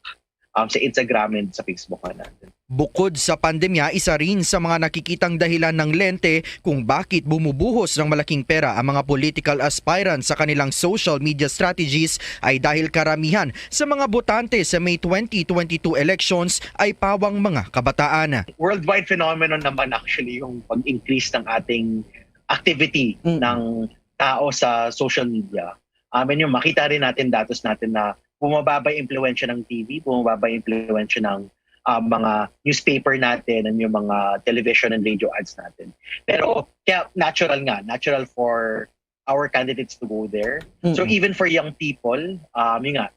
sa Instagram and sa Facebook natin. Bukod sa pandemya, isa rin sa mga nakikitang dahilan ng Lente kung bakit bumubuhos ng malaking pera ang mga political aspirants sa kanilang social media strategies ay dahil karamihan sa mga botante sa May 2022 elections ay pawang mga kabataan. Worldwide phenomenon naman actually yung pag-increase ng ating activity ng tao sa social media. Yung makita rin natin datos natin na bumababa yung impluwensya ng TV, bumababa yung impluwensya ng mga newspaper natin and yung mga television and radio ads natin. Pero kaya natural for our candidates to go there. So even for young people, yun nga,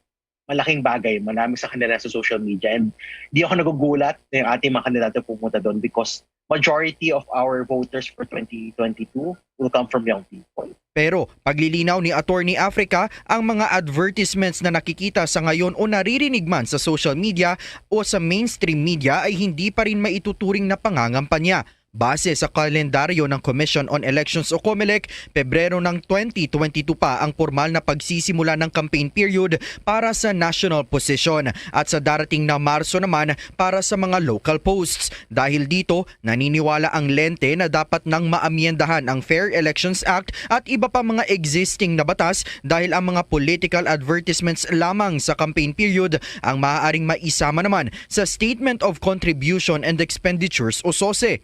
malaking bagay, marami sa kanila sa social media. And di ako nagugulat na yung ating mga kandidato pumunta doon because majority of our voters for 2022 will come from young people. Pero paglilinaw ni Attorney Africa, ang mga advertisements na nakikita sa ngayon o naririnig man sa social media o sa mainstream media ay hindi pa rin maituturing na pangangampanya. Base sa kalendaryo ng Commission on Elections o COMELEC, Pebrero ng 2022 pa ang formal na pagsisimula ng campaign period para sa national position at sa darating na Marso naman para sa mga local posts. Dahil dito, naniniwala ang Lente na dapat nang maamyendahan ang Fair Elections Act at iba pa mga existing na batas dahil ang mga political advertisements lamang sa campaign period ang maaaring maisama naman sa Statement of Contribution and Expenditures o SOSE.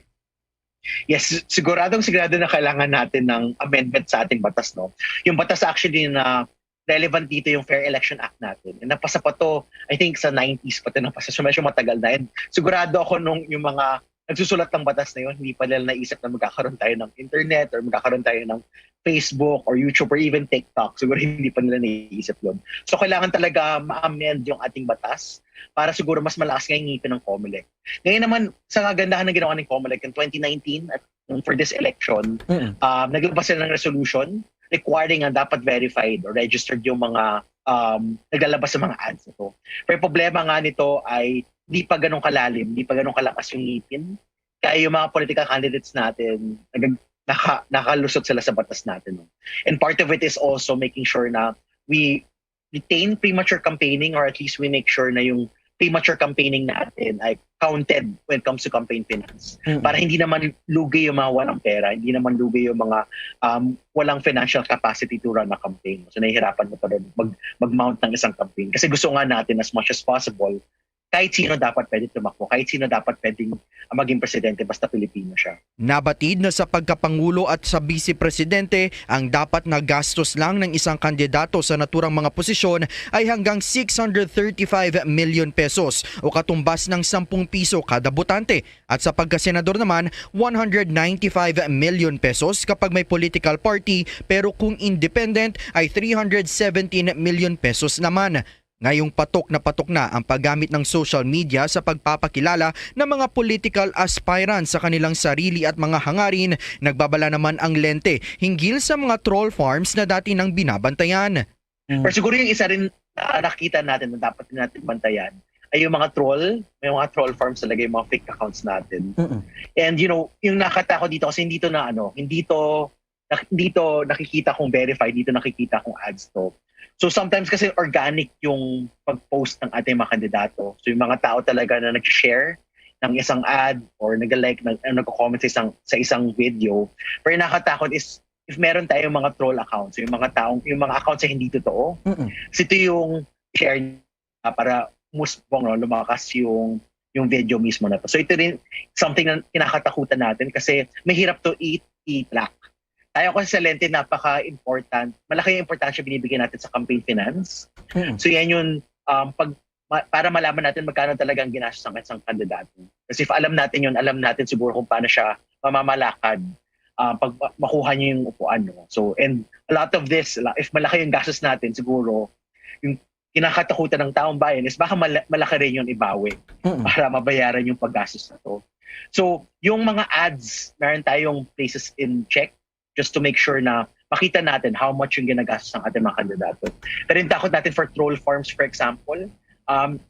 Yes, sigurado na kailangan natin ng amendment sa ating batas, no? Yung batas actually na relevant dito yung Fair Election Act natin. Napasa pa to, I think sa 90s pa ito napasa. So medyo matagal na. And sigurado ako nung yung mga nagsusulat ng batas na yun, hindi pa nila naisip na magkakaroon tayo ng internet or magkakaroon tayo ng Facebook or YouTube or even TikTok. Siguro hindi pa nila naisip yun. So kailangan talaga ma-amend yung ating batas para siguro mas malakas nga yung ngipin ng COMELEC. Ngayon naman, sa kagandahan ng ginawa ng COMELEC in 2019 at for this election, naglabas sila ng resolution requiring na dapat verified or registered yung mga naglalabas sa mga ads nito. Pero problema nga nito ay hindi pa ganun kalalim, hindi pa ganun kalakas yung ngipin. Kaya yung mga political candidates natin, nakalusot sila sa batas natin. No? And part of it is also making sure na we retain premature campaigning or at least we make sure na yung premature campaigning natin ay counted when it comes to campaign finance. Para hindi naman lugi yung mga walang pera, hindi naman lugi yung mga walang financial capacity to run a campaign. So nahihirapan mo pa rin mag-mount ng isang campaign. Kasi gusto nga natin as much as possible, kahit sino dapat pwede tumakbo, kahit sino dapat pwedeng maging presidente basta Pilipino siya. Nabatid na sa pagkapangulo at sa vice-presidente, ang dapat na gastos lang ng isang kandidato sa naturang mga posisyon ay hanggang 635 million pesos o katumbas ng 10 piso kada botante. At sa pagkasenador naman, 195 million pesos kapag may political party pero kung independent ay 317 million pesos naman. Ngayong patok na ang paggamit ng social media sa pagpapakilala ng mga political aspirants sa kanilang sarili at mga hangarin, nagbabala naman ang Lente hinggil sa mga troll farms na dati nang binabantayan. Pero siguro yung isa rin nakita natin na dapat natin bantayan ay yung mga troll, may mga troll farms talaga, yung mga fake accounts natin. And yung nakatako dito kasi hindi to nakikita kung verified, dito nakikita kung ads to. So sometimes kasi organic yung pag-post ng ating mga kandidato. So yung mga tao talaga na nag-share ng isang ad or nag-like, nag-comment sa isang video. Pero nakatakot is if meron tayong mga troll accounts, yung mga accounts na hindi totoo. Kasi ito yung share para lumakas yung yung video mismo na to. So ito rin something na kinakatakutan natin kasi mahirap to i-track. Tayo kasi sa Lente, napaka-important. Malaki yung importansya binibigyan natin sa campaign finance. So yan yung para malaman natin magkano talaga ang ginastos ng isang kandidato. Kasi if alam natin yun, alam natin siguro kung paano siya mamamalakad pag makuha niya yung upuan. No? So, and a lot of this, if malaki yung gastos natin, siguro yung kinakatakutan ng taong bayan is baka malaki rin yung ibawi para mabayaran yung paggastos na to. So, yung mga ads, meron tayong places in check just to make sure na makita natin how much yung ginagastos ng ating mga kandidato. Pero yung takot natin for troll farms, for example,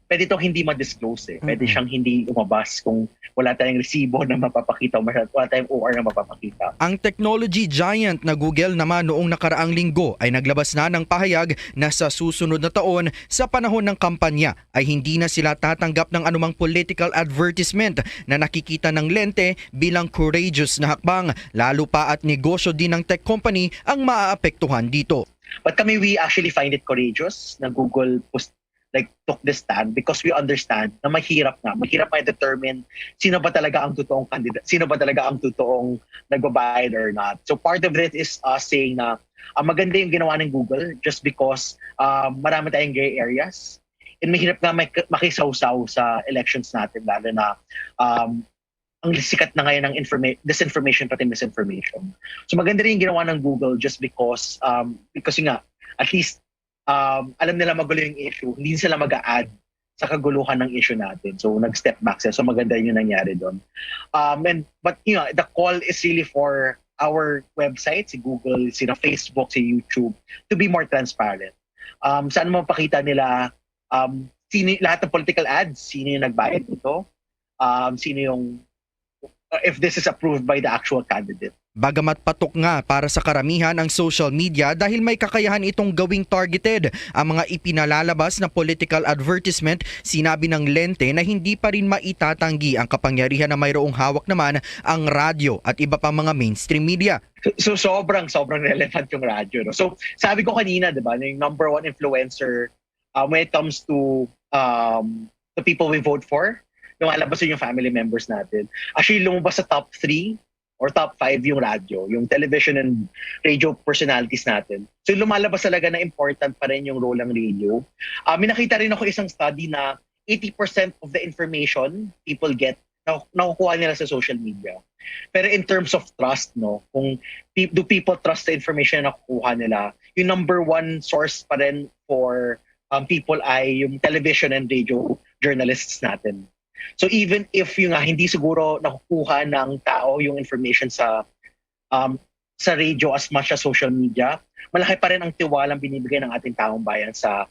pwede itong hindi ma-disclose. Pwede siyang hindi umabas kung wala tayong resibo na mapapakita o wala tayong OR na mapapakita. Ang technology giant na Google naman noong nakaraang linggo ay naglabas na ng pahayag na sa susunod na taon sa panahon ng kampanya ay hindi na sila tatanggap ng anumang political advertisement na nakikita ng Lente bilang courageous na hakbang, lalo pa at negosyo din ng tech company ang maaapektuhan dito. But kami, we actually find it courageous na Google took this stand because we understand na mahirap ma-determine sino ba talaga ang totoong candidate, sino ba talaga ang totoong nagbabayad or not. So part of it is us saying na maganda yung ginawa ng Google just because marami tayong gray areas. And mahirap nga makisawsaw sa elections natin, lalo na ang sikat na ngayon ng disinformation pati misinformation. So maganda rin yung ginawa ng Google just because nga, at least alam nila magulo yung issue, hindi sila mag-a-add sa kaguluhan ng issue natin. So nag-step back sila. So maganda yung nangyari doon. But the call is really for our website, si Google, si Facebook, si YouTube, to be more transparent. Saan mo pakita nila lahat ng political ads, sino yung nagbayad nito, if this is approved by the actual candidate. Bagamat patok nga para sa karamihan ang social media dahil may kakayahan itong gawing targeted ang mga ipinalalabas na political advertisement, sinabi ng Lente na hindi pa rin maitatanggi ang kapangyarihan na mayroong hawak naman ang radyo at iba pang mga mainstream media. So sobrang relevant yung radyo. No? So sabi ko kanina, di ba, yung number one influencer when it comes to the people we vote for, lumalabas yung family members natin. Actually, lumabas sa top 3 or top 5 yung radyo, yung television and radio personalities natin. So lumalabas talaga na important pa rin yung role ng radio. May nakita rin ako isang study na 80% of the information people get, nakukuha nila sa social media. Pero in terms of trust, no, kung do people trust the information na nakukuha nila, yung number one source pa rin for people ay yung television and radio journalists natin. So even if yung hindi siguro nakukuha ng tao yung information sa radio as much as social media, malaki pa rin ang tiwalang binibigay ng ating taong bayan sa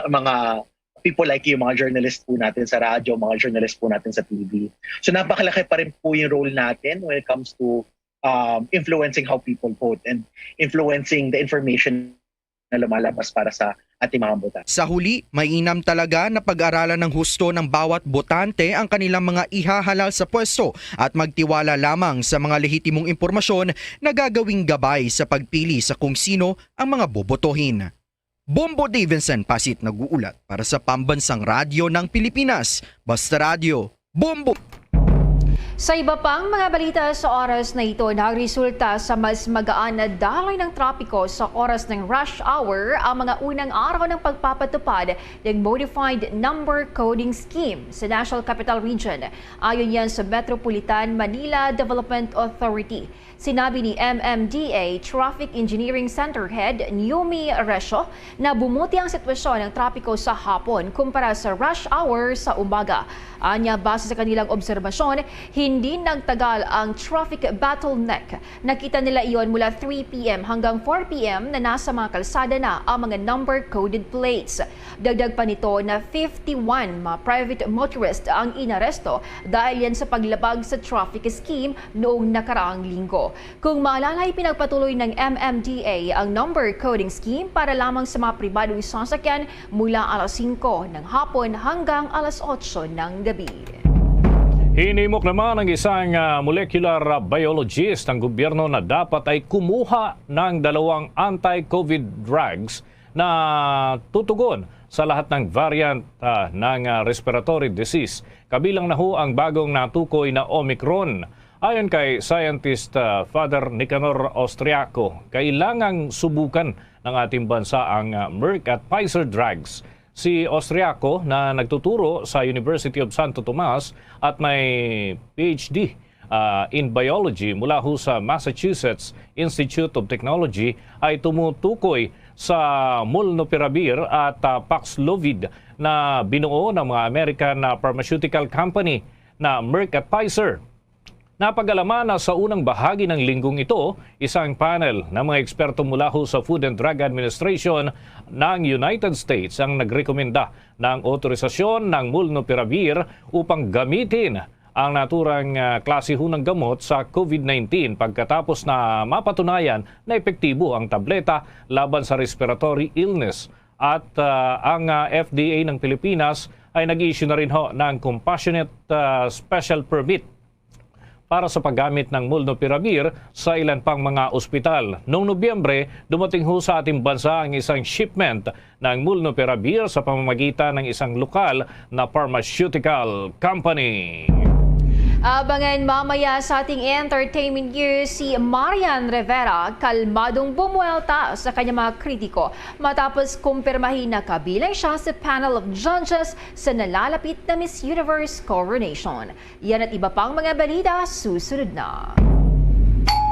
mga people like you, mga journalist po natin sa radyo, mga journalist po natin sa TV. So napakalaki pa rin po yung role natin when it comes to influencing how people vote and influencing the information na lumalabas para sa ating mga botante. Sa huli, mainam talaga na pag-aralan ng husto ng bawat botante ang kanilang mga ihahalal sa pwesto at magtiwala lamang sa mga lehitimong impormasyon na gagawing gabay sa pagpili sa kung sino ang mga bobotohin. Bombo Davidson Pasit nag-uulat para sa Pambansang Radyo ng Pilipinas. Basta Radio, Bombo! Sa iba pang mga balita sa oras na ito, nagresulta sa mas magaan na daloy ng trapiko sa oras ng rush hour ang mga unang araw ng pagpapatupad ng Modified Number Coding Scheme sa National Capital Region. Ayon yan sa Metropolitan Manila Development Authority. Sinabi ni MMDA Traffic Engineering Center Head Naomi Resho na bumuti ang sitwasyon ng trapiko sa hapon kumpara sa rush hour sa umaga. Anya, base sa kanilang obserbasyon, hindi nagtagal ang traffic bottleneck. Nakita nila iyon mula 3 p.m. hanggang 4 p.m. na nasa mga kalsada na ang mga number-coded plates. Dagdag pa nito na 51 mga private motorist ang inaresto dahil yan sa paglabag sa traffic scheme noong nakaraang linggo. Kung maalala, pinagpatuloy ng MMDA ang number-coding scheme para lamang sa mga pribadong sasakyan mula alas 5 ng hapon hanggang alas 8 ng gabi. Hinimok naman ng isang molecular biologist ng gobyerno na dapat ay kumuha ng 2 anti-COVID drugs na tutugon sa lahat ng variant ng respiratory disease. Kabilang na ho ang bagong natukoy na Omicron. Ayon kay scientist Father Nicanor Austriaco, kailangang subukan ng ating bansa ang Merck at Pfizer drugs. Si Austriaco na nagtuturo sa University of Santo Tomas at may PhD in biology mula ho sa Massachusetts Institute of Technology ay tumutukoy sa Molnupiravir at Paxlovid na binuo ng mga American pharmaceutical company na Merck at Pfizer. Napag-alaman na sa unang bahagi ng linggong ito, isang panel ng mga eksperto mula ho sa Food and Drug Administration ng United States ang nagrekomenda ng otorisasyon ng Molnupiravir upang gamitin ang naturang klase ho ng gamot sa COVID-19 pagkatapos na mapatunayan na epektibo ang tableta laban sa respiratory illness. At ang FDA ng Pilipinas ay nag-issue na rin ho ng Compassionate Special Permit para sa paggamit ng Molnupiravir sa ilan pang mga ospital. Noong Nobyembre, dumating ho sa ating bansa ang isang shipment ng Molnupiravir sa pamamagitan ng isang lokal na pharmaceutical company. Abangan mamaya sa ating entertainment news si Marian Rivera, kalmadong bumuelta sa kanyang mga kritiko matapos kumpirmahin na kabilang siya sa panel of judges sa nalalapit na Miss Universe coronation. Yan at iba pang mga balita susunod na.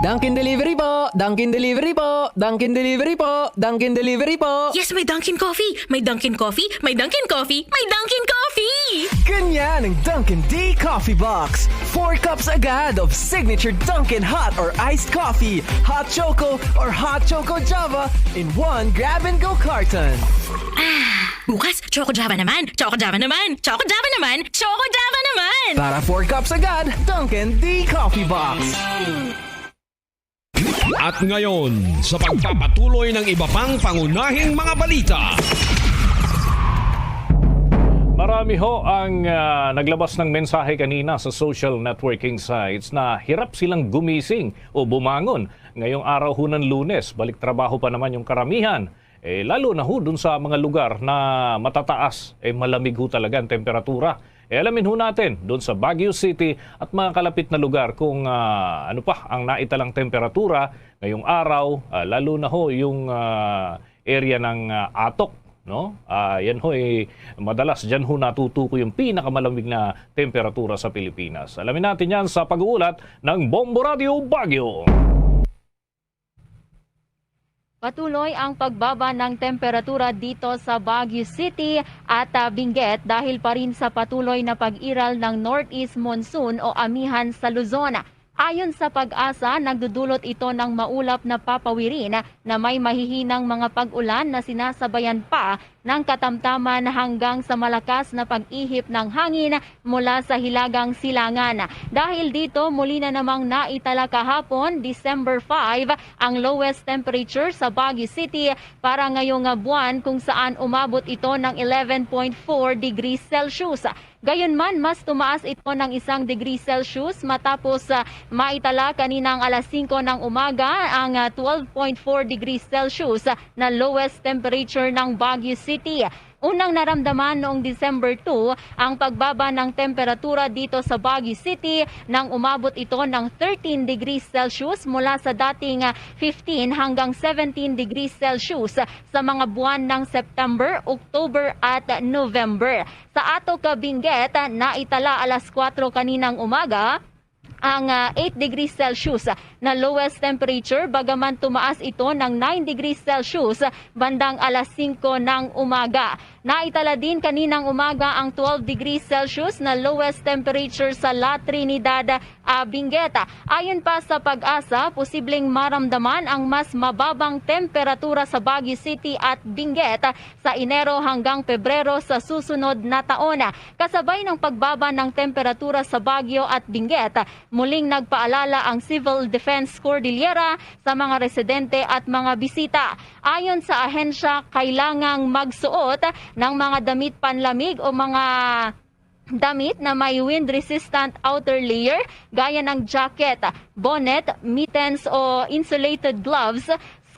Dunkin' Delivery po! Dunkin' Delivery po! Dunkin' Delivery po! Dunkin' Delivery po! Yes, may Dunkin' Coffee! May Dunkin' Coffee! May Dunkin' Coffee! May Dunkin' Coffee! Ganyan ang Dunkin' D Coffee Box! 4 cups agad of signature Dunkin' hot or iced coffee, hot choco or hot choco java in one grab-and-go carton. Bukas, Choco Java naman! Choco Java naman! Choco Java naman! Choco Java naman! Para 4 cups agad, Dunkin' D Coffee Box! At ngayon, sa pagpapatuloy ng iba pang pangunahing mga balita. Marami ho ang naglabas ng mensahe kanina sa social networking sites na hirap silang gumising o bumangon ngayong araw ho ng Lunes. Balik trabaho pa naman yung karamihan. Lalo na ho dun sa mga lugar na matataas, malamig ho talaga ang temperatura. Alamin ho natin doon sa Baguio City at mga kalapit na lugar kung ano pa ang naitalang temperatura ngayong araw, lalo na ho yung area ng Atok, no? Yan ho madalas diyan ho natutuko yung pinakamalamig na temperatura sa Pilipinas. Alamin natin yan sa pag-uulat ng Bombo Radio Baguio. Patuloy ang pagbaba ng temperatura dito sa Baguio City at Benguet dahil pa rin sa patuloy na pag-iral ng Northeast Monsoon o amihan sa Luzon. Ayon sa Pag-asa, nagdudulot ito ng maulap na papawirin na may mahihinang mga pag-ulan na sinasabayan pa ng katamtaman hanggang sa malakas na pag-ihip ng hangin mula sa hilagang silangan. Dahil dito, muli na namang naitala kahapon, December 5, ang lowest temperature sa Baguio City para ngayong buwan kung saan umabot ito ng 11.4 degrees Celsius. Gayunman, mas tumaas ito ng 1 degree Celsius matapos maitala kaninang alas 5 ng umaga ang 12.4 degrees Celsius na lowest temperature ng Baguio City. Unang naramdaman noong December 2 ang pagbaba ng temperatura dito sa Baguio City nang umabot ito ng 13 degrees Celsius mula sa dating 15 hanggang 17 degrees Celsius sa mga buwan ng September, October at November. Sa Atok, Benguet, naitala alas 4 kaninang umaga ang 8 degrees Celsius na lowest temperature bagaman tumaas ito ng 9 degrees Celsius bandang alas 5 ng umaga. Naitala din kaninang umaga ang 12 degrees Celsius na lowest temperature sa La Trinidad, Benguet. Ayon pa sa Pag-asa, posibleng maramdaman ang mas mababang temperatura sa Baguio City at Benguet sa Enero hanggang Pebrero sa susunod na taon. Kasabay ng pagbaba ng temperatura sa Baguio at Benguet, muling nagpaalala ang Civil Defense Cordillera sa mga residente at mga bisita. Ayon sa ahensya, kailangang magsuot ng mga damit panlamig o mga damit na may wind-resistant outer layer gaya ng jacket, bonnet, mittens o insulated gloves,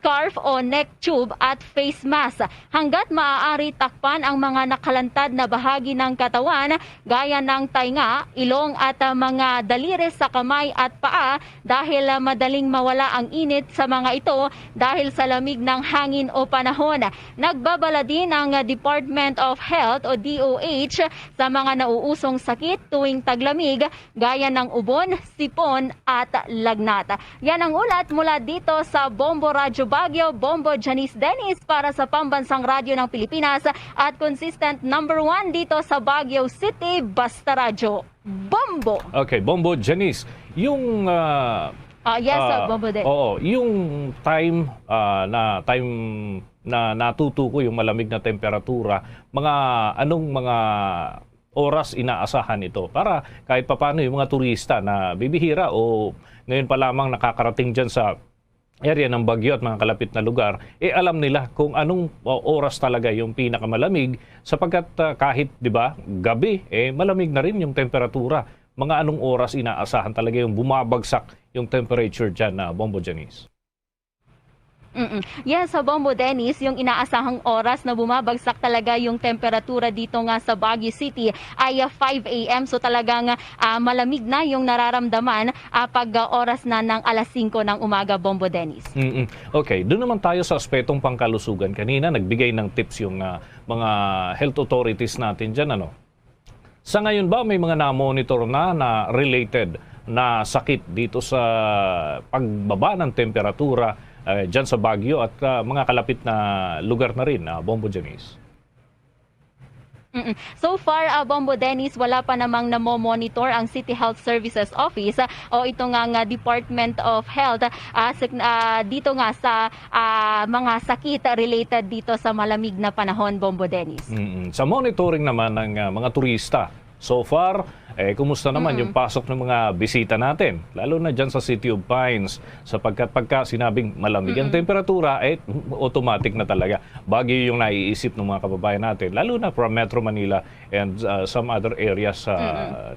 scarf o neck tube at face mask. Hanggat maaari takpan ang mga nakalantad na bahagi ng katawan gaya ng tainga, ilong at mga daliri sa kamay at paa dahil madaling mawala ang init sa mga ito dahil sa lamig ng hangin o panahon. Nagbabala din ang Department of Health o DOH sa mga nauusong sakit tuwing taglamig gaya ng ubon, sipon at lagnat. Yan ang ulat mula dito sa Bombo Radyo Baguio, Bombo Janice Dennis para sa Pambansang Radyo ng Pilipinas at consistent number 1 dito sa Baguio City, Basta Radyo. Bombo! Okay, Bombo Janice, yung yes, Bombo Dennis. Oo, yung time na natutuko yung malamig na temperatura, anong mga oras inaasahan ito para kahit papano yung mga turista na bibihira o ngayon pa lamang nakakarating dyan sa area ng Baguio at mga kalapit na lugar, alam nila kung anong oras talaga yung pinakamalamig sapagkat kahit, di ba, gabi, malamig na rin yung temperatura. Mga anong oras inaasahan talaga yung bumabagsak yung temperature dyan na Bombo Janice? Yes, sa Bombo Dennis, yung inaasahang oras na bumabagsak talaga yung temperatura dito nga sa Baguio City ay 5 a.m. So talagang malamig na yung nararamdaman pag oras na ng alas 5 ng umaga, Bombo Dennis. Okay, doon naman tayo sa aspetong pangkalusugan. Kanina nagbigay ng tips yung mga health authorities natin dyan. Sa ngayon ba may mga na-monitor na related na sakit dito sa pagbaba ng temperatura dyan sa Baguio at mga kalapit na lugar na rin, Bombo Janice? So far, Bombo Dennis, wala pa namang namo-monitor ang City Health Services Office o ito nga Department of Health dito nga sa mga sakit related dito sa malamig na panahon, Bombo Dennis. Sa monitoring naman ng mga turista, so far, kumusta naman yung pasok ng mga bisita natin? Lalo na dyan sa City of Pines. Sapagkat pagka sinabing malamig ang temperatura, automatic na talaga. Baguio yung naiisip ng mga kababayan natin. Lalo na from Metro Manila and some other areas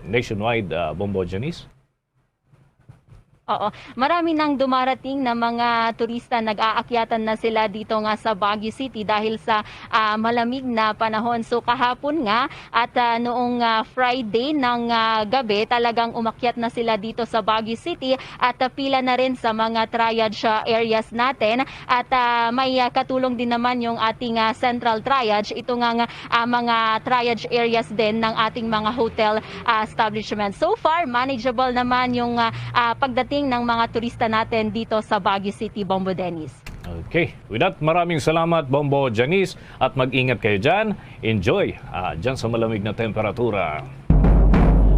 nationwide, Bombo Janice. Oo. Marami nang dumarating na mga turista, nag-aakyatan na sila dito nga sa Baguio City dahil sa malamig na panahon. So kahapon nga at noong Friday ng gabi, talagang umakyat na sila dito sa Baguio City at pila na rin sa mga triage areas natin. At may katulong din naman yung ating central triage. Ito nga mga triage areas din ng ating mga hotel establishment. So far, manageable naman yung pagdating ng mga turista natin dito sa Baguio City, Bombo Dennis. Okay. With that, maraming salamat, Bombo Janice. At mag-ingat kayo dyan. Enjoy dyan sa malamig na temperatura.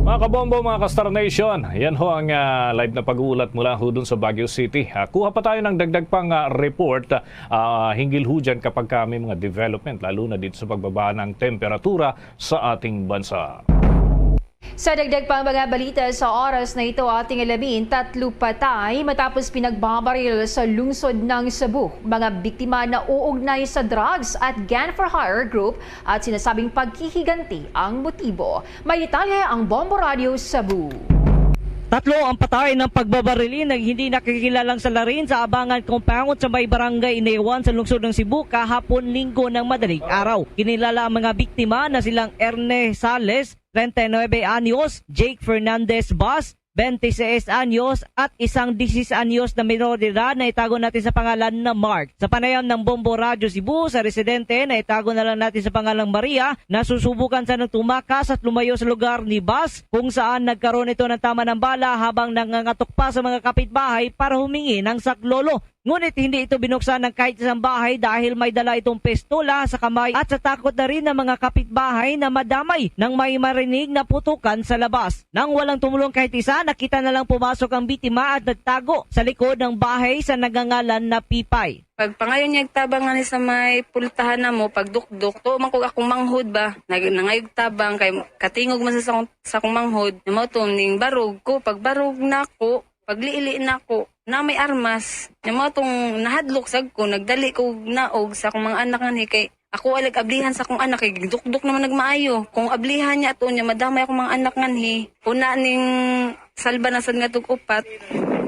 Mga kabombo, mga ka-Star Nation, yan ho ang live na pag-uulat mula ho dun sa Baguio City. Kuha pa tayo ng dagdag pang report hinggil ho dyan kapag may mga development, lalo na dito sa pagbaba ng temperatura sa ating bansa. Sa dagdag pang mga balita sa oras na ito, ating alamin, 3 patay matapos pinagbabaril sa lungsod ng Cebu. Mga biktima na uugnay sa drugs at gang for hire group at sinasabing paghihiganti ang motibo. May detalye ang Bombo Radio Cebu. 3 ang patay ng pagbabarili ng hindi nakikilalang salarin sa Abangan Compound sa may barangay Inewan sa lungsod ng Cebu kahapon Linggo ng madaling araw. Kinilala ang mga biktima na silang Erne Sales, 39 anyos, Jake Fernandez Bas, 26 anyos at isang 16 anyos na menor de edad na itago natin sa pangalan na Mark. Sa panayam ng Bombo Radio Cebu, sa residente na itago na lang natin sa pangalang Maria, nasusubukan sa tumakas at lumayo sa lugar ni Bas kung saan nagkaroon ito ng tama ng bala habang nangangatok pa sa mga kapitbahay para humingi ng saklolo. Ngunit hindi ito binuksan ng kahit isang bahay dahil may dala itong pistola sa kamay at sa takot na rin ng mga kapitbahay na madamay nang may marinig na putukan sa labas. Nang walang tumulong kahit isa, nakita na lang pumasok ang bitima at nagtago sa likod ng bahay sa nagangalan na Pipay. Pag pangayon niya tabang nga sa may pultahan na mo, pag dukduk, to man kung akong manghod ba, nangayog tabang, kay katingog man sa akong manghod, na mo ning barog ko, pag barog na ko, pag liili na ko, na may armas, na mo itong nahadlok sag ko, nagdali ko naog sa akong mga anak nga ni, kay Ako alag ablihan sa akong anak, kay dukduk naman nagmaayo. Kung ablihan niya ato niya, madamay ako mga anak nganhi. Una ning salba na sad nga tug-upat,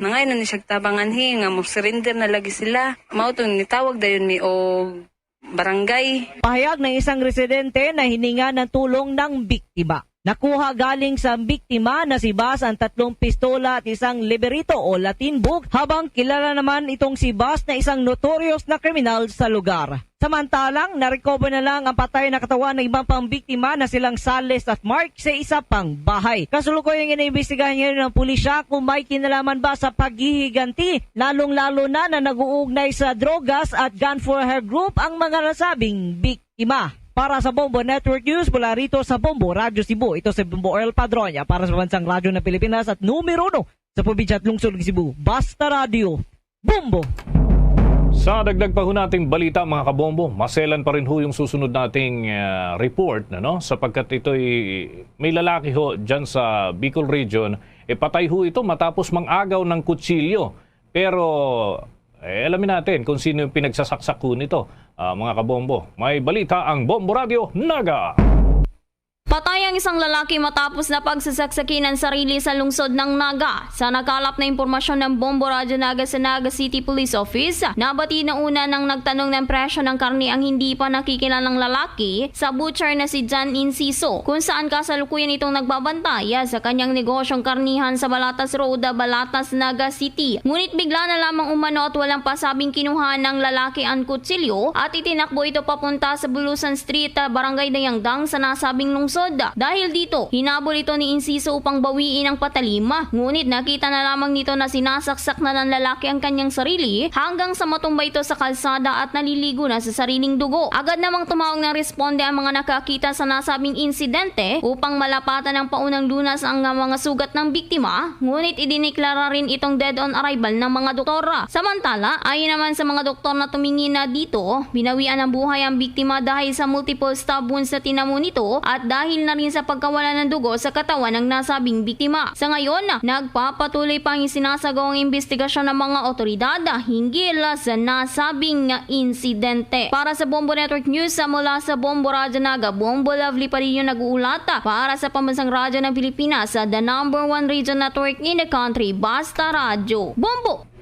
nangay na ni siya tabangan nga mo surrender na lagi sila. Mao to nitawag dayon mi og barangay. Pahayag ng isang residente na hininga ng tulong ng biktima. Nakuha galing sa biktima na si Bas ang 3 pistola at isang liberito o Latin book, habang kilala naman itong si Bas na isang notorious na kriminal sa lugar. Samantalang, narecover na lang ang patay na katawan ng ibang pang biktima na silang Sales at Mark sa isa pang bahay. Kasulukuyang iniimbestigahan ngayon ng pulisya kung may kinalaman ba sa paghihiganti, lalong-lalo na nag-uugnay sa drogas at gun for her group ang mga nasabing biktima. Para sa Bombo Network News, mula rito sa Bombo Radyo Cebu, ito si Bombo Earl Padroña para sa Bansang Radyo ng Pilipinas at numero 1 sa probinsya at lungsod ng Cebu. Basta Radio, Bombo! Sa dagdag pa ho nating balita mga kabombo, maselan pa rin ho yung susunod nating report, sapagkat ito'y may lalaki ho dyan sa Bicol Region, patay ho ito matapos mangagaw ng kutsilyo. Pero alamin natin kung sino yung pinagsasaksak ho nito. Mga kabombo, may balita ang Bombo Radio Naga. Patay ang isang lalaki matapos na pagsasaksakin ng sarili sa lungsod ng Naga. Sa nakalap na impormasyon ng Bombo Radio Naga sa Naga City Police Office, nabati na una nang nagtanong ng presyo ng karne ang hindi pa nakikilalang lalaki sa butcher na si John Inciso, kung saan kasalukuyan itong nagbabantay sa kanyang negosyong karnihan sa Balatas Road, Balatas, Naga City. Ngunit bigla na lamang umano at walang pasabing kinuha ng lalaki ang kutsilyo at itinakbo ito papunta sa Bulusan Street, Barangay Dayangdang sa nasabing lungsod. Dahil dito, hinabol ito ni Inciso upang bawiin ang patalima. Ngunit nakita na lamang nito na sinasaksak na ng lalaki ang kanyang sarili hanggang sa matumba ito sa kalsada at naliligo na sa sariling dugo. Agad namang tumawag ng responde ang mga nakakita sa nasabing insidente upang malapatan ng paunang lunas ang mga sugat ng biktima. Ngunit idiniklara rin itong dead on arrival ng mga doktora. Samantala, ayon naman sa mga doktor na tumingin na dito, binawian ng buhay ang biktima dahil sa multiple stab wounds na tinamo nito at dahil na rin sa pagkawala ng dugo sa katawan ng nasabing biktima. Sa ngayon, nagpapatuloy pa ang sinasagawang investigasyon ng mga otoridad hinggil sa nasabing insidente. Para sa Bombo Network News, mula sa Bombo Radyo Naga, Bombo Lovely pa rin yung nag-uulata para sa Pambansang Radyo ng Pilipinas, the #1 radio network in the country, Basta Radio. Bombo!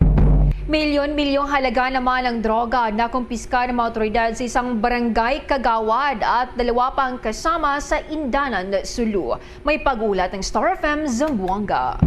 Milyon-milyong halaga naman ang droga na kumpiska ng mga otoridad sa isang barangay Kagawad at 2 pang kasama sa Indanan, Sulu. May pag-ulat ng Star FM Zamboanga.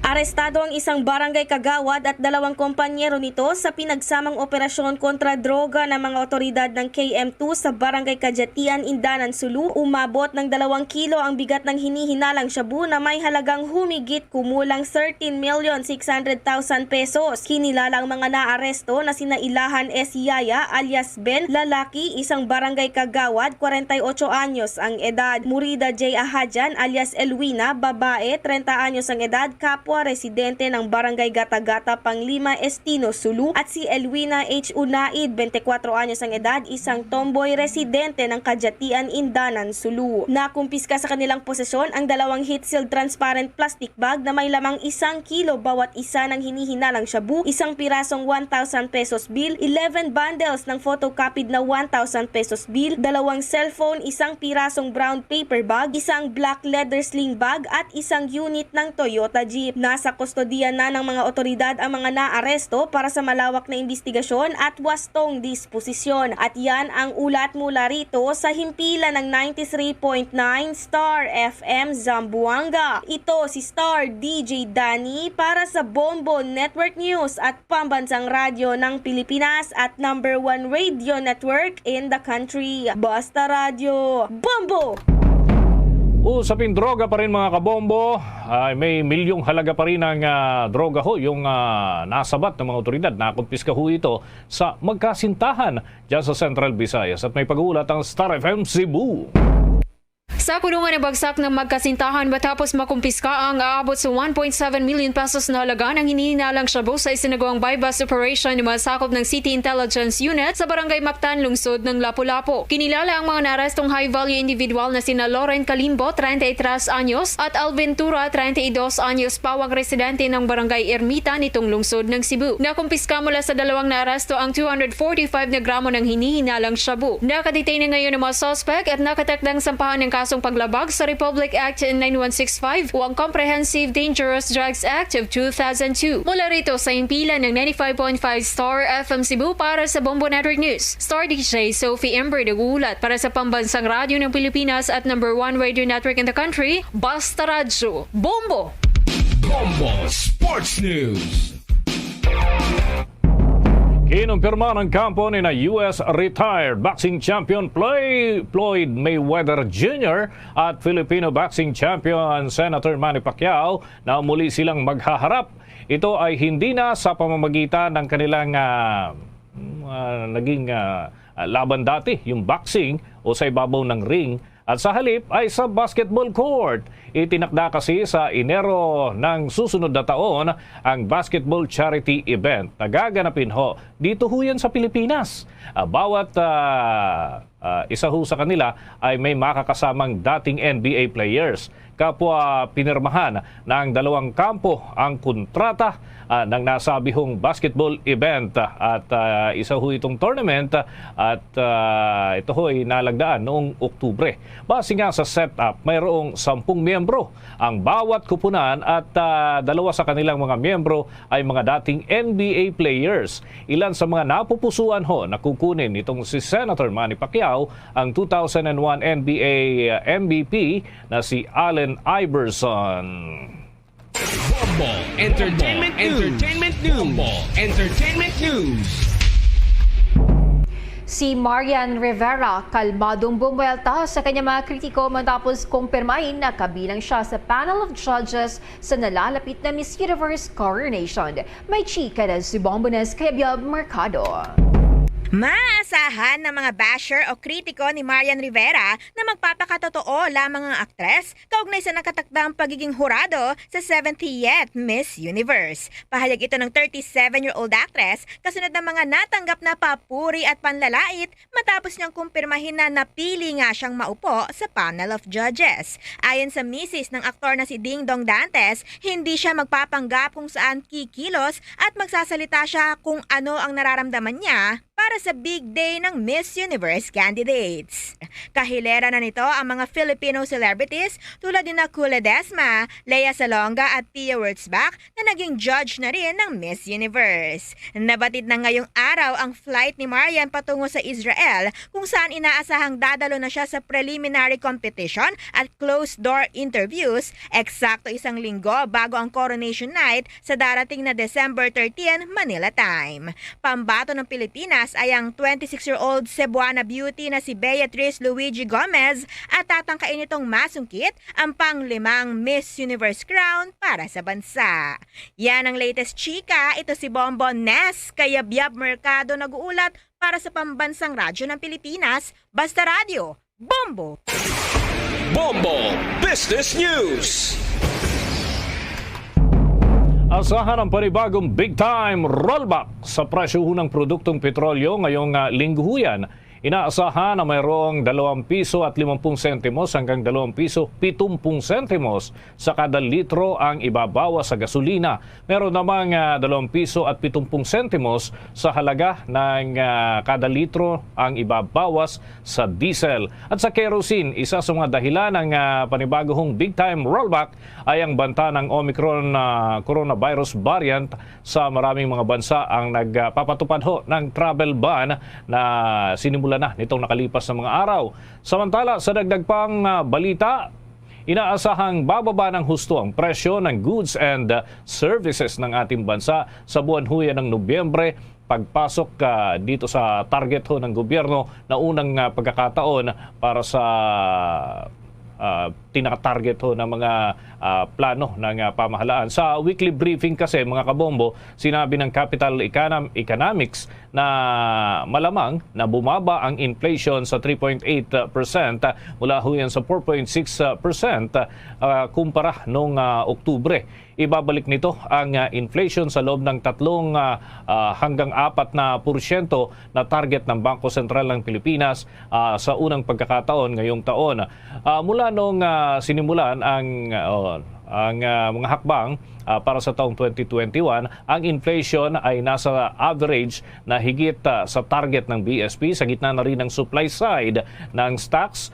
Arestado ang isang barangay Kagawad at 2 kompanyero nito sa pinagsamang operasyon kontra droga ng mga otoridad ng KM2 sa barangay Kajatian, Indanan, Sulu. Umabot ng 2 kilo ang bigat ng hinihinalang shabu na may halagang humigit kumulang 13,600,000 pesos. Kinilala ang mga naaresto na sina Ilahan S. Yaya alias Ben, lalaki, isang barangay Kagawad, 48 anyos ang edad. Murida J. Ahadjan alias Elwina, babae, 30 anyos ang edad, kapwa residente ng barangay Gata-Gata, Panglima, Estino, Sulu, at si Elwina H. Unaid, 24 anyos ang edad, isang tomboy residente ng Kajatian, Indanan, Sulu. Nakumpiska sa kanilang posesyon ang 2 heat-sealed transparent plastic bag na may lamang 1 kilo bawat isa ng hinihinalang shabu, 1 pirasong 1,000 pesos bill, 11 bundles ng photocopied na 1,000 pesos bill, 2 cellphone, 1 pirasong brown paper bag, 1 black leather sling bag, at 1 unit ng Toyota Jeep. Nasa kustodiya na ng mga otoridad ang mga naaresto para sa malawak na investigasyon at wastong disposisyon. At yan ang ulat mula rito sa himpilan ng 93.9 Star FM Zamboanga. Ito si Star DJ Danny para sa Bombo Network News at Pambansang Radyo ng Pilipinas at #1 radio network in the country, Basta Radio. Bombo! Usapin droga pa rin mga kabombo, may milyong halaga pa rin ang droga ho, yung nasabat ng mga otoridad. Nakumpiska ho ito sa magkasintahan dyan sa Central Visayas at may pag-uulat ang Star FM Cebu. Sa kulungan na bagsak ng magkasintahan matapos makumpiska ang aabot sa 1.7 million pesos na halaga ng hinihinalang shabu sa isinagawang buy-bust operation na masakop ng City Intelligence Unit sa Barangay Mactan, lungsod ng Lapu-Lapu. Kinilala ang mga narestong high-value individual na sina Lauren Kalimbo, 33 anyos, at Alventura, 32 anyos, pawang residente ng Barangay Ermita nitong lungsod ng Cebu. Nakumpiska mula sa dalawang naaresto ang 245 na gramo ng hinihinalang shabu. Nakadetain na ngayon ang mga suspect at nakatakdang sampahan ng kasong paglabag sa Republic Act 9165 o ang Comprehensive Dangerous Drugs Act of 2002. Mula rito sa impilan ng 95.5 Star FM Cebu para sa Bombo Network News. Star DJ Sophie Ember nagulat para sa pambansang radyo ng Pilipinas at #1 radio network in the country, Basta Radyo. Bombo! Bombo Sports News. Kinumpirma ng kampo ni na US retired boxing champion Floyd Mayweather Jr. at Filipino boxing champion Senator Manny Pacquiao na muli silang maghaharap. Ito ay hindi na sa pamamagitan ng kanilang naging laban dati, yung boxing o sa ibabaw ng ring, at sa halip ay sa basketball court. Itinakda kasi sa Enero ng susunod na taon ang basketball charity event na gaganapin ho dito ho yan sa Pilipinas. Bawat isa ho sa kanila ay may makakasamang dating NBA players. Kapwa pinirmahan ng dalawang kampo ang kontrata ng nasabihong basketball event at isa ho itong tournament at ito ho ay nalagdaan noong Oktubre. Base nga sa setup, mayroong 10 miyembro ang bawat kupunan at dalawa sa kanilang mga miyembro ay mga dating NBA players. Ilan sa mga napupusuan ho na kukunin itong si Senator Manny Pacquiao ang 2001 NBA MVP na si Allen Iverson. Bombo Entertainment News. Bombo Entertainment News. Si Marian Rivera kalmadong bumuelta sa kanyang mga kritiko matapos kumpirmahin na kabilang siya sa panel of judges sa nalalapit na Miss Universe coronation. May chika na si Bombones kay Biab Mercado. Maasahan ng mga basher o kritiko ni Marian Rivera na magpapakatotoo lamang ang aktres kaugnay sa nakatakdang pagiging hurado sa 70th Miss Universe. Pahayag ito ng 37-year-old actress kasunod ng mga natanggap na papuri at panlalait matapos niyang kumpirmahin na napili nga siyang maupo sa panel of judges. Ayon sa misis ng aktor na si Ding Dong Dantes, hindi siya magpapanggap kung saan kikilos at magsasalita siya kung ano ang nararamdaman niya para sa big day ng Miss Universe candidates. Kahilera na nito ang mga Filipino celebrities tulad ni Kula Desma, Lea Salonga at Pia Wurtzbach na naging judge na rin ng Miss Universe. Nabatid na ngayong araw ang flight ni Marian patungo sa Israel kung saan inaasahang dadalo na siya sa preliminary competition at closed-door interviews eksakto isang linggo bago ang coronation night sa darating na December 13, Manila time. Pambato ng Pilipinas ay ang 26-year-old Cebuana beauty na si Beatrice Luigi Gomez at tatangkain itong masungkit ang pang-5 Miss Universe crown para sa bansa. Yan ang latest chika. Ito si Bombo Nes, kaya Biab Mercado nag-uulat para sa pambansang radyo ng Pilipinas, Basta Radio, Bombo! Bombo Business News. Asahan ang panibagong big-time rollback sa presyo ng produktong petrolyo ngayong linggo yan. Inaasahan na mayroong 2 piso at 50 sentimos hanggang 2 piso 70 sentimos sa kada litro ang ibabawas sa gasolina. Meron namang 2 piso at 70 sentimos sa halaga ng kada litro ang ibabawas sa diesel. At sa kerosene, isa sa mga dahilan ng panibagong big-time rollback ay ang banta ng Omicron coronavirus variant sa maraming mga bansa ang nagpapatupad ho ng travel ban na sinimula na nitong nakalipas na mga araw. Samantala, sa dagdag pang balita, inaasahang bababa ng husto ang presyo ng goods and services ng ating bansa sa buwan huya ng Nobyembre, pagpasok dito sa target ho ng gobyerno na unang pagkakataon para sa tinatarget ho ng mga plano ng pamahalaan. Sa weekly briefing kasi mga kabombo, sinabi ng Capital Economics na malamang na bumaba ang inflation sa 3.8% mula ho yan sa 4.6% kumpara noong Oktubre. Ibabalik nito ang inflation sa loob ng 3 hanggang 4% na target ng Bangko Sentral ng Pilipinas sa unang pagkakataon ngayong taon. Mula nung sinimulan ang mga hakbang para sa taong 2021, ang inflation ay nasa average na higit sa target ng BSP sa gitna na rin ng supply side ng stocks.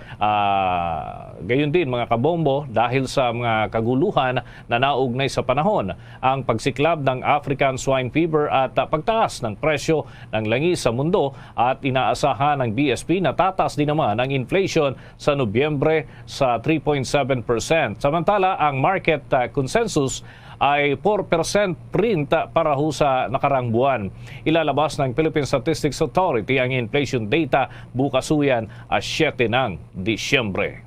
Gayon din mga kabombo, dahil sa mga kaguluhan na naugnay sa panahon, ang pagsiklab ng African swine fever at pagtaas ng presyo ng langis sa mundo, at inaasahan ng BSP na tataas din naman ang inflation sa Nobyembre sa 3.7%. Samantala, ang market consensus ay 4% print para ho sa nakarang buwan. Ilalabas ng Philippine Statistics Authority ang inflation data bukas yan 7 ng Disyembre.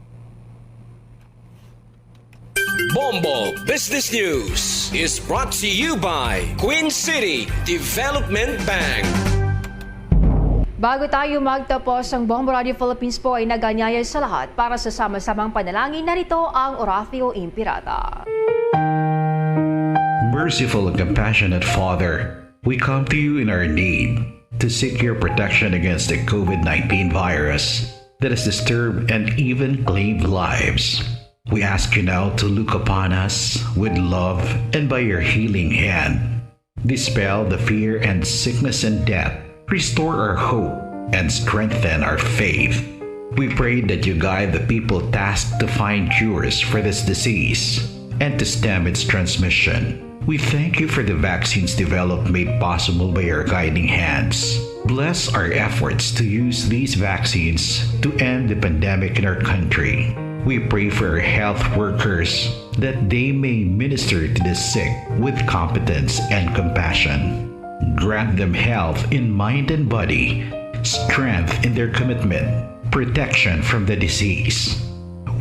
Bombo Business News is brought to you by Queen City Development Bank. Bago tayo magtapos, ang Bombo Radio Philippines po ay naganyaya sa lahat para sa sama-samang panalangin. Narito ang Oratio Impirata. Merciful and compassionate Father, we come to you in our need to seek your protection against the COVID-19 virus that has disturbed and even claimed lives. We ask you now to look upon us with love and by your healing hand. Dispel the fear and sickness and death. Restore our hope and strengthen our faith. We pray that you guide the people tasked to find cures for this disease and to stem its transmission. We thank you for the vaccines developed made possible by your guiding hands. Bless our efforts to use these vaccines to end the pandemic in our country. We pray for our health workers that they may minister to the sick with competence and compassion. Grant them health in mind and body, strength in their commitment, protection from the disease.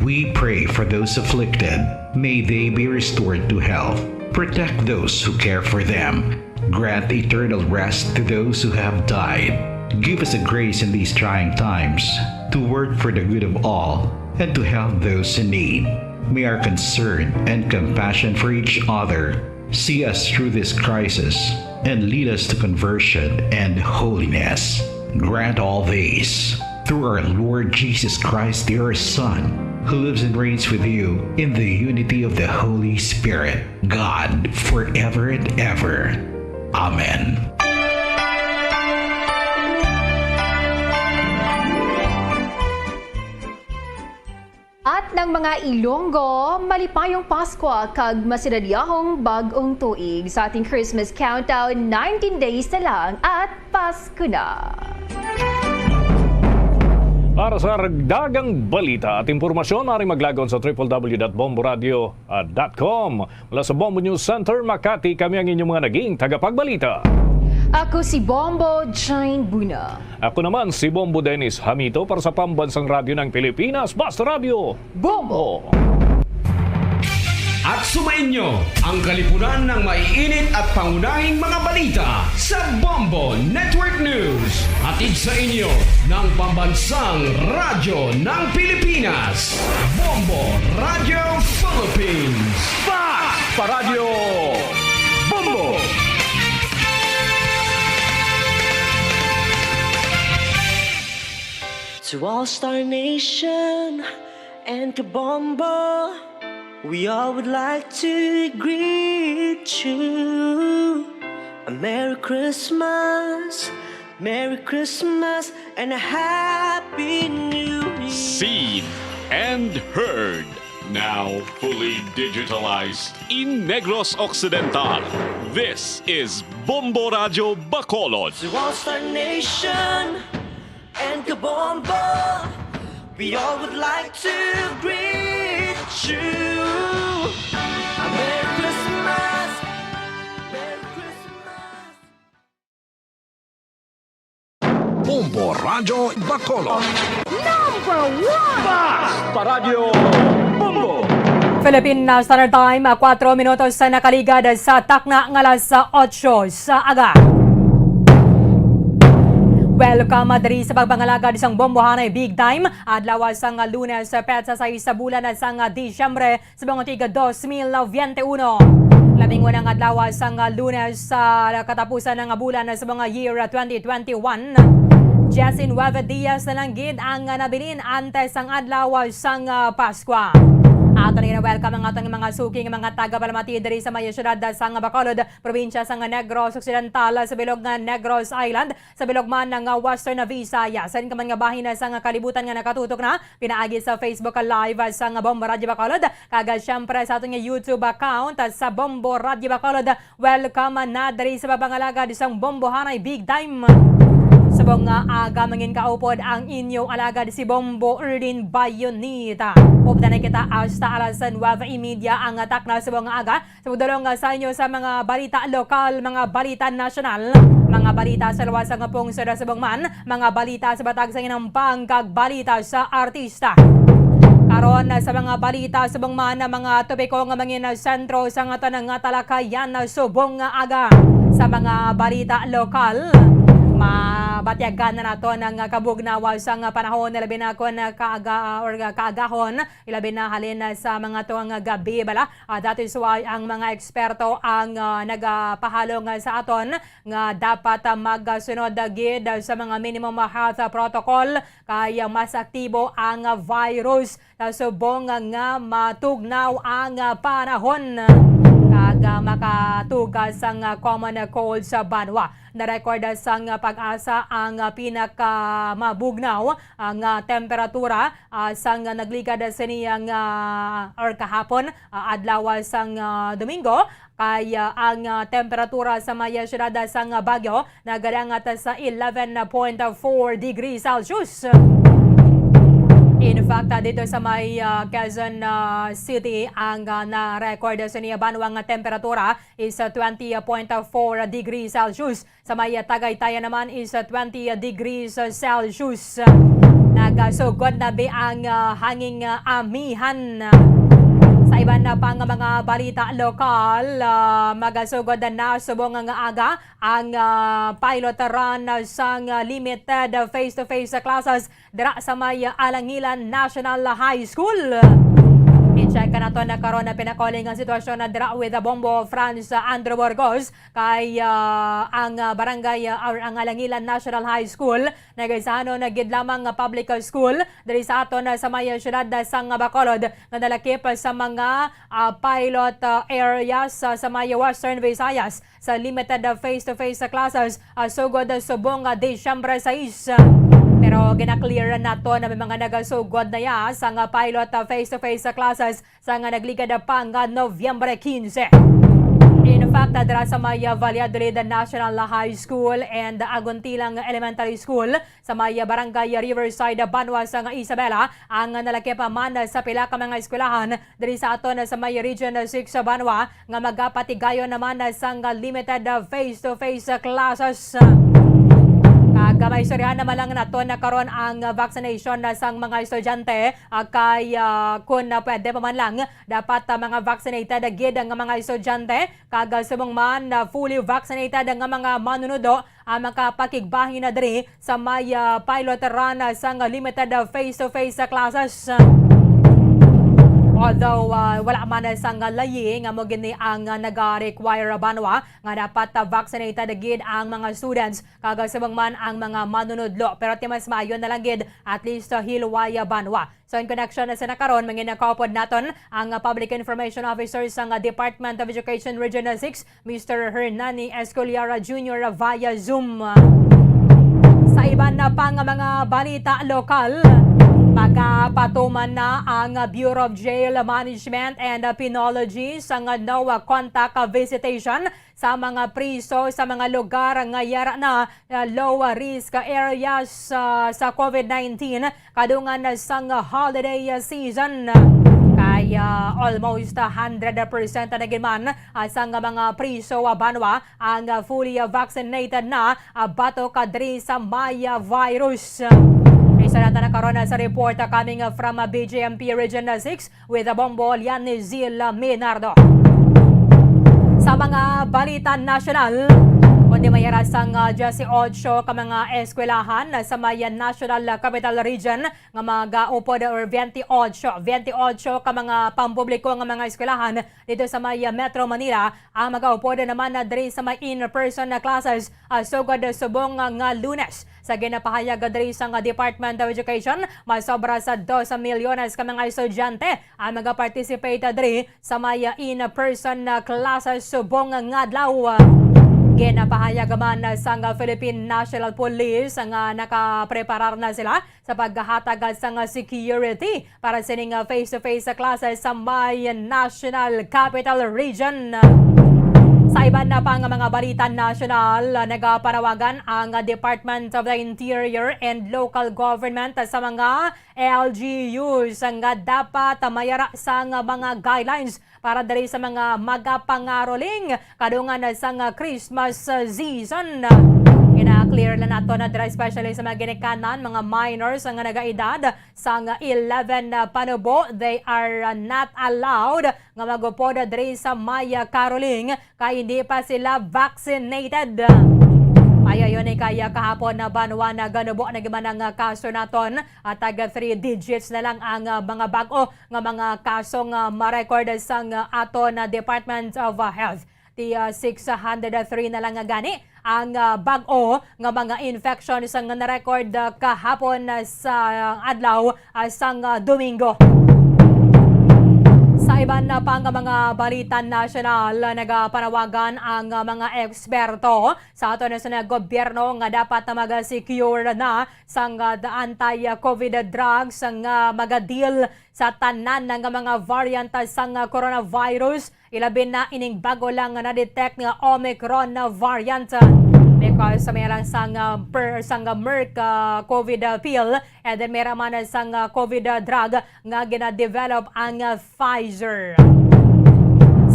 We pray for those afflicted. May they be restored to health. Protect those who care for them. Grant eternal rest to those who have died. Give us a grace in these trying times to work for the good of all and to help those in need. May our concern and compassion for each other see us through this crisis and lead us to conversion and holiness. Grant all these through our Lord Jesus Christ, your Son, who lives and reigns with you in the unity of the Holy Spirit, God, forever and ever. Amen. At ng mga Ilonggo, malipayong Pasko kag masidadyahong bagong tuig. Sa ating Christmas countdown, 19 days na lang at Pasko na. Para sa ragdagang balita at impormasyon, maaaring maglagon sa www.bomboradio.com. Mula sa Bombo News Center, Makati, kami ang inyong mga naging tagapagbalita. Ako si Bombo Jane Buna. Ako naman si Bombo Dennis Hamito para sa Pambansang Radyo ng Pilipinas, Basta Radio Bombo! At sumainyo ang kalipunan ng maiinit at pangunahing mga balita sa Bombo Network News. Hatid sa inyo ng Pambansang Radyo ng Pilipinas, Bombo Radio Philippines. Basta Radio Bombo! To All Star Nation and Kabombo, we all would like to greet you. A Merry Christmas, and a Happy New Year. Seen and heard. Now fully digitalized in Negros Occidental. This is Bombo Radio Bacolod. To All Star Nation and Kabombo, we all would like to greet you. A Merry Christmas, Merry Christmas. Bombo Radyo Bacolod. Number 1! Basta Radyo Bombo! Philippine Standard Time, 4 minutos sa nakaligad sa takna ng alas 8 sa aga. Welcome diri sa pagpangalagad isang bombohanay big time adlaw sang Lunes petsa sa isa bulan sang Disyembre sa mga tiga 2021. Labing unang adlaw sang Lunes sa katapusan ng bulan sa mga year 2021. Jessie 9 Diaz na lang gid ang nabilin antes ang adlaw sang Paskwa. Ato na welcome ang atong mga suking mga taga-Palamati diri sa may syudad sang Bacolod, probinsya sang Negros Occidental, sa bilog nga Negros Island, sa bilog man ng Western Visayas. Sa kaman nga bahin sang kalibutan nga nakatutok na pinaagi sa Facebook Live sang Bombo Radio Bacolod, kaga syempre sa atong YouTube account sa Bombo Radio Bacolod. Welcome na diri sa babangalagad isang Bombohanay Big Time. Sabong aga mangin kaupod ang inyong alagad si Bombo Erdin Bayonita. Upda na kita hasta alas 9:30 ang atak na sabong aga. Sabudolong sa inyo sa mga balita lokal, mga balita nasyonal, mga balita sa luwasang pungsod sa sabong man, mga balita sa batag sa inampang kag balita sa artista. Karon sa mga balita sa bang man mga topiko nga mangin sentro sa nga tanang talakayan subong aga. Sa mga balita lokal, mabatyagan na nato ng kabugnawa sa panahon na labi na ako na kaagahon, ilabi na halin sa mga tuwang gabi bala. That is why ang mga eksperto ang nagapahalong sa aton nga dapat magsunod gid sa mga minimum health protocol kaya mas aktibo ang virus subong nga matugnaw ang panahon kag makatugas ang common cold sa banwa. Na-record sang Pag-asa ang pinakamabugnaw ang temperatura sang nagligad sa niyang or kahapon adlaw sang Domingo. Kaya ang temperatura sa maya syudad sang Baguio nagadangat sa 11.4 degrees Celsius. In fact, dito sa may Quezon City, ang na-record sa niya banwang temperatura is 20.4 degrees Celsius. Sa may Tagaytay naman is 20 degrees Celsius. Nagasugod na ba ang hanging amihan. Sa iban na pang mga balita lokal, magasugod na subong nga aga ang pilot run sang limited face-to-face classes dira sa may Alangilan National High School. I-check na to na karon na pinakoling ang sitwasyon na dira with the Bombo Franz Andrew Burgos kay ang barangay or ang Alangilan National High School nagaisano na gid lamang public school diri sa aton sa may syudad sang Bacolod nga nalakip sa mga pilot areas sa may Western Visayas sa limited face-to-face classes sugod subong Disyembre 6. Pero ginaklear na to na may mga nagasugod na ya sa nga pilot face-to-face classes sa nga nagligad pa nga Nobyembre 15. In fact, dira sa may Valladolid National High School and Aguntilang Elementary School sa may barangay Riverside, Banwa sa nga Isabela ang nalaki pa man sa pila ka mga eskwelahan diri sa aton sa may Region 6 sa Banwa nga magapatigayon naman sa nga limited face-to-face classes. Kamay istoryahan naman lang nato na karon ang vaccination sang mga estudyante kay kung pwede pa man lang dapat mga vaccinated gid ang mga estudyante kag subong man fully vaccinated ang mga manunudo ang makapakigbahin na diri sa may pilot run sang limited face-to-face classes. Although wala man sang layi nga mo gini ang naga-require banwa nga dapat vaccinated gid ang mga students kag subong man ang mga manunudlo pero timas maayo na lang gid at least hilwaya banwa. So in connection na sa nakaron mangin nakaupod naton ang Public Information Officer sang Department of Education Region 6 Mr. Hernani Escoliara Jr. via Zoom. Sa iban na pang mga balita lokal, magapatuman na ang Bureau of Jail Management and Penology sa NOAA contact visitation sa mga priso sa mga lugar nga yara na low risk areas sa COVID-19 kadungan sang holiday season. Kaya almost 100% na nagiman sa mga priso banwa ang fully vaccinated na bato kadri sa Maya virus. Isa na nakaroon sa report coming from BGMP Region 6 with Bombo Lianizil Minardo. Sa mga balita nasyonal, kundi mayaras ang 18 ka mga eskwelahan sa Maya National Capital Region nga mag-upod or 28 ka mga pampubliko nga mga eskwelahan dito sa Maya Metro Manila ang mag-upod naman na diri sa mga in-person classes sugod subong nga Lunes. Sa ginapahayag diri sa Department of Education, masobra sa 2 milyones ka mga estudyante ang mag-participate diri sa Maya in-person classes subong nga adlaw. Ginapahayag man sa Philippine National Police nga nakapreparar na sila sa paghahatag sa security para sa face-to-face classes sa Maya National Capital Region. Sa iban na pang mga balita nasyonal, nagapanawagan ang Department of the Interior and Local Government sa mga LGUs nga dapat mayara sa mga guidelines para diri sa mga magapangaroling kadungan sa Christmas season. Ina-clear na nato na diri especially sa mga ginikanan, mga minors nga nagaedad sa 11 panubo, they are not allowed nga magupod diri sa Maya Caroling kay hindi pa sila vaccinated. Ayayon ni kaya kahapon na banwa na ganubo na giman ang kaso naton at taga 3 digits na lang ang mga bag-o nga mga kasong ma-record sa ato na Department of Health. Ti 603 na lang nga gani ang bag-o nga mga infection sa na-record kahapon sa adlaw sang Domingo. Sa iban na pang mga balita nasyonal, nagapanawagan ang mga eksperto sa ato na sa gobyerno nga dapat na mag-secure na sa anti-COVID drugs nga mag-deal sa tanan ng mga variant sa coronavirus. Ilabi na ining bago lang na-detect nga Omicron variant. Because mayroon sang Merck COVID pill and then mayroon man sang COVID drug nga gina-develop ang Pfizer.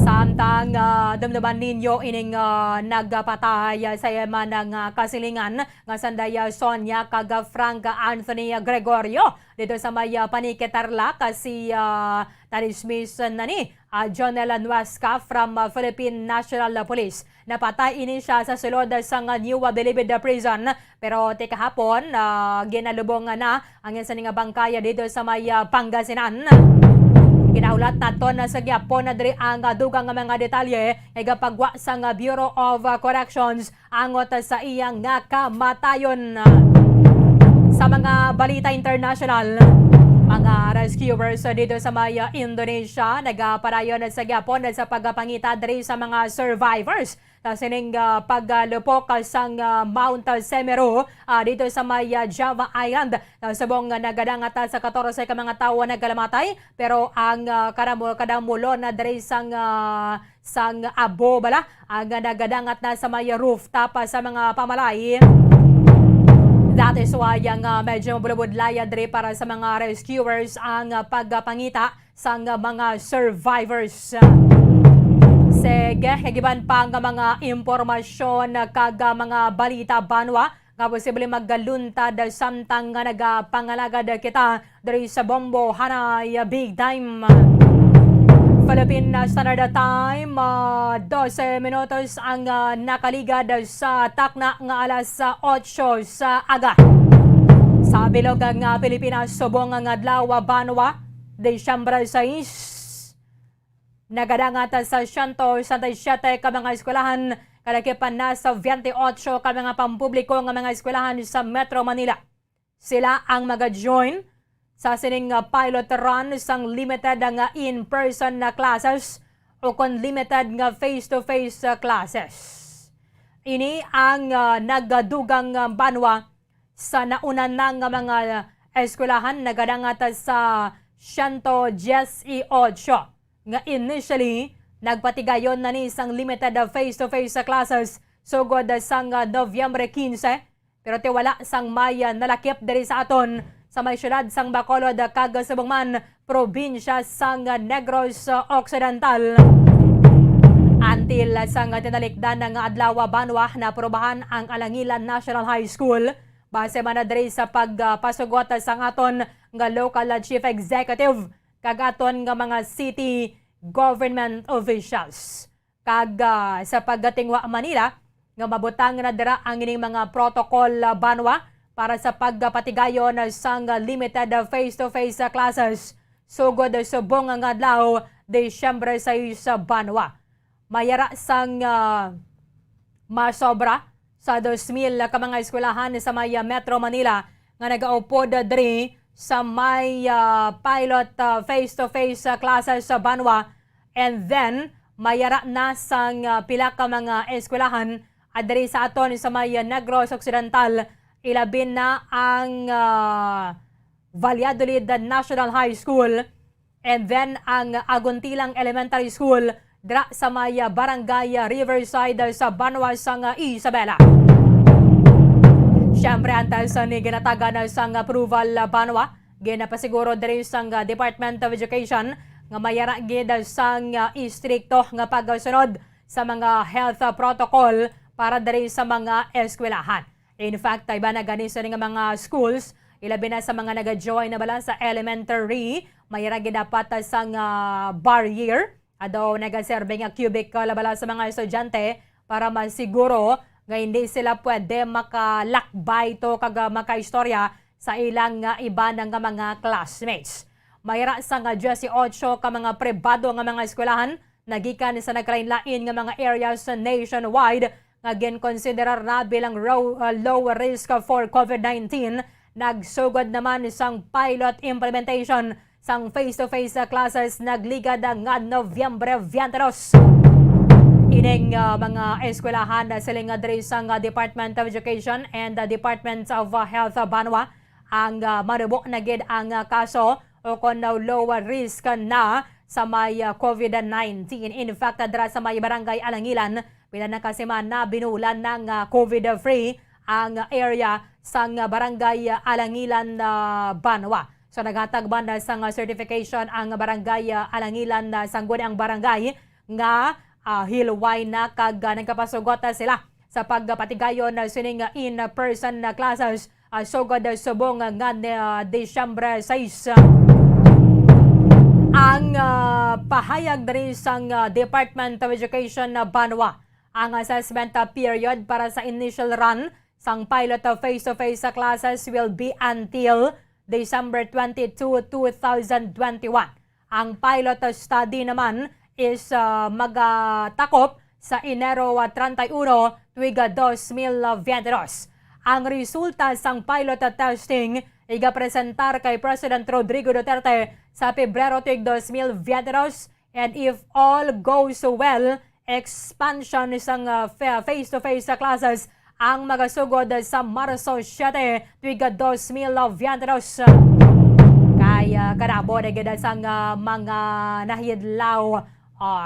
Samtang damdaman ninyo ining nagpatay sa yaman ng kasilingan nga sandaya Sonia kaga Frank Anthony Gregorio dito sa may Panikitarlac si na-dismiss na ni Jonel Nuesca from Philippine National Police. Napatay ini siya sa sulod sa New Bilibid Prison pero kahapon ginalubong na ang isa nga bangkaya dito sa may Pangasinan. Ginaulat nato na sa gyapon na diri ang dugang nga mga detalye ay gapagwa sa Bureau of Corrections angot sa iyang nakamatayon. Sa mga balita international, mga rescuers dito sa may Indonesia nagapadayon sa gyapon sa pagpangita diri sa mga survivors sining paglupok sa Mount Semeru dito sa may Java Island. Subong nagadangat sa 14 ka mga tawo nagkalamatay pero ang kadamulo na diri sang abo bala ang nagadangat na sa may rooftop sa mga pamalay. That is why medyo mabulabudlaya diri para sa mga rescuers ang pagpangita sa mga survivors. Sige, kagiban pa nga mga impormasyon kaga mga balita banwa nga posible maggaluntad samtang nga nagapangalagad kita diri sa Bombo Hanay Big Time. Philippine Standard Time, 12 minutos ang nakaligad sa takna nga alas 8 sa aga. Sa bilog nga Pilipinas, subong nga adlaw banwa, Desyembre 6, nagadangat sa 167 ka mga eskwelahan, kalakipan na sa 28 ka mga pampubliko nga mga eskwelahan sa Metro Manila. Sila ang mag-join sa sining pilot run sang limited nga in-person na classes o kon limited nga face-to-face classes. Ini ang nagadugang banwa sa nauna na nga mga eskwelahan nagadangat sa 118 nga initially nagpatigayon na ni isang limited face-to-face classes sugod sang Nobyembre 15 pero tiwala sang Maya nalakip diri sa aton sa may syudad sang Bacolod kag subong man probinsya sang Negros Occidental. Until sang tinalikdan ng adlaw banwa na aprobahan ang Alangilan National High School base man diri sa pagpasugot sang aton nga local chief executive kag aton nga mga city government officials. Kag sa pagdatingwa Manila nga mabutang na dira ang ining mga protocol banwa para sa pagpatigayon sang limited face-to-face classes sugod subong nga adlaw Disyembre 6 banwa. Mayara sang masobra sa 2,000 ka mga eskwelahan sa may Metro Manila nga nagaupod diri sa may pilot face-to-face classes sa banwa, and then mayara na sang pila ka mga eskwelahan adiri sa aton sa may Negros Occidental, ilabin na ang Valladolid National High School, and then ang Aguntilang Elementary School dira sa may barangay Riverside sa banwa sang Isabela. Siyempre, antal sa ni ginatagan sang approval banwa, ginapasiguro diri sang Department of Education nga mayara gid sang istrikto nga pagsunod sa mga health protocol para diri sa mga eskwelahan. In fact, iba na gani sa nga mga schools, ilabi na sa mga nag-join na bala sa elementary, mayara gid dapat sang barrier adaw nagaserve nga cubicle bala sa mga estudyante para masiguro nga hindi sila pwede makalakbay to kag makaistorya sa ilang iba ng mga classmates. Mayra sa nga 18 ka mga pribado nga mga eskwelahan nagikan sa nagkalain-lain nga mga areas nationwide nga ginkonsiderar na bilang low risk for COVID-19. Nagsugod naman isang pilot implementation sang face-to-face classes nagligad nga Nobyembre 22. Ining mga eskwelahan siling diri sang Department of Education and the Department of Health banwa ang marubo na gid ang kaso o kung low risk na sa may COVID-19. In fact, dira sa may barangay Alangilan, pila na kasi man na binulan ng COVID-free ang area sang barangay Alangilan banwa. So naghatag man sang certification ang barangay Alangilan sangguni ang barangay nga hilway na kag nagkapasugot sila sa pagpatigayon sining in-person classes sugod subong nga Disyembre 6. Ang pahayag diri sang Department of Education banwa, ang assessment period para sa initial run sang pilot face-to-face classes will be until December 22, 2021. Ang pilot study naman is magatakop sa Enero 31, tuiga 2022. Ang resulta sang pilot testing igapresentar kay President Rodrigo Duterte sa Pebrero 2022, and if all goes well, expansion sang face-to-face classes ang magasugod sa Marso 7, tuiga 2022. Kaya karabo na gid sang mga nahidlaw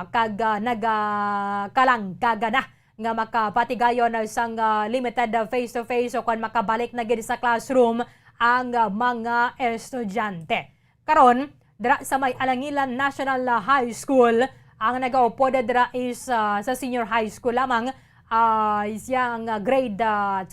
kag nagkalangkaga na nga makapatigayon sang limited face-to-face o kung makabalik na gid sa classroom ang mga estudyante. Karon, dira sa may Alangilan National High School, ang nagaupod dira is sa senior high school lamang, isang grade 12.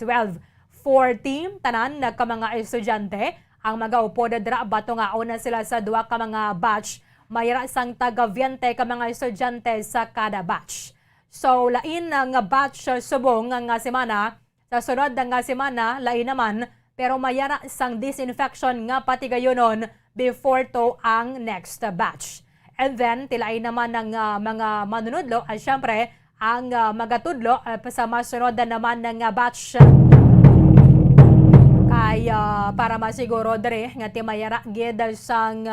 14 tanan na ka mga estudyante ang magaupod dira bato nga una sila sa duwa ka mga batch, mayra sang taga 20 ka mga estudyante sa kada batch. So lain nga batch subong nga semana, sa sunod nga semana lain naman, pero mayara sang disinfection nga patigayonon before to ang next batch. And then tilay naman ng mga manunudlo at syempre ang magatudlo sa masunod naman ng batch. Kaya para masiguro dere nga timayara gid sang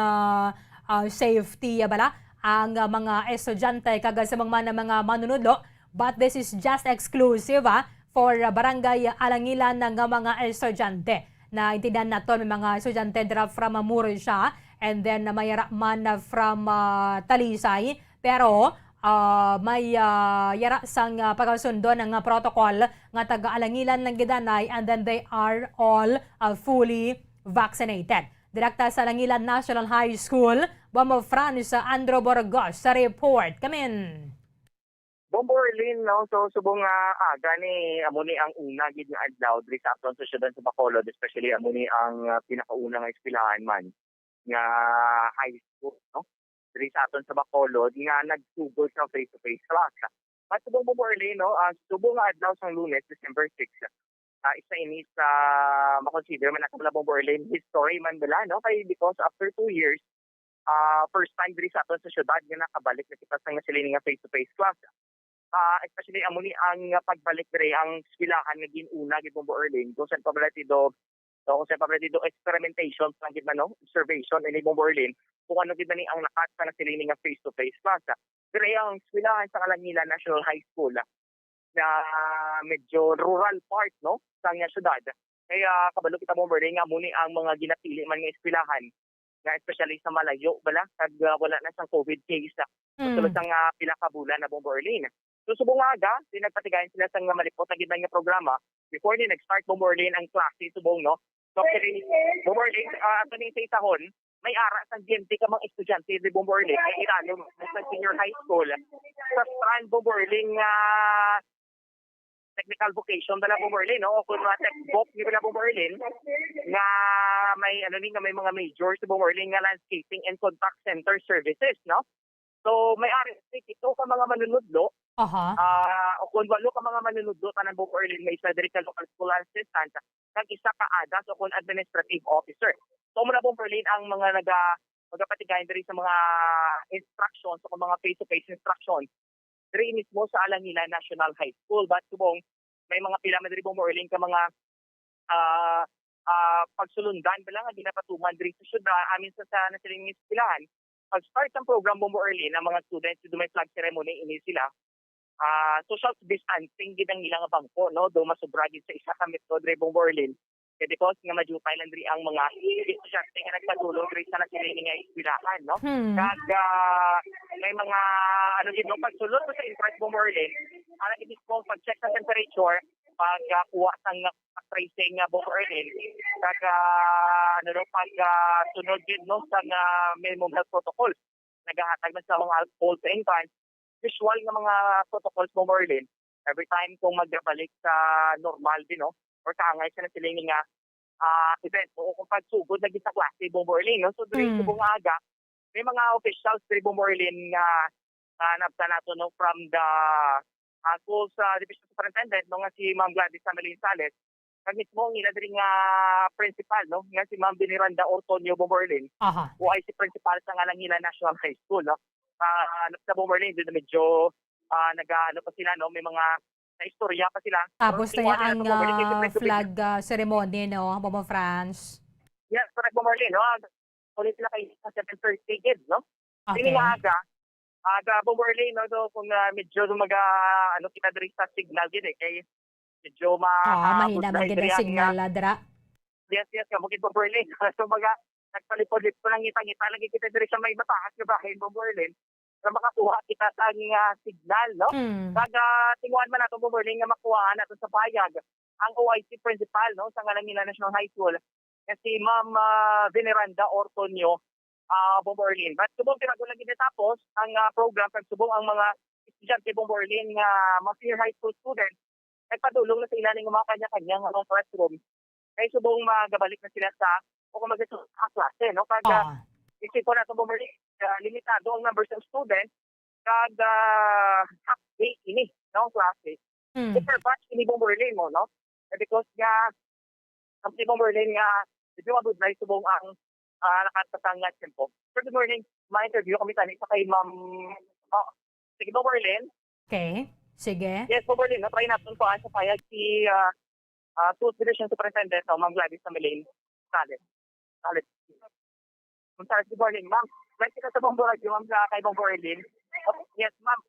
safety bala ang mga estudyante kag sa mga manunudlo, but this is just exclusive for Barangay Alangilan ng mga estudyante. Na intindihan nato may mga estudyante dira from Murcia and then mayara man from Talisay, pero may yara sang pagasundo ng protocol nga taga Alangilan ng gidanay, and then they are all fully vaccinated. Direkta sa Langilan National High School, Bombo France Andro Borgos sa report. Kamin. Bombo Erlin, no? So subong aga ni amuni ang una gid nga adlaw diri sa aton sosyedad sa Bacolod, especially amuni ang pinakauna nga eskwelahan man nga high school, no? Diri sa aton sa Bacolod nga nagsugod sa face-to-face class. At subong Bombo Erlin, no? Subong nga adlaw sa Lunes, December 6. Isa ini sa makonsider man nato Bombo Erlin history man bala, no? Kay because after 2 years, first time diri sa aton sa syudad nga nakabalik na kita sa nga sila nga face-to-face class. Especially amuni ang pagbalik diri ang eskwelahan nga ginuna gid Bombo Erlin kung saan pabalatido experimentation lang gid man, no? Observation ini Bombo Erlin kung ano gid ni ang nakat sa sila nga face-to-face class. Diri ang eskwelahan sa Langilan National High School na medyo rural part, no, sa nga syudad. Kaya kabalo kita Bombo Erlin nga amuni ang mga ginapili man nga eskwelahan nga especially sa malayo bala kag wala na sang COVID case sulod sang pila ka bulan na Bombo Erlin. So subong aga, pinagpatigayan sila sa nga malipot na gitna nga programa before ni nag-start Bombo Erlin ang klase subong, no. So Bombo Erlin ato ni sa isahon may ara sa GMT ka mga estudyante di Bombo Erlin ay irano sa senior high school sa Strand Bombo Erlin technical vocation dala Bombo Erlin, no, o kung textbook ni bala Bombo Erlin nga may nga may mga majors sa Bombo Erlin nga landscaping and contact center services, no. So may ari ito ka mga manunudlo. O kung walo ka mga manunudlo tanan Bombo Erlin may isa diri ka local school assistant kag isa ka ADAS o kung administrative officer. So muna Bombo Erlin ang mga magapatigayan diri sa mga instructions o mga face-to-face instructions diri mismo sa Langilan National High School. But subong may mga pila man diri Bombo Erlin ka mga pagsulundan bala nga ginapatuman diri sa syudad amin sa nasiling eskwelahan. Pag-start ng program Bombo Erlin ang mga students do may flag ceremony ini sila. Social distancing gid ang ilang bangko, no, do masobra gid sa isa ka metro diri Bombo Erlin. Kaya because nga madupay lang diri ang mga estudyante nga nagpadulong diri sa nasiling nga eskwelahan, no. Kag may mga gid no pagsulod sa interest Bombo Erlin, ana gid ko pag-check sa temperature, pagkuha sang tracing nga Bombo Erlin, kag sunod gid no sa minimum health protocols. Nagahatag man sa mga alcohol sa infants, usual nga mga protocols Bombo Erlin every time kung magbalik sa normal din, no, or kaangay sa nasiling nga event o kung pagsugod na sa klase Bombo Erlin, no. So diri subong aga may mga officials diri Bombo Erlin nga nabta nato, no, from the school's division superintendent, no, nga si Ma'am Gladys Amelin Sales, kag mismo ang ila diri nga principal, no, nga si Ma'am Biniranda Ortonio Bombo Erlin, o ay si principal sa Langilan National High School, no. Sa Bombo Erlin din medyo nag-ano pa sila, no, may mga na istorya pa sila. Tapos na ang flag ceremony, no, Bombo France. Yes, para Bombo Erlin, no. Ulit sila kay 7:30 gid, no. Ini nga aga Bombo Erlin, no, so kung medyo kita diri sa signal gid kay medyo mahina man gid ang signal dra. Yes, kamo gid Bombo Erlin. So nagpalipod-lipod lang ngita-ngita lagi kita diri sa may bataas nga bahay Bombo Erlin para makakuha kita sa signal, no. Kag tinguhan man nato Bombo Erlin nga makuha nato sa payag ang OIC principal, no, sa Langilan National High School na si Ma'am Veneranda Ortonio Bombo Erlin. But subong pinagulang gid tapos ang program kag subong ang mga estudyante Bombo Erlin nga mga senior high school students nagpadulong na sa ilalim ng mga kanya-kanyang classroom. Kay subong magabalik na sila sa o kung sa klase, no, kag isip ko na ito Bombo Erlin limitado ang numbers of students kag half day ini, no, klase. Per batch ini Bombo Erlin mo, no, because nga ang Bombo Erlin nga medyo mabudlay subong ang nakatatang nga tempo. Good morning. Ma-interview kami tani sa kay Ma'am sige Bombo Erlin. Okay. Sige. Yes, Bombo Erlin. Try natin po sa payag si School Division Superintendent, Ma'am Gladys Amelin Sales. Good morning, Ma'am. Right ka sa Bombo Radio, Ma'am, kay Bombo Erlin. Yes, Ma'am.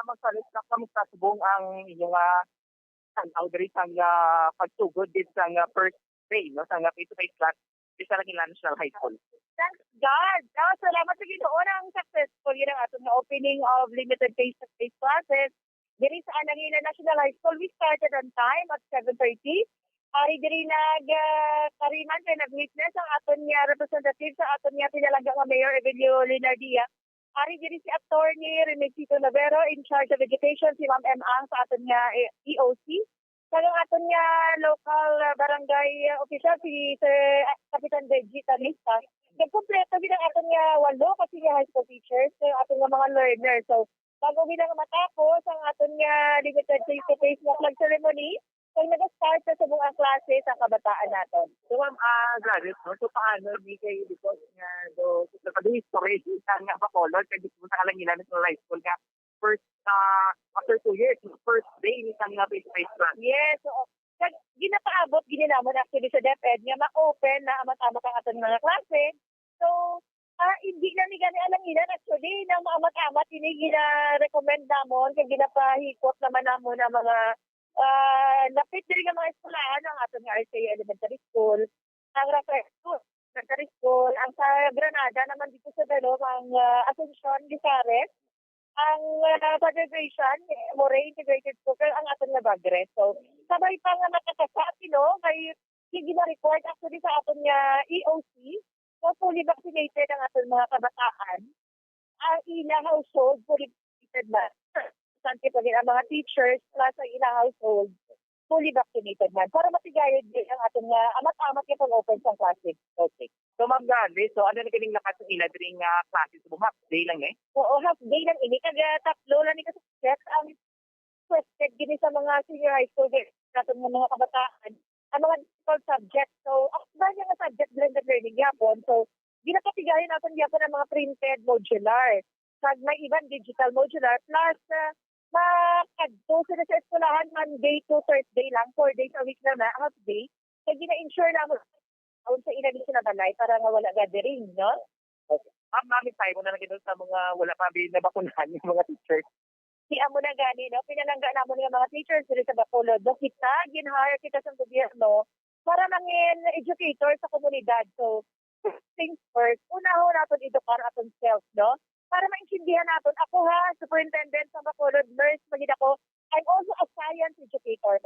Magsalit na kamusta subong ang inyong tanaw diri sa pagsugod din sa first day, no, sa face-to-face class sa Langilan National High School. Thanks God. Salamat sa Ginoo ang successful yun ang atong opening of limited face-to-face classes. Diri sa Langilan National High School, we started on time at 7:30. Ari diri kariman kay nag-witness ang aton niya representative sa aton niya pinalaga nga Mayor Evelio Linardia. Ari diri si Attorney Remigio Navero in charge of education, si Ma'am M. Ang sa aton niya EOC. Kaya aton niya local barangay official si Sir Kapitan Reggie Tanista. Nagkumpleto din ang aton niya 8 kasi niya high school teachers, yung aton nga mga learners. So bago bilang matapos ang aton niya limited face-to-face na flag ceremony, kung nag-start na sa buong klase sa kabataan natin. So ma'am, graduate, no? So paano di kayo because nga sa pag-history nga Bacolod, kaya di pumunta ka lang nila sa high school nga first, after 2 years, first day ni kang face-to-face class. Yes, so ginapaabot, gininamon actually sa DepEd nga ma-open na amat-amat ang aton mga klase. So, hindi na ni gani alanginan actually na maamat-amat ini gina-recommend namon kay ginapahikot naman namon ang mga lapit diri nga mga eskwelahan ang aton nga RCA Elementary School, ang Rafael Elementary School, ang sa Granada naman dito sa Dalom, ang Asuncion Lizares, ang Padre Moray Integrated School, ang aton nga Bagres. So, sabay pa nga nakakasati, no, kay gina-report actually sa aton nga EOC, so fully vaccinated ang aton mga kabataan. Ang ila household, fully vaccinated na. Santi pa ang mga teachers plus ang ilang household fully vaccinated man para matigayon din ang ating amat-amat yung pag-open sa classes. Okay. So ma'am Gandhi, so ano na kining lakas ng ila during classes? So half day lang Oo, half day lang ini. Kaya tatlo lang ni kasi ang requested din sa mga senior high school natin ng mga kabataan ang mga difficult subjects. So, ba yung subject blended learning yapon. So, ginapatigayon natin yapon ang mga printed modular. Pag may ibang digital modular plus makadto sila sa eskwelahan Monday to Thursday lang, 4 days a week na half day. Kaya gina-ensure naman sa ilan sila balay para nga wala gathering, no? Okay. Mami tayo mo na lang sa mga wala pa nabakunahan yung mga teachers. Siya mo na gani, no? Pinalangga naman yung mga teachers sila sa Bacolod. No? Gin-hire kita sa gobyerno para mangin educator sa komunidad. So, things first, una-una natin edukar atong self, no? Para maintindihan natin, ako superintendent sa Bacolod, nurse, maging ako, I'm also a science educator.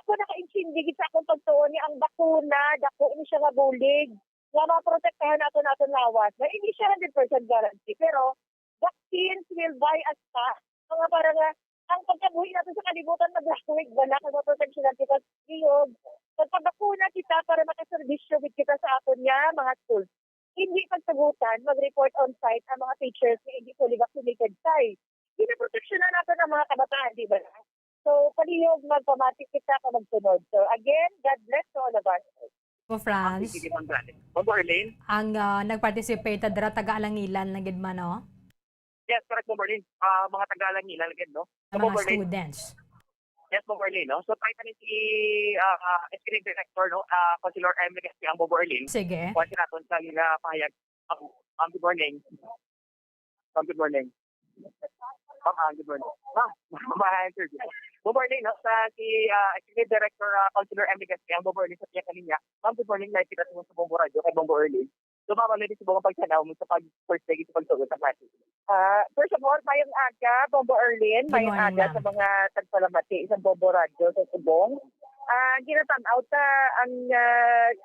Ako naka-intindi sa akong pagtuon niya ang bakuna, dako ni siya nga bulig, nga maprotektahan natin lawas. Na hindi siya 100% guarantee, pero vaccines will buy us fast. Mga para nga, ang pagkabuhi natin sa kalibutan, mag-wig ba na, kung maprotection natin sa iyog. Pagpabakuna kita para makaservisyo with kita sa aton niya, mga schools. Hindi pagsagutan, mag-report on-site ang mga teachers na hindi fully vaccinated side. Pinaproteksyon na natin ang mga kabataan, di ba? So, palihog magpamatik kita ka magsunod. So, again, God bless to all of us. Po France, ang nag-participate dara taga-Alangilan na gid man, no? Yes, correct mo, Berlin. Mga Tagalog-Ilan again, no? Ang mga students. Yes, Bobo Erlin, no? So, try pa rin si Executive Director, no? Councilor M. Legaspi, ang Bobo Erlin. Sige. Kuha siya natin sa pahayag. Good morning. Good morning. Good morning. Ma-answer. Bobo Erlin, no? Si Executive Director, Councilor M. Legaspi, ang Bobo Erlin sa Tiyak Kalinya. Good morning, live kita sa Bombo Radio kay Bobo Erlin. So, mamamali sa buong pagtanaw mo sa first day sa pagsugot sa klase. First of all, mayong aga, Bombo Erlin, mayong aga sa mga tagpalamati sa Bombo Radio sa Tubong. Ginatanaw ta ang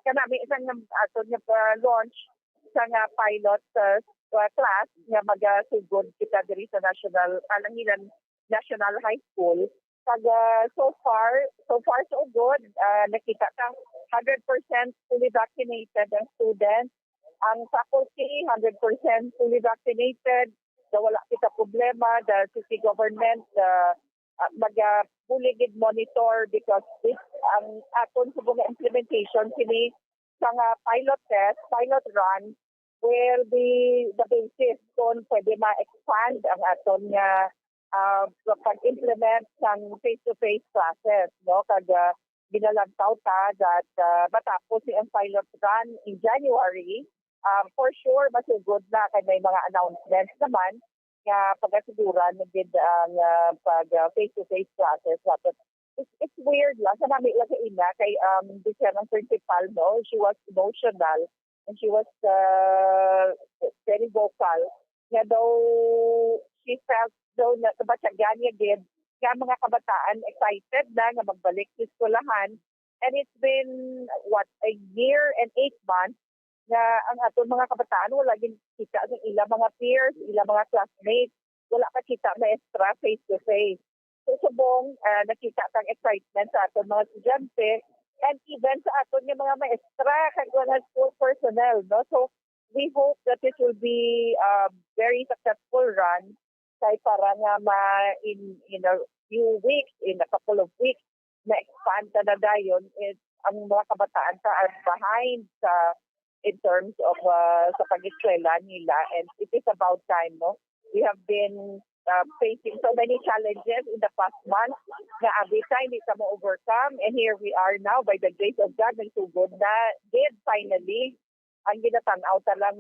kanami isang ato nga launch sa nga pilot class nga magasugod kita diri sa Alangilan National High School. So far so good. Nakita ka 100% fully vaccinated ang students. Ang faculty, 100% fully vaccinated. Wala kita problema. The city government mag-buligid monitor because this ang aton sa mga implementation kini sa pilot test, pilot run will be the basis kung pwede ma-expand ang aton nga pag-implement ng face-to-face classes. No? Kaya binalagtaw ta that matapos yung pilot run in January, for sure, masugod na kay may mga announcements naman nga pag-asiguran din ang pag face-to-face classes. It's weird lang. Sa namin lang sa ina, kay this ng principal, no? She was emotional and she was very vocal. Nga daw, she felt daw na kabatsagan niya din nga mga kabataan excited na nga magbalik sa eskwelahan And it's been, a year and 8 months na ang aton mga kabataan wala gin kita ng ilang mga peers, ilang mga classmates, wala ka kita maestra face to face. So subong nakita kang excitement sa aton mga estudyante and even sa aton yung mga maestra kag mga school personnel, no? So we hope that this will be a very successful run kay para nga in a few weeks, in a couple of weeks, na-expand na dayon ang mga kabataan sa are behind in terms of sa pag-eskwela nila, and it is about time, no? We have been facing so many challenges in the past month na every time di sa mo-overcome, and here we are now by the grace of God nagsugod na did finally ang ginatanaw talang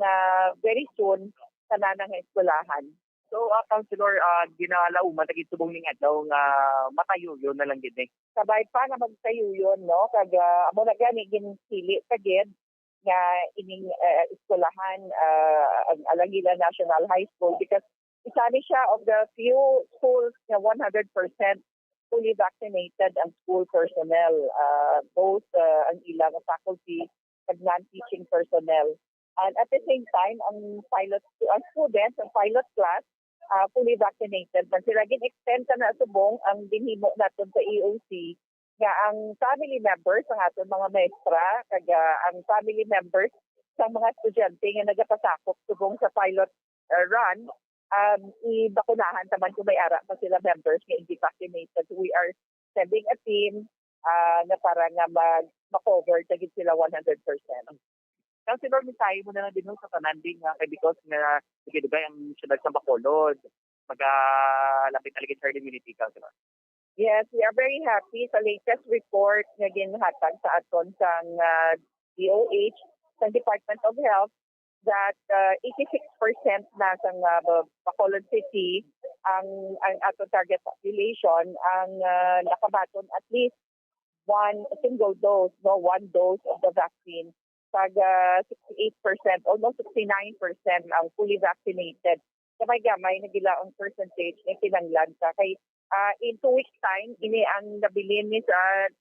very soon sa nanang eskwelahan. So, Councilor, ginalauman na gitubong ning adlaw nga matayuyo na lang gid eh. Sabay pa na magtayuyon, no? Kag amo na gani ginpili kagid nga ining eskwelahan ang Alangila National High School because isa ni siya of the few schools na 100% fully vaccinated ang school personnel, both ang ilang faculty and non-teaching personnel. And at the same time, ang students, ang pilot class, fully vaccinated. But sila gin-extend na subong ang dinhimo natin sa EOC nga ang family members ng aton mga maestra kag ang family members sa mga estudyante nga nagapasakop subong sa pilot run i-bakunahan taman kung may ara pa sila members nga hindi vaccinated. We are sending a team na para nga ma-cover tagid sila 100%. Councilor, misahe mo na lang din sa tananding kay because nga dugay ang siyudad sa Bacolod. Magalapit na ligid herd immunity, Councilor. Yes, we are very happy sa latest report nga ginhatag sa aton sang DOH, sa Department of Health, that 86% na sa Bacolod City ang aton target population ang nakabaton at least one dose of the vaccine. Pag 68%, almost 69% ang fully vaccinated. Gamay-gamay na gila ang percentage na kinanglan sa kay in 2 weeks time, ini ang nabilin ni sa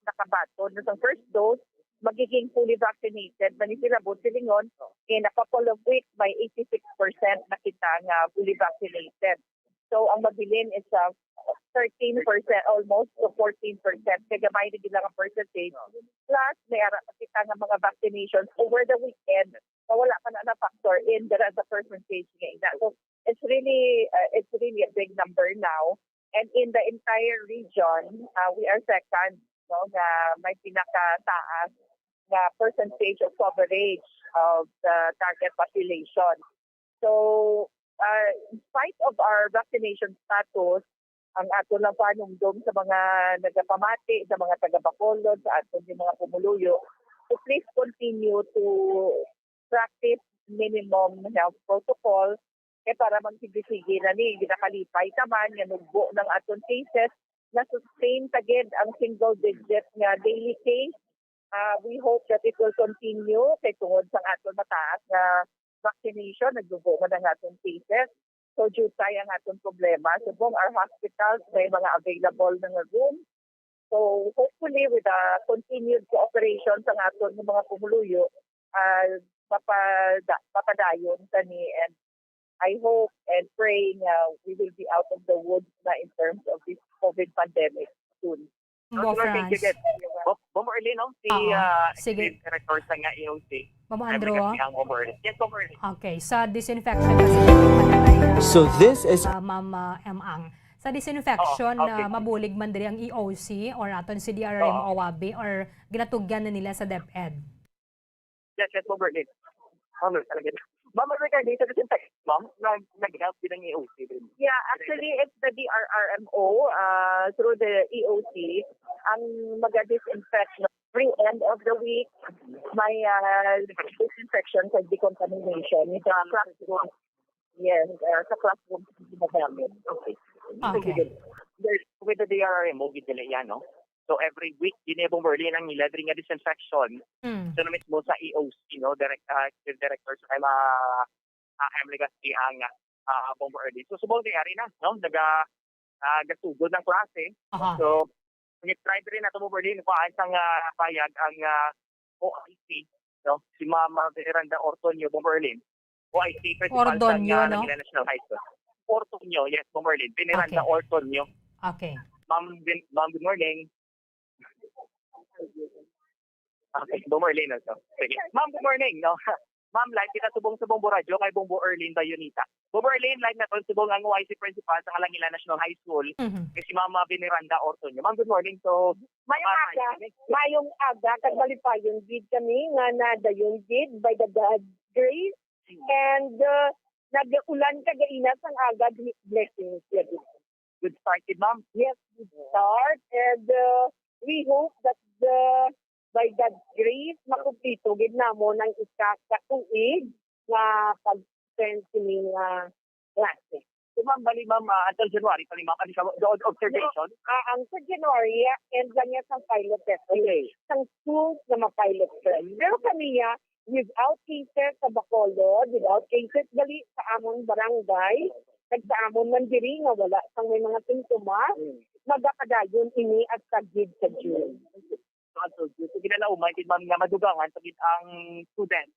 nakabaton na sa first dose, magiging fully vaccinated. Manisirabot silingon, in a couple of weeks, by 86% na kita nga fully vaccinated. So, ang mabilin is 13%, almost to 14%. Kaya gamay na gila ang percentage. Plus, may ara kita nga mga vaccinations over the weekend na wala pa na factor in the percentage nga. So, it's really a big number now. And in the entire region, we are second, no, na may pinakataas na percentage of coverage of the target population. So, in spite of our vaccination status, ang ato lang panumdum sa mga nagapamati, sa mga taga-Bacolod, sa ato yung mga pumuluyo, so please continue to practice minimum health protocol para magsige-sige na ni ginakalipay taman nga nugbo ng aton cases na sustain tagid ang single digit nga daily case. We hope that it will continue kay tungod sa aton mataas nga vaccination, nagdugo man ang aton cases. So due tayo ang aton problema. Subong our hospitals may mga available na room. So hopefully with the continued cooperation sa aton ng mga pumuluyo, papadayon tani, and I hope and pray we will be out of the woods na in terms of this COVID pandemic soon. Bo France. Bombo Erlin, no? Sige. Director sa nga EOC. Mamo Andrew. Yes, Bombo Erlin. Okay, sa disinfection kasi So this is Ma'am Ang. Sa disinfection, mabulig man diri ang EOC or aton si DRRM OWABI or ginatugyan na nila sa DepEd? Yes, Bombo Erlin. Talaga. Ma'am, regarding sa disinfection, ma'am, nag-help din ang EOC. Yeah, actually, it's the DRRMO through the EOC ang mag-disinfect every end of the week. May disinfection sa decontamination sa classroom. Yes, sa classroom. Okay. With the DRRMO, gidala yan, no? So every week, ginebong Berlin ang niladring nga disinfection. So na mismo sa EOC, no, director sa kay Emily Gasti ang Bombo Early. So subong nangyari na, no, nagasugod ng klase. So Try rin na ito, Berlin, kung sang payag ang OIC, no? Si Mama Miranda Ortonio, Berlin. OIC, principal sa Ordonio, no? Langila National High School. Ortonio, yes, Berlin. Miranda Okay. Ortonio. Okay. Ma'am, good morning. Okay, Berlin na to. Sige. Ma'am, good morning, no? Ma'am, live kita subong-subong Boradyo kay Bumbo Erlin Bayonita. Bumbo Erlin, live na to subong ang YC Principal sa Langila National High School. Si Mama Biniranda Ortonio. Ma'am, good morning. So, Mayong aga, kagbalipayon gid kami nga nadayon gid by the God's grace and nag-ulan kagaina sang aga blessings. Good start, ma'am. Yes, good start and we hope that by God's grace makumpleto gid namon ang isa ka tuig nga pag-send kini nga klase. So, ma'am, bali, ma'am, until January, pali, ma'am, ano siya, the observation? Ang sa January, end lang yan sa pilot test. Okay. Sa schools na ma-pilot test. Pero kaniya, without cases sa Bacolod, without cases gali sa amon barangay, sa amon man diri nga wala sang may mga simptomas, magakadayon ini at sagid sa June. So, ginalaumay, ma'am, nga madugangan, pagit ang student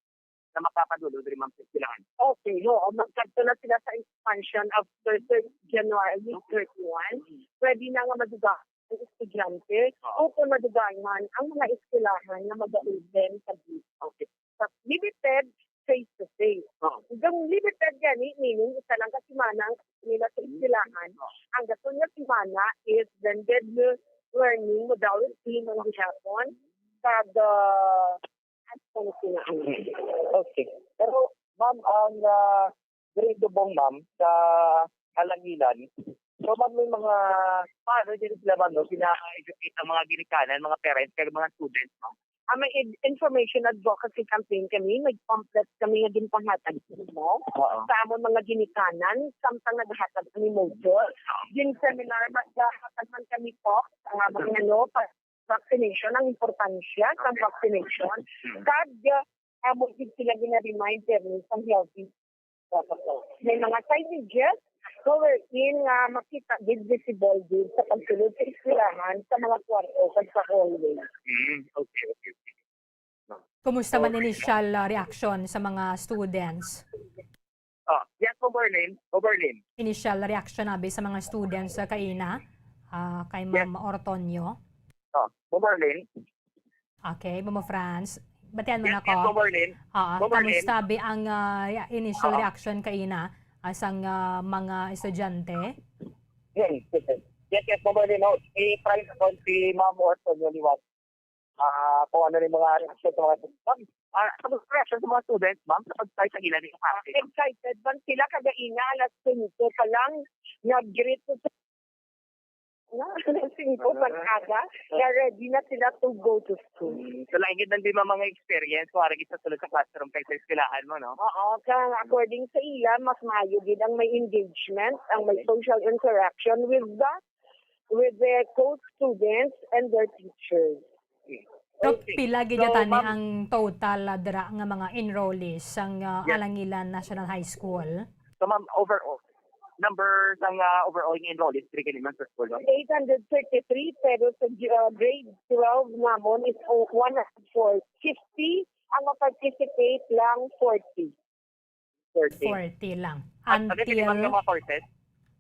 na makapadulo, diri, ma'am, silahan. Okay, no. Magkadto na sila sa expansion after January 31. Pwede na nga madugangan ang estudyante o kung madugangan ang mga eskwelahan na mag-open sa dito. Okay. So, limited face-to-face. Yung limited gani, meaning isa lang kasimana ang nila sa eskwelahan. Ang gato niya simana is blended learning modality ng gihapon kada Okay. Pero, ma'am, ang grade bong, ma'am, sa Alangilan, so, ma'am, may mga, paano din sila, ma'am, no? Pina-educate ang mga ginikanan, mga parents, kaya mga students, ma'am. May information advocacy campaign kami, may pamphlets kami nga ginpanghatag mo. Sa amon mga ginikanan, samtang naghatag kami module. Din seminar, maghatag man kami po, ang mga vaccination, ang importansya sa vaccination. Kaya, mo sila gina-remind kami sa healthy protocol. May mga signages, so wherein makita visible din sa pagsulod sa eskwelahan sa mga kwarto at sa hallway. Okay. Kumusta man initial reaction sa mga students? Yes, Berlin. Initial reaction nabi sa mga students sa kaina, kay Ma'am Ortonio. Berlin. Okay, Mama France. Batian mo na Yes, ko. Berlin. Kamusta bi ang initial reaction kaina sang mga estudyante? Yes, Berlin. I-try ko si Ma'am Ortonio liwat. Kung ano rin mga reaction sa mga students. Reaction sa mga students, ma'am, sa pag-try sa ilan yung klase. Excited man sila kagaina alas 5 pa lang nag-greet sa alas 5 pag-aga kaya ready na sila to go to school. So, laingit na din mga experience kung haragit sa sulod sa classroom kaysa eskwelahan mo, no? Oo, kaya according sa ila, mas maayo din ang may engagement, ang may social interaction with the co-students and their teachers. So, pila gidatan ni ang total dira nga mga enrollees sang Alangilan National High School? So, ma'am, overall, number ng overall enrollees, 3 kaniman sa school, no? 833, pero sa grade 12 namon is 150. Ang participate lang 40. 40 lang. Until mga courses?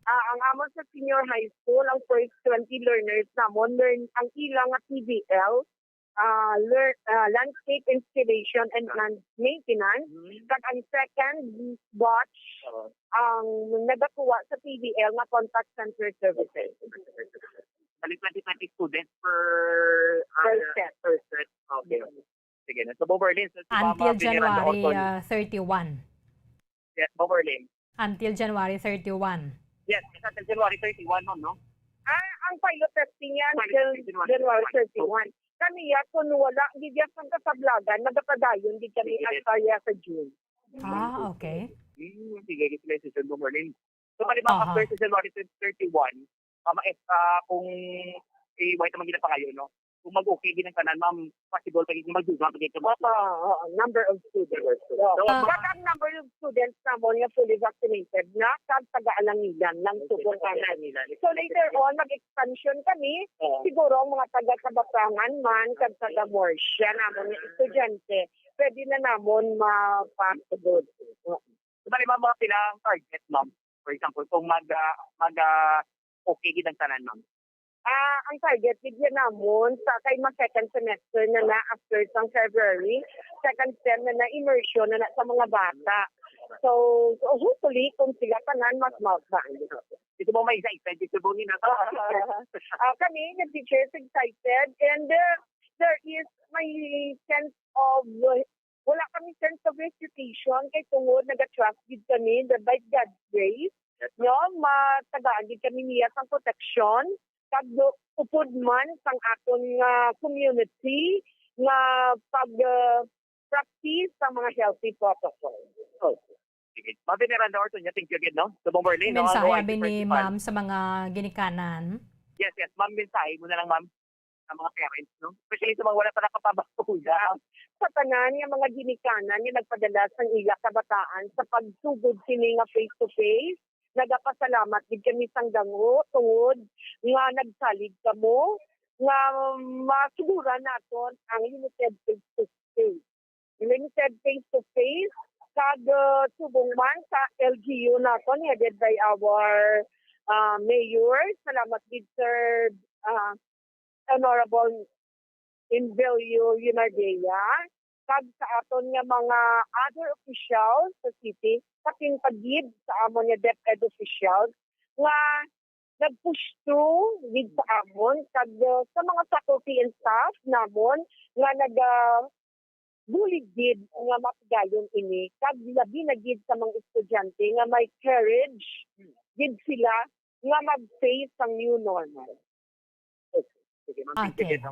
Ang amon sa senior high school, ang first 20 learners namon, ang ilang at PBL, landscape installation and maintenance. Kag ang second batch, ang nagakuha sa PBL nga contact center services. Bali 20 students per set. Okay. Sige na. So, Berlin. So, Until January 31. Yes, Berlin. Until January 31. Yes, until January 31, ma'am, no? Ang pilot testing yan until January 31. Kaniya, kung wala, gigyan ng kasablagan, nagapadayon, di kami asaya sa June. Okay. Sige, sila si John Berlin. So, palibang after sa January 31, kung i-white naman gina pa kayo, no? kung mag-okay din ang tanan, ma'am, possible pagiging magduga pagiging number of students. So, ang number of students namon nga fully vaccinated na taga-alangigan ng tubong kanan. So later on, mag-expansion kami, siguro ang mga taga-Kabatangan man, taga-Morsya namon nga estudyante, pwede na namon mapasugod. So, bali ma'am, mga pilang target, ma'am? For example, kung okay din ang tanan, ma'am. Ang target bigyan namon sa kay second semester na after sang February, second sem na immersion na sa mga bata. So hopefully kung sila tanan mas mauban. Ito mo may excited dito mo ni na. Kami nga teachers excited and there is my sense of wala kami sense of reputation kay tungod naga-trust gid kami by God's grace. No, matagaan gid kami niya sang protection kag upod man sang aton nga community nga pag-practice sa mga healthy protocols. Sige. Ma'am Veneranda Orton, thank you again, no? So, Bomberlin, no? Mensahe ni ma'am sa mga ginikanan. Yes. Ma'am, mensahe mo na lang, ma'am, sa mga parents, no? Especially sa mga wala pa nakapabakuna. Sa tanan nga mga ginikanan nga nagpadala sa ila kabataan sa pagsugod sini nga face-to-face, nagapasalamat gid kami sang dango tungod nga nagsalig kamo nga masugura naton ang limited face-to-face. Limited face-to-face kag subong man sa LGU naton headed by our mayor. Salamat gid Sir Honorable Invelio Yunardea kag sa aton nga mga other officials sa city kating pagid sa amon nga DepEd officials nga nag-push through with sa amon kag sa mga faculty and staff namon nga bulig gid nga mapigayon ini kag labi na gid sa mga estudyante nga may courage gid sila nga mag-face ang new normal. Sige, ma'am. Okay.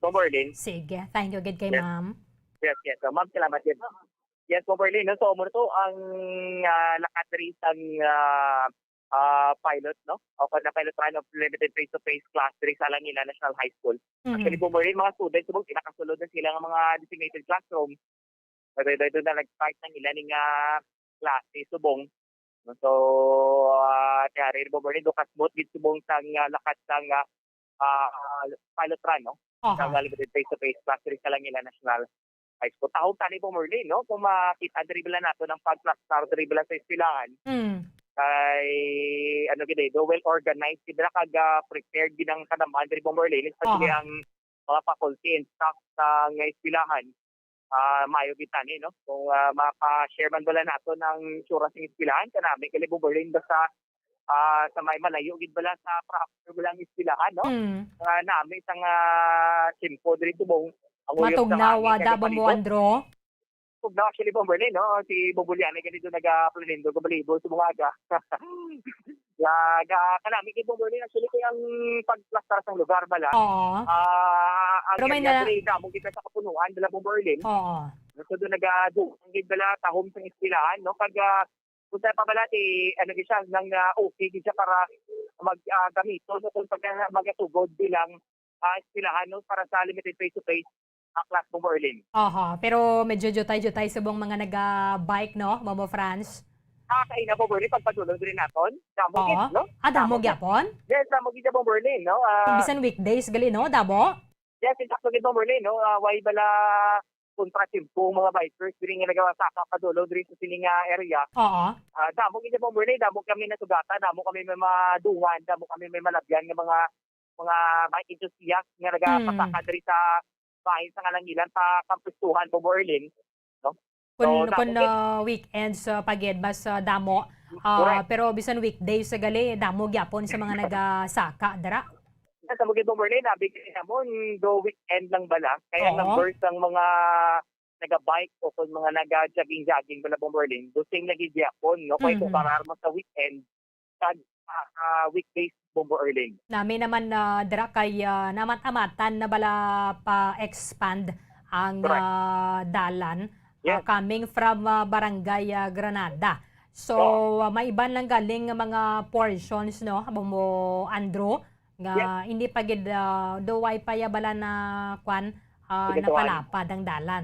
Bomberlin. Sige, thank you gid kay ma'am. Yes. So, ma'am, salamat din. Yes, Bomberlin. So, mo to ang lakat ang pilot, no? O na pilot run of limited face-to-face class diri sa Alangila National High School. Actually, Bomberlin, mga students, subong pinakasulod na sila ng mga designated classroom. Doon na nag-start ng ilan ng klase, subong. So, kaya rin, Bomberlin, doon kasmot, dito subong sang lakat ng pilot run, no? Sa limited face-to-face class diri sa Alangila National High School. Tahong tani po, Merlin, no? Kung makita dribble nato ng pag-cluster dribble sa istilahan. Kay, do well organized, sila prepared din ang kanaman diri po, Merlin. Especially ang mga faculty and staff sa istilahan. Mayo bitani, no? Kung mapa-share man bala nato ng sura sa istilahan, kanami, kaya po, Merlin, basta sa may malayo gid bala sa practice bilang istilahan, no? Nami isang simpo diri tubong ang matugnawa Dabo mo Andro. Tugnawa actually Bomberlin, no? Si Bobulian ay ganito nag-planindo ko balibo sa bungaga. Kanami kay Bomberlin actually kay ang pagplastar sa lugar bala. Ang damo kita sa kapunuan bala Bomberlin. So doon nag-doon bala tahom sa istilahan, no? Pag kung tayo pa bala, siya, nang okay siya para mag-gamito. So, kung mag-atugod bilang istilahan para sa limited face-to-face class mo, Merlin. Pero medyo jutay-jutay subong mga nag-bike, no, Momo France? Kain na po, Merlin, pagpadulong din natin. Damog, no? Damog yapon? Yes, damog po, Merlin, no? Bisan weekdays, gali, no, Dabo? Yes, insakto po, Merlin, no? Way bala kontratim po mga bikers diri nga nagawa sa kadulo diri sa sining area. Damo gid mo Merlin, damo kami natugata, damo kami may madungan, damo kami may malabyan nga mga bike enthusiasts nga nagapataka diri sa bahin sa Alangilan pa kampustuhan po Merlin, no? Kun weekends pagid mas damo. Pero bisan weekdays sa gali damo gyapon sa mga nagasaka dara. Sa mga Merlin, nabigay namon do weekend lang bala. Kaya numbers ng mga naga-bike o kung mga naga-jogging bala po Merlin, dosing lagi gyapon, no? Kaya kung parar mo sa weekend, sa weekdays po Merlin. Nami naman dira kay namat-amatan na bala pa-expand ang dalan coming from Barangay Granada. So, may iban lang galing mga portions, no? Mo Andro, nga hindi pa gid duway pa ya bala na kwan napalapad ang dalan.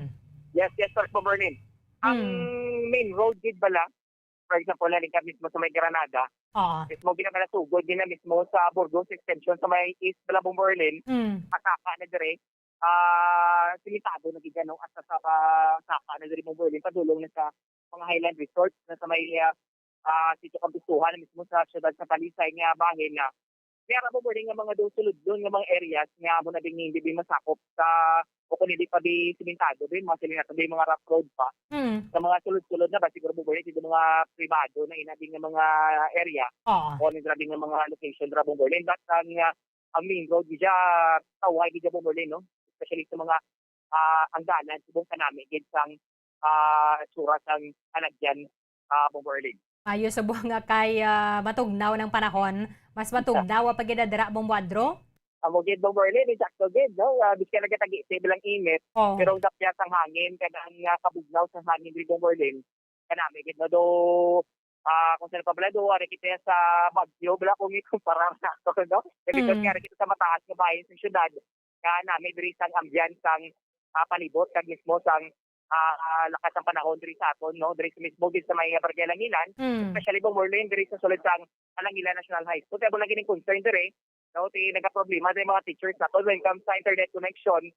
Yes, sir, Bomberlin. Ang main road gid bala, for example, naling ka mismo sa may Granada, mismo ginagalasugod din na mismo sa Burgos Extension sa may East bala Bomberlin, pasaka na dire, simitado na giganong asa sa saka na dire Bomberlin, padulong na sa mga Highland Resorts na sa may Sitio Kampisuhan na mismo sa syudad sa Talisay nga bahin na kaya Bomberlin nga mga doon sulod doon nga mga areas nga mo na ding hindi masakop sa o kung hindi pa di simentado din mga silinato din mga rough road pa sa mga sulod-sulod na ba siguro Bomberlin dito mga privado na inabing nga mga area o nagrading nga mga location ra Bomberlin that ang main road gidya tawag gidya Bomberlin no especially sa mga ang dalan subong kanami gid sang surat ang alagyan Bomberlin. Ayo sa buong nga kay matugnaw ng panahon, mas matugnaw pag gidadara Bomboadro. Amo gid Bomberlin, exacto gid, no? Bisan nagatagi sa bilang init, pero dapya sang hangin kadang kabugnaw sa hangin diri Bomberlin. Kanami gid no do kung saan pa bala do ari kita sa Baguio bala kung ikumpara na to no. Kasi kaya kita sa mataas nga bahin sa syudad. Kaya nami diri sang ambiance sang palibot kag mismo sang lakas ng panahon diri sa aton no diri sa mismo gid sa may Barangay Alangilan especially Bomberlin diri sa sulod sang Alangilan National High School kaya lagi ning concern diri no ti nagaproblema sa mga teachers nato when comes sa internet connection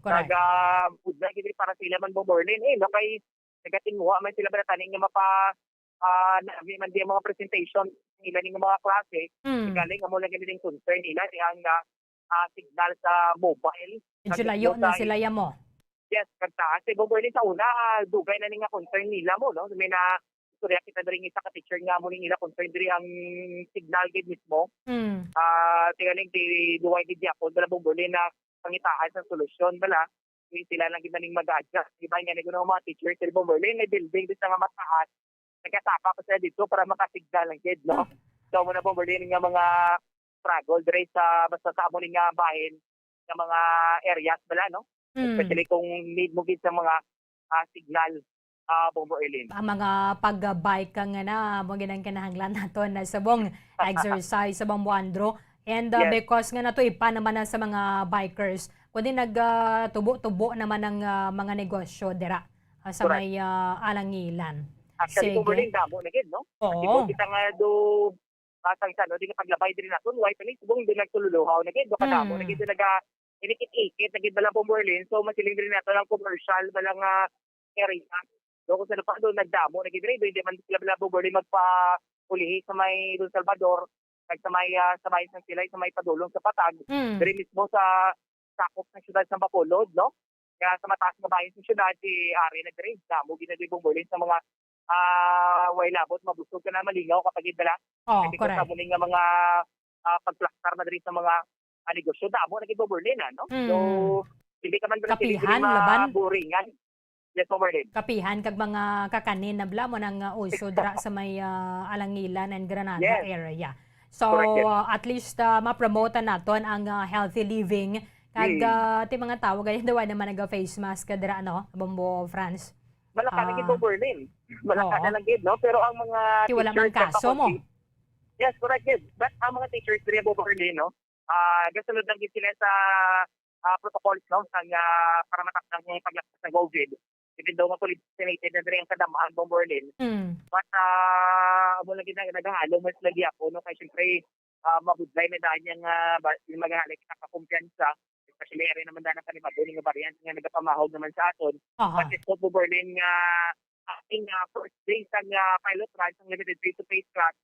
correct pudla gid para sila man Bomberlin no kay nagatinguha man sila balataning nga mapa man di mga presentation nila ning mga klase galing amo lagi ning concern nila ang signal sa mobile layo na sila mo. Yes, kagtaas. Si Bomberlin sa una, dugay na nga concern nila mo, no? May na istorya kita rin isa ka-teacher nga mo nila concern diri ang signal gid mismo. Tingaling ti duway gid ako, dala Bomberlin na pangitaan sa solusyon, bala. Sila lang gid ning mag-adjust. Iba nga nagano mga teacher sa Bomberlin, may building din sa nga mataas. Nagkasapa pa sila dito para makasignal lang gid, no? So, mo na Bomberlin nga mga struggle diri sa basta sa amo nga bahin nga mga areas bala, no? Especially kung need mo gid sa mga signal Bomberlin. Ang mga pag-bike ka nga na mo ginang kinahanglan naton na sabong exercise sa Bomboadro and because nga nato ipa naman na sa mga bikers kundi nagtubo-tubo naman ang mga negosyo dira sa may Alangilan. Actually Bomberlin damo na gid no? Oo. Kita nga do pasang sa no di nga paglabay diri naton why pala subong din nagtululuhaw na gid do kadamo na gid naga inikit-ikit nagid balang Bomberlin so masiling din nato lang commercial balang area so kung saan pa doon nagdamo nagid rin hindi man sila balang Bomberlin magpa-ulihi sa may Don Salvador sa may sabayan sang sila sa may padulong sa Patag diri mismo sa sakop ng syudad sa Bacolod no kaya sa mataas nga bayan sa syudad si ari na diri damo ginadi Bomberlin sa mga way labot mabusog ka na malingaw kapag idala correct sa muling nga mga pagplastar na diri sa mga negosyo damo naging Bomberlin no so hindi ka man kapihan laban buringan yes Bomberlin kapihan kag mga kakanin na bla mo nang uso dra sa may Alangilan and Granada area so at least ma-promote naton ang healthy living kag ti mga tao ganyan daw naman naga face mask dra no Bombo France malaka naging Bomberlin malaka na lang gid no pero ang mga wala man kaso mo yes correct gid but ang mga teachers diri Bomberlin no gasunod lang gid sila sa protocols no sang para matakdang yung paglaktas ng COVID. Even though ma-politicinated na rin ang kadamaan Bomberlin. But amo lagi na naghahalo mas lagi ako no kay syempre mabudlay na daan yung maghahalik sa kumpiyansa especially area naman daan ang kanibado ng variant nga nagapamahog naman sa aton. But it's Bomberlin nga ating first day sa pilot run sa limited face-to-face class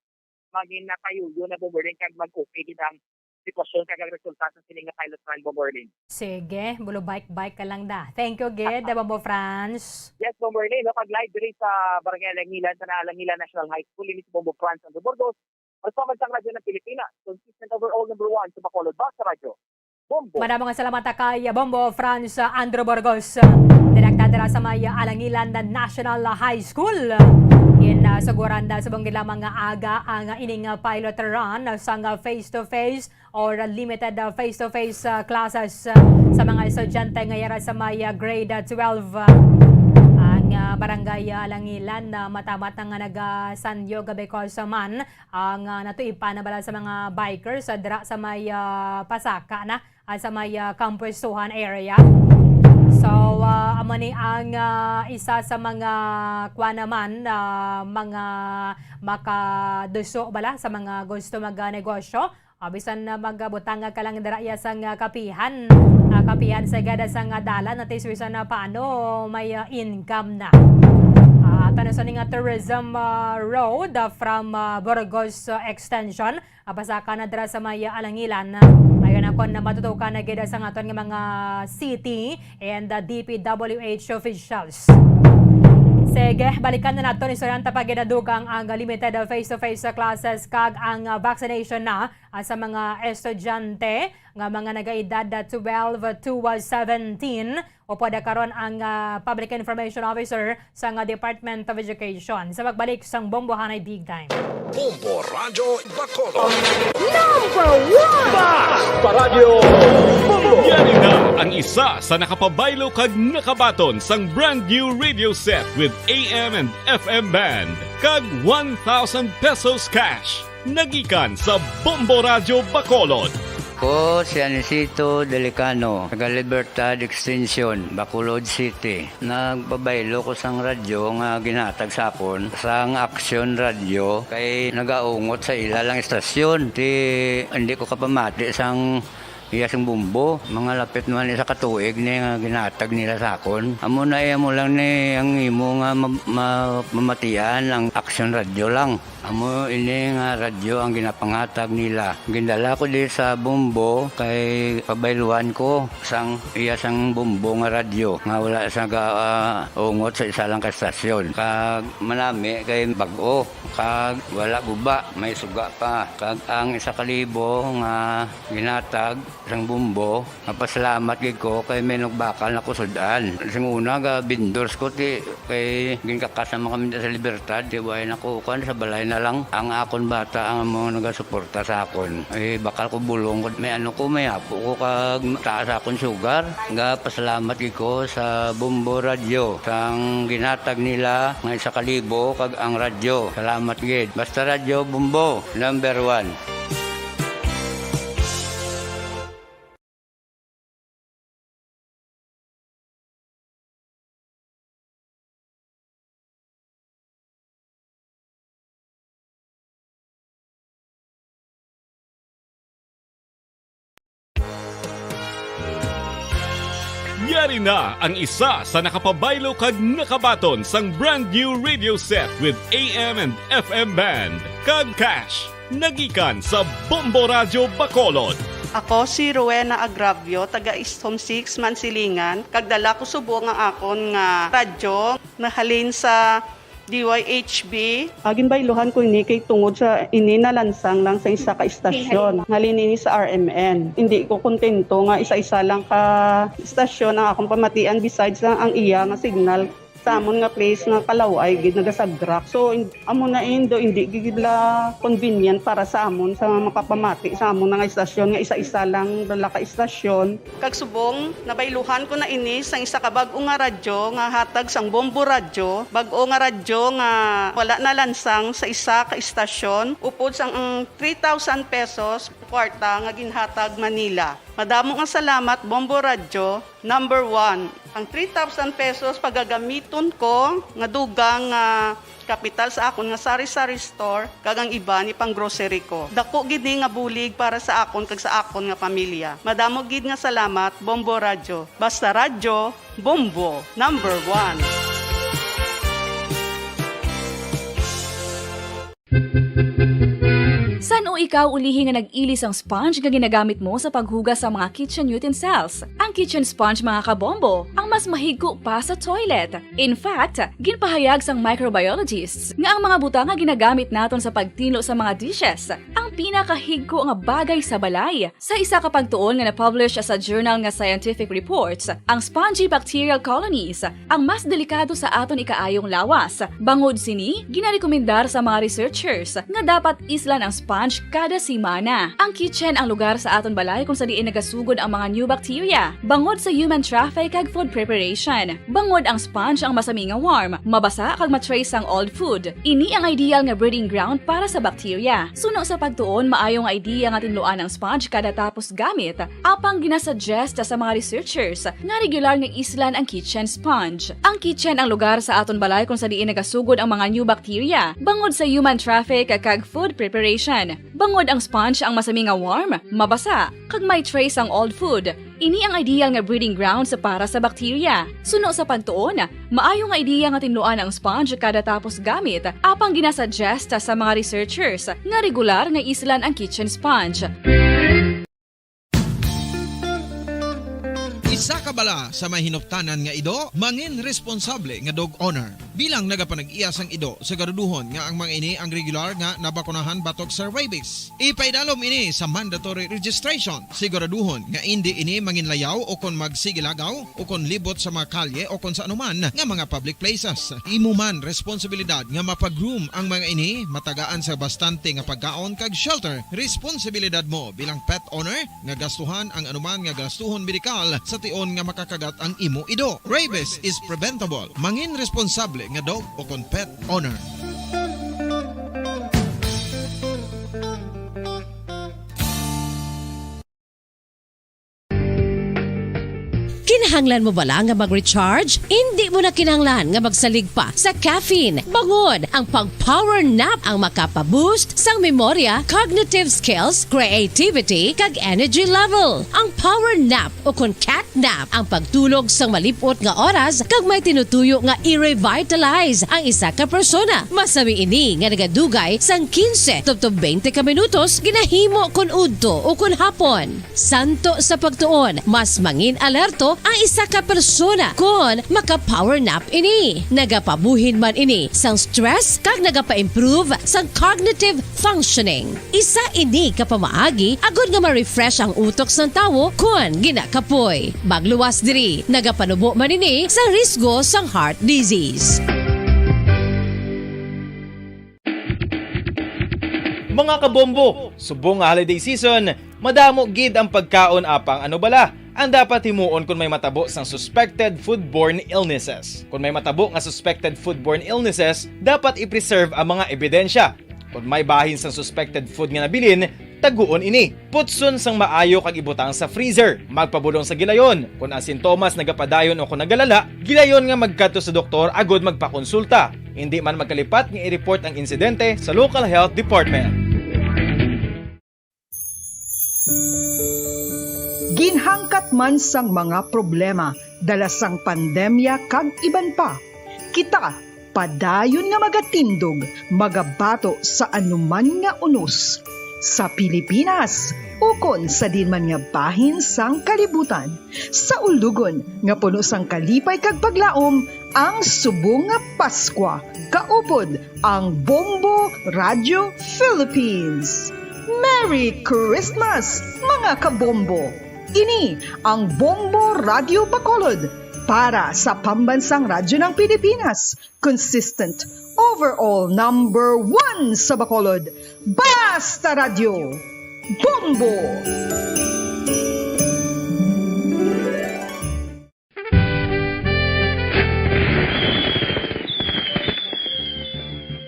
maging nakayuyo na Bomberlin kag mag-okay din ang sitwasyon kag resulta sa sining pilot run Bomberlin. Sige, bulo bike ka lang da. Thank you gid, Bombo France. Yes, Bomberlin, no pag live diri sa Barangay Alangilan sa Alangilan National High School ni Bombo France ang Bordos. Pagpamad sa radyo ng Pilipinas, consistent overall number 1 sa Bacolod Basta Radio. Bombo. Maraming salamat kay Bombo France Andrew Burgos. Direkta sa may Alangilan National High School. Ginasaguranda sa bang lamang nga aga ang ining pilot run sa face-to-face or limited face-to-face classes sa mga estudyante ngayara sa may grade 12. Ang nga barangay Langilan na matamat nga naga San Diego Becosaman ang natuipan na bala sa mga bikers dira sa may Pasaka na at sa may Campusuhan area. So, amo ni ang isa sa mga naman mga makaduso bala sa mga gusto magnegosyo. Bisan na magbutang ka lang dara sang kapihan. Kapihan sa gada sang dalan at iswisan na paano may income na. Tanong sa nga tourism road from Burgos Extension. Pasaka na dara sa may Alangilan. Ayon ako na matutukan na gada sa aton nga mga city and DPWH officials. Sige, balikan na nato ni Soranta paginadugang ang limited face-to-face classes kag ang vaccination na sa mga estudyante nga mga nagaedad 12 to 17 o pwede karon ang Public Information Officer sa Department of Education. Sa pagbalik sang Bombohanay Big Time. Bombo Radyo Bacolod. Number 1! Basta Radyo Bombo! Yan na ang isa sa nakapabaylo kag nakabaton sang brand new radio set with AM and FM band kag 1,000 pesos cash. Nagikan sa Bombo Radyo Bacolod. Ko si Anisito Delicano, taga Libertad Extension, Bacolod City. Nagpabaylo ko sang radyo nga ginatag sa akon sang Action Radio kay nagaungot sa ilalang estasyon. Hindi ko kapamati sang iyasang bumbo, mga lapit naman sa katuig ni nga ginatag nila sa akon. Amo na mo lang ni ang imo nga mamatian ang Action Radio lang. Amo ini nga radyo ang ginapangatag nila. Gindala ko di sa bumbo kay pabayluan ko sang iyasang bumbo nga radyo nga wala sa ungot sa isa lang ka estasyon. Kag manami kay bag-o kag wala guba, may suga pa. Kag ang 1,000 nga ginatag sang bumbo, napasalamat gid ko kay may nagbakal na kusudan. Sing una ga bindors ko ti kay ginkakasama kami sa Libertad, di way nako kan sa balay na lang ang akon bata ang mga nagasuporta sa akon. Bakal ko bulong ko may may apo ko kag taas akon sugar. Nga pasalamat gid ko sa Bombo Radio sang ginatag nila nga 1,000 kag ang radyo. Salamat gid. Basta Radyo Bombo number 1. Yari na ang isa sa nakapabaylo kag nakabaton sang brand new radio set with AM and FM band kag cash. Nagikan sa Bombo Radyo Bacolod. Ako si Rowena Agravio, taga Eastham 6, Mansilingan. Kagdala ko subo nga akon nga radyo nahalin sa DYHB. Agin bayluhan ko ini kay tungod sa ininalansang lang sa isa ka istasyon. Nalini sa RMN. Hindi ko kontento nga isa-isa lang ka istasyon ang akong pamatian besides ang iya nga signal sa amon nga place nga Kalaway gid nagasagrak. So amo na indo hindi gid la convenient para sa amon sa makapamati sa amon nga istasyon nga isa-isa lang dala ka istasyon. Kag subong nabayluhan ko na ini sang isa ka bag-o nga radyo nga hatag sang Bombo Radio, bag-o nga radyo nga wala na lansang sa isa ka istasyon upod sang 3,000 pesos kwarta nga ginhatag Manila. Madamo nga salamat Bombo Radio number 1. Ang 3,000 pesos pagagamiton ko nga dugang kapital sa akon nga sari-sari store kag ang iba ni pang grocery ko. Dako gid ni nga bulig para sa akon kag sa akon nga pamilya. Madamo gid nga salamat Bombo Radio. Basta Radyo Bombo number 1. San o ikaw ulihi nga nag-ilis ang sponge nga ginagamit mo sa paghugas sa mga kitchen utensils? Ang kitchen sponge mga kabombo, ang mas mahigko pa sa toilet. In fact, ginpahayag sang microbiologists nga ang mga butang nga ginagamit naton sa pagtino sa mga dishes, ang pinakahigko nga bagay sa balay. Sa isa ka pagtuon nga na-publish sa journal nga Scientific Reports, ang spongy bacterial colonies ang mas delikado sa aton ikaayong lawas. Bangod sini, ginarekomendar sa mga researchers nga dapat islan ang sponge kada semana. Ang kitchen ang lugar sa aton balay kung sa diin nagasugod ang mga new bacteria. Bangod sa human traffic kag food preparation. Bangod ang sponge ang masami nga warm, mabasa kag matrace ang old food. Ini ang ideal nga breeding ground para sa bacteria. Suno sa pagtuon, maayong idea nga tinluan ang sponge kada tapos gamit. Apang ginasuggest sa mga researchers nga regular nga islan ang kitchen sponge. Ang kitchen ang lugar sa aton balay kung sa diin nagasugod ang mga new bacteria. Bangod sa human traffic kag food preparation. Bangod ang sponge ang masami nga warm, mabasa kag may trace ang old food. Ini ang ideal nga breeding ground sa para sa bacteria. Suno sa pagtuon, maayong idea nga tinluan ang sponge kada tapos gamit. Apang ginasuggest sa mga researchers nga regular nga islan ang kitchen sponge. Isa ka bala sa may hinuptanan nga ido, mangin responsable nga dog owner. Bilang nagapanag-iyas ang ido, siguraduhon nga ang mga ini ang regular nga nabakunahan batok sa rabies. Ipaidalom ini sa mandatory registration. Siguraduhon nga hindi ini manginlayaw o kon magsigilagaw o kon libot sa mga kalye o kon sa anuman nga mga public places. Imuman responsibilidad nga mapag-groom ang mga ini, matagaan sa bastante nga pagkaon kag shelter. Responsibilidad mo bilang pet owner nga gastuhan ang anuman nga gastuhon medikal sa tion nga makakagat ang imo ido. Rabies is preventable. Mangin responsable nga dog o kon pet owner. Kinahanglan mo bala nga mag-recharge? Hindi mo na kinahanglan nga magsalig pa sa caffeine. Bangod, ang pag-power nap ang makapaboost sang memorya, cognitive skills, creativity, kag energy level. Ang power nap o kon cat nap ang pagtulog sang malipot nga oras kag may tinutuyo nga i-revitalize ang isa ka persona. Masami ini nga nagadugay sang 15 to 20 ka minutos ginahimo kun udto o kun hapon. Santo sa pagtuon, mas mangin alerto ang isa ka persona kung maka-power nap ini. Nagapabuhin man ini sang stress kag nagapa-improve sang cognitive functioning. Isa ini kapamaagi agud nga ma-refresh ang utok sang tawo kung ginakapoy. Magluwas diri, nagapanubo man ini sa risgo sang heart disease. Mga kabombo, subong nga holiday season, madamo gid ang pagkaon apang ano bala ang dapat himuon kung may matabo sang suspected foodborne illnesses. Kung may matabo nga suspected foodborne illnesses, dapat i-preserve ang mga ebidensya. Kung may bahin sang suspected food nga nabilin, taguon ini. Putson sang maayo kag ibutang sa freezer. Magpabulong sa gilayon. Kung ang sintomas nagapadayon o kung nagalala, gilayon nga magkadto sa doktor agud magpakonsulta. Hindi man magkalipat nga i-report ang insidente sa local health department. Ginhangkat man sang mga problema dala sang pandemya kag iban pa. Kita padayon nga magatindog, magabato sa anuman nga unos. Sa Pilipinas, ukon sa dinman nga bahin sang kalibutan. Sa ulugon nga puno sang kalipay kag paglaom, ang subong nga Paskwa. Kaupod ang Bombo Radio Philippines. Merry Christmas, mga kabombo! Ini ang Bombo Radio Bacolod para sa pambansang radyo ng Pilipinas. Consistent, overall number 1 sa Bacolod. Basta Radio! Bombo!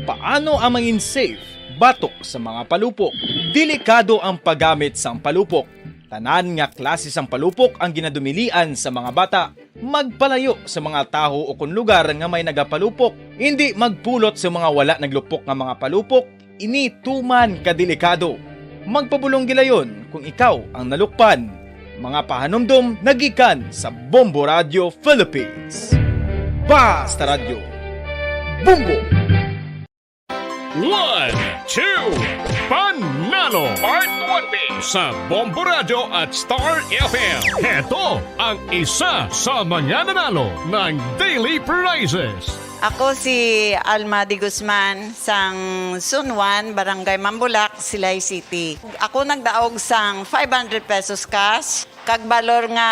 Paano ang mangin safe batok sa mga palupok? Delikado ang paggamit sang palupok. Tanan nga klase sang palupok ang ginadumilian sa mga bata. Magpalayo sa mga taho o kung lugar nga may nagapalupok. Hindi magpulot sa mga wala naglupok nga mga palupok. Ini tuman kadelikado. Magpabulong gilayon kung ikaw ang nalukpan. Mga pahanumdum nagikan sa Bombo Radio Philippines. Basta Radio Bombo! 1, 2, Panalo Part 1B sa Bombo Radio at Star FM. Ito ang isa sa mananalo ng Daily Prizes. Ako si Alma de Guzman sang Sunwan, Barangay Mambulak, Silay City. Ako nagdaog sang 500 pesos cash, kag balor nga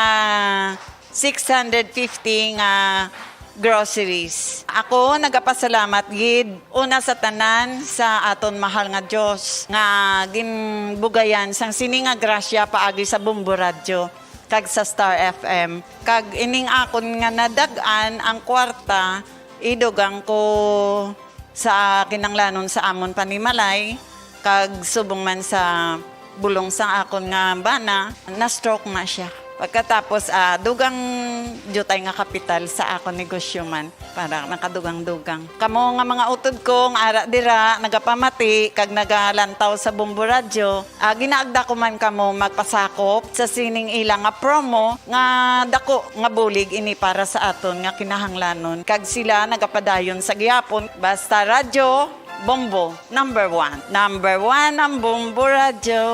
650 nga groceries. Ako nagapasalamat gid una sa tanan sa aton mahal nga Dios nga ginbugayan sang sini nga grasya paagi sa Bombo Radio kag sa Star FM. Kag ining akon nga nadagan ang kwarta idugang ko sa kinanglanon sa amon panimalay kag subong man sa bulong sa akon nga bana na stroke na siya. Pagkatapos dugang jutay nga kapital sa akon negosyo man para nakadugang-dugang. Kamo nga mga utod ko nga ara dira nagapamati kag nagalantaw sa Bombo Radio, ginaagda ko man kamo magpasakop sa sining ilang nga promo nga dako nga bulig ini para sa aton nga kinahanglanon. Kag sila nagapadayon sa gihapon basta radyo Bombo number 1. Number 1 ang Bombo Radio.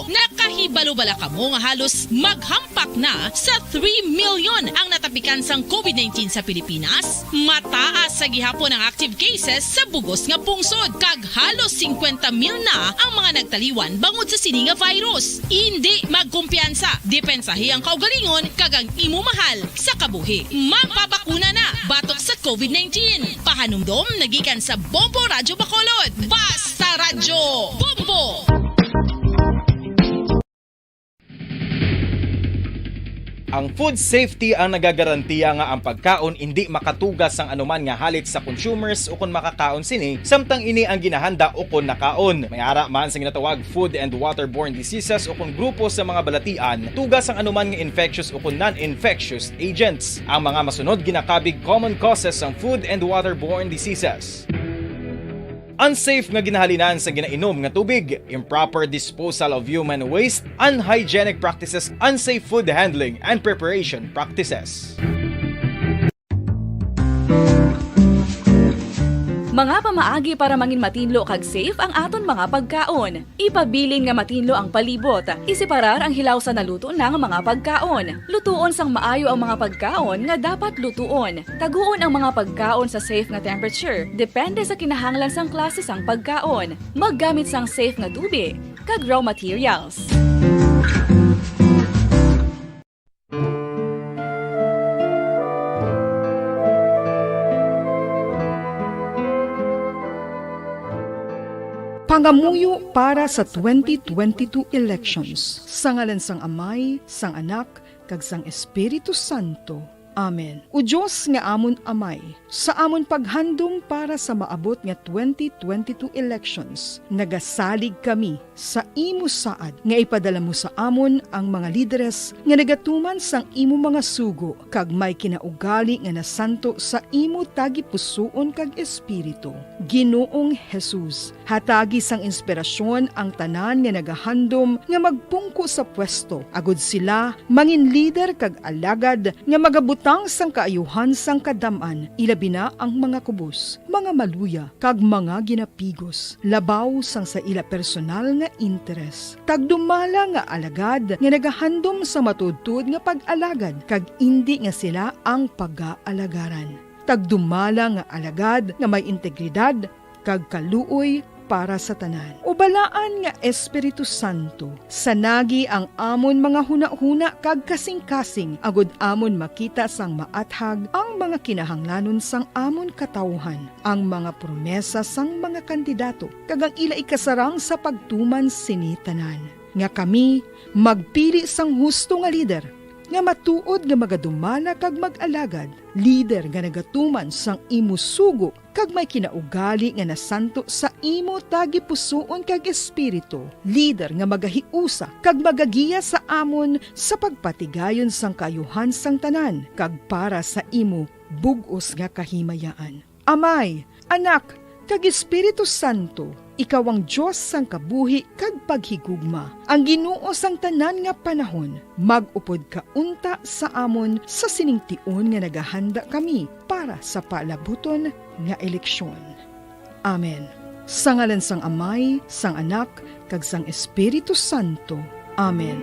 Nakahibalo-bala ka mo nga halos maghampak na sa 3 million ang natapikan sang COVID-19 sa Pilipinas. Mataas sa gihapon ang active cases sa bugos nga pungsod. Kag halos 50 mil na ang mga nagtaliwan bangod sa sini nga virus. Hindi magkumpiyansa. Depensahi ang kaugalingon kag ang imo mahal sa kabuhi. Magpabakuna na batok sa COVID-19. Pahanumdom nagikan sa Bombo Radio Bacolod. Basta Radyo Bombo! Ang food safety ang nagagarantiya nga ang pagkaon hindi makatugas ang anuman nga halit sa consumers o kung makakaon sini, samtang ini ang ginahanda o kung nakaon. May ara man sa ginatawag food and waterborne diseases o kung grupo sa mga balatian, tugas ang anuman nga infectious o kung non-infectious agents. Ang mga masunod ginakabig common causes ng food and waterborne diseases. Unsafe nga ginahalinan sa ginainom nga tubig, improper disposal of human waste, unhygienic practices, unsafe food handling, and preparation practices. Mga pamaagi para mangin matinlo kag safe ang aton mga pagkaon. Ipabilin nga matinlo ang palibot. Isiparar ang hilaw sa naluto ng mga pagkaon. Lutuon sang maayo ang mga pagkaon nga dapat lutuon. Taguon ang mga pagkaon sa safe nga temperature. Depende sa kinahanglan sang klase sang pagkaon. Maggamit sang safe nga tubig kag raw materials. Pangamuyo para sa 2022 elections. Sa ngalan sang Amay, sang Anak, kag sang Espiritu Santo. Amen. O Diyos nga amon Amay, sa amon paghandom para sa maabot nga 2022 elections, nagasalig kami sa imo saad nga ipadala mo sa amon ang mga lideres nga nagatuman sang imo mga sugo kag may kinaugali nga nasanto sa imo tagi pusoon kag espiritu. Ginoong Jesus, hatagi sang inspirasyon ang tanan nga nagahandom nga magpungko sa pwesto, agud sila mangin lider kag alagad nga magabutang sang kaayuhan sang kadaman, ilabi na ang mga kubos, mga maluya, kag mga ginapigos, labaw sang sa ila personal nga interes. Tagdumala nga alagad nga nagahandom sa matudtud nga pag-alagad, kag indi nga sila ang pag-aalagaran. Tagdumala nga alagad nga may integridad, kag kaluoy para sa tanan. Ubalaan nga Espiritu Santo, sanagi ang amon mga huna-huna kag kasing-kasing, agud amon makita sang maathag ang mga kinahanglanon sang amon katawhan, ang mga promesa sang mga kandidato, kag ang ila ikasarang sa pagtuman sini tanan. Nga kami magpili sang husto nga lider, nga matuod nga magadumala kag mag-alagad, lider nga nagatuman sang imo sugo kag may kinaugali nga nasanto sa imo tagi pusoon kag espiritu, lider nga magahiusa kag magagiya sa amon sa pagpatigayon sang kayuhan sang tanan kag para sa imo bug-os nga kahimayaan. Amay, Anak, kag Espiritu Santo, ikaw ang Diyos sang kabuhi kag paghigugma. Ang Ginoo sang tanan nga panahon, mag-upod ka unta sa amon sa siningtion nga nagahanda kami para sa palabuton nga eleksyon. Amen. Sa ngalan sang Amay, sang Anak, kag sang Espiritu Santo. Amen.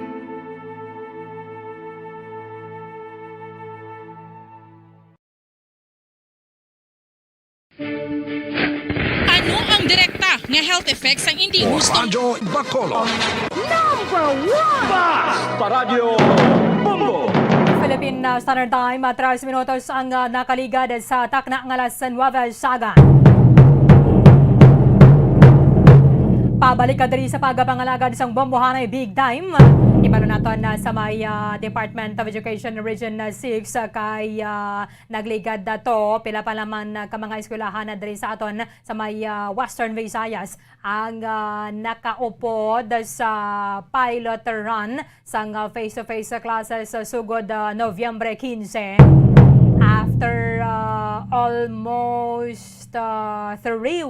Ano ang direkta nga health effects ang hindi gusto? Radyo Bacolod. Number 1! Basta Radio Bombo. Philippine Standard Time, 3 minutos ang nakaligad sa takna ng alas 9 saga. Pabalik ka diri sa pagpangalagad isang bombohanay big time. Ibalo naton sa may Department of Education Region 6 kay nagligad to pila pa naman ka mga eskwelahan na diri sa aton sa may Western Visayas ang nakaupod sa pilot run sang face-to-face classes sa sugod Nobyembre 15 after almost 3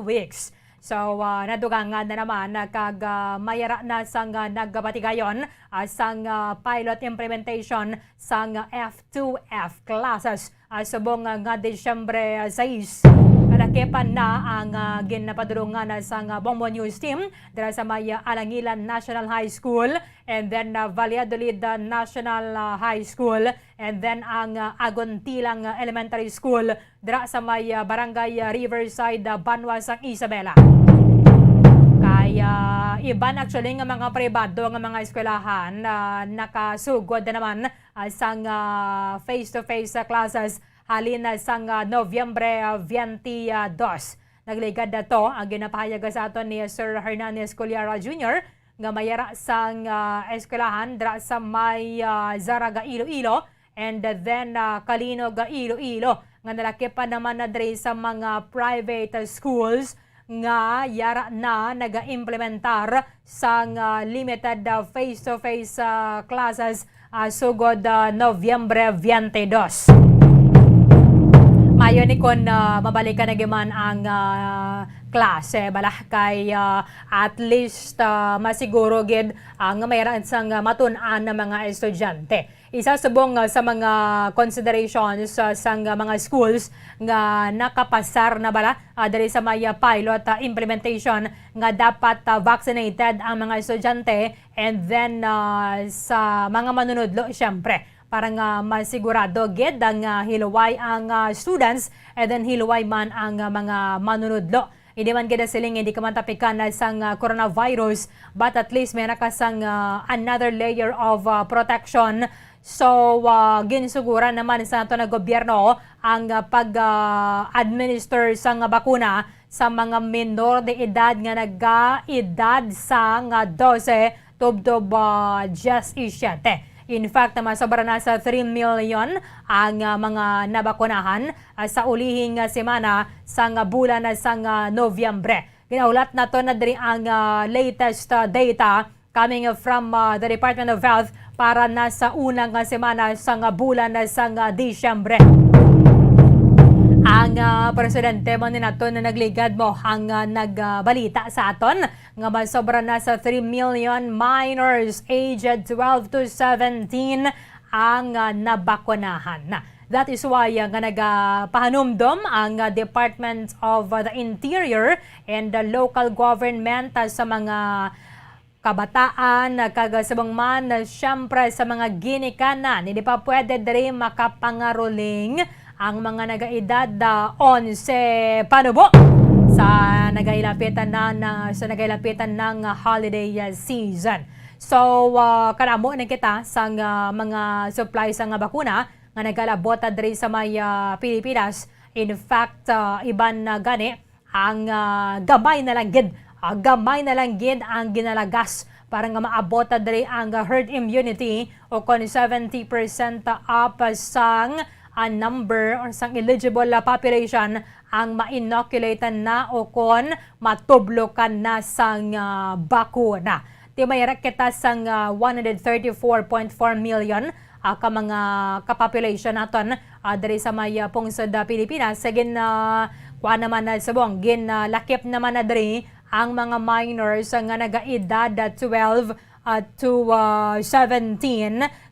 weeks. So, nadugangan na naman kag mayara na sang nagbatigayon sang pilot implementation sang F2F classes subong nga Disyembre 6. Nadakipan na ang ginapadulungan sang Bombo News Team dira sa may Alangilan National High School and then Valladolid National High School and then ang Agontilang Elementary School dira sa may Barangay Riverside, Banwas, ang Isabela. Kaya iban actually nga mga pribado nga mga eskwelahan nakasugod na naman sang face-to-face classes halin sang Nobyembre 22. Nagligad na to ang ginapahayag sa aton ni Sir Hernanes Culiara Jr. nga mayara sang eskwelahan dira sa may Zaraga, Iloilo and then Kalinog, Iloilo nga nalaki pa naman na diri sa mga private schools nga yara na naga-implementar sang limited face-to-face classes sugod Nobyembre 22. Mayon ni kon mabalikan na giman ang klase balah kay at least masiguro gid nga mayroon sang matun-an ng mga estudyante. Isa subong sa mga considerations sang mga schools nga nakapasar na bala diri sa may pilot implementation nga dapat vaccinated ang mga estudyante and then sa mga manunodlo syempre para nga masigurado gid ang hiluway ang students and then hiluway man ang mga manunodlo. Hindi man gid siling hindi ka man tapikan sang coronavirus but at least may nakasang another layer of protection. So ginsugura naman sa nato na gobyerno ang pag-administer sang bakuna sa mga minor de edad nga nag-edad sang 12 tubdob 17. In fact, masobra na sa 3 million ang mga nabakunahan sa ulihing semana sang bulan sang Nobyembre. Ginaulat na to na diri ang latest data coming from the Department of Health para na sa unang semana sang bulan sang Disyembre. Ang presidente mo ni nato na nagligad mo ang nagbalita sa aton nga masobra na sa 3 million minors aged 12 to 17 ang nabakunahan. That is why nga nagapahanumdom ang Department of the Interior and the local government sa mga kabataan, kagasabang man, syempre sa mga ginikanan. Hindi pa pwede diri makapangaruling ang mga nagaedad 11 panubo sa nagailapitan ng holiday season. So kanamo na kita sa mga supplies sa bakuna nga nagalabot diri sa may Pilipinas. In fact, iban gani ang gamay na lang gid ang ginalagas para nga maabot diri ang herd immunity o kon 70% up sang number or sang eligible population ang ma-inoculatan na o kon matublokan na sang bakuna. Di mayara kita sang 134.4 million ka mga kapopulation naton diri sa may pungsod Pilipinas. Sagin kuan naman na sabong lakip naman na diri ang mga minors nga nagaedad 12 to 17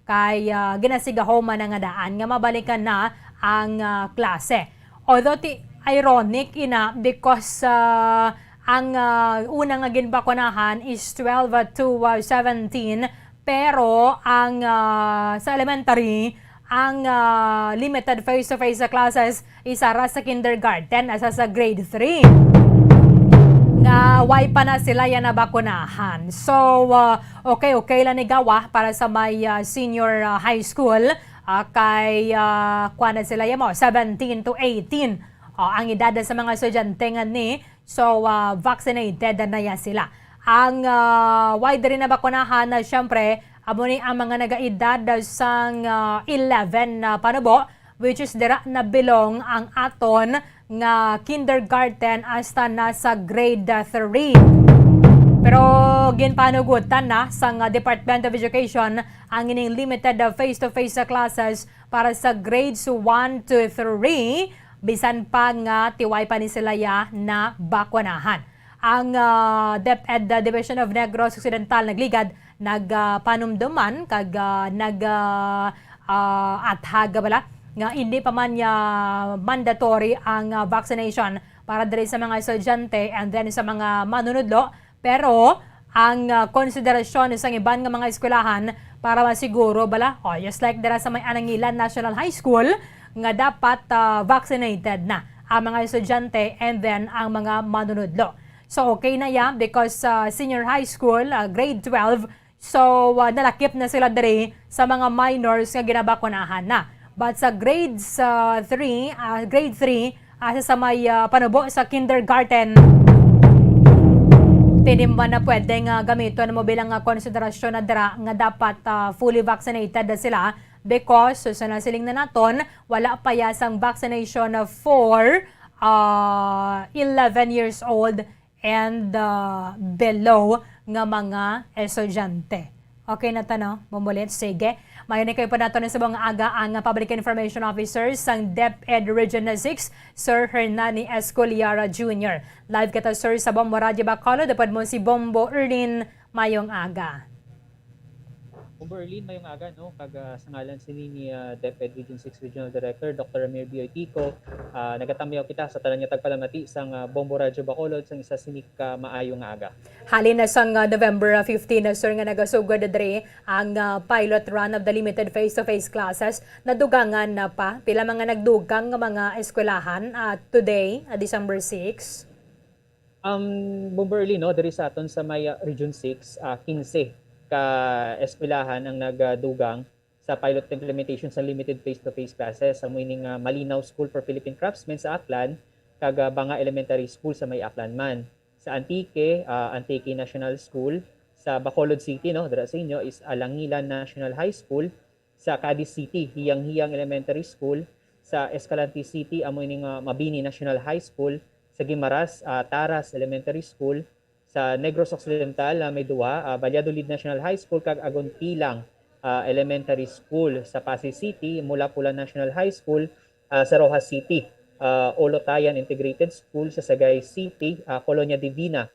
kay ginasigahoman na nga daan nga mabalikan na ang klase. Although ironic ina because ang unang ginbakunahan is 12 to 17, pero ang sa elementary, ang limited face-to-face classes isara sa kindergarten asa sa grade 3. Nga way pa na sila yan na bakunahan. So, okay lang ni gawa para sa may senior high school. Kay kuha na sila yan mo, 17 to 18. Ang edad sa mga estudyante nga ni, so vaccinated na yan sila. Ang wide rin na bakunahan na syempre, amo ni ang mga nagaedad sang 11 na panubo, which is dira na bilong ang aton nga kindergarten hasta nasa grade 3. Pero ginpanugutan na sa Department of Education ang ining limited face-to-face classes para sa grades 1 to 3 bisan pa nga tiway pa ni sila na bakunahan. Ang DepEd Division of Negros Occidental nagligad nagpanumduman kag athag bala nga hindi pa man mandatory ang vaccination para diri sa mga estudyante and then sa mga manunudlo, pero ang konsiderasyon sa iban nga mga eskwelahan para masiguro bala just like dira sa may Anangilan National High School nga dapat vaccinated na ang mga estudyante and then ang mga manunudlo. So okay na yan because senior high school, grade 12, so nalakip na sila diri sa mga minors nga ginabakunahan na. But sa grades 3, grade 3, sa may panubo sa kindergarten, tinimba na pwedeng gamiton mo bilang konsiderasyon na dira nga dapat fully vaccinated na sila because sa nasiling na naton, wala pa yasang vaccination for 11 years old and below nga mga estudyante. Okay na tanong, bumulit, sige. Mayon kayo pa nato sa mga aga ang Public Information Officer sang DepEd Region 6, Sir Hernani Escoliara Jr. Live kita sir sa Bombo Radio Bacolod, dapat mo si Bombo Erlin mayong aga. Bombo Erlin mayong aga, no? Kag sa ngalan sini ni DepEd Region 6 Regional Director Dr. Ramir Biotico, nagatamiyaw kita sa tanan niya tagpalamati sang Bombo Radio Bacolod sang isa sinik maayong aga. Halin na sang November 15 sir nga nagasugod diri ang pilot run of the limited face-to-face classes. Nadugangan na pa pila mga nagdugang nga mga eskwelahan today, December 6. Bombo Erlin, no, diri sa aton sa may Region 6, 15 ka eskwelahan ang nagdugang sa pilot implementation sa limited face-to-face classes. Ang muining Malinaw School for Philippine Craftsmen sa Aklan, kag Banga Elementary School sa may Aklan man. Sa Antique National School sa Bacolod City, no, dira sa inyo is Alangilan National High School. Sa Cadiz City, Hiyang Elementary School. Sa Escalante City, amo ining Mabini National High School. Sa Guimaras, Taras Elementary School. Sa Negros Occidental, may duwa, Valladolid National High School kag Agontilang Elementary School. Sa Pasay City, Mula-Pula National High School. Sa Rojas City, Olotayan Integrated School. Sa Sagay City, Colonia Divina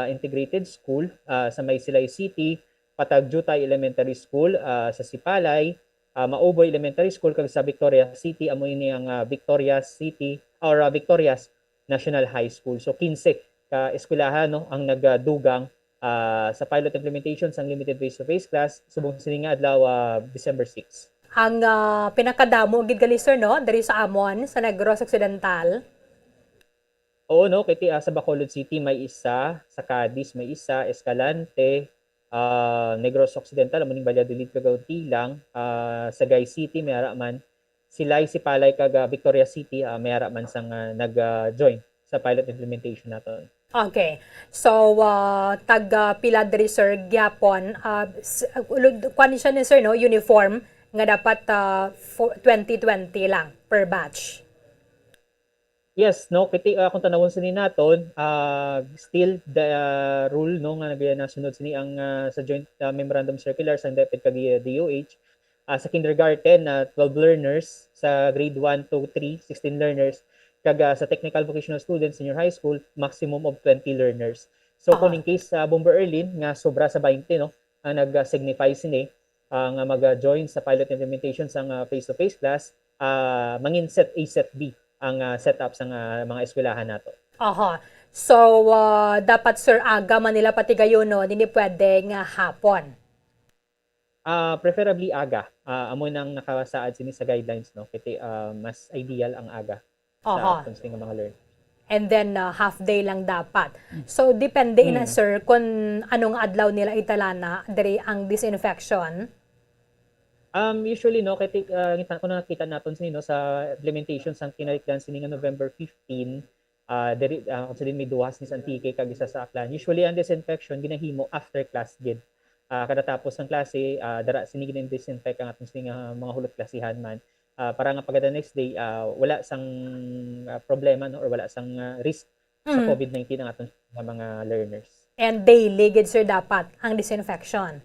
Integrated School. Sa Maysilay City, Patagjutay Elementary School. Sa Sipalay, Maoboy Elementary School. Kag sa Victoria City, amo ini ang Victorias City or Victorias National High School. So 15 ka eskwelahan, no, ang nagdugang sa pilot implementation sang limited face-to-face class subong sini nga adlaw December 6. Ang pinakadamo gid gali sir, no, diri sa Amon sa Negros Occidental. Oo, no, kiti sa Bacolod City may isa, sa Cadiz may isa, Escalante, Negros Occidental, amuning Valladolid kag Tilang, Sagay City may ara man, Silay, Sipalay kag Victoria City may ara man sang nag-join sa pilot implementation naton. Okay. So, pila diri sir gyapon kuan siya ni sir, no, uniform nga dapat 2020 lang per batch. Yes, no, kiti kung tanawon sini naton, still the rule, no, nga nasunod sini ang sa joint memorandum circular sa DepEd kag DOH sa kindergarten 12 learners, sa grade 1 to 3 16 learners, kag sa technical vocational students senior high school maximum of 20 learners. So kung in case Bombo Erlin nga sobra sa 20, no, ang nag-signify sini ang mag-join sa pilot implementation sa face-to-face class, mangin set A set B ang setup sa mga eskwelahan nato. Aha. So, dapat sir aga man nila pati gayon no, hindi pwede nga hapon. Preferably aga. Amo nang nakasaad sini sa guidelines no, kiti mas ideal ang aga Aha. sa atong nga mga learner. And then half day lang dapat. So depende na sir kung anong adlaw nila italana diri ang disinfection. Usually no kiti kung nakita naton sini no sa implementation sang kinalikdan sini nga November 15 diri kung sa din may duwas ni Santike kag isa sa aklan. Usually ang disinfection ginahimo after class gid. Kada tapos ng klase dara sini gin-disinfect ang atong sini nga mga hulot klasihan man. Para nga pagka the next day wala sang problema no or wala sang risk sa COVID-19 ang atong mga learners. And daily gid sir dapat ang disinfection.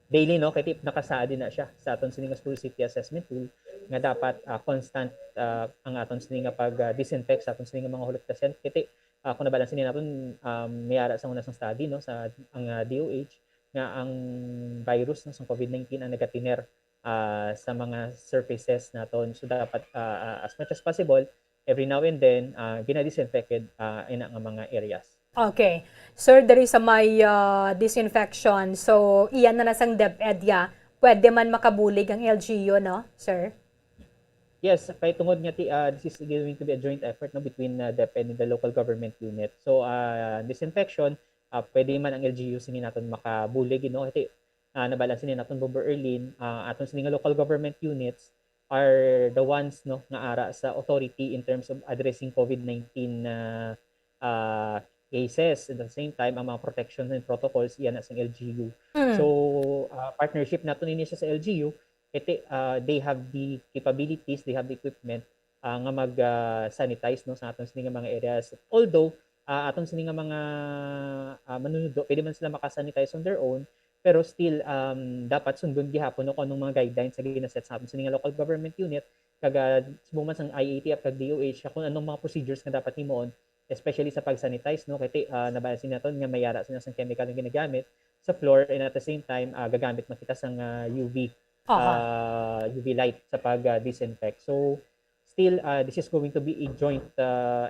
Daily no kay nakasaad din na siya sa aton sini nga school safety assessment tool nga dapat constant ang aton sini nga pag disinfect sa aton sini nga mga hulot klasihan kay kung nabalansin naton mayara sa una sang study no sa ang DOH nga ang virus no sa COVID-19 ang nagatiner sa mga surfaces naton. So dapat as much as possible every now and then gina-disinfected in ang mga areas. Okay. Sir, there is may disinfection. So, iyan na nasang DepEd ya. Pwede man makabulig ang LGU, no, sir? Yes, kay tungod nga this is going to be a joint effort no between DepEd and the local government unit. So, disinfection, pwede man ang LGU sini naton makabulig, no? Iti nabalansin ni naton Bomber Erlin, aton sini nga local government units are the ones no nga ara sa authority in terms of addressing COVID-19 cases. At the same time, ang mga protections and protocols iyan sa LGU. So, partnership nato ini sa LGU, they have the capabilities, they have the equipment nga mag-sanitize no sa aton sini nga mga areas. Although aton sini nga mga manunudo, pwede man sila makasanitize on their own, pero still dapat sundon gihapon no kung anong mga guidelines sa ginaset sa aton sini nga local government unit kag subuman sang IATF kag DOH kung anong mga procedures nga dapat himuon, especially sa pag-sanitize no kay nabalansin naton nga mayara sa chemical nga ginagamit sa floor, and at the same time gagamit makita sang UV light sa pag-disinfect. So still this is going to be a joint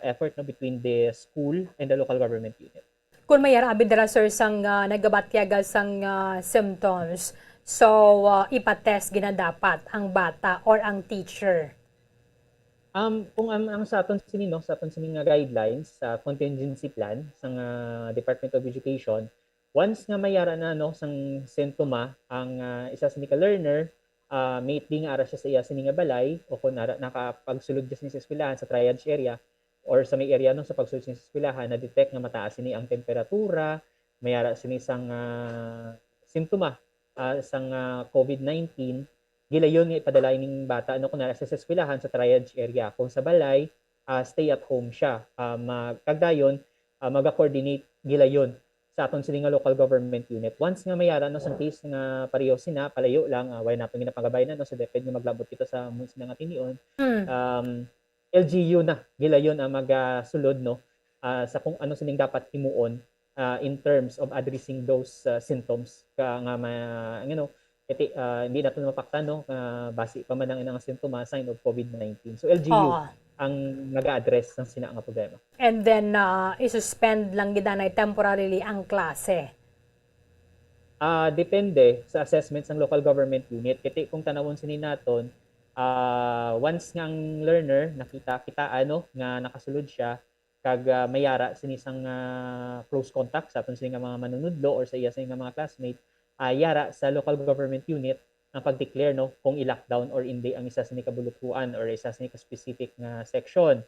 effort no between the school and the local government unit. Kung mayara abid dara sir sang nagabatyaga sang symptoms, so ipatest gina dapat ang bata or ang teacher. Kung ang sa aton sini no, sa aton sini nga guidelines sa contingency plan sa Department of Education, once nga mayara na no sang sintoma ang isa sa learner, may di nga ara siya sa iya sini nga balay o kung nakapagsulod siya sa eskwelahan sa triage area or sa may area no sa pagsulod sa eskwelahan na detect nga mataas sini ang temperatura, mayara sini sang simptoma sang COVID-19, gilayon nga ipadalay ning bata ano kung nasa eskwelahan sa triage area. Kung sa balay, stay at home siya. Kagdayon maga-coordinate gilayon sa aton sini nga local government unit. Once nga mayara no sang case nga pareho sina palayo lang way naton ginapagabay na no sa DepEd nga maglabot kita sa munisipyo nga tinion. LGU na gilayon ang magasulod no sa kung ano sining dapat himuon in terms of addressing those symptoms ka nga hindi natin mapaktan no base pa man ang inang simptoma sign of COVID-19. So LGU ang nag-address ng sina nga problema. And then i-suspend lang gidanay temporarily ang klase. Depende sa assessments ng local government unit. Kiti kung tanawon sini naton once nga ang learner nakita nga nakasulod siya kag mayara sinisang close contact sa aton sini nga mga manunudlo or sa iya sini nga mga classmate, yara sa local government unit ang pag-declare no kung i-lockdown or hindi ang isa sa kabulutuan or isa sa specific nga section.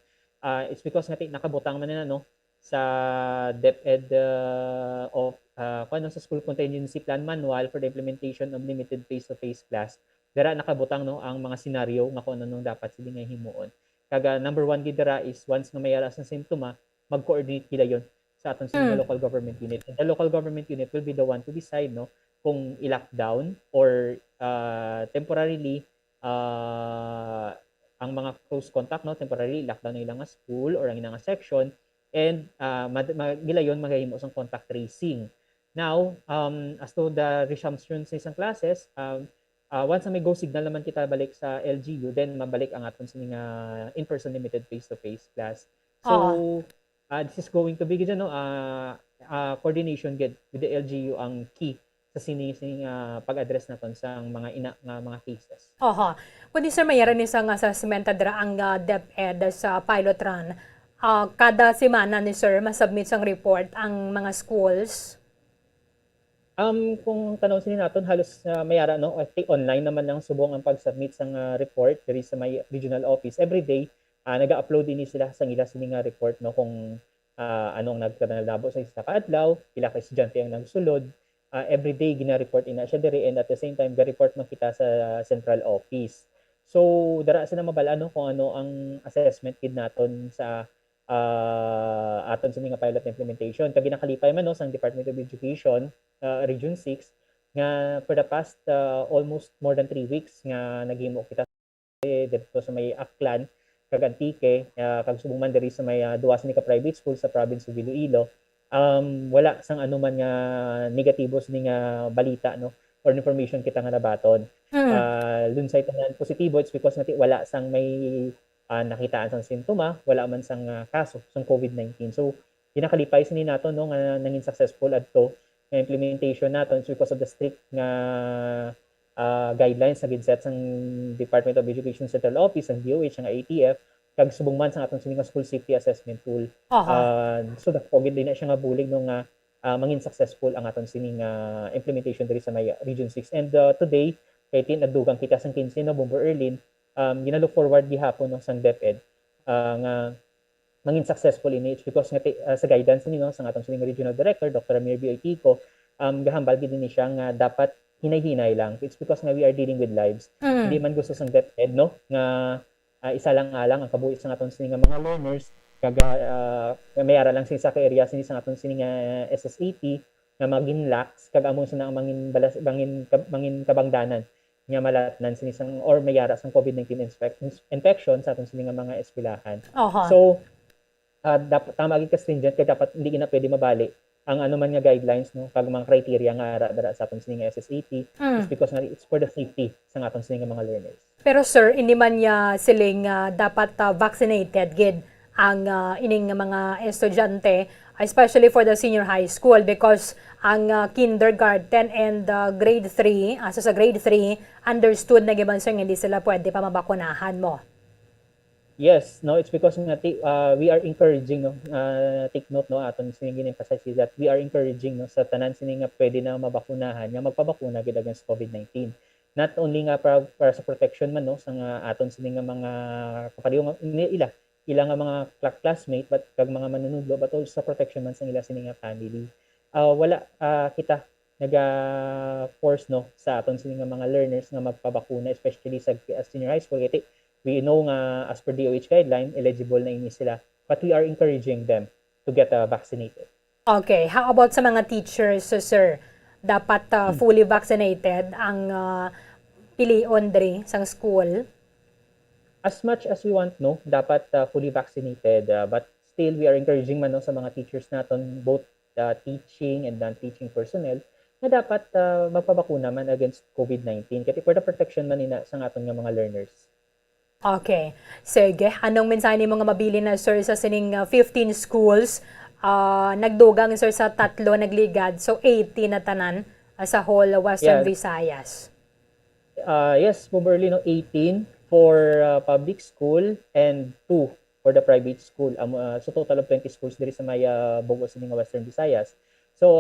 It's because nga nakabutang man na no sa DepEd of sa School Contingency Plan Manual for the Implementation of Limited Face-to-Face Class. Dara nakabutang no ang mga senaryo nga kung anong dapat sila nga himuon. Kaga number 1 gid dara is once nga mayara sa simptoma, mag-coordinate gila yon sa aton sa local government unit. And the local government unit will be the one to decide no kung i-lockdown or temporarily ang mga close contact no temporarily lockdown na ilang school or ang ilang section, and gilayon magahimo sang contact tracing. Now as to the resumption sa isang classes, once na may go signal naman kita balik sa LGU, then mabalik ang aton sining in-person limited face-to-face class. So this is going to be gid coordination gid with the LGU ang key sa sining pag-address naton sa mga mga cases. Oho. Kundi sir, mayroon isang assessment dra ang DepEd sa pilot run. Kada semana ni sir, masubmit sang report ang mga schools. Kung tanaw sinin naton halos mayara no, online naman lang subong ang pag-submit sang report diri sa may regional office. Every day naga-upload din sila sa ila sining report no kung anong nagkanalabo sa isa ka adlaw, pila ka estudyante ang nagsulod. Every day gina-report ina siya diri, and at the same time ga-report man kita sa central office. So dara sa na mabala no kung ano ang assessment kid naton sa aton sa mga pilot implementation kag ginakalipay man no sang Department of Education Region 6 nga for the past almost more than 3 weeks nga naghimo kita dito sa may Aklan kag Antique kag subong man diri sa may duwa sa ka private school sa province of Iloilo. Wala sang anuman nga negatibo sa nga balita no or information kita nga nabaton. Lunsay tanan positibo, it's because wala sang may nakitaan sang simptoma, wala man sang kaso sang COVID-19. So ginakalipay sa nato no nga nangin successful adto nga implementation naton because of the strict nga guidelines na ginset sang Department of Education Central Office ang DOH ang ATF kag subong man sa atong sining school safety assessment tool. So dapogid din na siya nga bulig no nga mangin successful ang aton sining implementation diri sa may Region 6. And today kay nagdugang kita sang 15 no Bomber Erlin, ginalook forward gihapon no sang DepEd nga mangin successful in it because nga sa guidance ni no sang atong sining regional director Dr. Amir B. Oitico, gahambal gid ni siya nga dapat hinay-hinay lang. It's because nga we are dealing with lives. Hindi man gusto sang DepEd no nga isa lang alang ang kabuhi sa aton sining mga learners kag mayara lang sa area sini sa aton sining SSAT nga magin lax kag amon sa mangin mangin kabangdanan nga malatnan sini sang or mayara sang COVID-19 infection sa aton sining mga eskwelahan. So dapat tama gid ka stringent kay dapat hindi na pwede mabali ang ano man nga guidelines no kag mga criteria nga ara sa aton sining SSAT is because nga it's for the safety sa aton sining mga learners. Pero sir, hindi man niya siling dapat vaccinated gid ang ining mga estudyante, especially for the senior high school because ang kindergarten and grade 3, so sa grade 3, understood na giban sir hindi sila pwede pa mabakunahan mo. Yes, no, it's because we are encouraging no take note no aton sining gin-emphasize that we are encouraging no sa tanan sining nga pwede na mabakunahan nga magpabakuna gid against COVID-19. Not only nga para sa protection man no sa aton sining nga mga kapaliw ila nga mga classmate but kag mga manunudlo but also sa protection man sa ila sining nga family. Wala kita naga-force no sa aton sining nga mga learners nga magpabakuna especially sa senior high school kay we know nga as per DOH guideline eligible na ini sila but we are encouraging them to get vaccinated. Okay, how about sa mga teachers sir? Dapat fully vaccinated ang pilion diri sang school? As much as we want no, dapat fully vaccinated but still we are encouraging man no sa mga teachers naton both teaching and non-teaching personnel na dapat magpabakuna man against COVID-19 kaya for the protection man nina sa aton nga mga learners. Okay. Sige, anong mensahe nimo nga mabili na sir sa sining 15 schools? Nagdugang sir sa 3 nagligad, so 80 na tanan sa whole Western Visayas. Yes, Bomberly, no, 18 for public school and 2 for the private school. So total of 20 schools diri sa may Bogos ning Western Visayas. So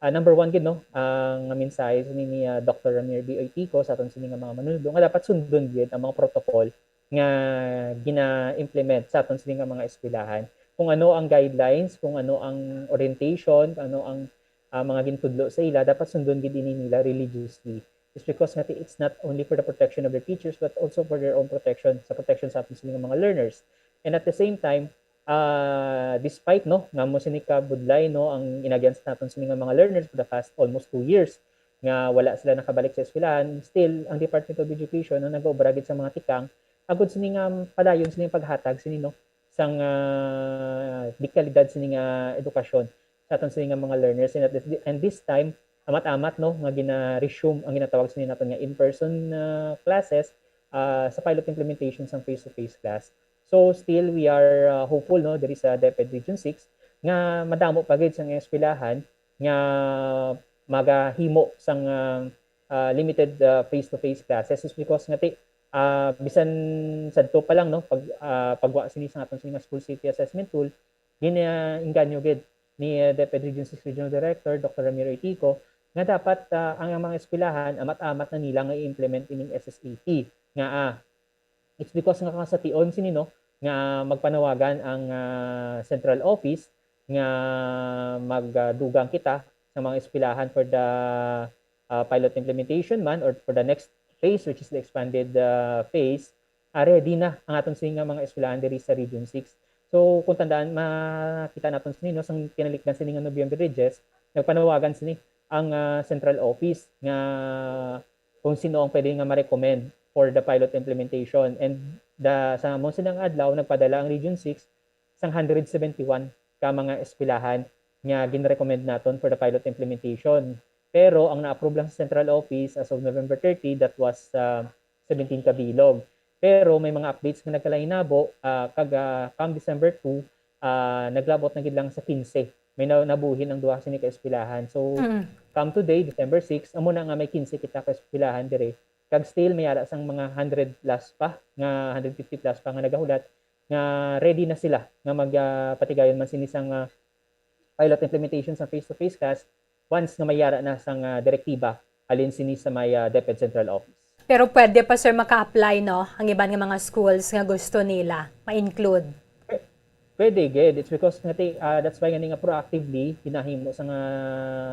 number 1 gid no, ang mensahe ni Dr. Ramir B. Oitico sa aton sining mga manunod nga dapat sundon gid ang mga protocol nga gina-implement sa aton sining mga eskwelahan. Kung ano ang guidelines, kung ano ang orientation, kung ano ang mga gintudlo sa ila, dapat sundon gid nila religiously. It's because it's not only for the protection of their teachers but also for their own protection sa aton sining mga learners. And at the same time, despite no nga mo sinika budlay no ang inagainst naton sining mga learners for the past almost 2 years nga wala sila nakabalik sa eskwelahan, still ang Department of Education no nag-obra gid sa mga tikang agud sining padayon sining paghatag sini no sang di kalidad sining edukasyon sa aton sining mga learners. And this time amat-amat no nga gina-resume ang ginatawag sining naton nga in-person classes sa pilot implementation sang face-to-face class. So still we are hopeful no there is a DepEd Region 6 nga madamo pa gid sang eskwelahan nga magahimo sang limited face-to-face classes is because nga bisan sadto pa lang no pagwa sini sa aton sini nga school safety assessment tool inganyo gid ni DepEd Region 6 Regional Director Dr. Ramiro Itico nga dapat ang mga eskwelahan amat-amat na nila nga i-implement ining SSAT nga it's because nga sa tion sini no nga magpanawagan ang central office nga magdugang kita sa mga eskwelahan for the pilot implementation man or for the next phase which is the expanded phase ready na ang atong sini nga mga eskwelahan diri sa Region 6. So kung tandaan makita naton sini no sang pinalikdan sini nga November Bridges nagpanawagan sini ang central office nga kung sino ang pwede nga ma-recommend for the pilot implementation and sa mo silang adlaw nagpadala ang Region 6 sang 171 ka mga eskwelahan nga gin-recommend naton for the pilot implementation. Pero ang na-approve lang sa central office as of November 30 that was 17 kabilog. Pero may mga updates nga nagkalainabo come December 2 naglabot na gid lang sa 15. May nabuhin ang duha sini ka eskwelahan. So come today December 6 amo na nga may 15 kita ka eskwelahan dire. Kag still may ara sang mga 100 plus pa nga 150 plus pa nga nagahulat nga ready na sila nga magpatigayon man sini sang pilot implementation sa face-to-face class once nga mayara na sang direktiba alin sini sa may DepEd Central Office. Pero pwede pa sir maka-apply no ang iban nga mga schools nga gusto nila ma-include. Pwede gid. It's because that's why nga proactively hinahimo sa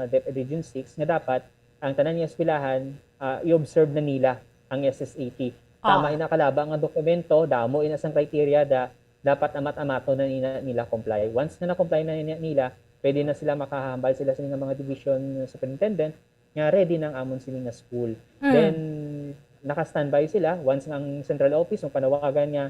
DepEd Region 6 nga dapat ang tanan nga eskwelahan i-observe na nila ang SSAT. Tama inakalaba nga dokumento, damo ina sang criteria dapat amat-amato na nila comply. Once na na-comply na nila, pwede na sila makahambal sila sa mga division superintendent nga ready nang amon sila nga school. Then naka-standby sila once ang central office ng panawagan nga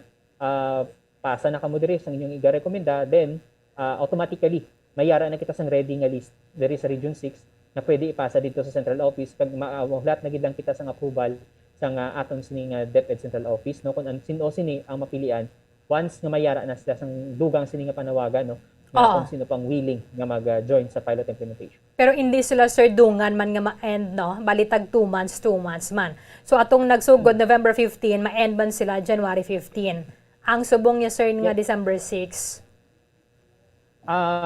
pasa na kamo diri sang inyong iga-rekomenda, then automatically mayara na kita sang ready nga list diri sa Region 6 na pwede ipasa dito sa central office kag maawlat na gid lang kita sang approval sang aton sini nga DepEd Central Office no kung sino ang mapilian once nga mayara na sila sang dugang sini nga panawagan no kung sino pang willing nga mag-join sa pilot implementation. Pero hindi sila sir dungan man nga ma-end no balitag 2 months man. So atong nagsugod November 15 ma-end man sila January 15. Ang subong niya sir nga December 6.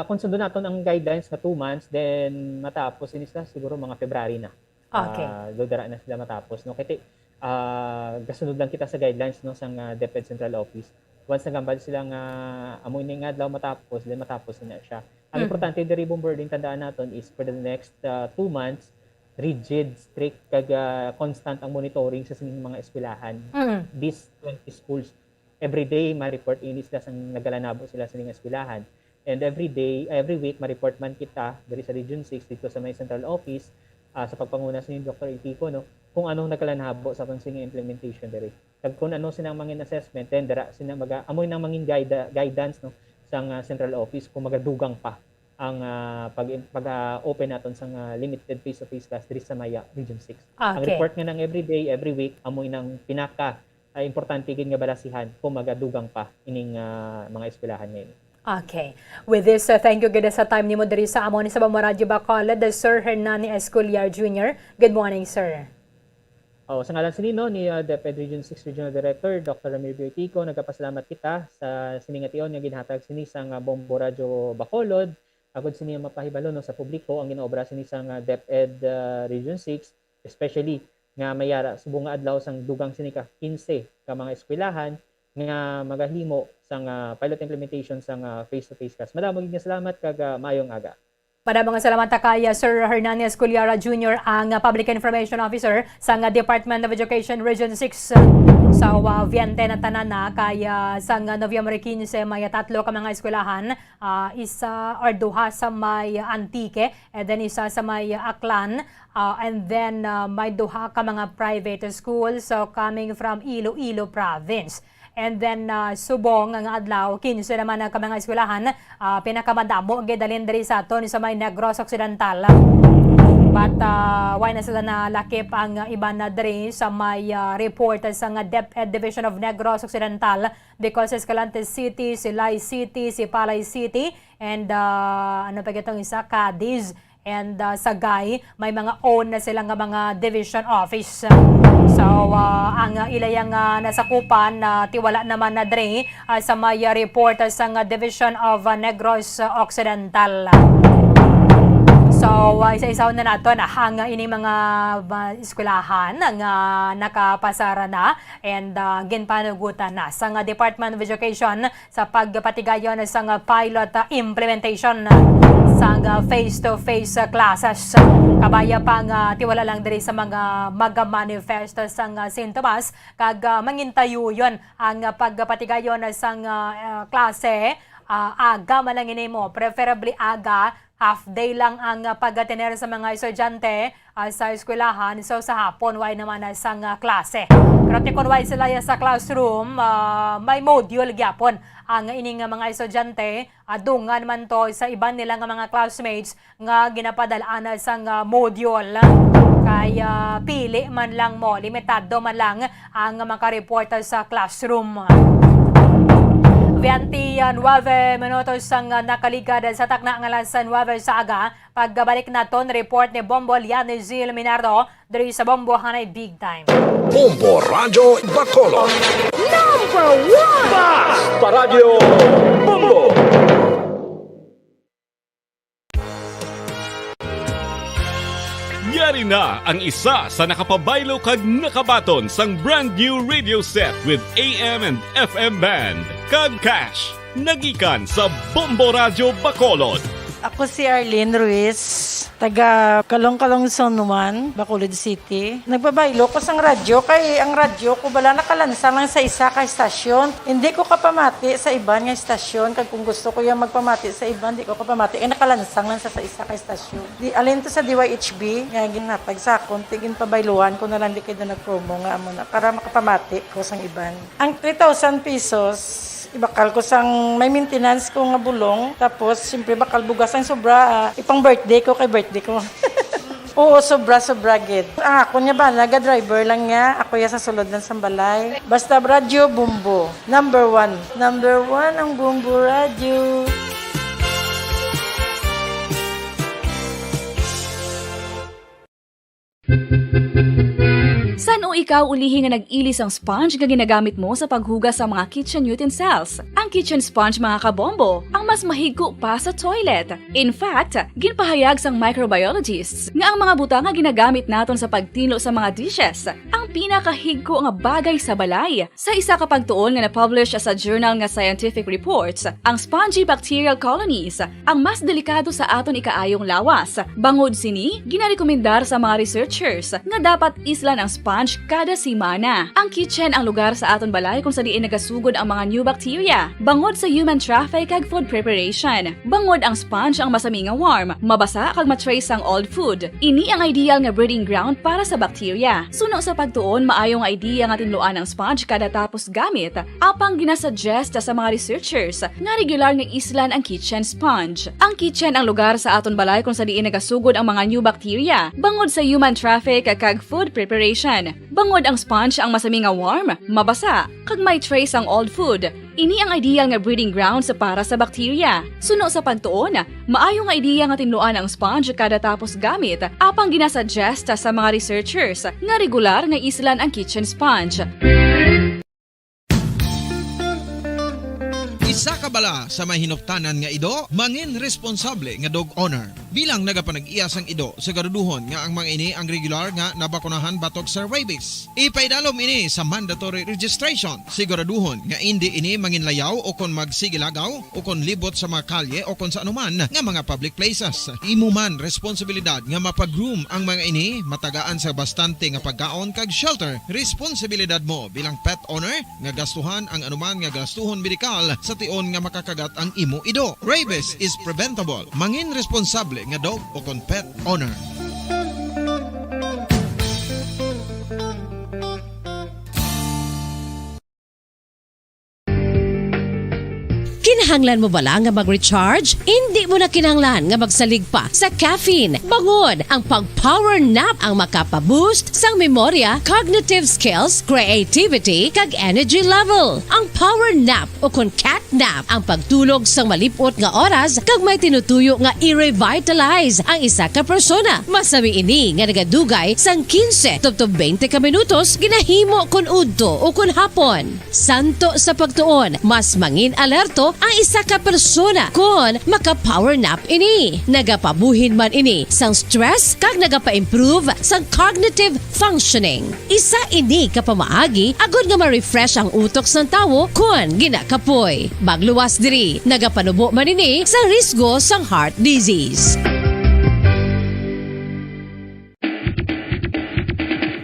Kung sundon naton ang guidelines nga 2 months, then matapos ini sila siguro mga February na. Okay. Dodara na sila matapos no kay gasunod lang kita sa guidelines no sang DepEd Central Office. Once nagambal sila nga amoy ni nga adlaw matapos, then matapos na siya. Ang importante diri bomber din tandaan naton is for the next 2 months rigid, strict kag constant ang monitoring sa sining mga eskwelahan. These 20 schools every day ma-report ini sila sang nagalanabo sila sa mga eskwelahan. And every week, ma-report man kita dari sa Region 6 dito sa may central office sa pagpanguna sa ni Dr. Itico no kung anong nakalanhabo sa atong sini implementation diri. Kag kung ano sinang mangin assessment then dara sina amoy nang mangin guidance no sang central office kung magadugang pa ang pag-open naton sang limited face-to-face class diri sa Maya Region 6. Ang report nga nang every day, every week amoy nang pinaka importante gid nga balasihan kung magadugang pa ining mga eskwelahan ngayon. Okay. With this, thank you gid sa time nimo diri sa amon sa Radyo Bacolod, Sir Hernani Esculiar Jr. Good morning, sir. Sa ngalan sinino ni DepEd Region 6 Regional Director Dr. Ramiro Itico, nagapasalamat kita sa siningation nga ginhatag sini sang Bombo Radyo Bacolod. Agud sini mapahibalo no sa publiko ang ginaobra sini sang DepEd Region 6, especially nga mayara subong nga adlaw sang dugang sini ka 15 ka mga eskwelahan nga magahimo sang pilot implementation sang face-to-face class. Madamo gid nga salamat kag mayong aga. Maraming salamat kay Sir Hernani Esculiar Jr., ang Public Information Officer sa Department of Education Region 6 sa Viente na tanan na kaya sa Novyembre 15 may 3 ka mga eskwelahan, isa or duha sa may Antique, and then isa sa may Aklan, and then may duha ka mga private schools coming from Iloilo Province. And then subong nga adlaw 15 naman ang mga eskwelahan, pinakamadamo gid dalin diri sa aton sa may Negros Occidental. But why na sila nalakip ang iba na dre sa may report sa DepEd Division of Negros Occidental because Escalante City, Silay City, Sipalay City, and ano pa itong isa, Cadiz, and Sagay, may mga own na silang mga division office. So, ang ilayang nasakupan na tiwala naman na dre sa may report sa Division of Negros Occidental. So, isa-isaw na nato na hang ini mga eskwelahan nga nakapasara na and ginpanugutan na sa Department of Education sa pagpatigayon sa pilot implementation sa face-to-face classes. Kabaya pang tiwala lang diri sa mga mag-manifest sa sintomas kag mangintayo yon ang pagpatigayon sa klase aga malangin mo, preferably aga. Half day lang ang pag-attender sa mga estudyante sa eskwelahan. So sa hapon, why naman sa klase. Pero kung why sila sa classroom, may module gyapon ang ining mga estudyante. Dungan man to sa iban nilang mga classmates nga ginapadalaan sa module. Kaya pili man lang mo, limitado man lang ang makareport sa classroom. 29 minutos ang nakaligad sa takna ng alas 9 sa aga. Pagbalik naton, report ni Bombo Lianezil Minardo dari sa Bombo Hanay Big Time. Bombo Radyo Bacolod. Number 1! Basta Radyo Bombo! Yari na ang isa sa nakapabaylo kag nakabaton sang brand new radio set with AM and FM band. Kag cash, nagikan sa Bombo Radyo Bacolod. Ako si Arlene Ruiz, taga Kalong-Kalong Zone 1, Bacolod City. Nagbabaylo ko sang radyo, kay ang radyo ko bala nakalansa lang sa isa ka estasyon. Hindi ko kapamati sa iban nga estasyon, kag kung gusto ko yung magpamati sa iban, hindi ko kapamati, kay nakalansang lang sa isa ka estasyon. Alin to sa DYHB, nga ginapag sa akon, tigin pabayluhan ko na lang di kayo nag-promo nga amo na, para makapamati ko sang iban. Ang 3,000 pesos, ibakal ko sang may maintenance ko nga bulong, tapos siyempre bakal bugas ang sobra, ipang birthday ko kay birthday ko. Oo, sobra gid. Ako niya ba, naga-driver lang niya, ako ya sa sulod ng sambalay. Basta radyo, Bombo. Number 1. Number 1 ang Bombo Radyo. San o ikaw ulihi nga nag-ilis ang sponge nga ginagamit mo sa paghugas sa mga kitchen utensils? Ang kitchen sponge mga kabombo, ang mas mahigko pa sa toilet. In fact, ginpahayag sang microbiologists nga ang mga butang nga ginagamit naton sa pagtilo sa mga dishes ang pinakahigko nga bagay sa balay. Sa isa ka pagtuon nga na-publish sa journal nga Scientific Reports, ang spongy bacterial colonies ang mas delikado sa aton ikaayong lawas. Bangod sini, ginarekomendar sa mga researchers nga dapat islan ang sponge kada simana. Ang kitchen ang lugar sa aton balay kung sa diin nagasugod ang mga new bacteria. Bangod sa human traffic kag food preparation. Bangod ang sponge ang masami nga warm, mabasa kag matrace ang old food. Ini ang ideal nga breeding ground para sa bacteria. Suno sa pagtuon, maayong idea nga tinluan ang sponge kada tapos gamit. Apang ginasuggest sa mga researchers nga regular nga islan ang kitchen sponge. Ang kitchen ang lugar sa aton balay kung sa diin nagasugod ang mga new bacteria. Bangod sa human traffic kag food preparation. Bangod ang sponge ang masami nga warm, mabasa, kag may trace ang old food. Ini ang ideal nga breeding ground sa para sa bacteria. Suno sa pagtuon, maayo nga idea nga tinluan ang sponge kada tapos gamit, apang ginasuggest sa mga researchers nga regular nga islan ang kitchen sponge. Isa ka bala sa may hinuptanan nga ido, mangin responsable nga dog owner. Bilang nagapanag-iyas ang ido, siguraduhon nga ang mga ini ang regular nga nabakunahan batok sa rabies. Ipaidalom ini sa mandatory registration. Siguraduhon nga hindi ini manginlayaw o kon magsigilagaw o kon libot sa mga kalye o kon sa anuman nga mga public places. Imo man responsibilidad nga mapag-groom ang mga ini, matagaan sa bastante nga pagkaon kag shelter. Responsibilidad mo bilang pet owner nga gastuhan ang anuman nga gastuhon medikal sa tion nga makakagat ang imo ido. Rabies is preventable. Mangin responsable nga dog o kon pet owner. Kinahanglan mo bala nga mag-recharge? Hindi mo na kinahanglan nga magsalig pa sa caffeine. Bangod ang pag-power nap ang makapaboost sang memorya, cognitive skills, creativity, kag energy level. Ang power nap o kun cat nap ang pagtulog sang malipot nga oras kag may tinutuyo nga i-revitalize ang isa ka persona. Masabi ini nga nagadugay sang 15 tubtob 20 ka minutos ginahimo kun udto o kun hapon. Santo sa pagtuon, mas mangin alerto ang isa ka persona kun maka-power nap ini. Nagapabuhin man ini sang stress kag nagapa-improve sang cognitive functioning. Isa ini ka pamaagi agud nga ma-refresh ang utok sang tawo kun ginakapoy. Magluwas diri, nagapanubo man ini sa risgo sang heart disease.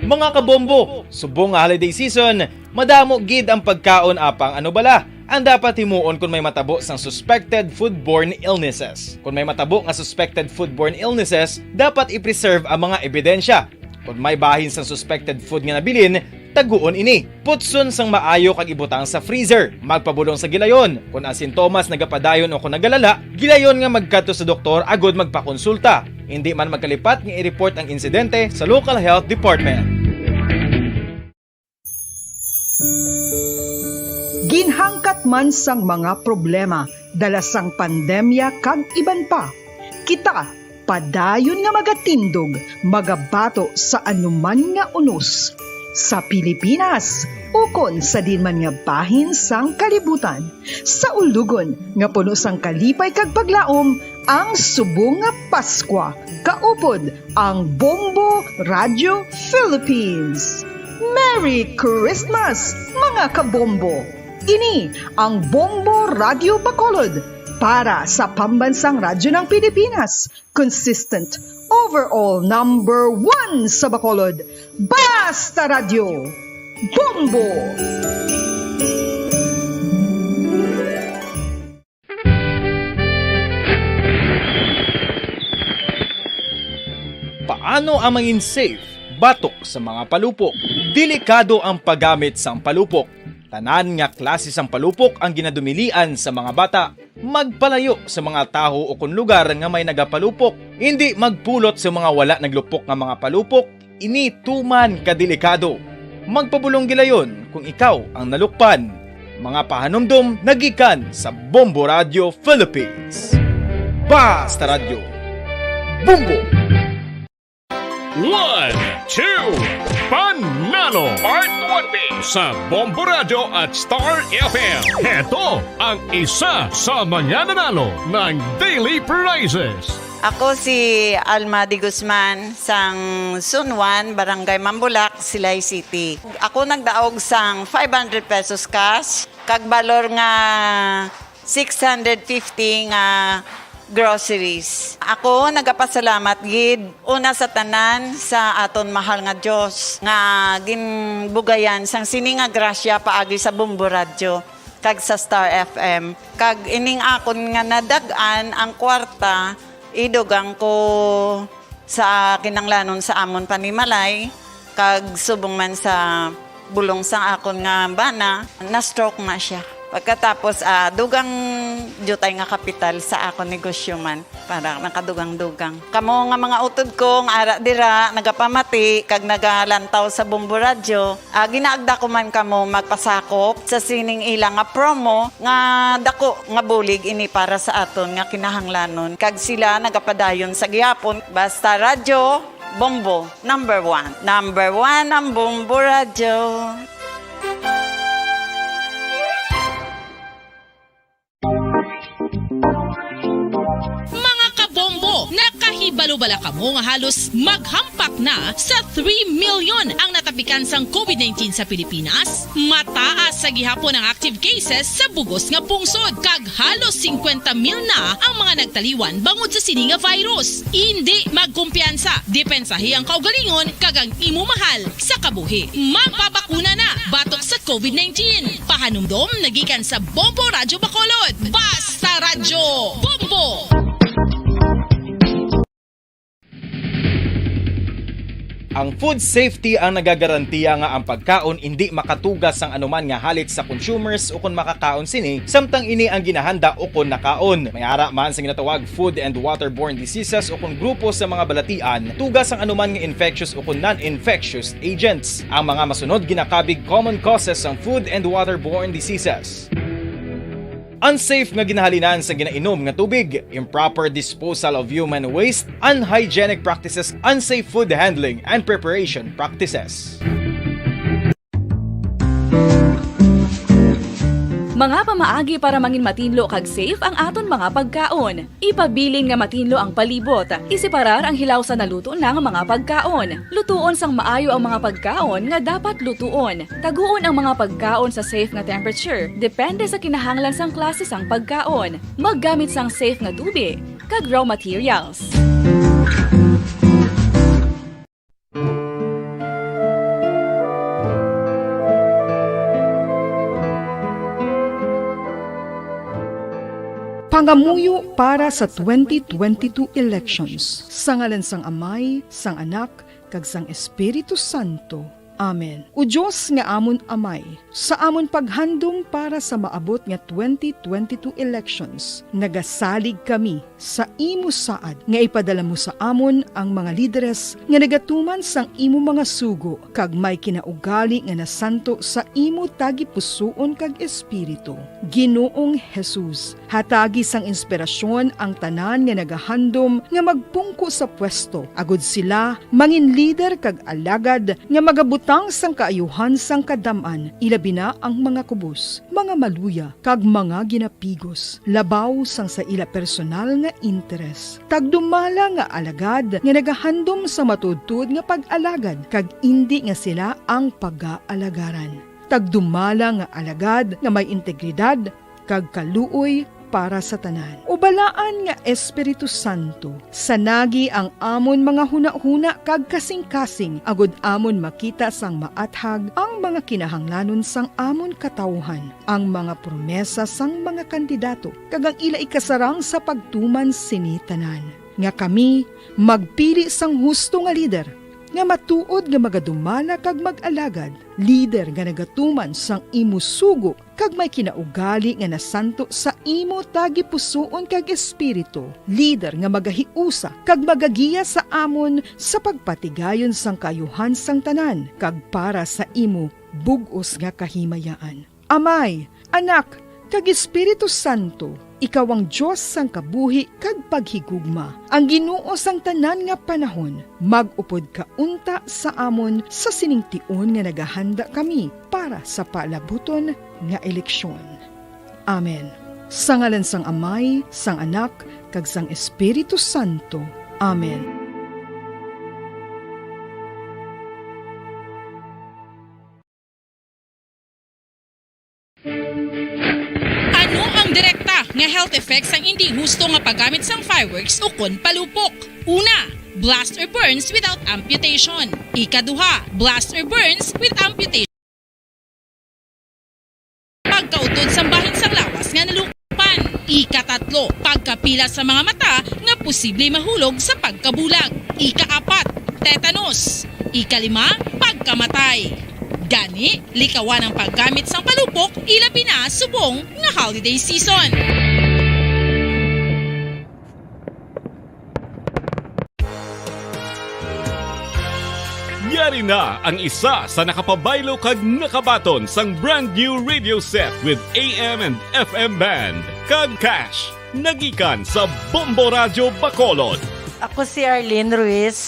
Mga kabombo, subong nga holiday season, madamo gid ang pagkaon apang ano bala ang dapat himuon kung may matabo sang suspected foodborne illnesses. Kung may matabo nga suspected foodborne illnesses, dapat i-preserve ang mga ebidensya. Kung may bahin sang suspected food nga nabilin, taguon ini. Putson sang maayo kag ibutang sa freezer. Magpabulong sa gilayon. Kung ang sintomas nagapadayon o kung nagalala, gilayon nga magkadto sa doktor agud magpakonsulta. Hindi man magkalipat nga i-report ang insidente sa local health department. Ginhangkat man sang mga problema dala sang pandemya kag iban pa. Kita padayon nga magatindog, magabato sa anuman nga unos. Sa Pilipinas, ukon sa dinman nga bahin sang kalibutan. Sa ulugon nga puno sang kalipay kag paglaom, ang subong nga Paskwa. Kaupod ang Bombo Radio Philippines. Merry Christmas, mga kabombo! Ini ang Bombo Radio Bacolod para sa pambansang radyo ng Pilipinas. Consistent, overall number 1 sa Bacolod. Basta Radio! Bombo! Paano ang mangin safe batok sa mga palupok? Delikado ang paggamit sang palupok. Tanan nga klase sang palupok ang ginadumilian sa mga bata. Magpalayo sa mga taho o kung lugar nga may nagapalupok. Hindi magpulot sa mga wala naglupok nga mga palupok. Ini tuman kadelikado. Magpabulong gilayon kung ikaw ang nalukpan. Mga pahanumdum nagikan sa Bombo Radio Philippines. Basta Radio Bombo! 1, 2, Panalo Part 1B sa Bombo Radio at Star FM. Ito ang isa sa mananalo ng daily prizes. Ako si Alma de Guzman sang Sunwan, Barangay Mambulak, Silay City. Ako nagdaog sang 500 pesos cash, kag balor nga 650 nga groceries. Ako nagapasalamat gid una sa tanan sa aton mahal nga Dios nga ginbugayan sang sini nga grasya paagi sa Bombo Radio kag sa Star FM. Kag ining akon nga nadagan ang kwarta idugang ko sa kinanglanon sa amon panimalay kag subong man sa bulong sa akon nga bana na stroke na siya. Pagkatapos, dugang jutay nga kapital sa ako negosyo man para nakadugang-dugang. Kamo nga mga utod ko, ara dira, nagapamati, kag nagalantaw sa Bombo Radio, ginaagda ko man kamo magpasakop sa sining ilang nga promo nga dako nga bulig ini para sa aton nga kinahanglanon. Kag sila nagapadayon sa gihapon, basta Radio Bombo, number 1. Number 1 ang Bombo Radio. Nakahibalo-bala ka mo nga halos maghampak na sa 3 million ang natapikan sang COVID-19 sa Pilipinas. Mataas sa gihapon ang active cases sa bugos nga pungsod. Kag halos 50 mil na ang mga nagtaliwan bangod sa sini nga virus. Hindi magkumpiyansa. Depensahi ang kaugalingon kag ang imo mahal sa kabuhi. Magpabakuna na batok sa COVID-19. Pahanumdom nagikan sa Bombo Radio Bacolod. Basta Radio Bombo! Ang food safety ang nagagarantiya nga ang pagkaon hindi makatugas sang anuman nga halit sa consumers o kung makakaon sini, samtang ini ang ginahanda o kung nakaon. May ara man sa ginatawag food and waterborne diseases o kung grupo sa mga balatian, tugas ang anuman nga infectious o kung non-infectious agents. Ang mga masunod ginakabig common causes ng food and waterborne diseases. Unsafe nga ginahalinan sa ginainom nga tubig, improper disposal of human waste, unhygienic practices, unsafe food handling and preparation practices. Mga pamaagi para mangin matinlo kag safe ang aton mga pagkaon. Ipabilin nga matinlo ang palibot. Isiparar ang hilaw sa naluto ng mga pagkaon. Lutuon sang maayo ang mga pagkaon nga dapat lutuon. Taguon ang mga pagkaon sa safe nga temperature. Depende sa kinahanglan sang klase sang pagkaon. Maggamit sang safe nga tubig kag raw materials. Pangamuyo para sa 2022 elections. Sa ngalan sang Amay, sang Anak, kag sang Espiritu Santo. Amen. O Diyos nga amon Amay, sa amon paghandom para sa maabot nga 2022 elections, nagasalig kami sa imo saad nga ipadala mo sa amon ang mga lideres nga nagatuman sang imo mga sugo kag may kinaugali nga nasanto sa imo tagipusoon kag espiritu. Ginoong Jesus, hatagi sang inspirasyon ang tanan nga nagahandom nga magpungko sa pwesto, agud sila mangin lider kag alagad nga magabutang sang kaayuhan sang kadaman, ilabi na ang mga kubos, mga maluya, kag mga ginapigos, labaw sang sa ila personal nga interes. Tagdumala nga alagad nga nagahandom sa matudtud nga pag-alagad, kag indi nga sila ang pag-aalagaran. Tagdumala nga alagad nga may integridad, kag kaluoy para sa tanan. Ubalaan nga Espiritu Santo, sanagi ang amon mga huna-huna kag kasing-kasing, agud amon makita sang maathag ang mga kinahanglanon sang amon katawhan, ang mga promesa sang mga kandidato, kag ang ila ikasarang sa pagtuman sini tanan. Nga kami magpili sang husto nga lider, nga matuod nga magadumala kag mag-alagad, lider nga nagatuman sang imo sugo kag may kinaugali nga nasanto sa imo tagipusoon kag espiritu, lider nga magahiusa kag magagiya sa amon sa pagpatigayon sang kayuhan sang tanan kag para sa imo bug-os nga kahimayaan. Amay, Anak, kag Espiritu Santo, ikaw ang Diyos sang kabuhi kag paghigugma. Ang Ginoo sang tanan nga panahon, mag-upod ka unta sa amon sa siningtion nga nagahanda kami para sa palabuton nga eleksyon. Amen. Sa ngalan sang Amay, sang Anak, kag sang Espiritu Santo. Amen. Ano ang direkta nga health effects ang hindi husto nga paggamit sang fireworks o kon palupok? Una, blast or burns without amputation. Ikaduha, blast or burns with amputation. Pagkautod sa bahin sang lawas nga nalupan. Ikatatlo, pagkapila sa mga mata nga posible mahulog sa pagkabulag. Ikaapat, tetanus. Ikalima, pagkamatay. Gani, likawan ang paggamit sang palupok, ilabi na subong nga holiday season. Yari na ang isa sa nakapabaylo kag nakabaton sang brand new radio set with AM and FM band kag cash. Nagikan sa Bombo Radio Bacolod. Ako si Arlene Ruiz,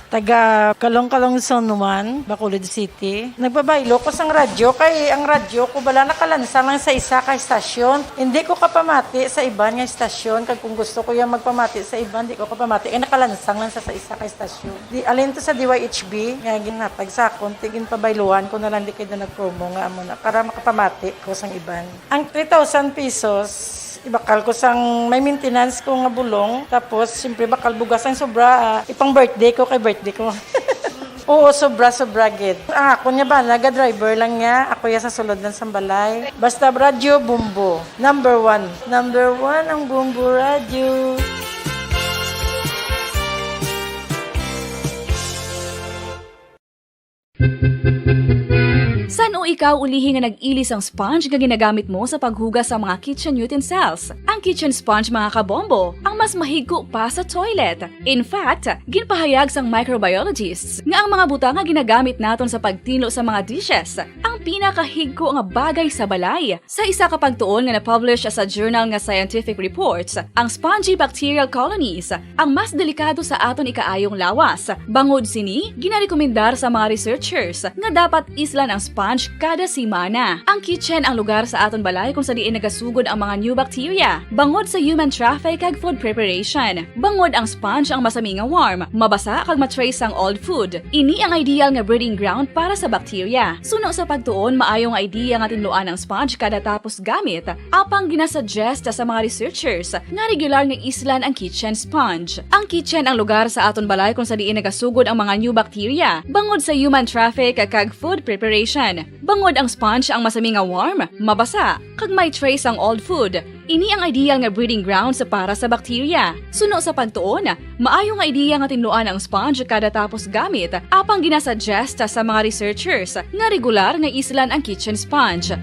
taga Kalong-Kalong San Juan, Bacolod City. Nagbabaylo ko sang radyo, kay ang radyo ko bala nakalansa lang sa isa ka estasyon. Hindi ko kapamati sa iban nga estasyon, kag kung gusto ko yung magpamati sa iban, hindi ko kapamati. Kaya nakalansang lang sa isa ka estasyon. Alin to sa DYHB, nga ginatag sa akon, tigin pabayluan ko na lang di kayo na nag-promo nga amo na, para makapamati ko sang iban. Ang 3,000 pesos, ibakal ko sang may maintenance ko nga bulong, tapos siyempre bakal bugas ang sobra, ipang birthday ko kay birthday ko. Oo, sobra gid. Ako niya ba, naga-driver lang niya, ako ya sa sulod ng sambalay. Basta radyo, Bumbo. Number 1 ang Bumbo Radio. San o ikaw ulihi nga nag-ilis ang sponge nga ginagamit mo sa paghugas sa mga kitchen utensils? Ang kitchen sponge mga kabombo, ang mas mahigko pa sa toilet. In fact, ginpahayag sang microbiologists nga ang mga butang nga ginagamit naton sa pagtino sa mga dishes, ang pinakahigko nga bagay sa balay. Sa isa ka pagtuon nga na-publish sa journal nga Scientific Reports, ang spongy bacterial colonies ang mas delikado sa aton ikaayong lawas. Bangod sini, ginarekomendar sa mga researchers nga dapat islan ang sponge kada simana. Ang kitchen ang lugar sa aton balay kung sa diin nagasugod ang mga new bacteria. Bangod sa human traffic kag food preparation. Bangod ang sponge ang masami nga warm, mabasa kag matrace ang old food. Ini ang ideal nga breeding ground para sa bacteria. Suno sa pagtuon, maayong idea nga tinluan ang sponge kada tapos gamit. Apang ginasuggest sa mga researchers nga regular nga islan ang kitchen sponge. Ang kitchen ang lugar sa aton balay kung sa diin nagasugod ang mga new bacteria. Bangod sa human traffic kag food preparation. Bangod ang sponge ang masami nga warm, mabasa, kag may trace ang old food. Ini ang ideal nga breeding ground sa para sa bacteria. Suno sa pagtuon, maayong idea nga tinluan ang sponge kada tapos gamit. Apang ginasuggest sa mga researchers nga regular nga islan ang kitchen sponge.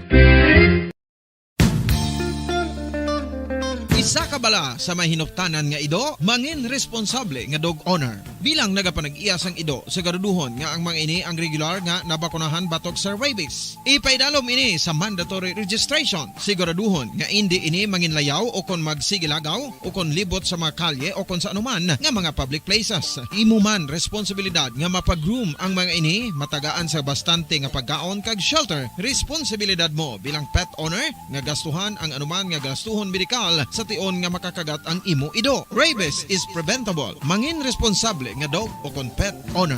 Isa ka bala sa mahinuptanan nga ido, mangin responsable nga dog owner. Bilang nagapanag-iyas ang ido, siguraduhon nga ang mga ini ang regular nga nabakunahan batok sa rabies. Ipaidalom ini sa mandatory registration. Siguraduhon nga hindi ini manginlayaw o kon magsigilagaw o kon libot sa mga kalye o kon sa anuman nga mga public places. Imo man responsibilidad nga mapag-groom ang mga ini, matagaan sa bastante nga pagkaon kag shelter. Responsibilidad mo bilang pet owner nga gastuhan ang anuman nga gastuhon medikal sa tion nga makakagat ang imo ido. Rabies is preventable. Mangin responsable nga dog o kon pet owner.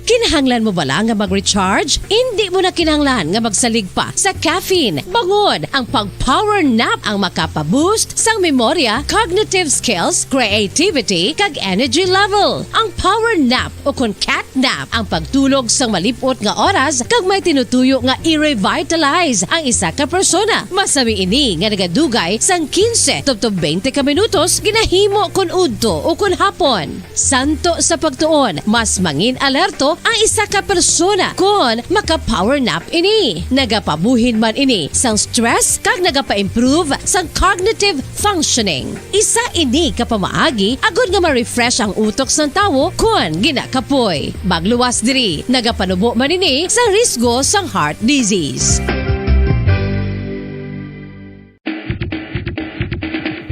Kinahanglan mo bala nga mag-recharge? Hindi mo na kinahanglan nga magsalig pa sa caffeine. Bangod ang pag-power nap ang makapaboost sang memorya, cognitive skills, creativity, kag energy level. Ang power nap o kon cat nap ang pagtulog sang malipot nga oras kag may tinutuyo nga i-revitalize ang isa ka persona. Masami ini nga nagadugay sang 15 to 20 ka minutos ginahimo kun udto o kun hapon. Santo sa pagtuon, mas mangin alerto ang isa ka persona kung maka-power nap ini. Nagapabuhin man ini sang stress kag nagapa-improve sang cognitive functioning. Isa ini kapamaagi agud nga ma-refresh ang utok sang tawo kung ginakapoy. Magluwas diri, nagapanubo man ini sa risgo sang heart disease.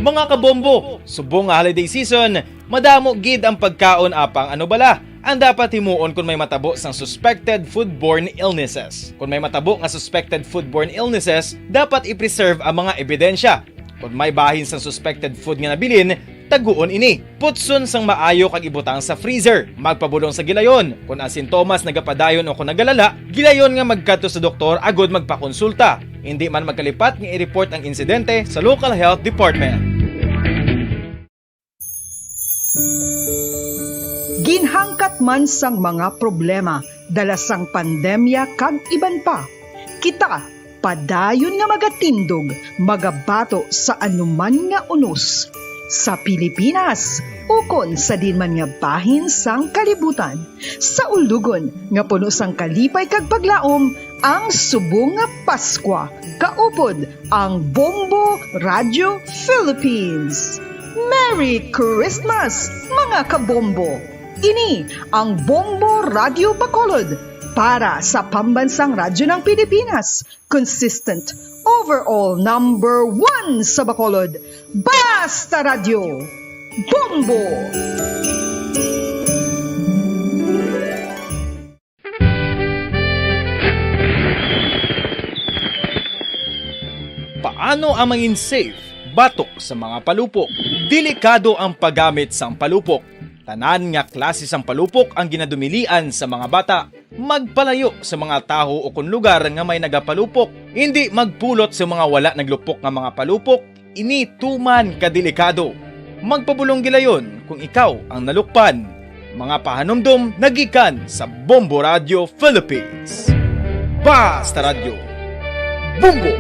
Mga kabombo, subong nga holiday season, madamo gid ang pagkaon apang ano bala ang dapat himuon kung may matabo sang suspected foodborne illnesses. Kung may matabo nga suspected foodborne illnesses, dapat i-preserve ang mga ebidensya. Kung may bahin sang suspected food nga nabilin, taguon ini. Putson sang maayo kag ibutang sa freezer. Magpabulong sa gilayon. Kung ang sintomas nagapadayon o kung nagalala, gilayon nga magkadto sa doktor agud magpakonsulta. Hindi man magkalipat nga i-report ang insidente sa local health department. Ginhangkat man sang mga problema dala sang pandemya kag iban pa. Kita padayon nga magatindog, magabato sa anuman nga unos. Sa Pilipinas, ukon sa dinman nga bahin sang kalibutan. Sa ulugon nga puno sang kalipay kag paglaom, ang subong nga Paskwa. Kaupod ang Bombo Radio Philippines. Merry Christmas, mga kabombo! Ini ang Bombo Radio Bacolod para sa pambansang radyo ng Pilipinas. Consistent, overall number 1 sa Bacolod. Basta Radio! Bombo! Paano ang mangin safe batok sa mga palupok? Delikado ang paggamit sang palupok. Tanan nga klase sang palupok ang ginadumilian sa mga bata. Magpalayo sa mga taho o kung lugar nga may nagapalupok. Hindi magpulot sa mga wala naglupok nga mga palupok. Ini tuman kadelikado. Magpabulong gilayon kung ikaw ang nalukpan. Mga pahanumdum nagikan sa Bombo Radio Philippines. Basta Radio. Bombo!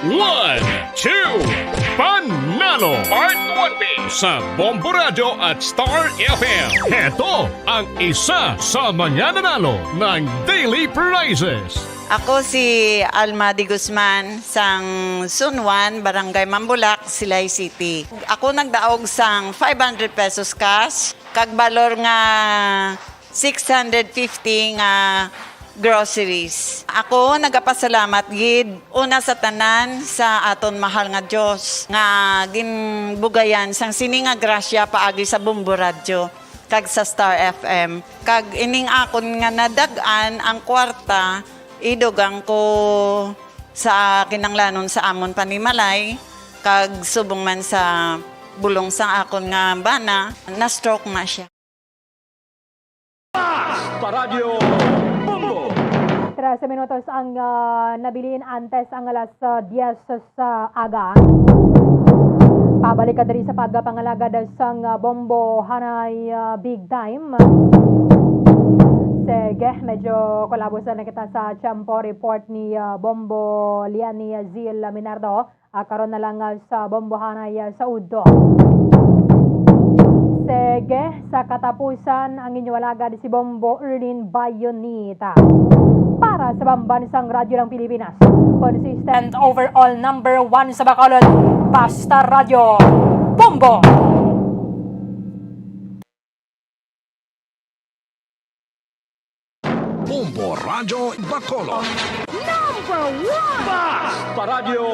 1, 2, Panalo Part 1B sa Bombo Radio at Star FM. Heto ang isa sa mga nanalo ng Daily Prizes. Ako si Alma de Guzman sang Sunwan, Barangay Mambulak, Silay City. Ako nagdaog sang 500 pesos cash, kag balor nga 650 nga groceries. Ako nagapasalamat gid una sa tanan sa aton mahal nga Dios nga ginbugayan sang sini nga grasya paagi sa Bombo Radio kag sa Star FM. Kag ining akon nga nadag-an ang kwarta idugang ko sa kinanglanon sa amon panimalay kag subong man sa bulong sang akon nga bana na stroke na siya. Paradyo Bombo. 13 minutos ang nabiliin antes ang alas 10 sa aga. Pabalik ka diri sa pagpangalaga sang Bombo Hanay Big Time. Sige, medyo kolabosan na kita sa Champo report ni Bombo Liani Zil Minardo. Karon na lang sa Bombo Hanay sa Udo. Sige, sa katapusan ang inyong alaga di si Bombo Erlin Bayonita. Para sa Bambansang Radyo ng Pilipinas, consistent overall number 1 sa Bacolod, Basta Radio, Bombo! Bombo Radio Bacolod. Number 1! Paradyo